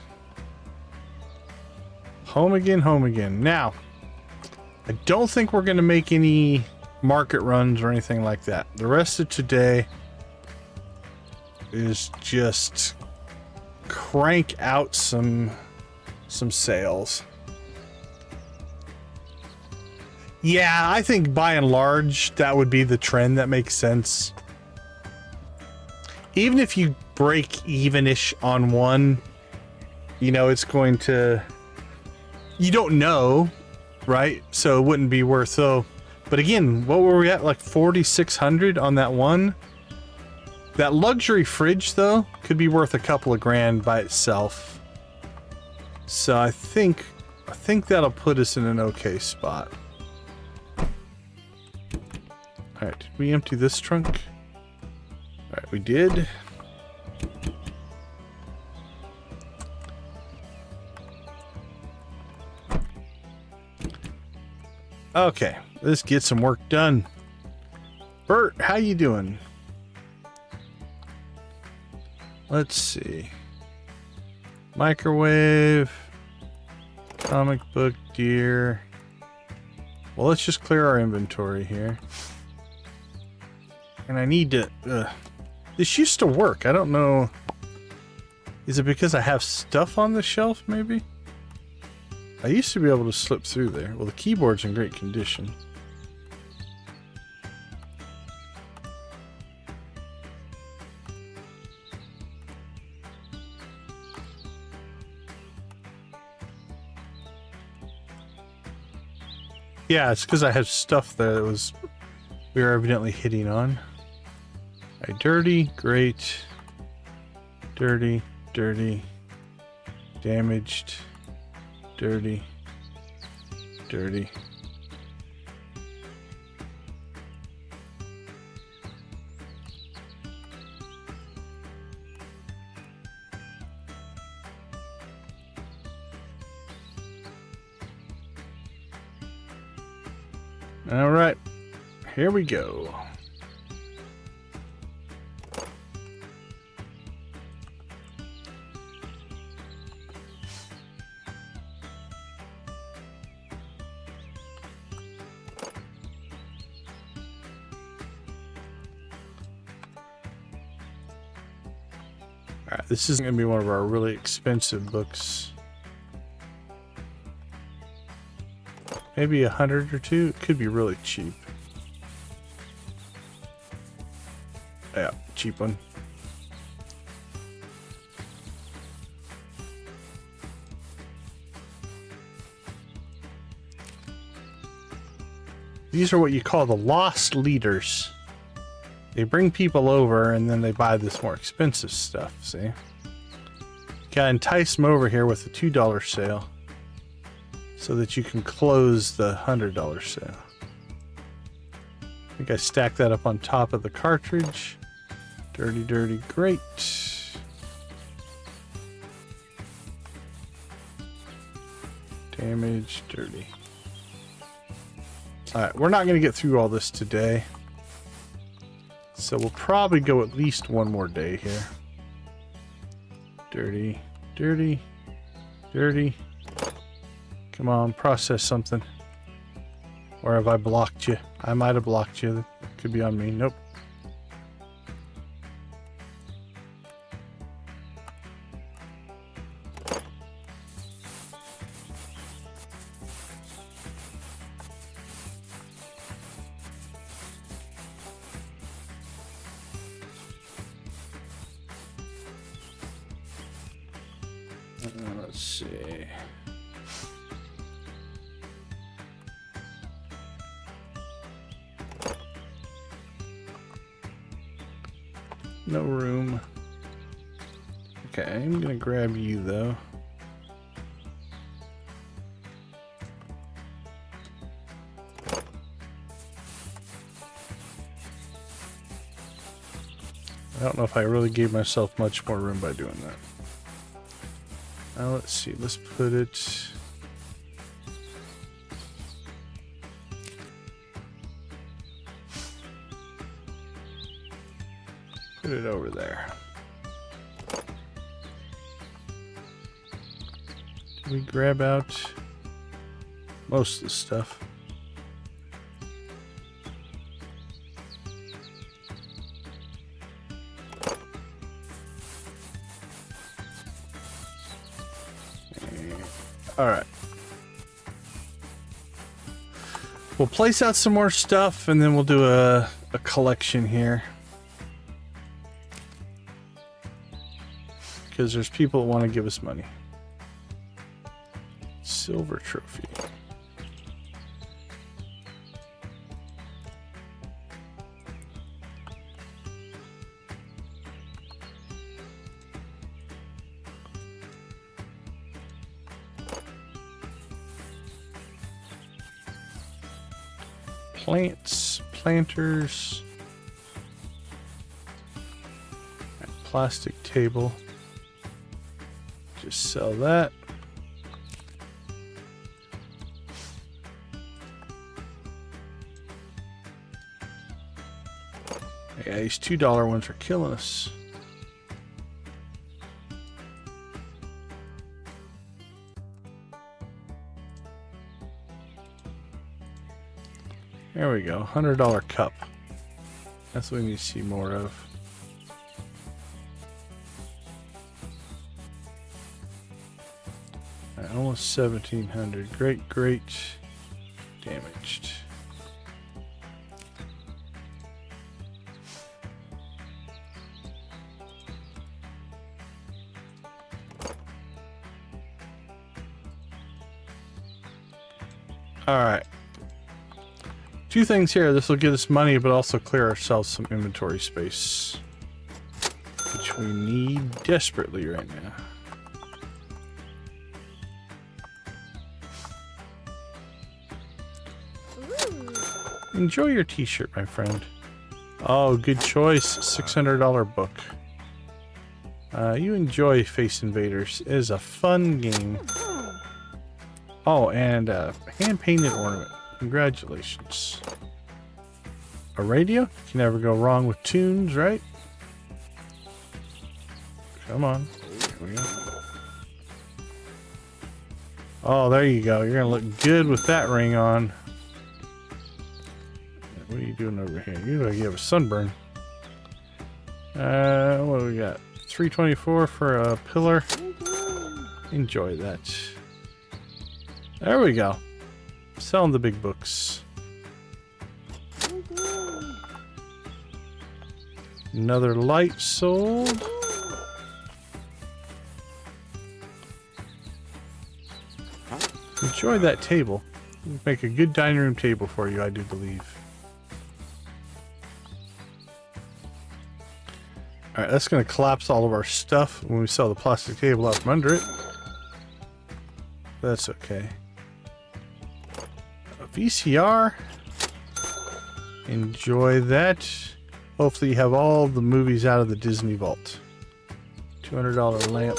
Home again, home again. Now, I don't think we're going to make any market runs or anything like that. The rest of today is just crank out some sales. Yeah, I think by and large, that would be the trend. That makes sense. Even if you break even-ish on one, you know, it's going to... You don't know, right? So it wouldn't be worth so. But again, what were we at? Like 4,600 on that one? That luxury fridge, though, could be worth a couple of grand by itself. So I think that'll put us in an okay spot. Alright, did we empty this trunk? Alright, we did. Okay, let's get some work done. Bert, how you doing? Let's see. Microwave. Comic book, deer. Well, let's just clear our inventory here. And I need to... this used to work. I don't know... Is it because I have stuff on the shelf, maybe? I used to be able to slip through there. Well, the keyboard's in great condition. Yeah, it's because I have stuff there that was... We were evidently hitting on. Alright, dirty, great. Dirty, dirty. Damaged. Dirty. Dirty. All right, here we go. All right, this isn't going to be one of our really expensive books. Maybe 100 or two. It could be really cheap. Yeah, cheap one. These are what you call the lost leaders. They bring people over and then they buy this more expensive stuff, see? Gotta entice them over here with a $2 sale so that you can close the $100 sale. I think I stacked that up on top of the cartridge. Dirty, dirty, great. Damage, dirty. Alright, we're not going to get through all this today. So we'll probably go at least one more day here. Dirty, dirty, dirty. Come on, process something. Or have I blocked you? I might have blocked you. That could be on me. Nope. Let's see. No room. Okay, I'm gonna grab you though. I don't know if I really gave myself much more room by doing that. Now let's see, let's put it... Put it over there. Did we grab out most of the stuff? All right. We'll place out some more stuff and then we'll do a collection here. Because there's people that want to give us money. Silver trophy. Plants, planters, plastic table. Just sell that. Yeah, these $2 ones are killing us. There we go, $100 cup. That's what we need to see more of. Almost 1700. Great, great. Damaged. Alright. Two things here. This will get us money, but also clear ourselves some inventory space, which we need desperately right now. Enjoy your t-shirt, my friend. Oh, good choice. $600 book. You enjoy Face Invaders. It is a fun game. Oh, and a hand-painted ornament. Congratulations. A radio? You can never go wrong with tunes, right? Come on. Here we go. Oh, there you go. You're gonna look good with that ring on. What are you doing over here? You look like you have a sunburn. What do we got? 324 for a pillar. Enjoy that. There we go. Selling the big books. Another light sold. Enjoy that table. Make a good dining room table for you, I do believe. Alright, that's going to collapse all of our stuff when we sell the plastic table out from under it. That's okay. A VCR. Enjoy that. Hopefully you have all the movies out of the Disney Vault. $200 lamp.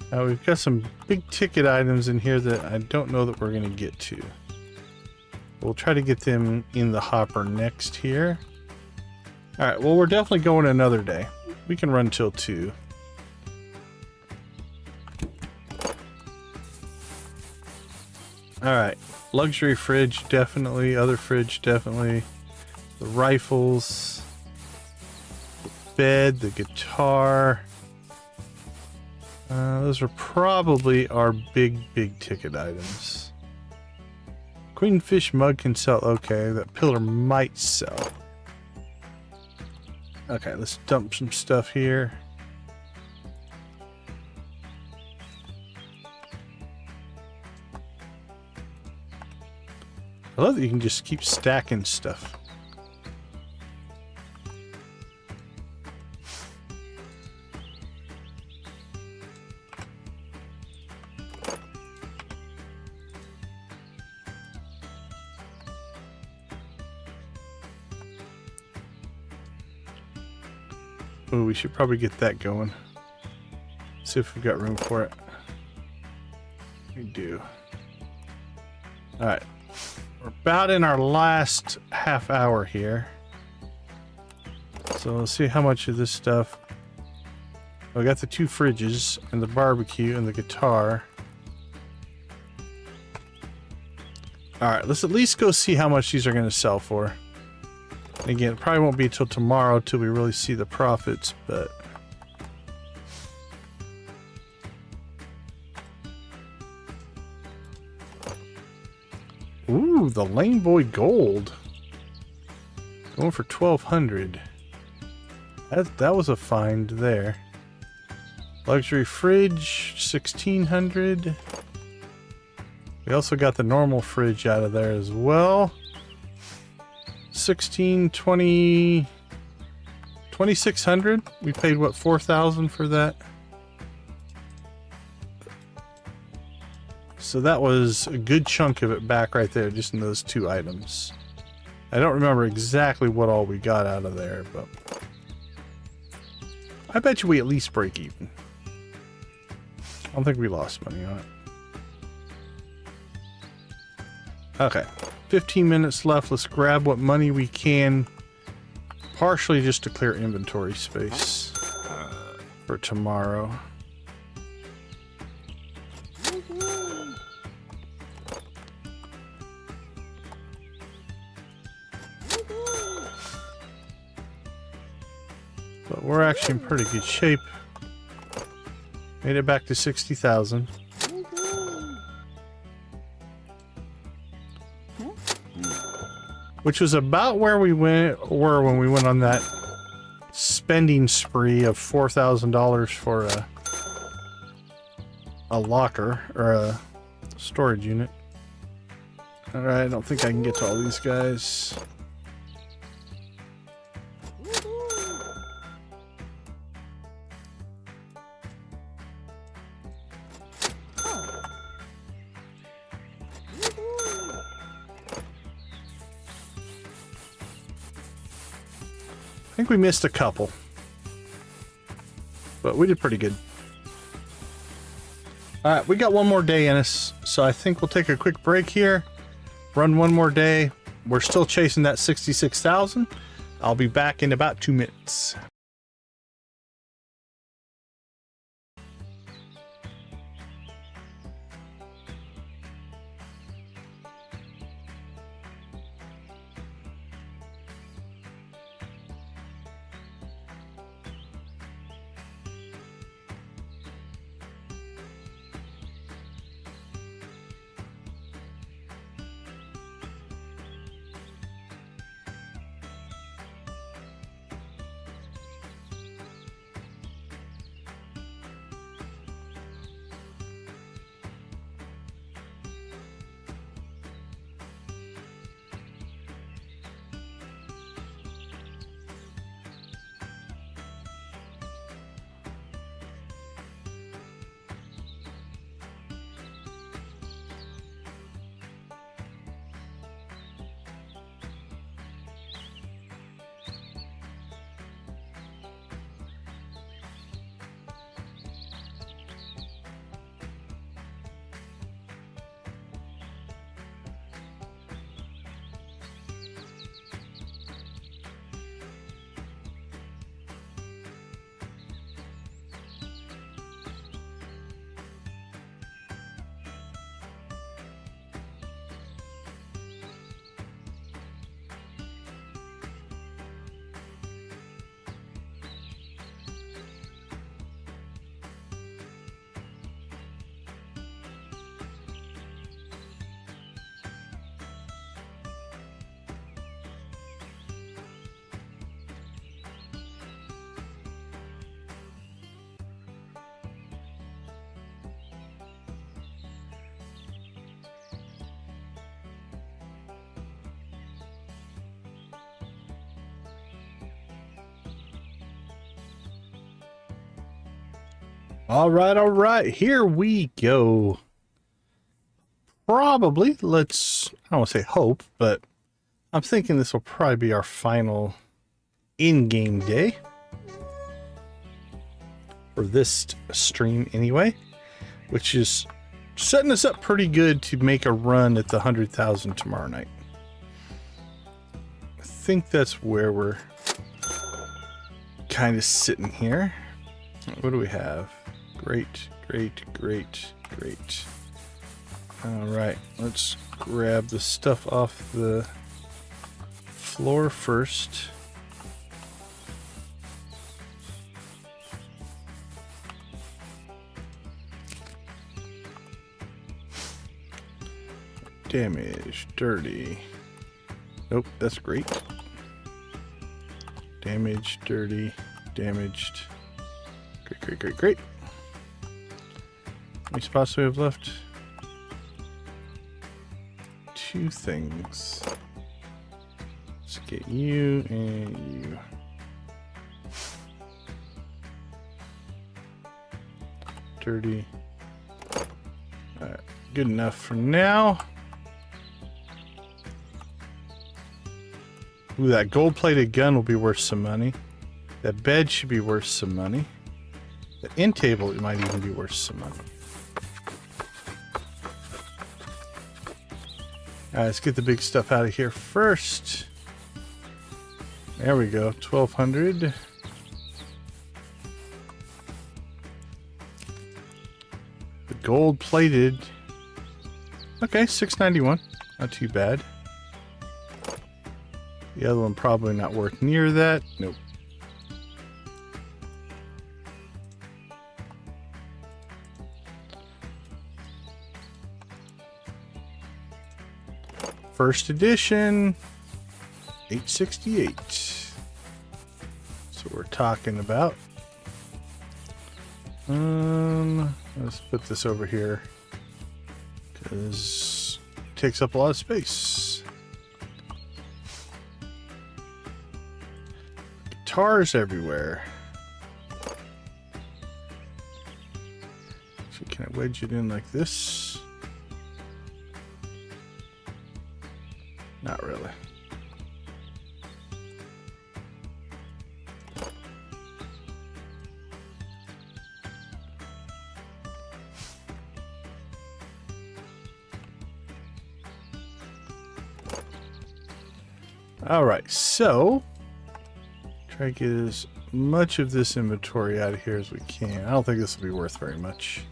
Now we've got some big ticket items in here that I don't know that we're going to get to. We'll try to get them in the hopper next here. Alright, well we're definitely going another day. We can run till 2. Alright, luxury fridge definitely, other fridge definitely. The rifles, the bed, the guitar. Those are probably our big ticket items. Queenfish mug can sell. Okay, that pillar might sell. Okay, let's dump some stuff here. I love that you can just keep stacking stuff. Oh, we should probably get that going. See if we've got room for it. We do. Alright. We're about in our last half hour here. So let's see how much of this stuff. We got the 2 fridges and the barbecue and the guitar. Alright, let's at least go see how much these are going to sell for. And again, it probably won't be until tomorrow till we really see the profits, but... Ooh, the Lane Boy Gold. Going for $1,200. That was a find there. Luxury fridge, $1,600. We also got the normal fridge out of there as well. 16, 20, 2,600. We paid what, 4,000 for that? So that was a good chunk of it back right there, just in those 2 items. I don't remember exactly what all we got out of there, but I bet you we at least break even. I don't think we lost money on it. Okay, 15 minutes left. Let's grab what money we can, partially just to clear inventory space for tomorrow. But we're actually in pretty good shape. Made it back to 60,000. Which was about where we were when we went on that spending spree of $4,000 for a locker or a storage unit. Alright, I don't think I can get to all these guys. I think we missed a couple, but we did pretty good. Alright, we got one more day in us, so I think we'll take a quick break here, run one more day. We're still chasing that 66,000. I'll be back in about 2 minutes. All right. Here we go. Probably, I don't want to say hope, but I'm thinking this will probably be our final in-game day. For this stream anyway. Which is setting us up pretty good to make a run at the 100,000 tomorrow night. I think that's where we're kind of sitting here. What do we have? Great. All right, let's grab the stuff off the floor first. Damage, dirty. Nope, that's great. Damage, dirty, damaged. Great. How many spots do we have left? 2 things. Let's get you and you. Dirty. Alright, good enough for now. Ooh, that gold-plated gun will be worth some money. That bed should be worth some money. The end table, it might even be worth some money. Alright, let's get the big stuff out of here first. There we go, 1,200. The gold-plated. Okay, 691. Not too bad. The other one probably not worth near that. Nope. First edition, 868. That's what we're talking about. Let's put this over here because it takes up a lot of space. Guitars everywhere. So can I wedge it in like this? Not really. All right, so try to get as much of this inventory out of here as we can. I don't think this will be worth very much.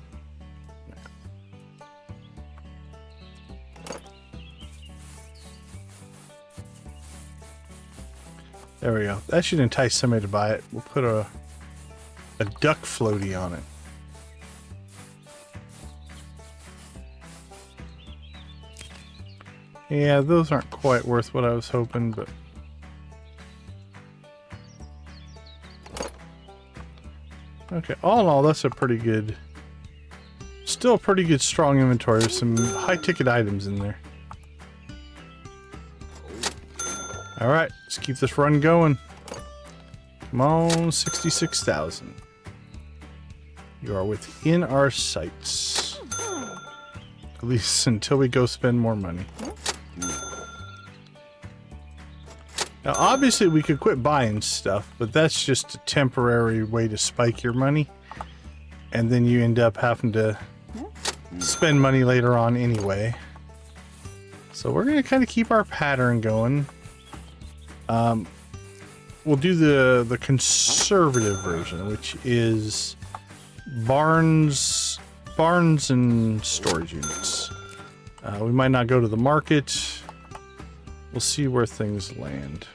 There we go. That should entice somebody to buy it. We'll put a duck floaty on it. Yeah, those aren't quite worth what I was hoping, but okay, all in all, that's a pretty good, still a pretty good strong inventory. There's some high ticket items in there. All right, let's keep this run going. Come on, 66,000. You are within our sights. At least until we go spend more money. Now, obviously, we could quit buying stuff, but that's just a temporary way to spike your money. And then you end up having to spend money later on anyway. So we're going to kind of keep our pattern going. We'll do the conservative version, which is barns and storage units. We might not go to the market. We'll see where things land.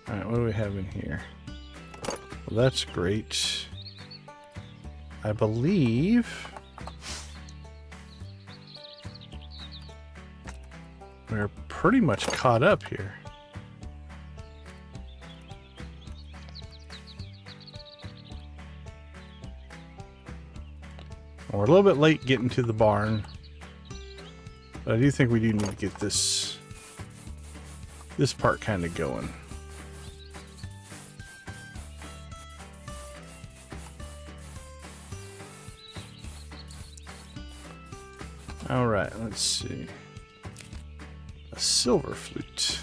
All right, what do we have in here? Well, that's great. I believe we're pretty much caught up here. We're a little bit late getting to the barn. But I do think we do need to get this part kind of going. All right, let's see. A silver flute.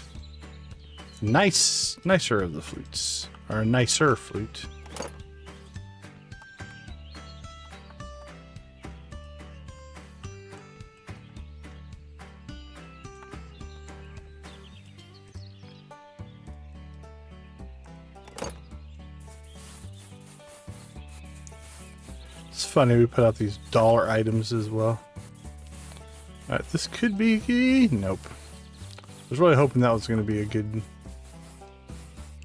Nicer of the flutes. Or a nicer flute. It's funny, we put out these dollar items as well. Alright, this could be... Nope. I was really hoping that was going to be a good...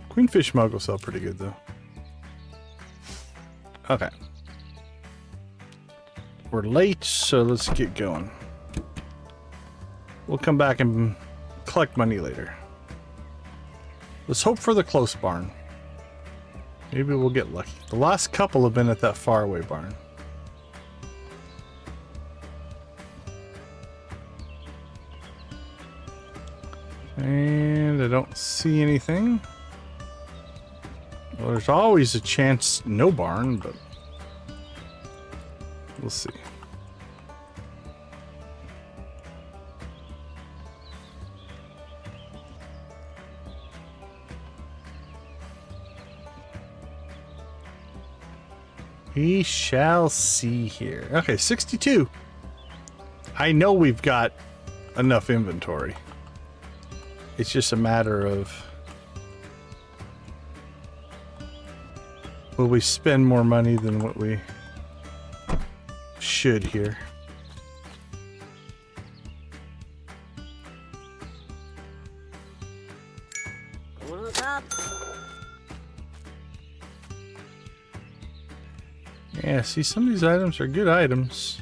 Queenfish mug will sell pretty good, though. Okay. We're late, so let's get going. We'll come back and collect money later. Let's hope for the close barn. Maybe we'll get lucky. The last couple have been at that faraway barn. And I don't see anything. Well, there's always a chance no barn, but we'll see. We shall see here. Okay, 62. I know we've got enough inventory. It's just a matter of will we spend more money than what we should here. Yeah, see, some of these items are good items.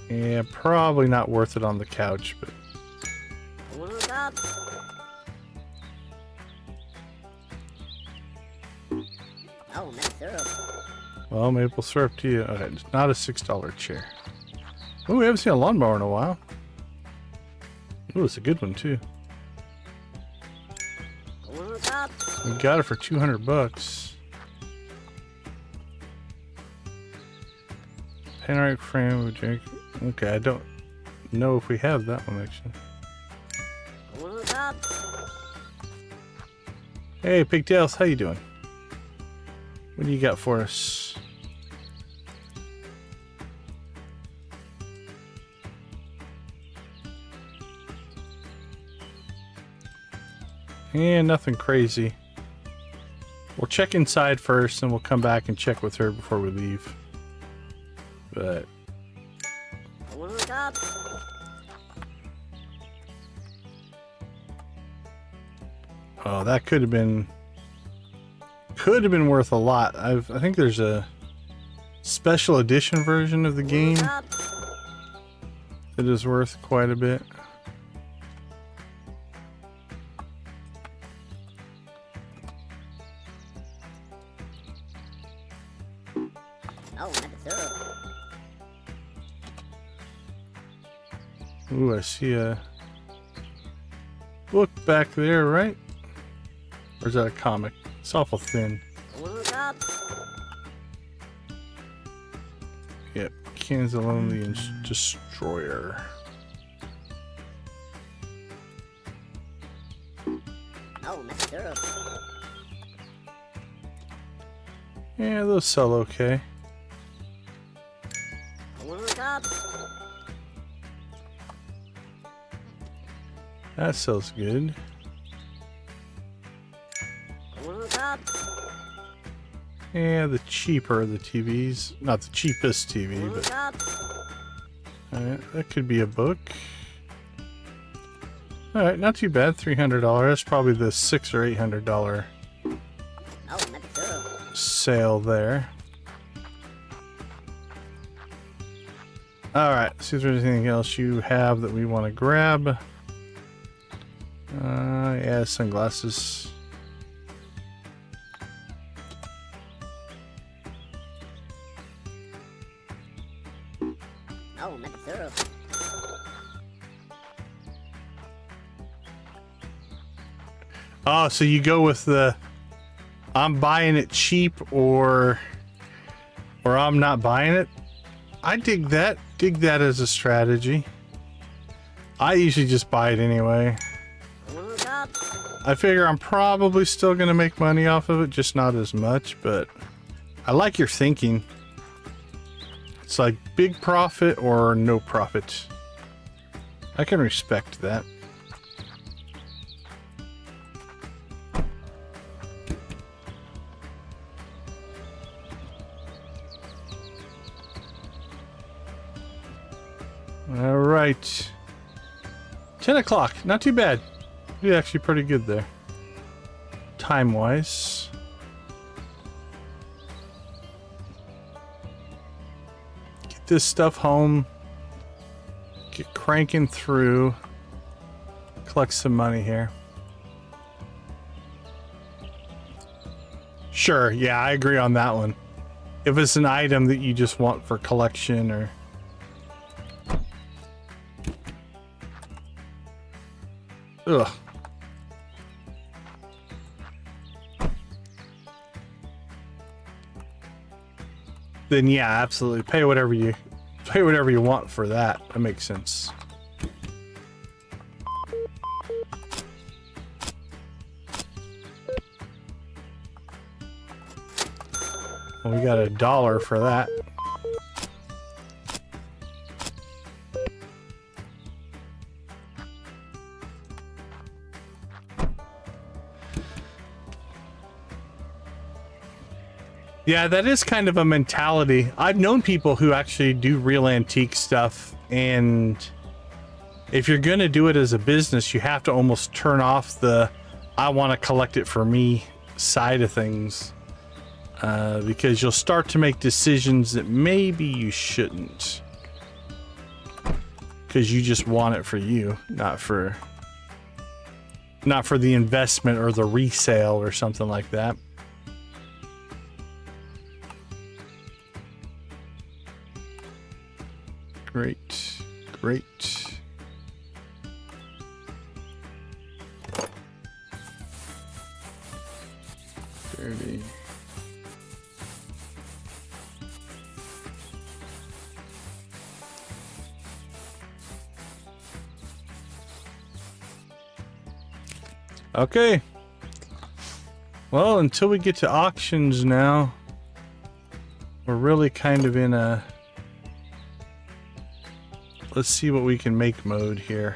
Yeah, probably not worth it on the couch, but... Well, maple syrup to you. Okay, it's not a $6 chair. Oh, we haven't seen a lawnmower in a while. Oh, it's a good one, too. We got it for 200 bucks. Panoramic frame with drink. Okay, I don't know if we have that one actually. Hey, Pigtails, how you doing? What do you got for us? And nothing crazy. We'll check inside first, and we'll come back and check with her before we leave. But oh, that could have been worth a lot. I think there's a special edition version of the game that is worth quite a bit. Ooh, I see a book back there, right? Or is that a comic? It's awful thin. Yep, Kanzalone the Destroyer. Yeah, those sell okay. That sells good. Yeah, the cheaper the TVs. Not the cheapest TV, but... that could be a book. Alright, not too bad. $300. That's probably the $600 or $800 sale there. Alright, see if there's anything else you have that we want to grab. Yeah, sunglasses. Oh, maple syrup. Oh, so you go with the I'm buying it cheap or I'm not buying it. I dig that. Dig that as a strategy. I usually just buy it anyway. I figure I'm probably still gonna make money off of it, just not as much, but I like your thinking. It's like big profit or no profit. I can respect that. All right. 10 o'clock. Not too bad. You're actually pretty good there. Time-wise. Get this stuff home. Get cranking through. Collect some money here. Sure, yeah, I agree on that one. If it's an item that you just want for collection or... Ugh. Then yeah, absolutely. Pay whatever you want for that. That makes sense. Well, we got $1 for that. Yeah, that is kind of a mentality. I've known people who actually do real antique stuff, and if you're going to do it as a business, you have to almost turn off the I want to collect it for me side of things, because you'll start to make decisions that maybe you shouldn't, because you just want it for you, not for the investment or the resale or something like that. Great, great. Dirty. Okay. Well, until we get to auctions now, we're really kind of in a let's see what we can make mode here.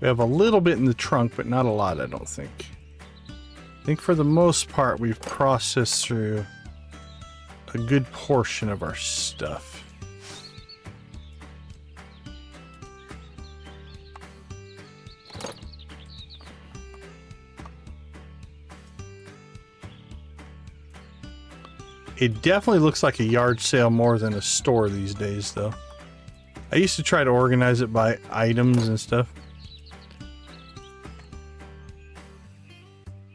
We have a little bit in the trunk, but not a lot, I don't think. I think for the most part, we've processed through a good portion of our stuff. It definitely looks like a yard sale more than a store these days, though. I used to try to organize it by items and stuff.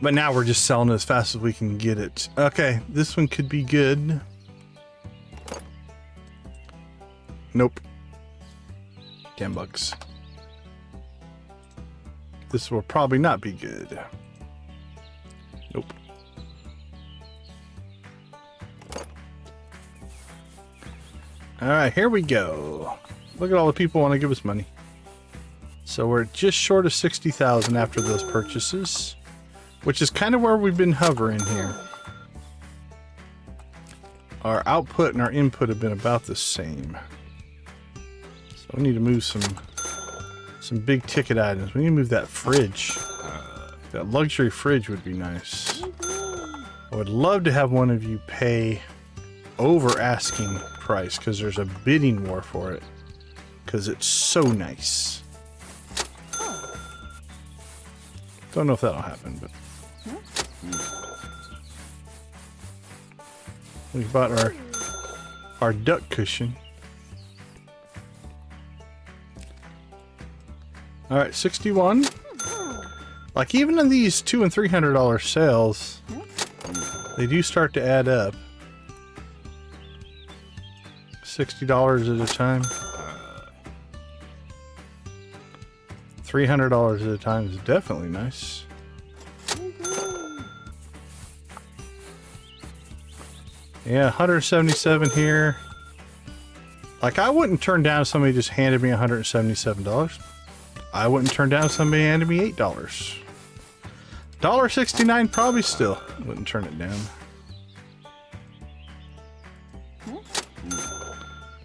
But now we're just selling it as fast as we can get it. Okay, this one could be good. Nope. $10. This will probably not be good. Nope. Alright, here we go. Look at all the people want to give us money. So we're just short of 60,000 after those purchases, which is kind of where we've been hovering here. Our output and our input have been about the same. So we need to move some big ticket items. We need to move that fridge. That luxury fridge would be nice. I would love to have one of you pay over asking price, because there's a bidding war for it, because it's so nice. Don't know if that'll happen, but we bought our duck cushion. All right, 61. Like, even in these $200 and $300 sales, they do start to add up. $60 at a time. $300 at a time is definitely nice. Yeah, 177 here. Like, I wouldn't turn down if somebody just handed me $177. I wouldn't turn down if somebody handed me $8. $1.69 probably still wouldn't turn it down.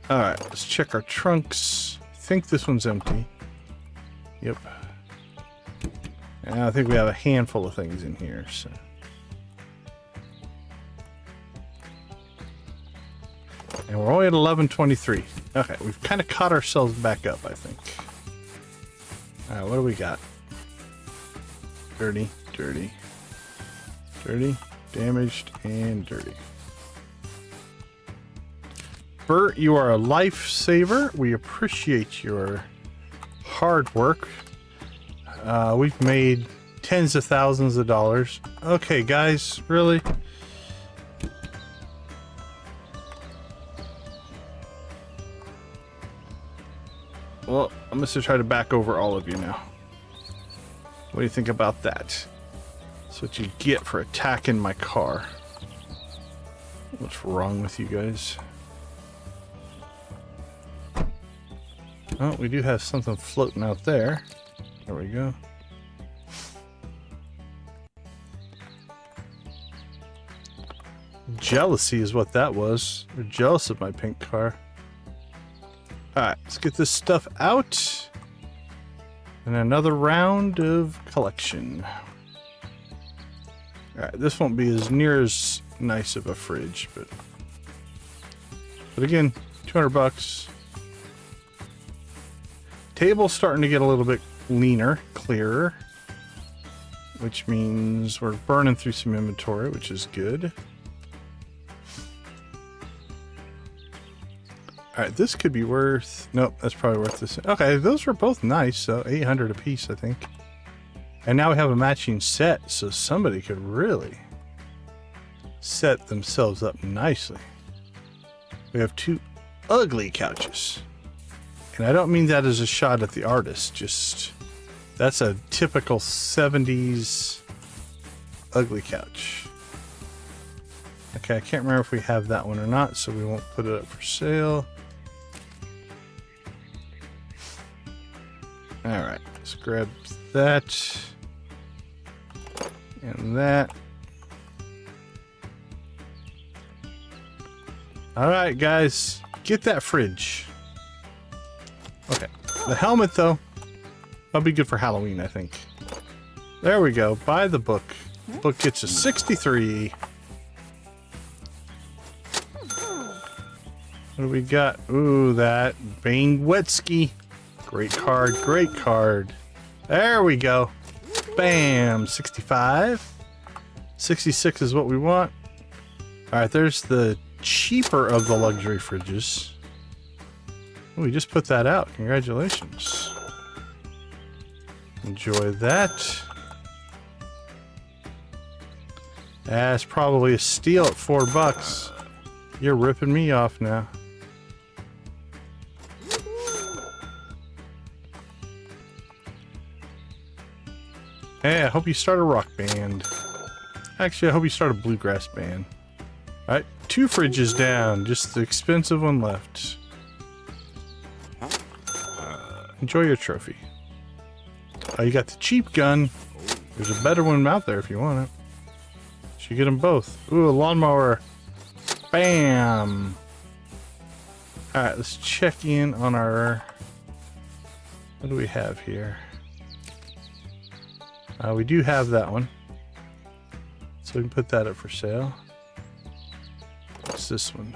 Alright, let's check our trunks. I think this one's empty. Yep. And I think we have a handful of things in here, so. And we're only at 11:23. Okay, we've kind of caught ourselves back up, I think. Alright, what do we got? Dirty, dirty, dirty, damaged, and dirty. Bert, you are a lifesaver. We appreciate your hard work. We've made tens of thousands of dollars. Okay, guys, really? Well, I'm going to try to back over all of you now. What do you think about that? That's what you get for attacking my car. What's wrong with you guys? Oh, we do have something floating out there. There we go. Jealousy is what that was. They're jealous of my pink car. Alright, let's get this stuff out. And another round of collection. Alright, this won't be as near as nice of a fridge, but again, 200 bucks. Table's starting to get a little bit leaner, clearer, which means we're burning through some inventory, which is good. Alright, this could be worth... Nope, that's probably worth this. Okay, those were both nice, so 800 a piece, I think. And now we have a matching set, so somebody could really set themselves up nicely. We have two ugly couches. And I don't mean that as a shot at the artist, just... That's a typical 70s ugly couch. Okay, I can't remember if we have that one or not, so we won't put it up for sale. Alright, let's grab that. And that. Alright, guys. Get that fridge. Okay. The helmet, though. That'll be good for Halloween, I think. There we go. Buy the book. Book gets a 63. What do we got? Ooh, that Bane Wetsky. Great card, great card. There we go. Bam, 65. 66 is what we want. Alright, there's the cheaper of the luxury fridges. Oh, we just put that out. Congratulations. Enjoy that. That's probably a steal at $4. You're ripping me off now. Hey, I hope you start a rock band. Actually, I hope you start a bluegrass band. Alright, 2 fridges down. Just the expensive one left. Enjoy your trophy. Oh, you got the cheap gun. There's a better one out there if you want it. Should get them both. Ooh, a lawnmower. Bam! Alright, let's check in on our... What do we have here? We do have that one. So we can put that up for sale. What's this one?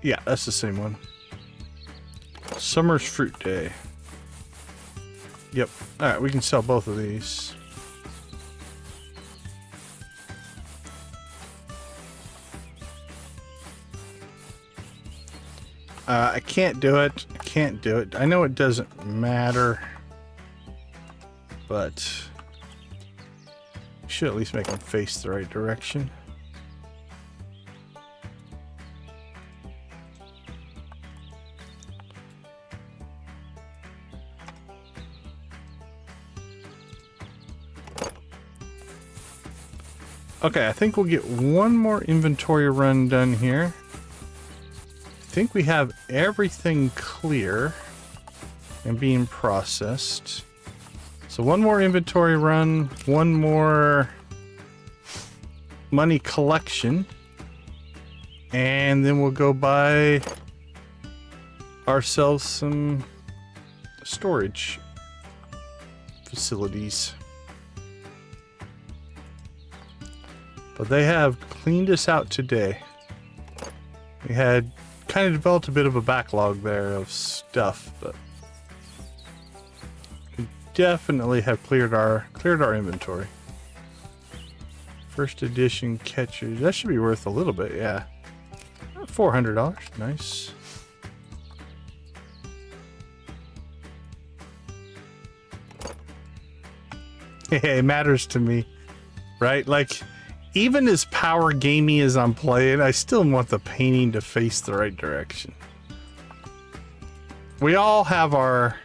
Yeah, that's the same one. Summer's Fruit Day. Yep. Alright, we can sell both of these. I can't do it. I can't do it. I know it doesn't matter. but we should at least make them face the right direction. Okay, I think we'll get one more inventory run done here. I think we have everything clear and being processed. So one more inventory run, one more money collection, and then we'll go buy ourselves some storage facilities. But they have cleaned us out today. We had kind of developed a bit of a backlog there of stuff, but we definitely have cleared our inventory. First edition catcher, that should be worth a little bit, yeah. $400, nice. It matters to me, right? Like, even as power gamey as I'm playing, I still want the painting to face the right direction. We all have our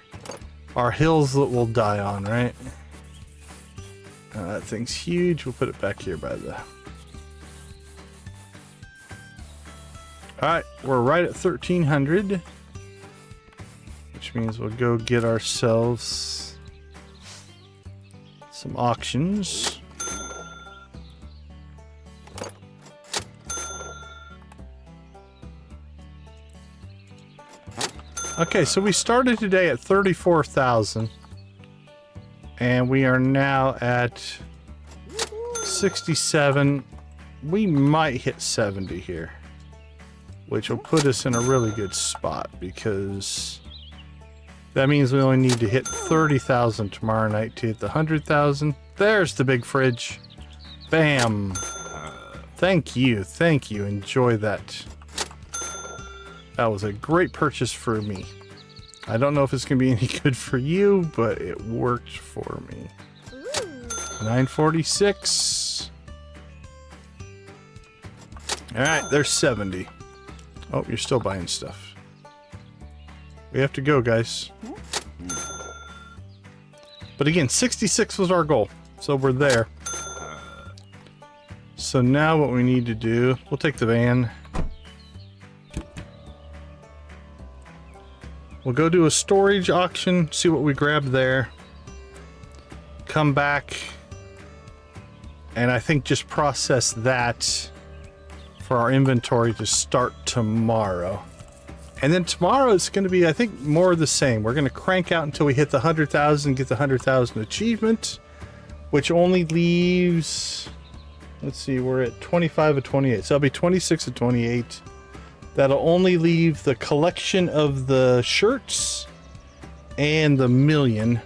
hills that we'll die on, right? That thing's huge. We'll put it back here by the... Alright, we're right at 1,300. Which means we'll go get ourselves some auctions. Okay, so we started today at 34,000, and we are now at 67. We might hit 70 here, which will put us in a really good spot because that means we only need to hit 30,000 tomorrow night to hit the 100,000. There's the big fridge. Bam. Thank you. Thank you. Enjoy that. That was a great purchase for me. I don't know if it's going to be any good for you, but it worked for me. 946. Alright, there's 70. Oh, you're still buying stuff. We have to go, guys. But again, 66 was our goal, so we're there. So now what we need to do, we'll take the van. We'll go do a storage auction, see what we grab there. Come back, and I think just process that for our inventory to start tomorrow. And then tomorrow it's going to be, I think, more of the same. We're going to crank out until we hit the 100,000, get the 100,000 achievement, which only leaves, let's see, we're at 25 of 28. So that'll be 26 of 28. That'll only leave the collection of the shirts and the million.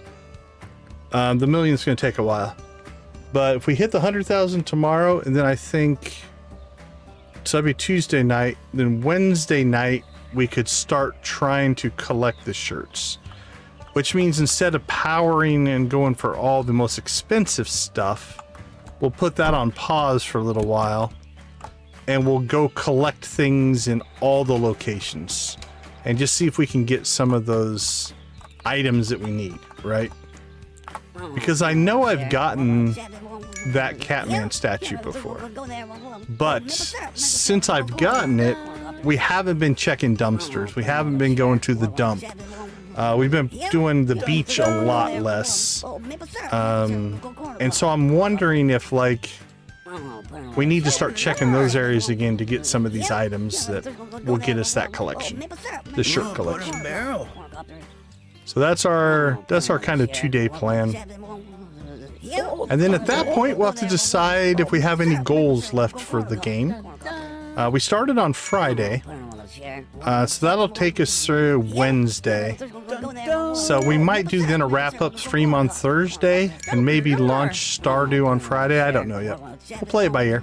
The million is going to take a while. But if we hit the 100,000 tomorrow, and then I think, so that'll be Tuesday night, then Wednesday night, we could start trying to collect the shirts. Which means instead of powering and going for all the most expensive stuff, we'll put that on pause for a little while. And we'll go collect things in all the locations and just see if we can get some of those items that we need, right? Because I know I've gotten that Catman statue before, but since I've gotten it, we haven't been checking dumpsters. We haven't been going to the dump. We've been doing the beach a lot less. And so I'm wondering if, like, we need to start checking those areas again to get some of these items that will get us that collection, the shirt collection. So that's our kind of 2-day plan. And then at that point, we'll have to decide if we have any goals left for the game. We started on Friday, so that'll take us through Wednesday. So we might do then a wrap-up stream on Thursday and maybe launch Stardew on Friday. I don't know yet. We'll play it by ear.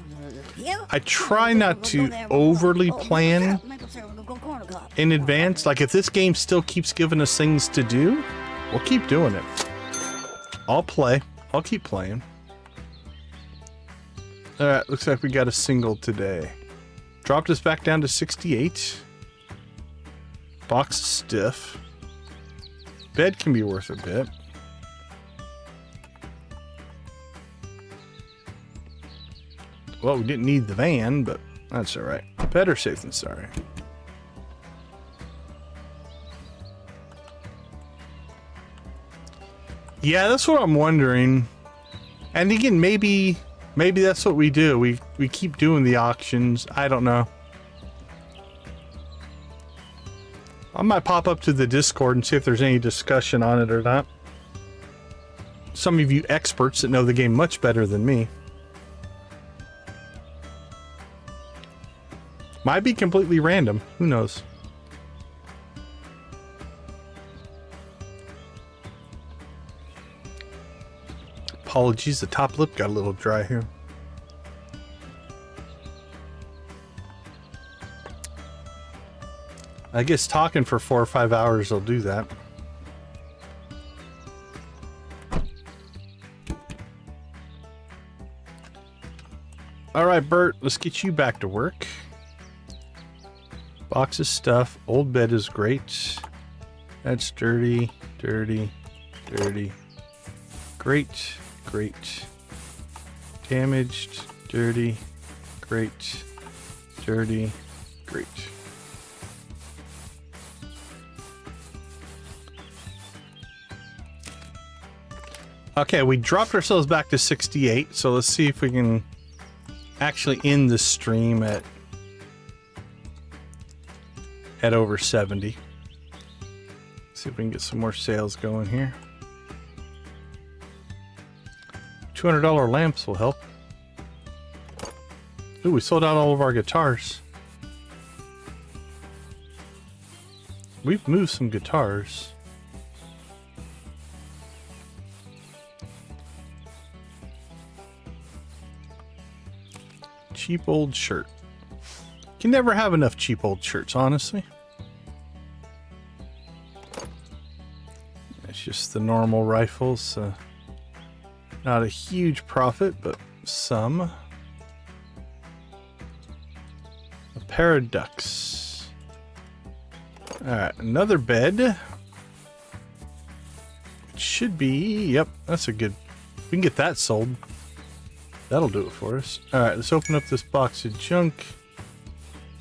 I try not to overly plan in advance. Like, if this game still keeps giving us things to do, we'll keep doing it. I'll play. I'll keep playing. Alright, looks like we got a single today. Dropped us back down to 68. Box is stiff. Bed can be worth a bit. Well, we didn't need the van, but that's alright. Better safe than sorry. Yeah, that's what I'm wondering. And again, maybe that's what we do. We keep doing the auctions. I don't know. I might pop up to the Discord and see if there's any discussion on it or not. Some of you experts that know the game much better than me. Might be completely random. Who knows? Apologies, the top lip got a little dry here. I guess talking for 4 or 5 hours will do that. All right, Bert, let's get you back to work. Box of stuff. Old bed is great. That's dirty, dirty, dirty. Great, great. Damaged, dirty, great, dirty, great. Okay, we dropped ourselves back to 68, so let's see if we can actually end the stream at over 70. See if we can get some more sales going here. $200 lamps will help. Ooh, we sold out all of our guitars. We've moved some guitars. Cheap old shirt. Can never have enough cheap old shirts, honestly. It's just the normal rifles. Not a huge profit, but some. A pair of ducks. Alright, another bed. It should be... Yep, that's a good... We can get that sold. That'll do it for us. Alright, let's open up this box of junk.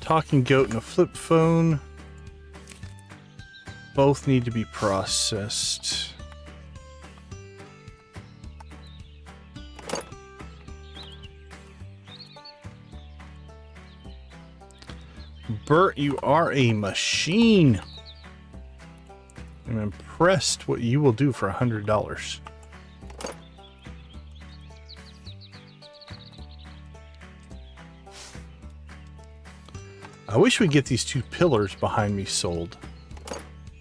Talking goat and a flip phone. Both need to be processed. Bert, you are a machine. I'm impressed what you will do for $100. I wish we'd get these 2 pillars behind me sold.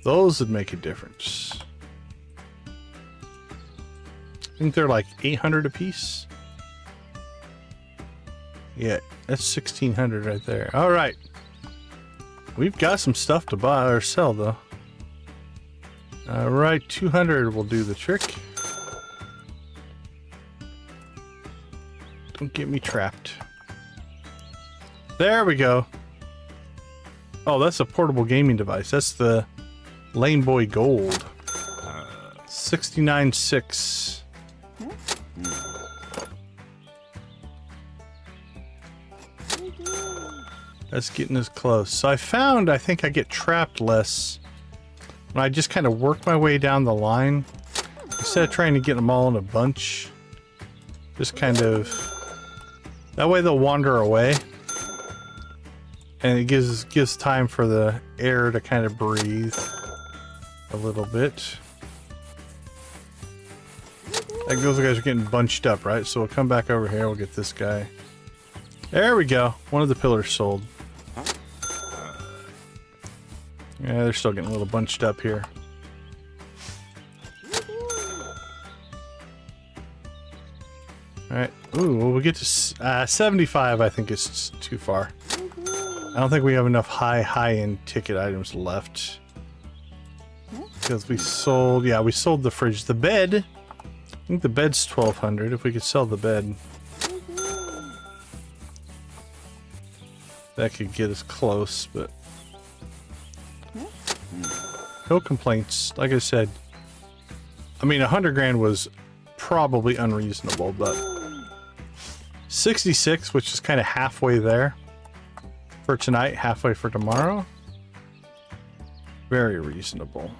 Those would make a difference. I think they're like 800 a piece. Yeah, that's 1600 right there. All right. We've got some stuff to buy or sell though. All right, 200 will do the trick. Don't get me trapped. There we go. Oh, that's a portable gaming device. That's the Lane Boy Gold. 69.6. That's getting us close. So I found I think I get trapped less when I just kind of work my way down the line. Instead of trying to get them all in a bunch. Just kind of... That way they'll wander away. And it gives time for the air to kind of breathe a little bit. Like those guys are getting bunched up, right? So we'll come back over here. We'll get this guy. There we go. One of the pillars sold. Yeah, they're still getting a little bunched up here. Alright. Ooh, well, we'll get to 75. I think it's too far. I don't think we have enough high-end ticket items left. Because we sold... Yeah, we sold the fridge. The bed, I think the bed's 1,200 if we could sell the bed. That could get us close, but no complaints. Like I said, I mean, 100 grand was probably unreasonable, but 66, which is kind of halfway there for tonight, halfway for tomorrow, very reasonable.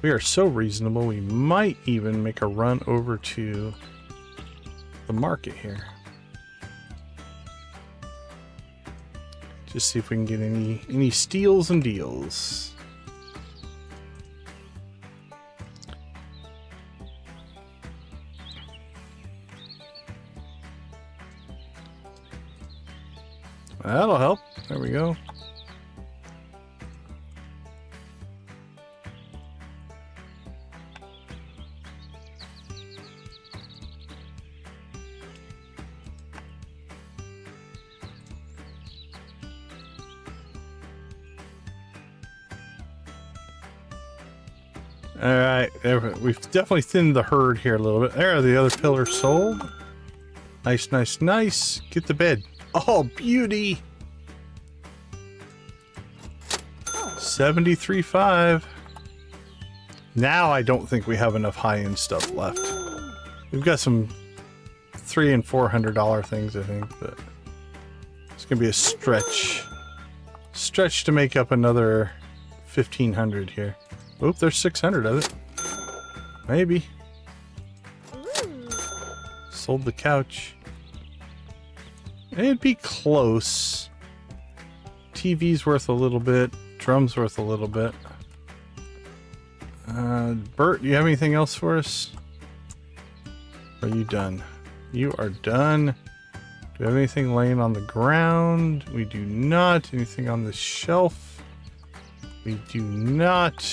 We are so reasonable, we might even make a run over to the market here. Just see if we can get any steals and deals. That'll help. There we go. All right, we've definitely thinned the herd here a little bit. There, the other pillar sold. Nice, nice, nice. Get the bed. Oh, beauty. 73.5. Now I don't think we have enough high-end stuff left. We've got some $300 and $400 things, I think, but it's gonna be a stretch. Stretch to make up another 1,500 here. Oop, there's 600 of it. Maybe. Sold the couch. It'd be close. TV's worth a little bit. Drum's worth a little bit. Bert, do you have anything else for us? Are you done? You are done. Do we have anything laying on the ground? We do not. Anything on the shelf? We do not.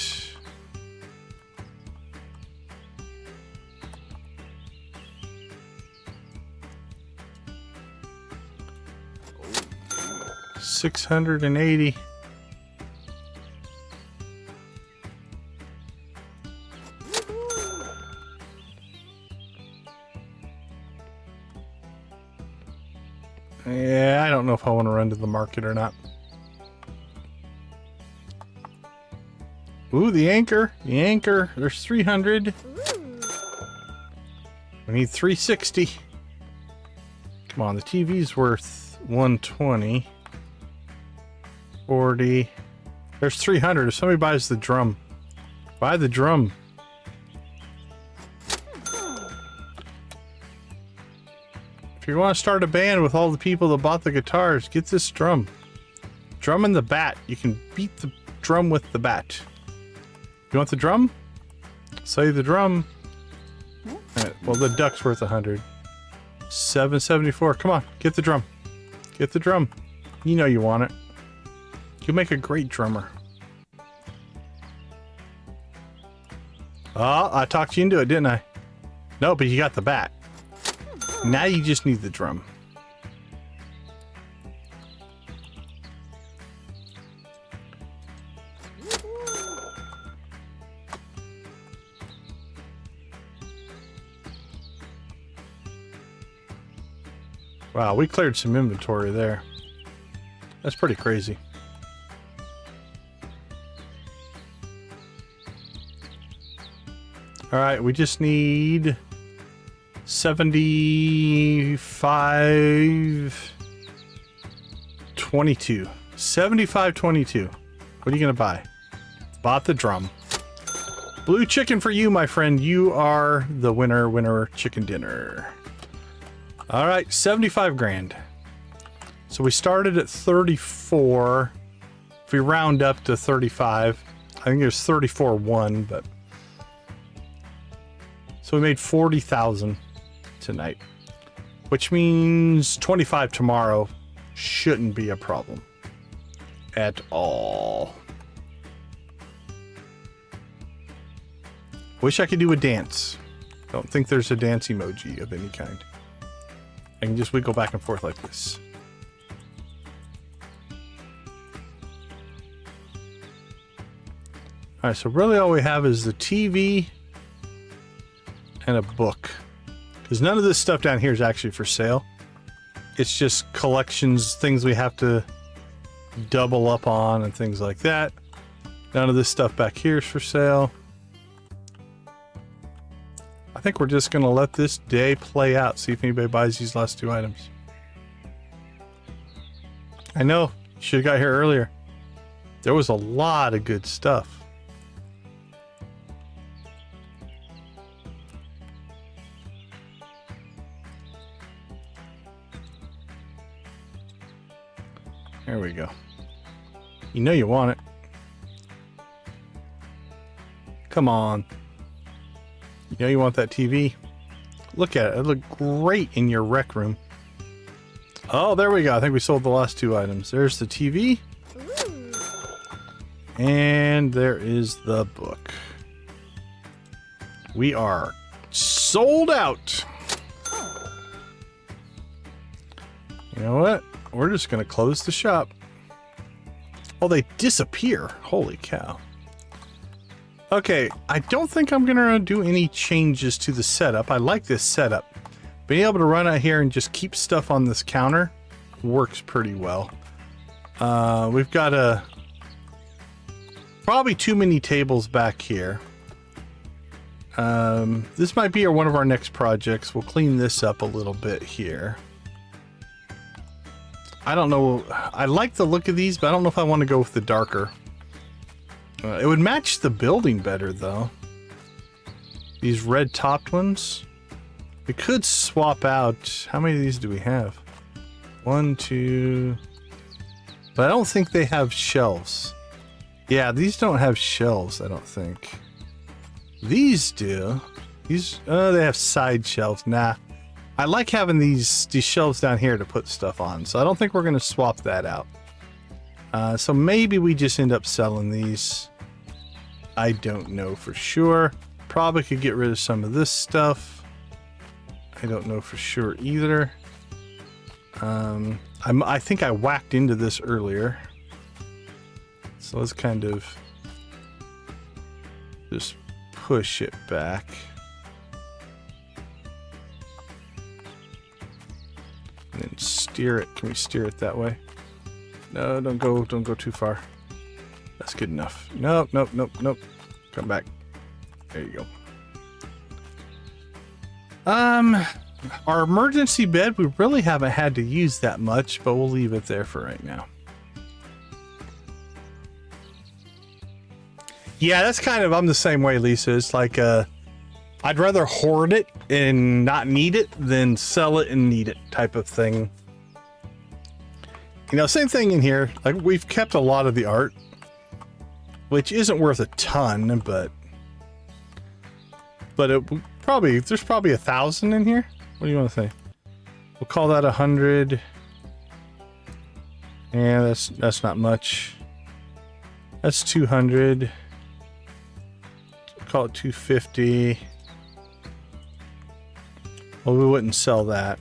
$680. Yeah, I don't know if I want to run to the market or not. Ooh, the anchor. The anchor. There's 300. We need 360. Come on, the TV's worth 120. 40. There's 300. If somebody buys the drum, buy the drum. If you want to start a band with all the people that bought the guitars, get this drum. Drum and the bat. You can beat the drum with the bat. You want the drum? Say the drum. Right, well, the duck's worth 100. 774. Come on, get the drum. Get the drum. You know you want it. You make a great drummer. Oh, I talked you into it, didn't I? No, but you got the bat. Now you just need the drum. Wow, we cleared some inventory there. That's pretty crazy. All right, we just need 75.22. 75.22. What are you gonna buy? Bought the drum. Blue chicken for you, my friend. You are the winner chicken dinner. All right, 75 grand. So we started at 34. If we round up to 35, I think there's 34.1, but so we made 40,000 tonight, which means 25 tomorrow shouldn't be a problem at all. Wish I could do a dance. Don't think there's a dance emoji of any kind. I can just wiggle back and forth like this. All right, so really all we have is the TV and a book. Because none of this stuff down here is actually for sale. It's just collections, things we have to double up on and things like that. None of this stuff back here is for sale. I think we're just going to let this day play out, see if anybody buys these last 2 items. I know, you should have got here earlier. There was a lot of good stuff. There we go. You know you want it. Come on. You know you want that TV. Look at it. It looked great in your rec room. Oh, there we go. I think we sold the last 2 items. There's the TV. And there is the book. We are sold out. You know what? We're just going to close the shop. Oh, they disappear. Holy cow. Okay, I don't think I'm going to do any changes to the setup. I like this setup. Being able to run out here and just keep stuff on this counter works pretty well. We've got probably too many tables back here. This might be one of our next projects. We'll clean this up a little bit here. I don't know. I like the look of these, but I don't know if I want to go with the darker. It would match the building better, though. These red topped ones. We could swap out. How many of these do we have? 1, 2. But I don't think they have shelves. Yeah, these don't have shelves, I don't think. These do. These, they have side shelves. Nah. I like having these shelves down here to put stuff on, so I don't think we're going to swap that out. So maybe we just end up selling these. I don't know for sure. Probably could get rid of some of this stuff. I don't know for sure either. I think I whacked into this earlier. So let's kind of just push it back. And then steer it. Can we steer it that way? No, don't go too far. That's good enough. Nope. Come back. There you go. Our emergency bed, we really haven't had to use that much, but we'll leave it there for right now. Yeah, that's kind of, I'm the same way, Lisa. It's like, I'd rather hoard it and not need it than sell it and need it type of thing. You know, same thing in here. Like, we've kept a lot of the art, which isn't worth a ton, but it probably, there's probably 1,000 in here. What do you want to say? We'll call that 100. Yeah, that's not much. That's 200. Call it 250. Well, we wouldn't sell that.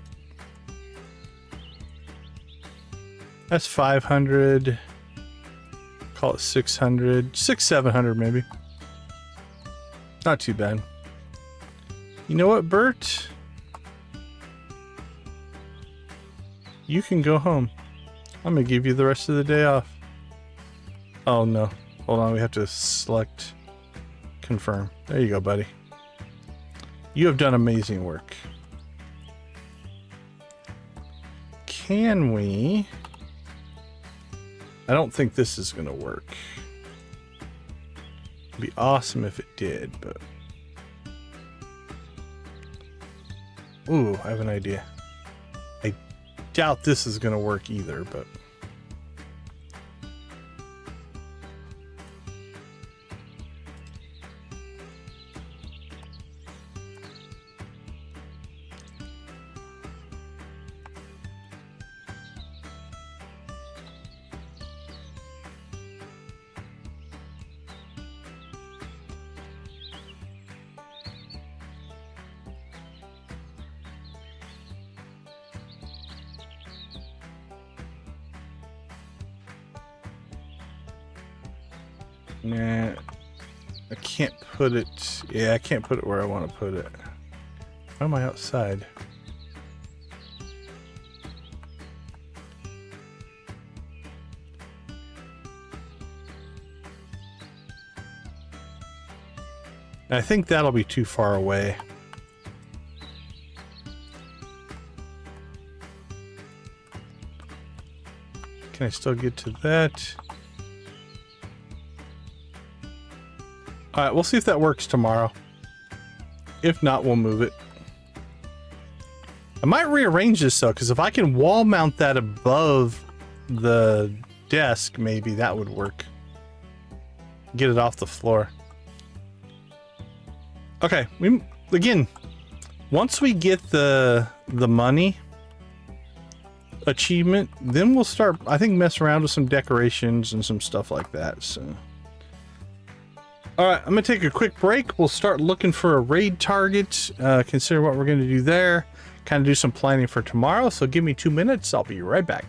That's 500. Call it 600. 700 maybe. Not too bad. You know what, Bert? You can go home. I'm gonna give you the rest of the day off. Oh no. Hold on, we have to select confirm. There you go, buddy. You have done amazing work. Can we? I don't think this is gonna work. It'd be awesome if it did, but ooh, I have an idea. I doubt this is gonna work either, but nah. I can't put it. Yeah, I can't put it where I want to put it. Why am I outside? I think that'll be too far away. Can I still get to that? Alright, we'll see if that works tomorrow. If not, we'll move it. I might rearrange this though, because if I can wall mount that above the desk, maybe that would work. Get it off the floor. Okay, again, once we get the money achievement, then we'll start, I think, mess around with some decorations and some stuff like that. So, all right, I'm gonna take a quick break. We'll start looking for a raid target, consider what we're gonna do there, kind of do some planning for tomorrow. So give me 2 minutes, I'll be right back.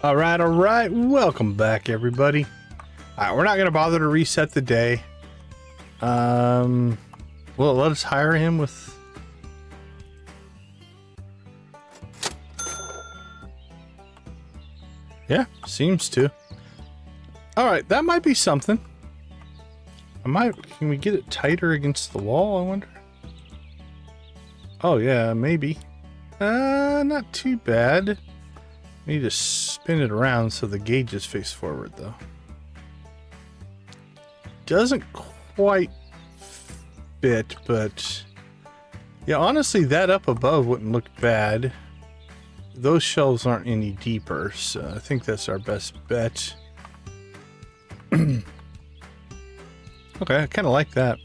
All right. Welcome back, everybody. All right, we're not going to bother to reset the day. Well, let us hire him with... Yeah, seems to. All right, that might be something. Can we get it tighter against the wall, I wonder? Oh, yeah, maybe. Not too bad. Need to spin it around so the gauges face forward, though. Doesn't quite fit, but yeah, honestly, that up above wouldn't look bad. Those shelves aren't any deeper, so I think that's our best bet. Okay, I kind of like that.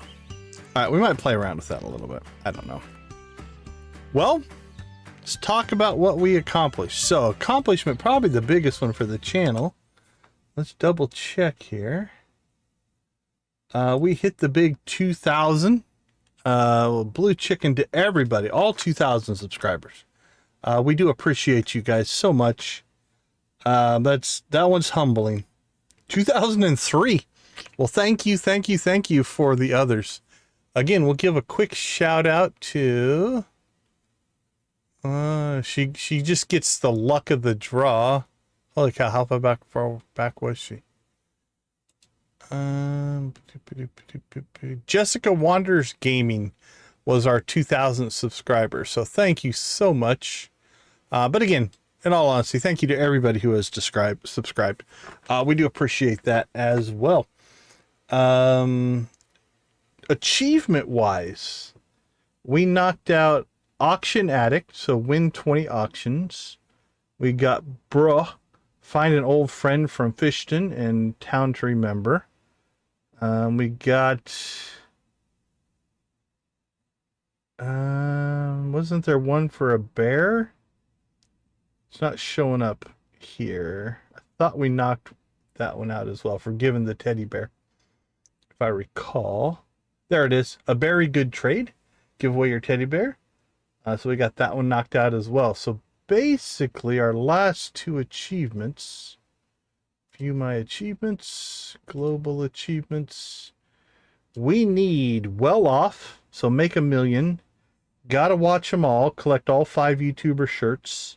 All right, we might play around with that a little bit. I don't know. Well, let's talk about what we accomplished. So, accomplishment, probably the biggest one for the channel. Let's double check here. We hit the big 2,000. Blue chicken to everybody, all 2,000 subscribers. We do appreciate you guys so much. That one's humbling. 2003. Well, thank you for the others. Again, we'll give a quick shout out to... she just gets the luck of the draw. Holy cow, how far back was she? Jessica Wanders Gaming was our 2,000th subscriber. So thank you so much. But again, in all honesty, thank you to everybody who has subscribed. We do appreciate that as well. Achievement wise, we knocked out Auction Addict, so win 20 auctions. We got Bruh, find an old friend from Fishton and Town to Remember. We got... wasn't there one for a bear? It's not showing up here. I thought we knocked that one out as well, Forgiven the Teddy Bear. If I recall. There it is. A very good trade. Give away your teddy bear. So we got that one knocked out as well. So basically our last two achievements. View my achievements. Global achievements. We need Well Off. So make 1 million. Gotta Watch Them All. Collect all 5 YouTuber shirts.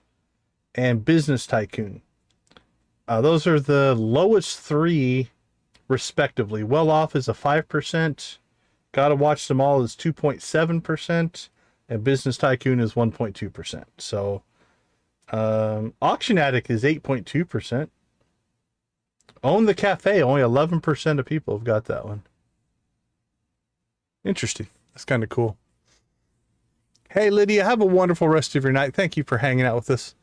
And Business Tycoon. Those are the lowest 3 respectively. Well Off is a 5%. Gotta Watch Them All is 2.7%. And Business Tycoon is 1.2%. So Auction Addict is 8.2%. Own the Cafe, only 11% of people have got that one. Interesting. That's kind of cool. Hey, Lydia, have a wonderful rest of your night. Thank you for hanging out with us.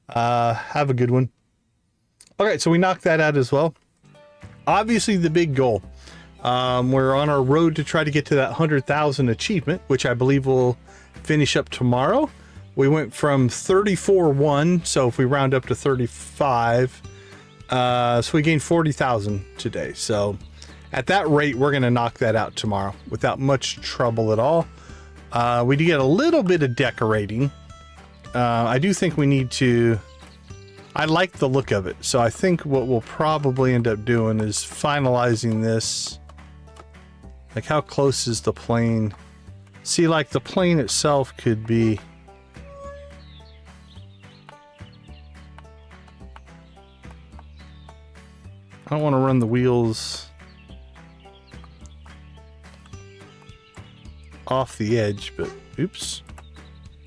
Have a good one. Okay, so we knocked that out as well. Obviously, the big goal. We're on our road to try to get to that 100,000 achievement, which I believe will finish up tomorrow. We went from 34.1, so if we round up to 35, so we gained 40,000 today. So at that rate, we're going to knock that out tomorrow without much trouble at all. We do get a little bit of decorating. I do think we need to... I like the look of it, so I think what we'll probably end up doing is finalizing this. Like, how close is the plane? See, like, the plane itself could be... I don't want to run the wheels off the edge, but oops.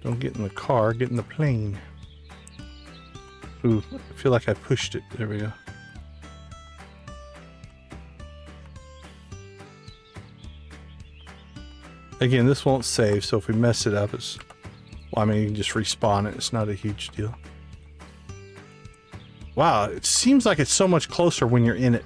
Don't get in the car, get in the plane. Ooh, I feel like I pushed it. There we go. Again, this won't save, so if we mess it up, it's... Well, I mean, you can just respawn it. It's not a huge deal. Wow, it seems like it's so much closer when you're in it.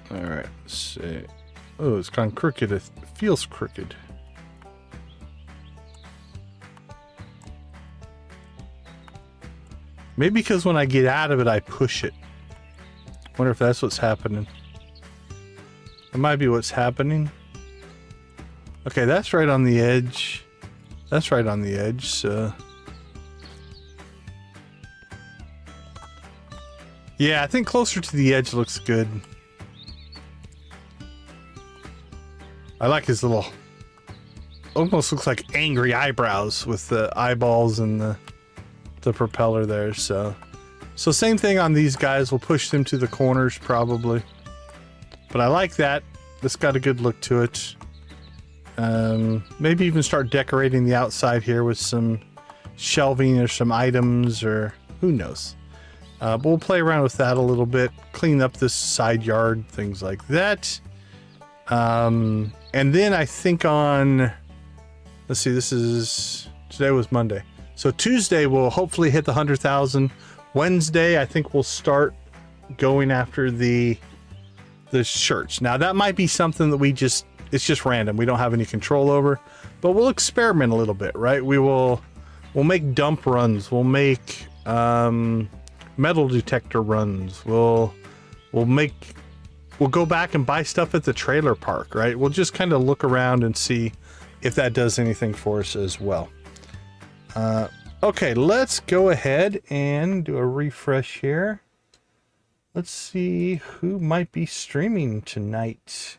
Alright, let's see. Oh, it's gone crooked. It feels crooked. Maybe because when I get out of it, I push it. Wonder if that's what's happening. It might be what's happening. Okay, that's right on the edge. That's right on the edge, so... Yeah, I think closer to the edge looks good. I like his little... Almost looks like angry eyebrows with the eyeballs and the propeller there, so... So same thing on these guys. We'll push them to the corners, probably. But I like that. It's got a good look to it. Maybe even start decorating the outside here with some shelving or some items, or who knows. But we'll play around with that a little bit. Clean up this side yard, things like that. And then I think on... Let's see, today was Monday. So Tuesday we'll hopefully hit the 100,000. Wednesday I think we'll start going after the shirts. Now that might be something that it's just random. We don't have any control over, but we'll experiment a little bit, right? We'll make dump runs. We'll make metal detector runs. We'll go back and buy stuff at the trailer park, right? We'll just kind of look around and see if that does anything for us as well. Okay, let's go ahead and do a refresh here. Let's see who might be streaming tonight.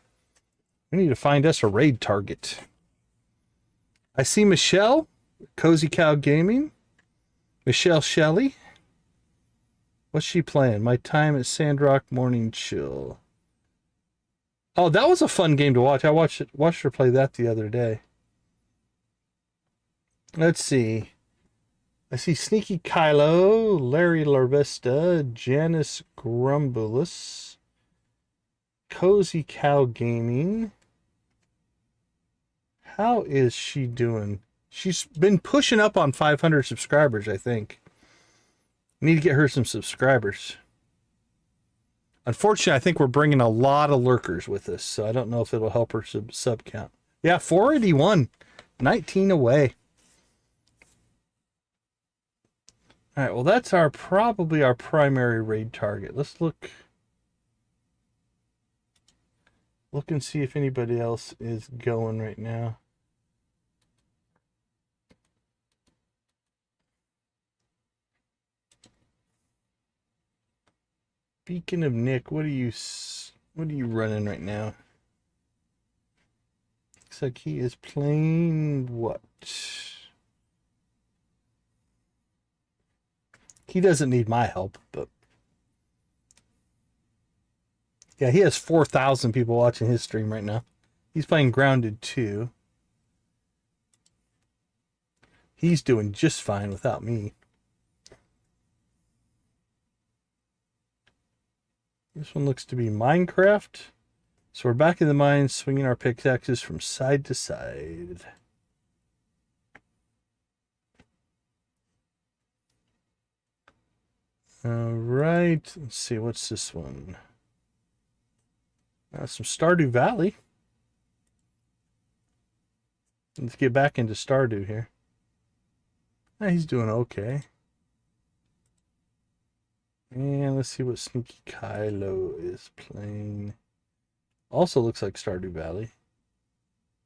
We need to find us a raid target. I see Michelle, Cozy Cow Gaming, Michelle Shelley. What's she playing? My Time at Sandrock Morning Chill. Oh, that was a fun game to watch. I watched her play that the other day. Let's see. I see Sneaky Kylo, Larry Larvesta, Janice Grumbulus, Cozy Cow Gaming. How is she doing? She's been pushing up on 500 subscribers, I think. Need to get her some subscribers. Unfortunately, I think we're bringing a lot of lurkers with us, so I don't know if it'll help her sub count. Yeah, 481. 19 away. All right, well, that's probably our primary raid target. Let's look and see if anybody else is going right now. Beacon of Nick, what are you running right now? Looks like he is playing what? He doesn't need my help, but yeah, he has 4,000 people watching his stream right now. He's playing Grounded 2. He's doing just fine without me. This one looks to be Minecraft. So we're back in the mine, swinging our pickaxes from side to side. All right, let's see, what's this one? Some Stardew Valley. Let's get back into Stardew here. He's doing okay. And let's see what Sneaky Kylo is playing. Also looks like Stardew Valley.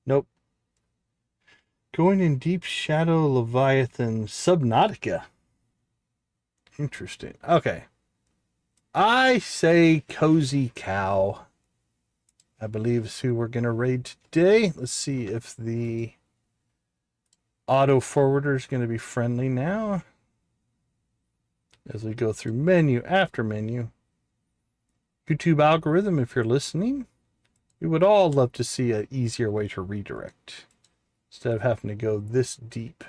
Nope. Going in Deep Shadow Leviathan Subnautica. Interesting. Okay. I say Cozy Cow, I believe, is who we're going to raid today. Let's see if the auto forwarder is going to be friendly now. As we go through menu after menu. YouTube algorithm, if you're listening, we would all love to see an easier way to redirect instead of having to go this deep.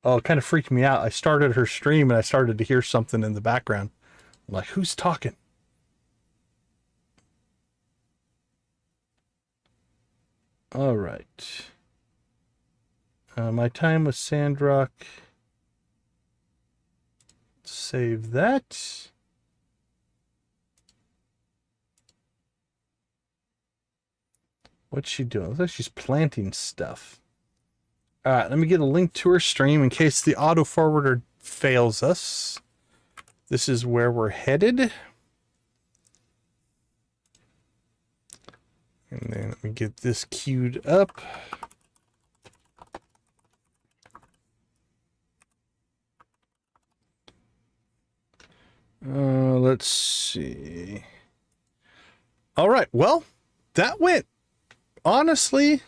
Oh, it kind of freaked me out. I started her stream and I started to hear something in the background. I'm like, who's talking? All right. My Time with Sandrock. Save that. What's she doing? Looks like she's planting stuff. All right, let me get a link to her stream in case the auto forwarder fails us. This is where we're headed. And then let me get this queued up. Let's see. All right, well, that went, honestly,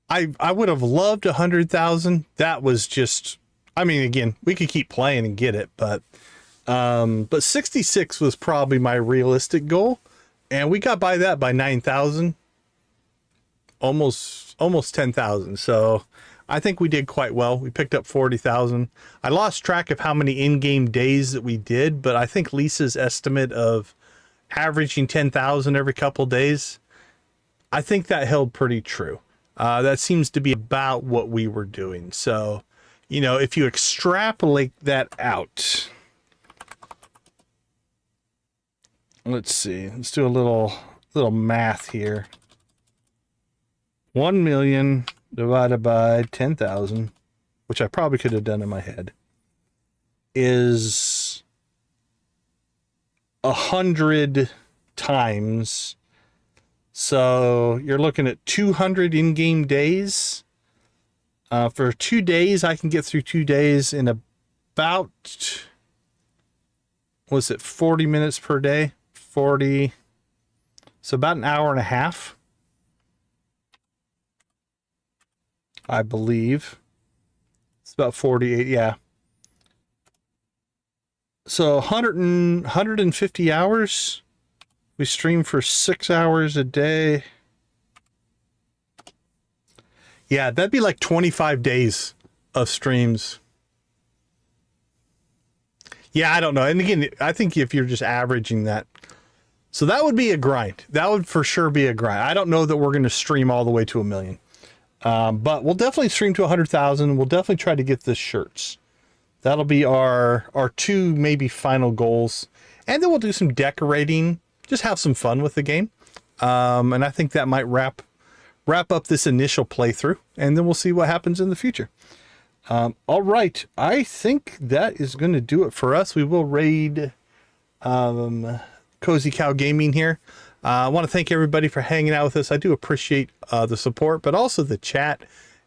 I would have loved 100,000. That was just, I mean, again, we could keep playing and get it, but 66 was probably my realistic goal, and we got by that by 9,000, almost 10,000. So I think we did quite well. We picked up 40,000. I lost track of how many in-game days that we did, but I think Lisa's estimate of averaging 10,000 every couple days, I think that held pretty true. That seems to be about what we were doing. So, you know, if you extrapolate that out, let's see. Let's do a little math here. 1 million divided by 10,000, which I probably could have done in my head, is 100 times. So you're looking at 200 in-game days. For 2 days, I can get through 2 days in about, was it 40 minutes per day? 40. So about an hour and a half, I believe. It's about 48. Yeah. So 150 hours. We stream for 6 hours a day. Yeah, that'd be like 25 days of streams. Yeah, I don't know. And again, I think if you're just averaging that, so that would be a grind. That would for sure be a grind. I don't know that we're going to stream all the way to 1 million. But we'll definitely stream to 100,000. We'll definitely try to get the shirts. That'll be our 2 maybe final goals. And then we'll do some decorating, just have some fun with the game. And I think that might wrap up this initial playthrough, and then we'll see what happens in the future. All right, I think that is going to do it for us. We will raid Cozy Cow Gaming here. I want to thank everybody for hanging out with us. I do appreciate the support, but also the chat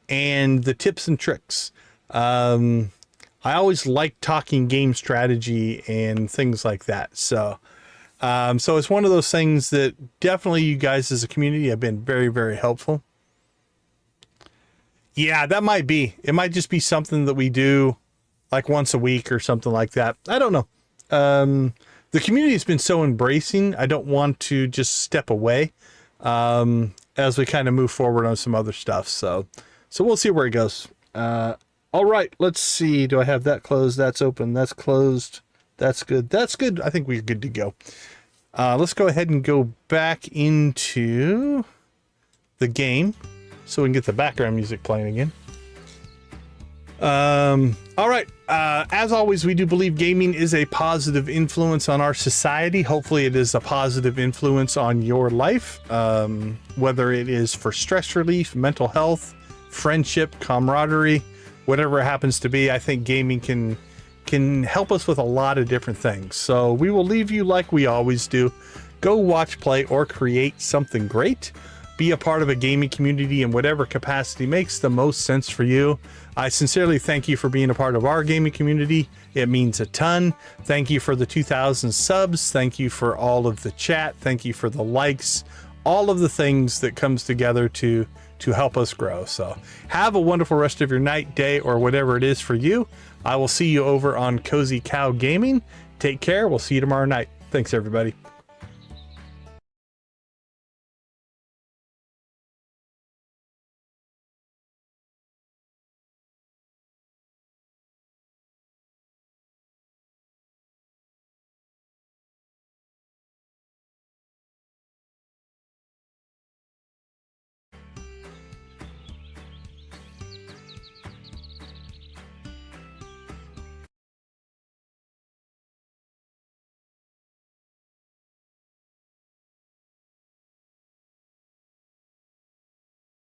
and the tips and tricks. I always like talking game strategy and things like that. So it's one of those things that definitely you guys as a community have been very, very helpful. Yeah, that might be. It might just be something that we do like once a week or something like that. I don't know. The community has been so embracing. I don't want to just step away as we kind of move forward on some other stuff. So we'll see where it goes. All right, let's see. Do I have that closed? That's open. That's closed. That's good. That's good. I think we're good to go. Let's go ahead and go back into the game so we can get the background music playing again. All right. As always, we do believe gaming is a positive influence on our society. Hopefully it is a positive influence on your life, whether it is for stress relief, mental health, friendship, camaraderie, whatever it happens to be. I think gaming can help us with a lot of different things. So we will leave you like we always do. Go watch, play, or create something great. Be a part of a gaming community in whatever capacity makes the most sense for you. I sincerely thank you for being a part of our gaming community. It means a ton. Thank you for the 2,000 subs. Thank you for all of the chat. Thank you for the likes. All of the things that comes together to help us grow. So have a wonderful rest of your night, day, or whatever it is for you. I will see you over on Cozy Cow Gaming. Take care. We'll see you tomorrow night. Thanks, everybody.